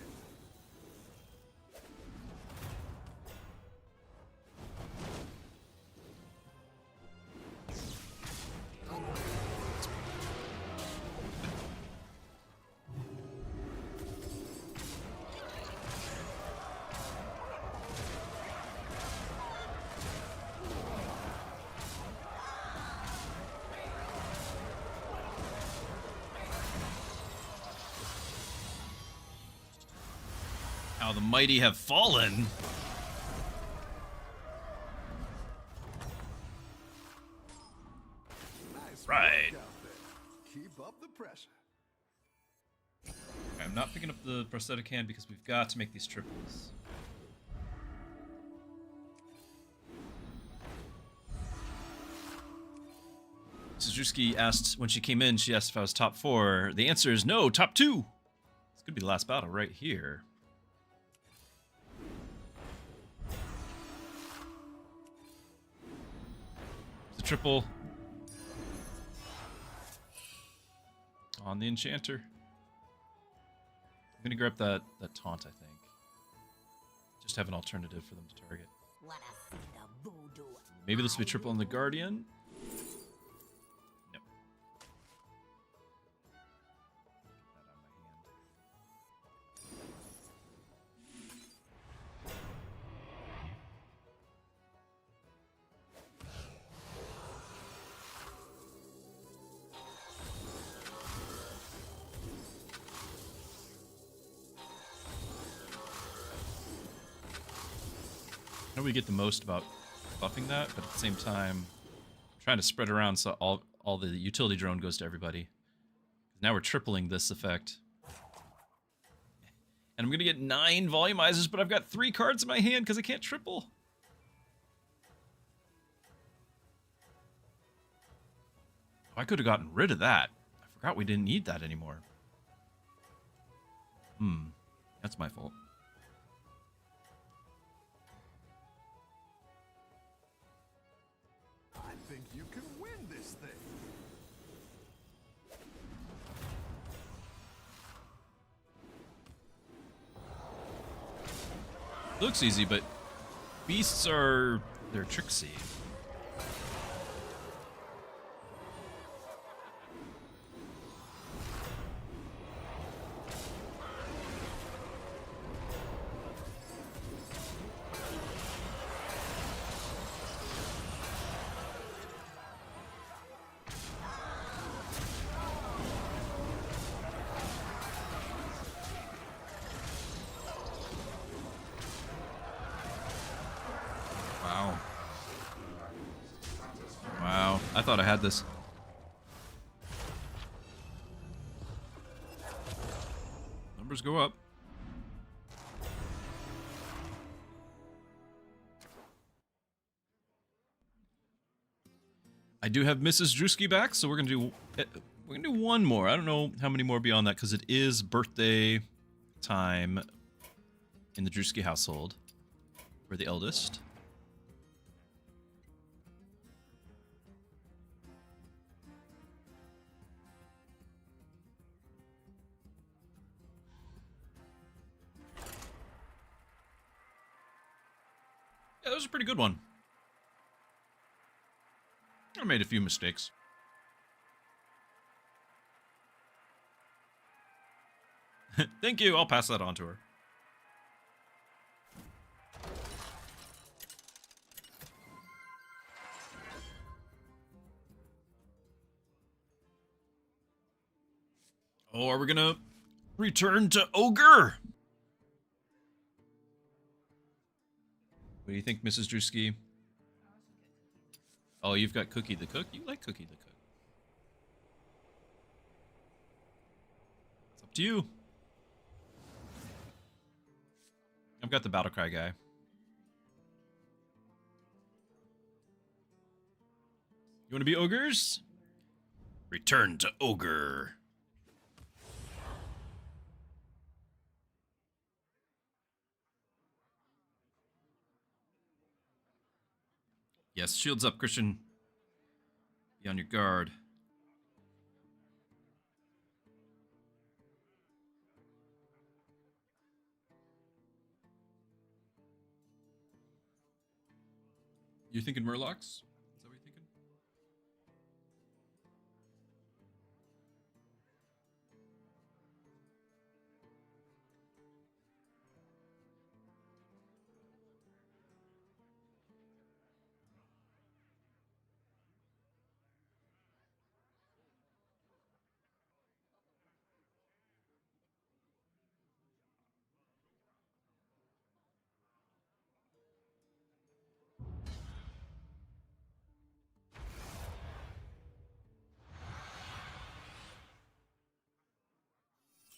How the mighty have fallen. Nice Right. work out there. Keep up the pressure. I'm not picking up the prosthetic hand because we've got to make these triples. Druski asked when she came in, she asked if I was top 4. The answer is no, top 2. This could be the last battle right here. The triple on the enchanter. I'm gonna grab that taunt, I think. Just have an alternative for them to target. Wanna see the voodoo? Maybe this will be triple on the guardian. Nope. Get that out of my hand. I know we get the most about buffing that, but at the same time, I'm trying to spread around so all the utility drone goes to everybody. Now we're tripling this effect. And I'm gonna get 9 volumizers, but I've got 3 cards in my hand because I can't triple. Oh, I could have gotten rid of that. I forgot we didn't need that anymore. That's my fault. I think you can win this thing. Looks easy, but beasts they're tricksy. Wow, I thought I had this. Numbers go up. I do have Mrs. Druski back, so we're gonna do one more. I don't know how many more beyond that because it is birthday time in the Druski household. We're the eldest. Yeah, that was a pretty good one. I made a few mistakes. Thank you, I'll pass that on to her. Oh, are we gonna return to Ogre? What do you think, Mrs. Druski? Oh, you've got Cookie the Cook? You like Cookie the Cook. It's up to you. I've got the Battlecry guy. You want to be ogres? Return to Ogre. Yes, shields up, Christian. Be on your guard. You're thinking Murlocs? Is that what you're thinking?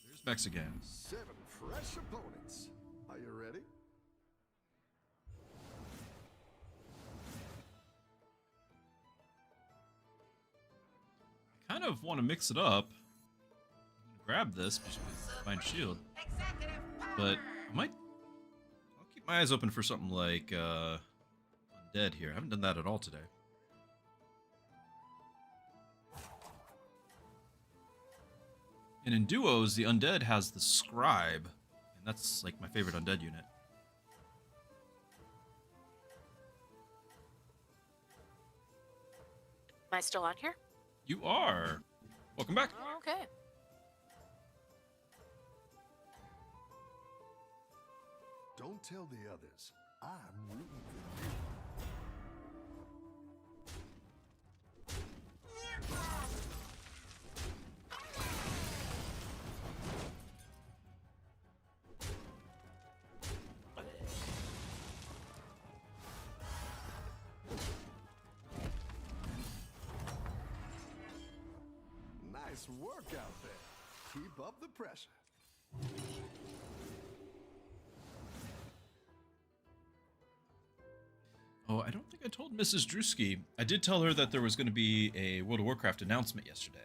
There's Vex again. 7 fresh opponents. Are you ready? Kind of want to mix it up. Grab this just with Divine Shield. Executive But power. I might. I'll keep my eyes open for something like Undead here. I haven't done that at all today. And in duos, the Undead has the Scribe. And that's like my favorite Undead unit. Am I still on here? You are. Welcome back. Okay. Don't tell the others. I'm rooting for you. Nice work out there. Keep up the pressure. Oh, I don't think I told Mrs. Druski. I did tell her that there was going to be a World of Warcraft announcement yesterday.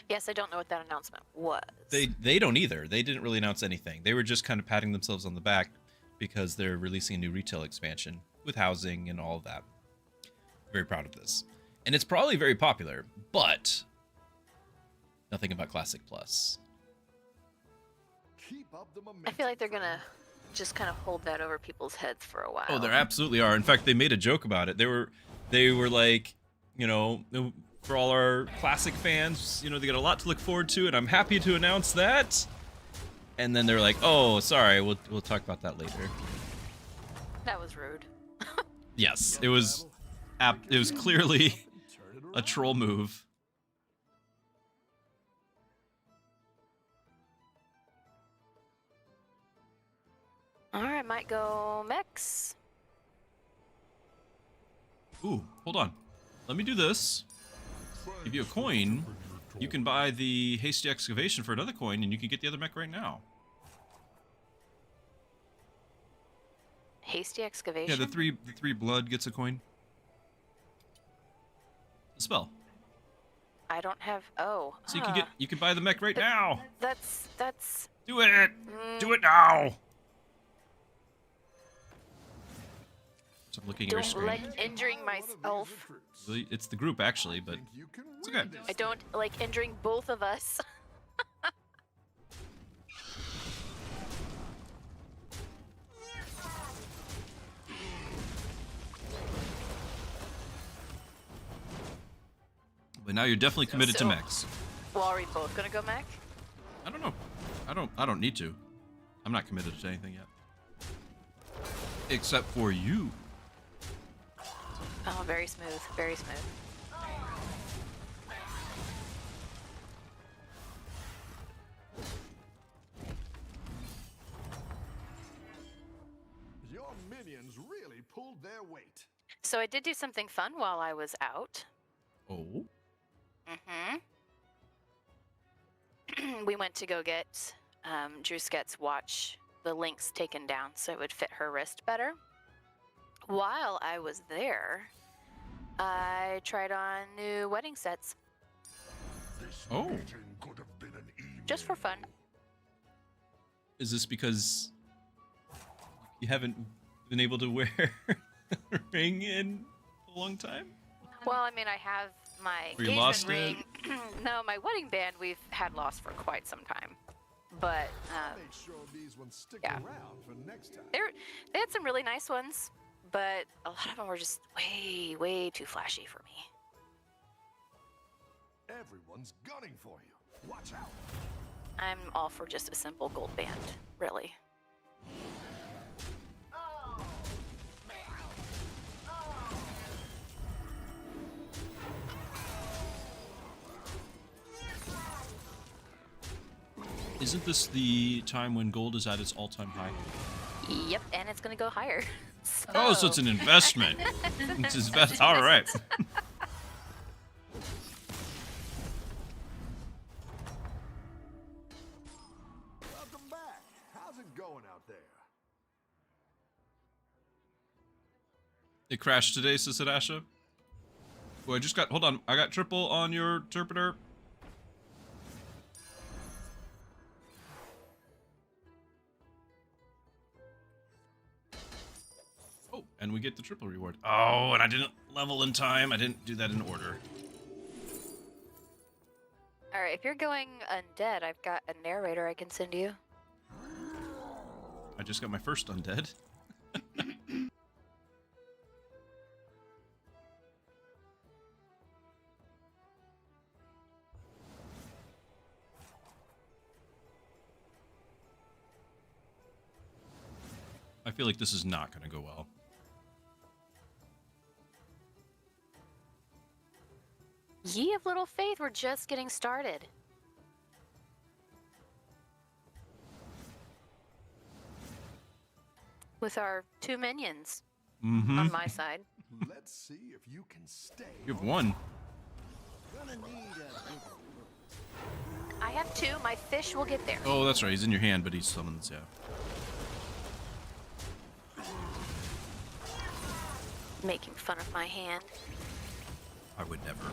Yes, I don't know what that announcement was. They don't either. They didn't really announce anything. They were just kind of patting themselves on the back because they're releasing a new retail expansion with housing and all of that. Very proud of this. And it's probably very popular, but nothing about Classic Plus. Keep up the I momentum. feel like they're gonna just kind of hold that over people's heads for a while. Oh, there absolutely are. In fact, they made a joke about it. They were like, you know, for all our Classic fans, you know, they got a lot to look forward to, and I'm happy to announce that. And then they're like, oh, sorry, we'll talk about that later. That was rude. Yes, it was clearly a troll move. Alright, might go Mex. Ooh, hold on. Let me do this. Give you a coin. You can buy the Hasty Excavation for another coin, and you can get the other mech right now. Hasty excavation? Yeah, the three blood gets a coin. A spell. I don't have. Oh. So you can buy the mech right now. That's. Do it. Do it now. So I'm looking at your Don't screen. like injuring myself. It's the group actually, but Think you can it's win okay. this I don't like injuring both of us. But now you're definitely committed to So- mechs. Well, are we both gonna go mech? I don't know. I don't need to. I'm not committed to anything yet. Except for you. Oh, very smooth. Very smooth. Your minions really pulled their weight. So I did do something fun while I was out. Oh. Mm-hmm. We went to go get Drusket's watch, the links taken down so it would fit her wrist better. While I was there, I tried on new wedding sets This Oh. meeting could have been an email. just for fun. Is this because you haven't been able to wear a ring in a long time? Well, I mean, I have my Or you engagement lost ring. No, my wedding band we've had lost for quite some time. But Make sure these ones stick yeah. around for next time. they had some really nice ones, but a lot of them were just way, way too flashy for me. Everyone's gunning for you. Watch out. I'm all for just a simple gold band, really. Isn't this the time when gold is at its all-time high? Yep, and it's gonna go higher. Oh, so it's an investment. It's invest. All right. Welcome back. How's it going out there? It crashed today, Sisadasha. Oh, I just got. Hold on. I got triple on your interpreter. Oh, and we get the triple reward. Oh, and I didn't level in time. I didn't do that in order. All right, if you're going undead, I've got a narrator I can send you. I just got my first undead. I feel like this is not going to go well. Ye of little faith, we're just getting started. With our 2 minions on my side. Let's see if you can stay. You have one. Gonna need I have 2. My fish will get there. Oh, that's right. He's in your hand, but he summons, yeah. Making fun of my hand. I would never.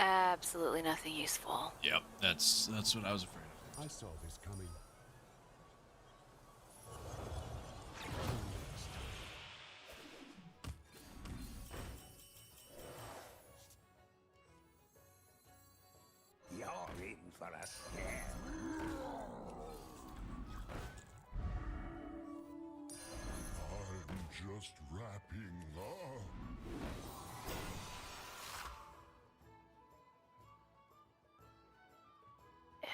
Absolutely nothing useful. Yep, that's what I was afraid of. I saw this coming. You're in for a scare. I'm just wrapping up.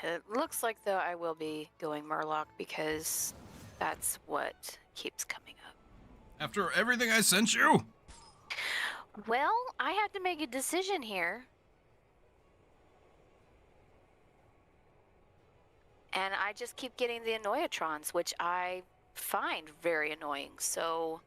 It looks like, though, I will be going Murloc because that's what keeps coming up. After everything I sent you? Well, I had to make a decision here. And I just keep getting the Annoyatrons, which I find very annoying, so...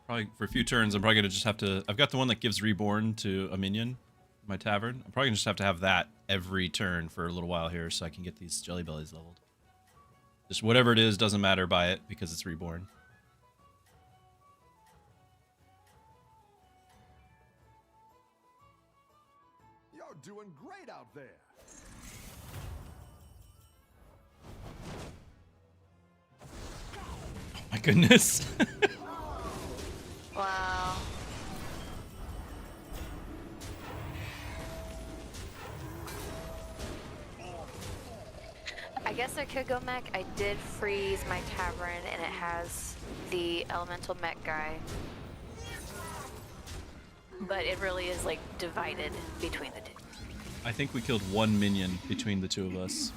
Probably for a few turns, I'm probably gonna just have to. I've got the one that gives reborn to a minion, in my tavern. I'm probably gonna just have to have that every turn for a little while here, so I can get these jelly bellies leveled. Just whatever it is, doesn't matter. Buy it because it's reborn. You're doing great out there. Oh my goodness. Wow. I guess I could go mech. I did freeze my tavern and it has the elemental mech guy. But it really is like divided between the two. I think we killed one minion between the two of us.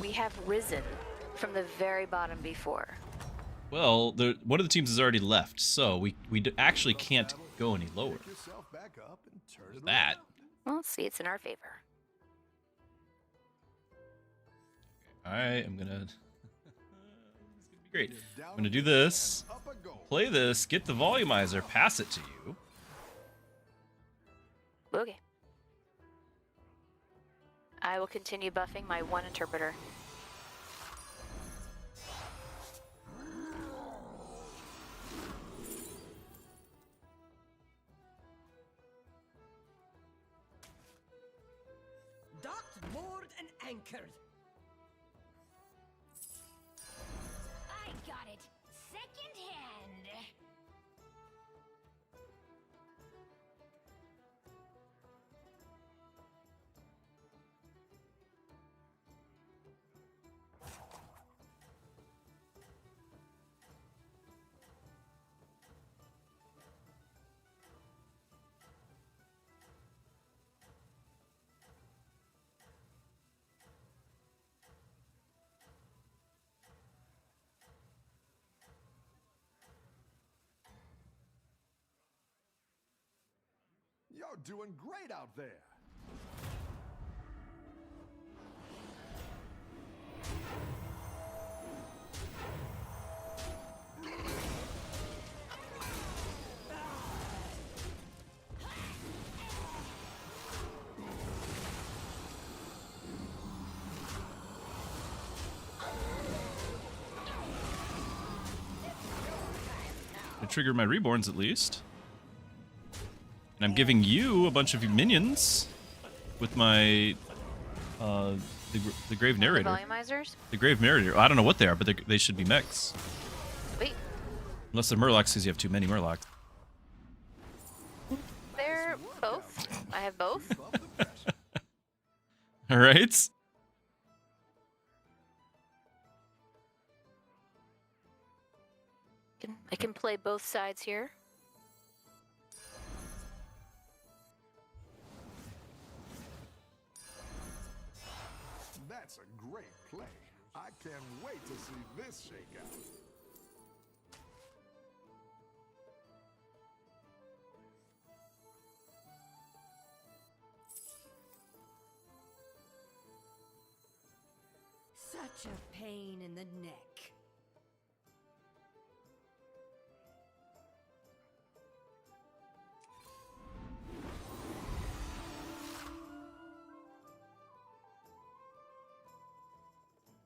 We have risen from the very bottom before. Well, one of the teams has already left, so we actually can't go any lower. Pick yourself back up and turn it That. around. Well, let's see, it's in our favor. I am gonna. This is gonna be great. Down I'm gonna a do gold this. and up a gold. Play this. Get the volumizer. Pass it to you. Okay. I will continue buffing my one interpreter. Docked, moored, and anchored. I got it. Second hand. You're doing great out there. I trigger my reborns at least. And I'm giving you a bunch of minions with my the Grave Narrator. Volumizers? The Grave Narrator. I don't know what they are, but they should be mechs. Wait, Unless they're Murlocs, because you have too many Murlocs. they're both. I have both. Above the pressure. All right. I can play both sides here. That's a great play. I can't wait to see this shake out. Such a pain in the neck.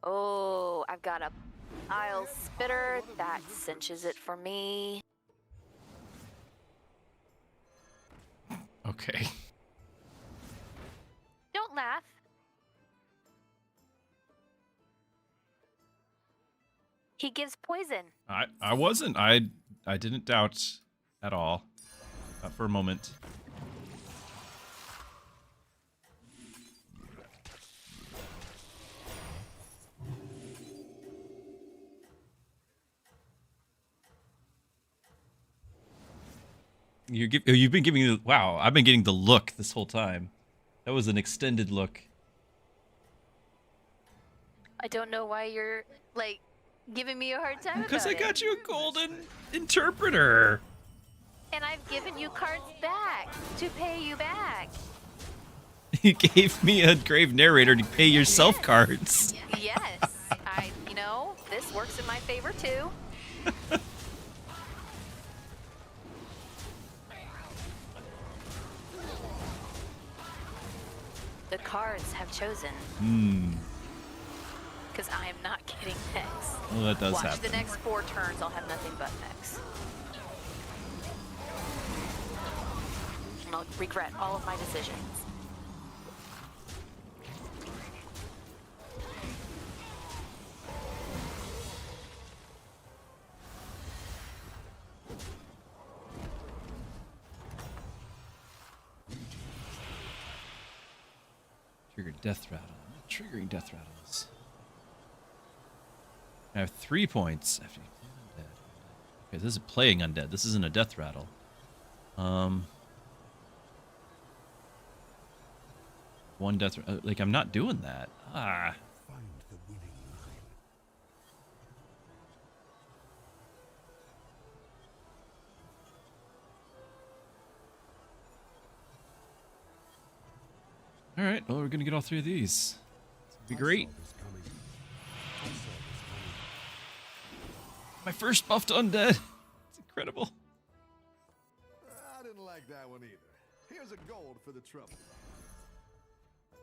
Oh, I've got a Isle Spitter. That cinches it for me. Okay. Don't laugh. He gives poison. I wasn't. I didn't doubt at all. Not for a moment. You've been giving me wow, I've been getting the look this whole time. That was an extended look. I don't know why you're, like, giving me a hard time Because about I got it. you a golden interpreter. And I've given you cards back to pay you back. You gave me a Grave Narrator to pay yourself cards. Yes. This works in my favor too. The cards have chosen. Because I am not getting mechs. Well, that does Watch happen. the next 4 turns, I'll have nothing but mechs. And I'll regret all of my decisions. Trigger Death Rattle. I'm not triggering Death Rattles. I have 3 points after you play undead. Okay, this is playing undead. This isn't a Death Rattle. One death. Like I'm not doing that. Ah. Find the winning line. All right. Well, we're gonna get all 3 of these. It's gonna be great. My first buffed undead. It's incredible. I didn't like that one either. Here's a gold for the trouble. So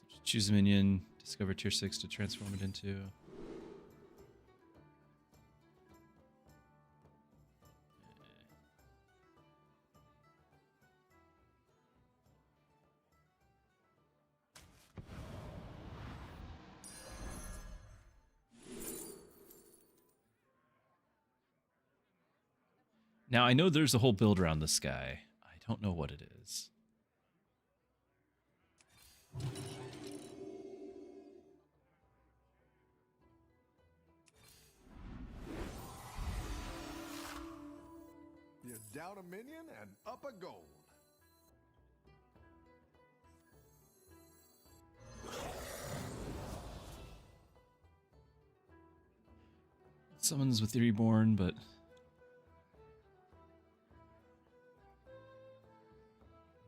just choose a minion, discover tier 6 to transform it into. Now, I know there's a whole build around this guy. I don't know what it is. You down a minion and up a gold. Summons with the Reborn, but...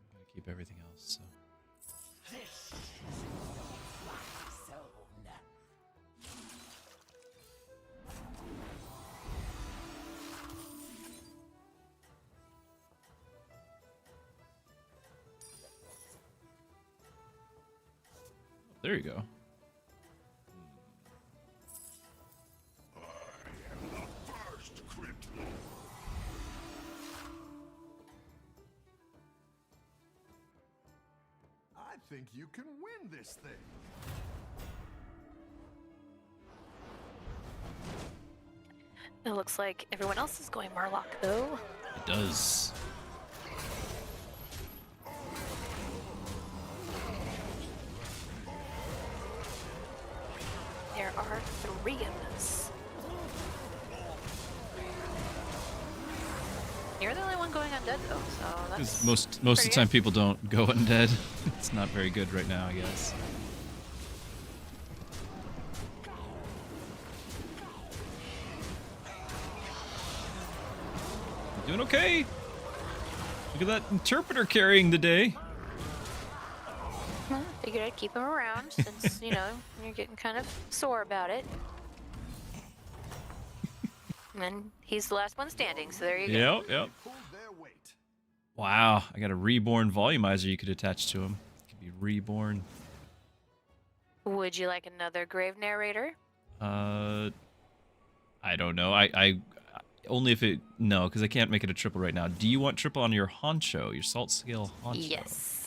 I'm gonna keep everything else, so... There you go. First crit. I think you can win this thing. It looks like everyone else is going Murloc, though. It does. There are 3 of us. You're the only one going undead, though, so that's... Most of the pretty time good. people don't go undead. It's not very good right now, I guess. Doing okay. Look at that interpreter carrying the day. Well, figured I'd keep him around since, you know, you're getting kind of sore about it. And he's the last one standing, so there you go. Yep. Pulled their weight. Wow, I got a reborn volumizer you could attach to him. It could be reborn. Would you like another grave narrator? I don't know. I only if it no, because I can't make it a triple right now. Do you want triple on your honcho, your salt scale honcho? Yes.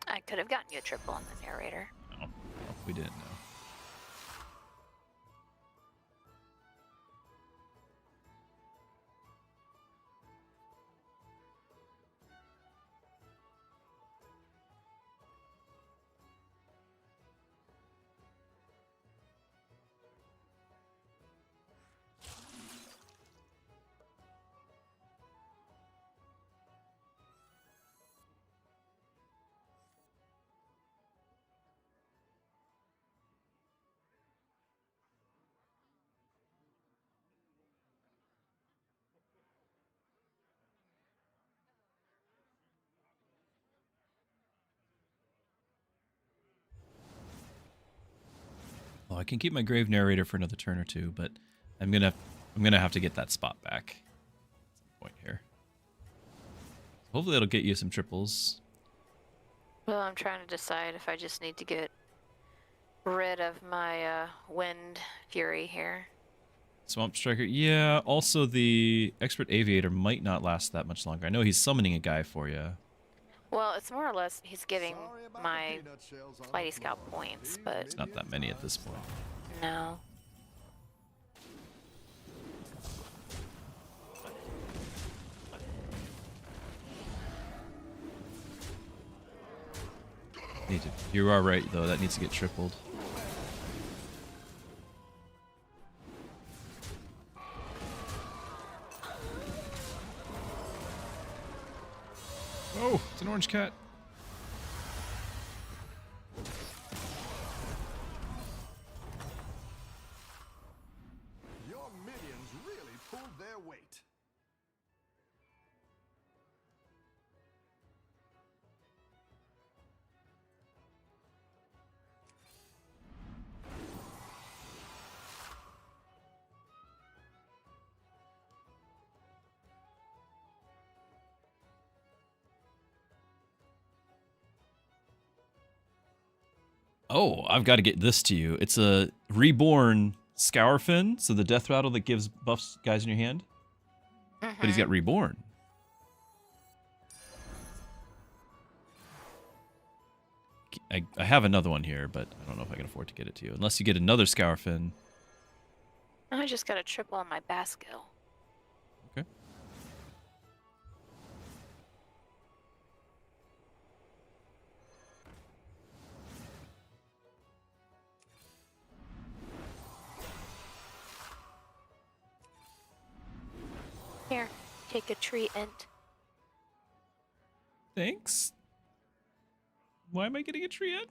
I could have gotten you a triple on the narrator. No, we didn't know. Well, I can keep my grave narrator for another turn or two, but I'm gonna have to get that spot back at some point here. Hopefully that'll get you some triples. Well, I'm trying to decide if I just need to get rid of my wind fury here. Swamp Striker, yeah. Also, the Expert Aviator might not last that much longer. I know he's summoning a guy for you. Well, it's more or less he's giving Sorry about my the peanut shells on Flighty the Scout floor. points, These but It's not that many at this point. no. You are right, though. That needs to get tripled. orange cat. Your minions really pulled their weight. Oh, I've got to get this to you. It's a reborn Scourfin, so the death rattle that gives buffs guys in your hand. But he's got reborn. I have another one here, but I don't know if I can afford to get it to you. Unless you get another Scourfin. I just got a triple on my Basco. Okay. Here, take a treatment. Thanks. Why am I getting a treat?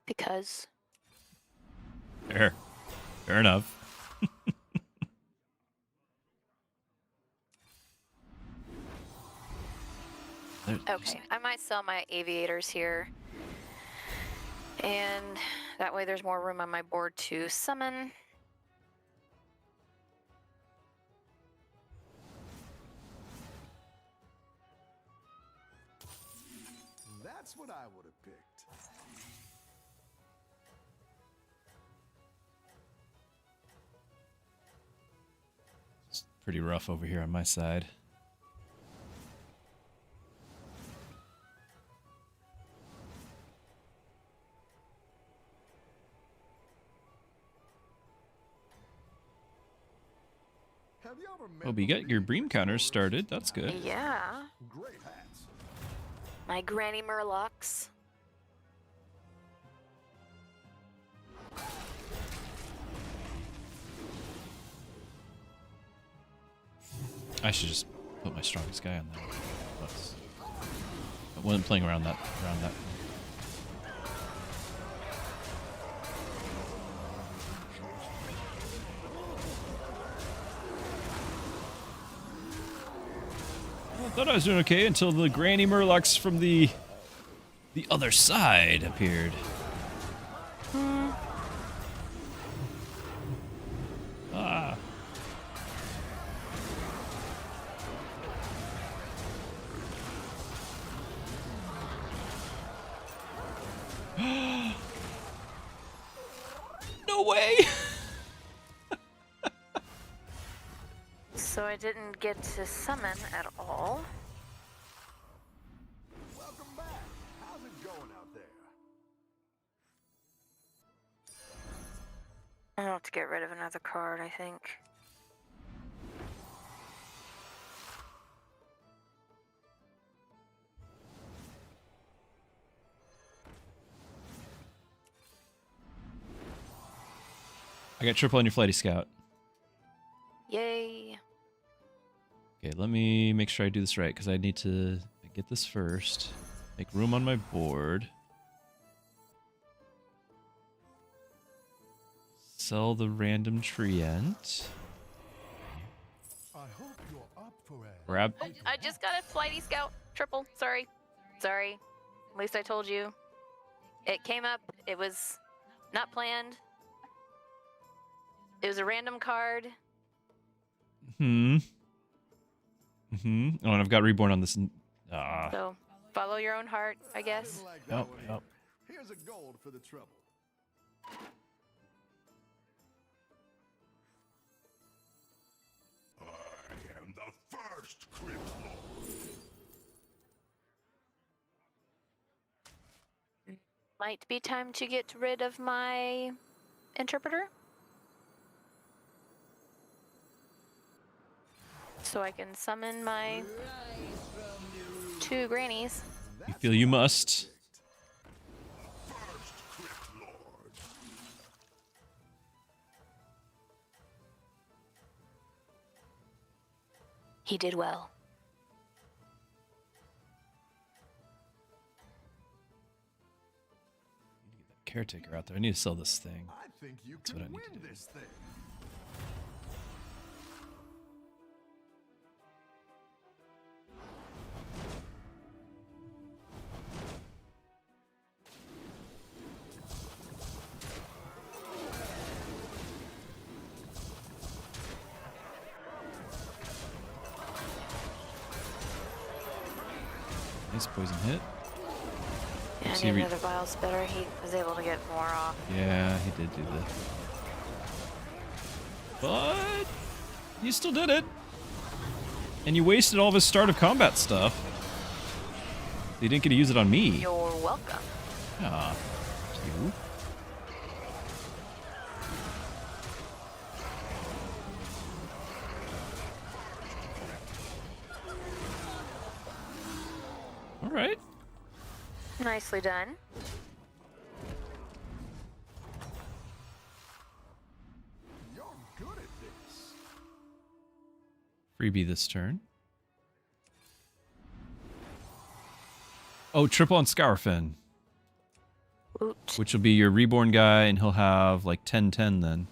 Because Fair. Fair enough. okay, I might sell my aviators here. And that way there's more room on my board to summon. That's what I would have picked. It's pretty rough over here on my side. Have you ever met Oh, but you got your bream counters started. That's good. Yeah, great hats? my Granny Murlocs. I should just put my strongest guy on there. I wasn't playing around that. I thought I was doing okay until the Granny Murlocs from the other side appeared. Ah. No way! So I didn't get to summon at all. Welcome back. How's it going out there? I'll have to get rid of another card, I think. I got triple on your Flighty Scout. Yay. Okay, let me make sure I do this right, because I need to get this first. Make room on my board. Sell the random treant. I hope you're up for it. Grab. I just got a Flighty Scout triple. Sorry. Sorry. At least I told you. It came up. It was not planned. It was a random card. Oh, and I've got reborn on this. So follow your own heart, I guess. Didn't like that Yep, one yep. either. Here's a gold for the trouble. I am the first Crypt Lord. Might be time to get rid of my interpreter. So I can summon my 2 grannies. You feel you must. First Crypt Lord. He did well. caretaker out there. I need to sell this thing. I think you That's can what I need win to do. this thing. Nice poison hit. Yeah, I See, need another vile spitter. He was able to get more off. Yeah, he did do that. But he still did it. And you wasted all of his start of combat stuff. He didn't get to use it on me. You're welcome. Ah, cute. All right. Nicely done. You're good at this. Freebie this turn. Oh, triple on Scourfin, Oot. which will be your reborn guy, and he'll have like 10/10 then.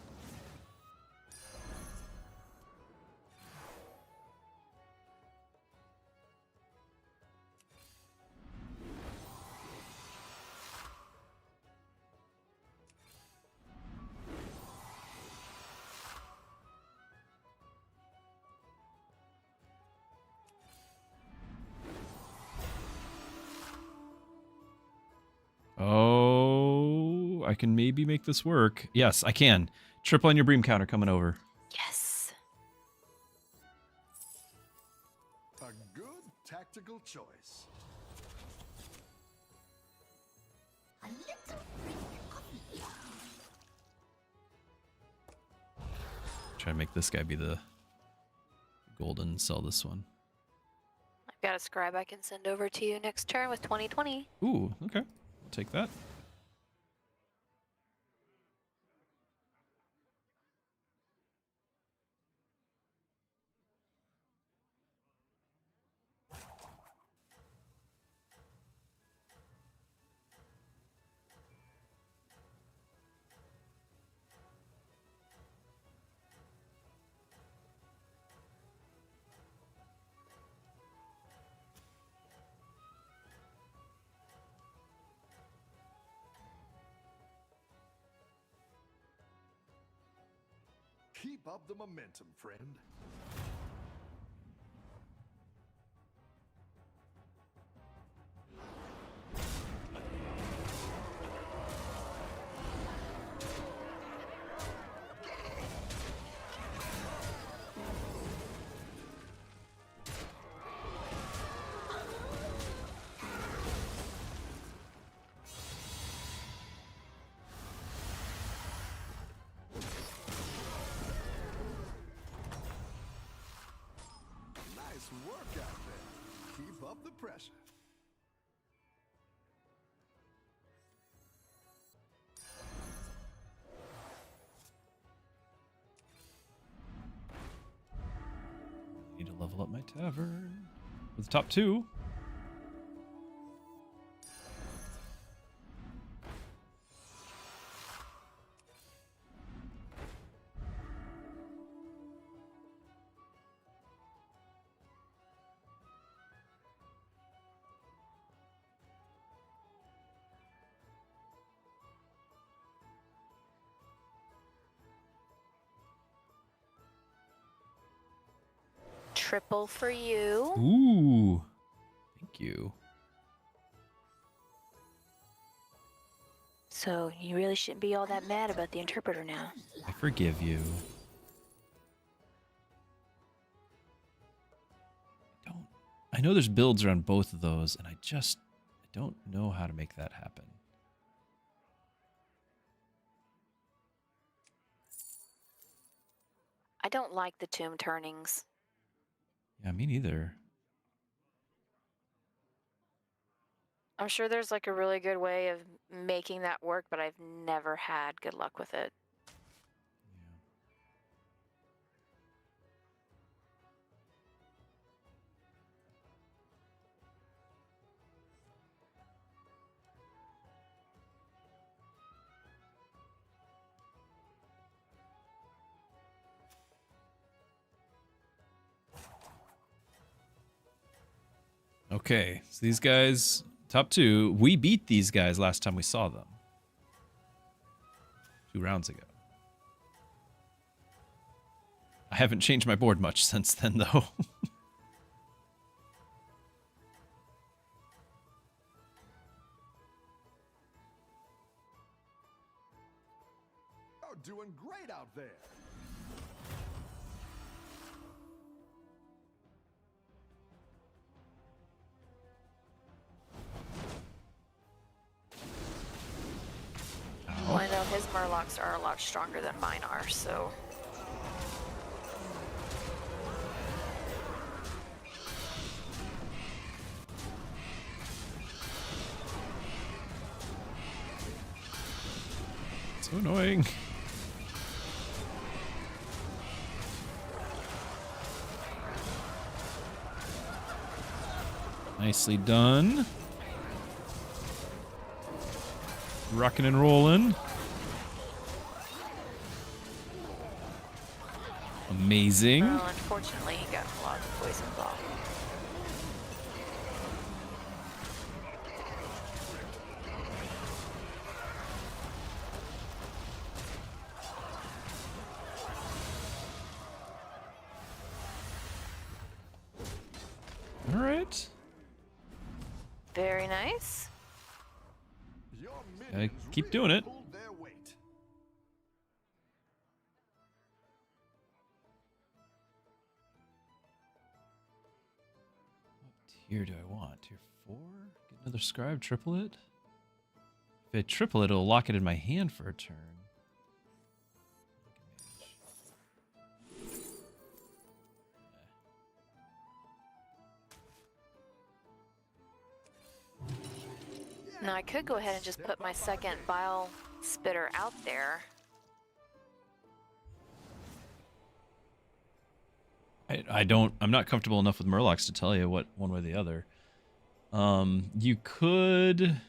Oh, I can maybe make this work. Yes, I can. Triple on your bream counter coming over. Yes. A good tactical choice. A little bit of Try to make this guy be the golden and sell this one. I've got a scribe I can send over to you next turn with 2020. Ooh, okay. I'll take that. Keep up the momentum, friend. Nice work out there. Keep up the pressure. Need to level up my tavern. With the top two. Triple for you. Ooh. Thank you. So you really shouldn't be all that mad about the interpreter now. I forgive you. I know there's builds around both of those, and I don't know how to make that happen. I don't like the tomb turnings. Yeah, me neither. I'm sure there's like a really good way of making that work, but I've never had good luck with it. Okay, so these guys, top 2, we beat these guys last time we saw them. 2 rounds ago. I haven't changed my board much since then, though. You're doing great out there. Well, I know his Murlocs are a lot stronger than mine are, so. So annoying. Nicely done. Rocking and rolling. Amazing. Well, unfortunately, he got a lot of poison ball. All right. Very nice. Your Gotta minions keep really doing it. pulled their weight. What tier do I want? Tier 4? Get another scribe, triple it? If I triple it, it'll lock it in my hand for a turn. Now I could go ahead and just put my second bile spitter out there. I'm not comfortable enough with Murlocs to tell you what one way or the other. You could,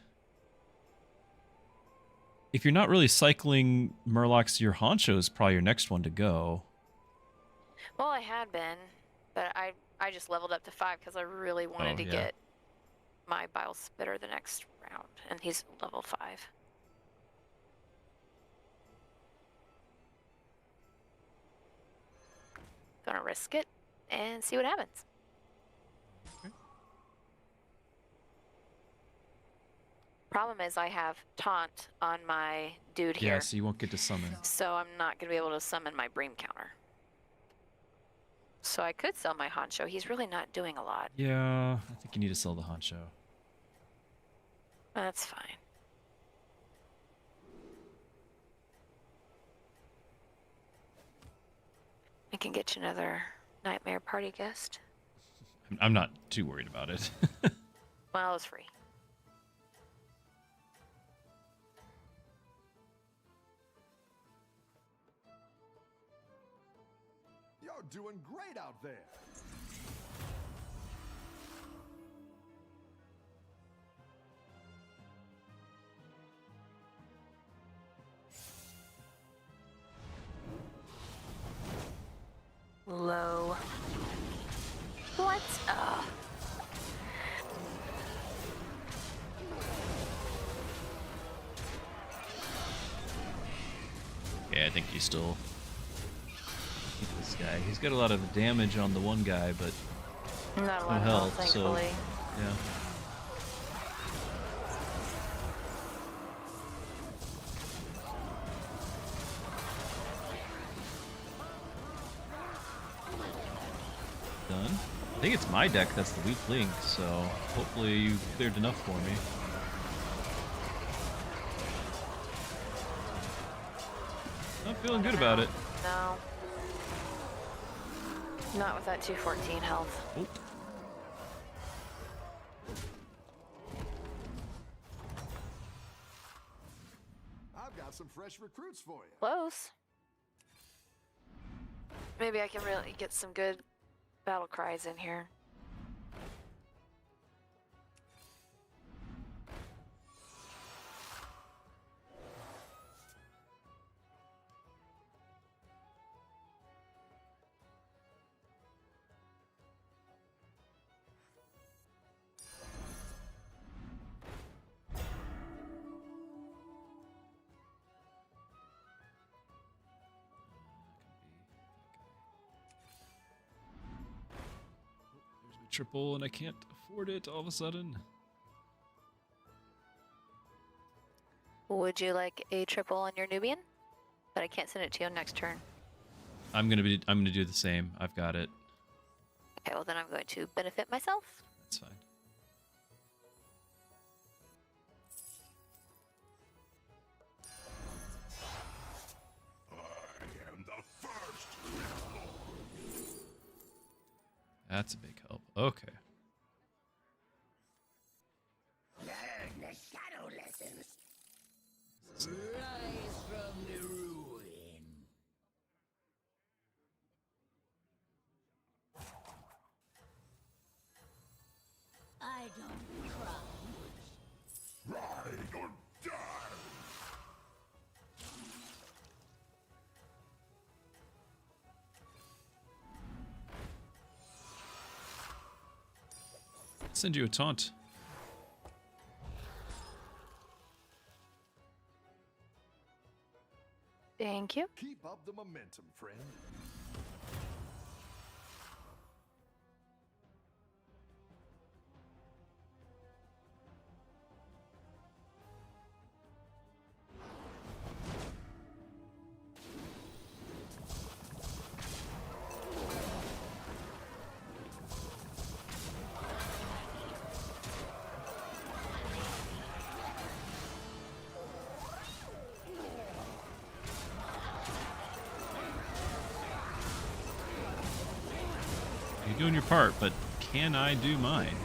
if you're not really cycling Murlocs, your Honcho is probably your next one to go. Well, I had been, but I just leveled up to 5 because I really wanted to get my bile spitter the next round, and he's level 5. Gonna risk it and see what happens. Okay. Problem is I have taunt on my dude here. Yeah, so you won't get to summon. So I'm not gonna be able to summon my bream counter. So I could sell my Honcho. He's really not doing a lot. Yeah, I think you need to sell the Honcho. That's fine. I can get you another nightmare party guest. I'm not too worried about it. Well, it's free. You're doing great out there. Low. What? Yeah, I think you still keep this guy. He's got a lot of damage on the one guy, but Not a no lot of health, health, so thankfully. yeah. Done. I think it's my deck that's the weak link, so hopefully you cleared enough for me. Not feeling good about it. No. Not with that 214 health. Oh. I've got some fresh recruits for you. Close. Maybe I can really get some good battle cries in here. triple and I can't afford it all of a sudden. Would you like a triple on your Nubian? But I can't send it to you next turn. I'm gonna do the same. I've got it. Okay, well then I'm going to benefit myself. That's fine. I am the first. That's a big help. Okay. Learn the shadow lessons. Rise from the ruin. I don't cry. Ride or die. Send you a taunt. Thank you. Keep up the momentum, friend. You're doing your part, but can I do mine?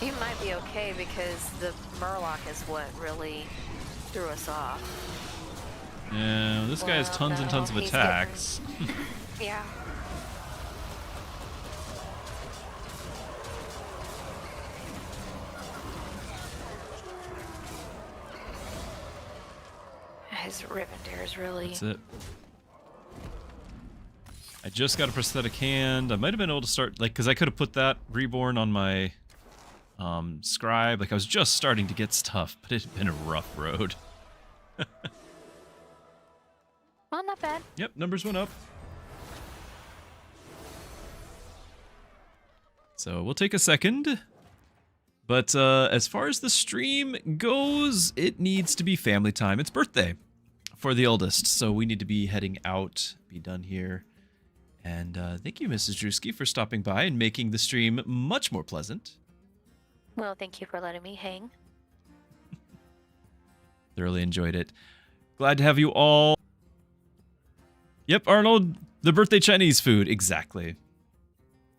You might be okay because the Murloc is what really threw us off. Yeah, this guy has Well, tons and no, tons of he's attacks. Yeah. His Rivendare is really... That's it. I just got a prosthetic hand. I might have been able to start, like, because I could have put that Reborn on my scribe. Like, I was just starting to get stuff, but it had been a rough road. Well, not bad. Yep, numbers went up. So we'll take a second. But as far as the stream goes, it needs to be family time. It's birthday for the oldest, so we need to be heading out, be done here. And thank you, Mrs. Druski, for stopping by and making the stream much more pleasant. Well, thank you for letting me hang. Thoroughly enjoyed it. Glad to have you all. Yep, Arnold, the birthday Chinese food. Exactly.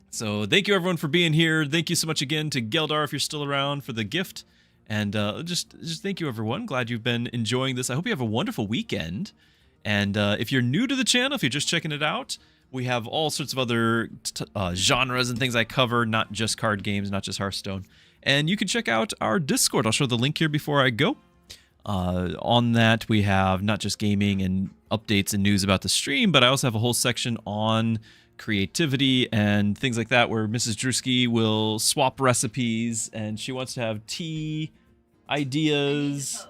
So thank you, everyone, for being here. Thank you so much again to Geldar, if you're still around, for the gift. And just thank you, everyone. Glad you've been enjoying this. I hope you have a wonderful weekend. And if you're new to the channel, if you're just checking it out, we have all sorts of other genres and things I cover, not just card games, not just Hearthstone. And you can check out our Discord. I'll show the link here before I go. On that, we have not just gaming and updates and news about the stream, but I also have a whole section on creativity and things like that, where Mrs. Druski will swap recipes, and she wants to have tea ideas,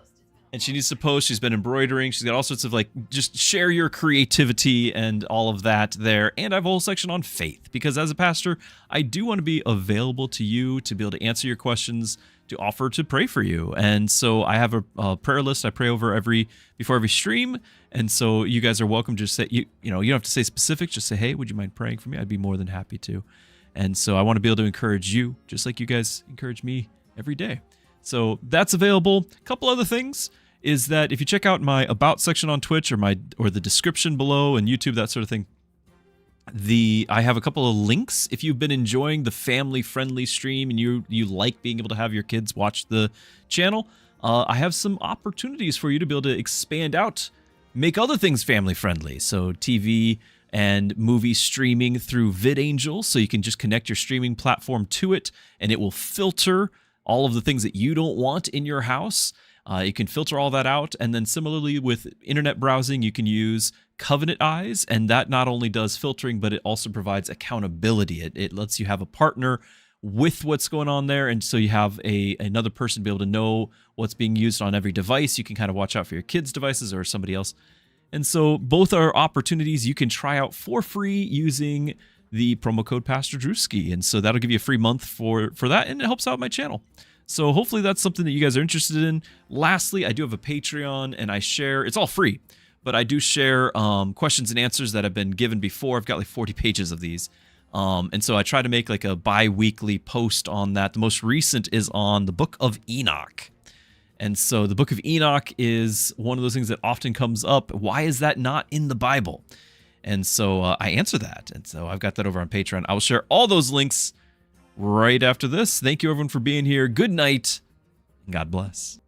and she needs to post. She's been embroidering. She's got all sorts of, like, just share your creativity and all of that there. And I have a whole section on faith, because as a pastor, I do want to be available to you to be able to answer your questions, to offer to pray for you. And so I have a prayer list I pray over before every stream. And so you guys are welcome to just say, you don't have to say specifics, just say, hey, would you mind praying for me? I'd be more than happy to. And so I want to be able to encourage you, just like you guys encourage me every day. So that's available. A couple other things is that if you check out my about section on Twitch or the description below and YouTube, that sort of thing, I have a couple of links. If you've been enjoying the family-friendly stream and you like being able to have your kids watch the channel, I have some opportunities for you to be able to expand out, make other things family-friendly. So TV and movie streaming through VidAngel, so you can just connect your streaming platform to it, and it will filter all of the things that you don't want in your house. You can filter all that out, and then similarly with internet browsing, you can use Covenant Eyes, and that not only does filtering, but it also provides accountability. It lets you have a partner with what's going on there, and so you have another person be able to know what's being used on every device. You can kind of watch out for your kids' devices or somebody else. And so both are opportunities you can try out for free using the promo code Pastor Druski. And so that'll give you a free month for that, and it helps out my channel. So hopefully that's something that you guys are interested in. Lastly, I do have a Patreon, and I share, it's all free, but I do share questions and answers that have been given before. I've got like 40 pages of these. And so I try to make like a bi-weekly post on that. The most recent is on the Book of Enoch. And so the Book of Enoch is one of those things that often comes up. Why is that not in the Bible? And so I answer that. And so I've got that over on Patreon. I will share all those links right after this. Thank you, everyone, for being here. Good night, and God bless.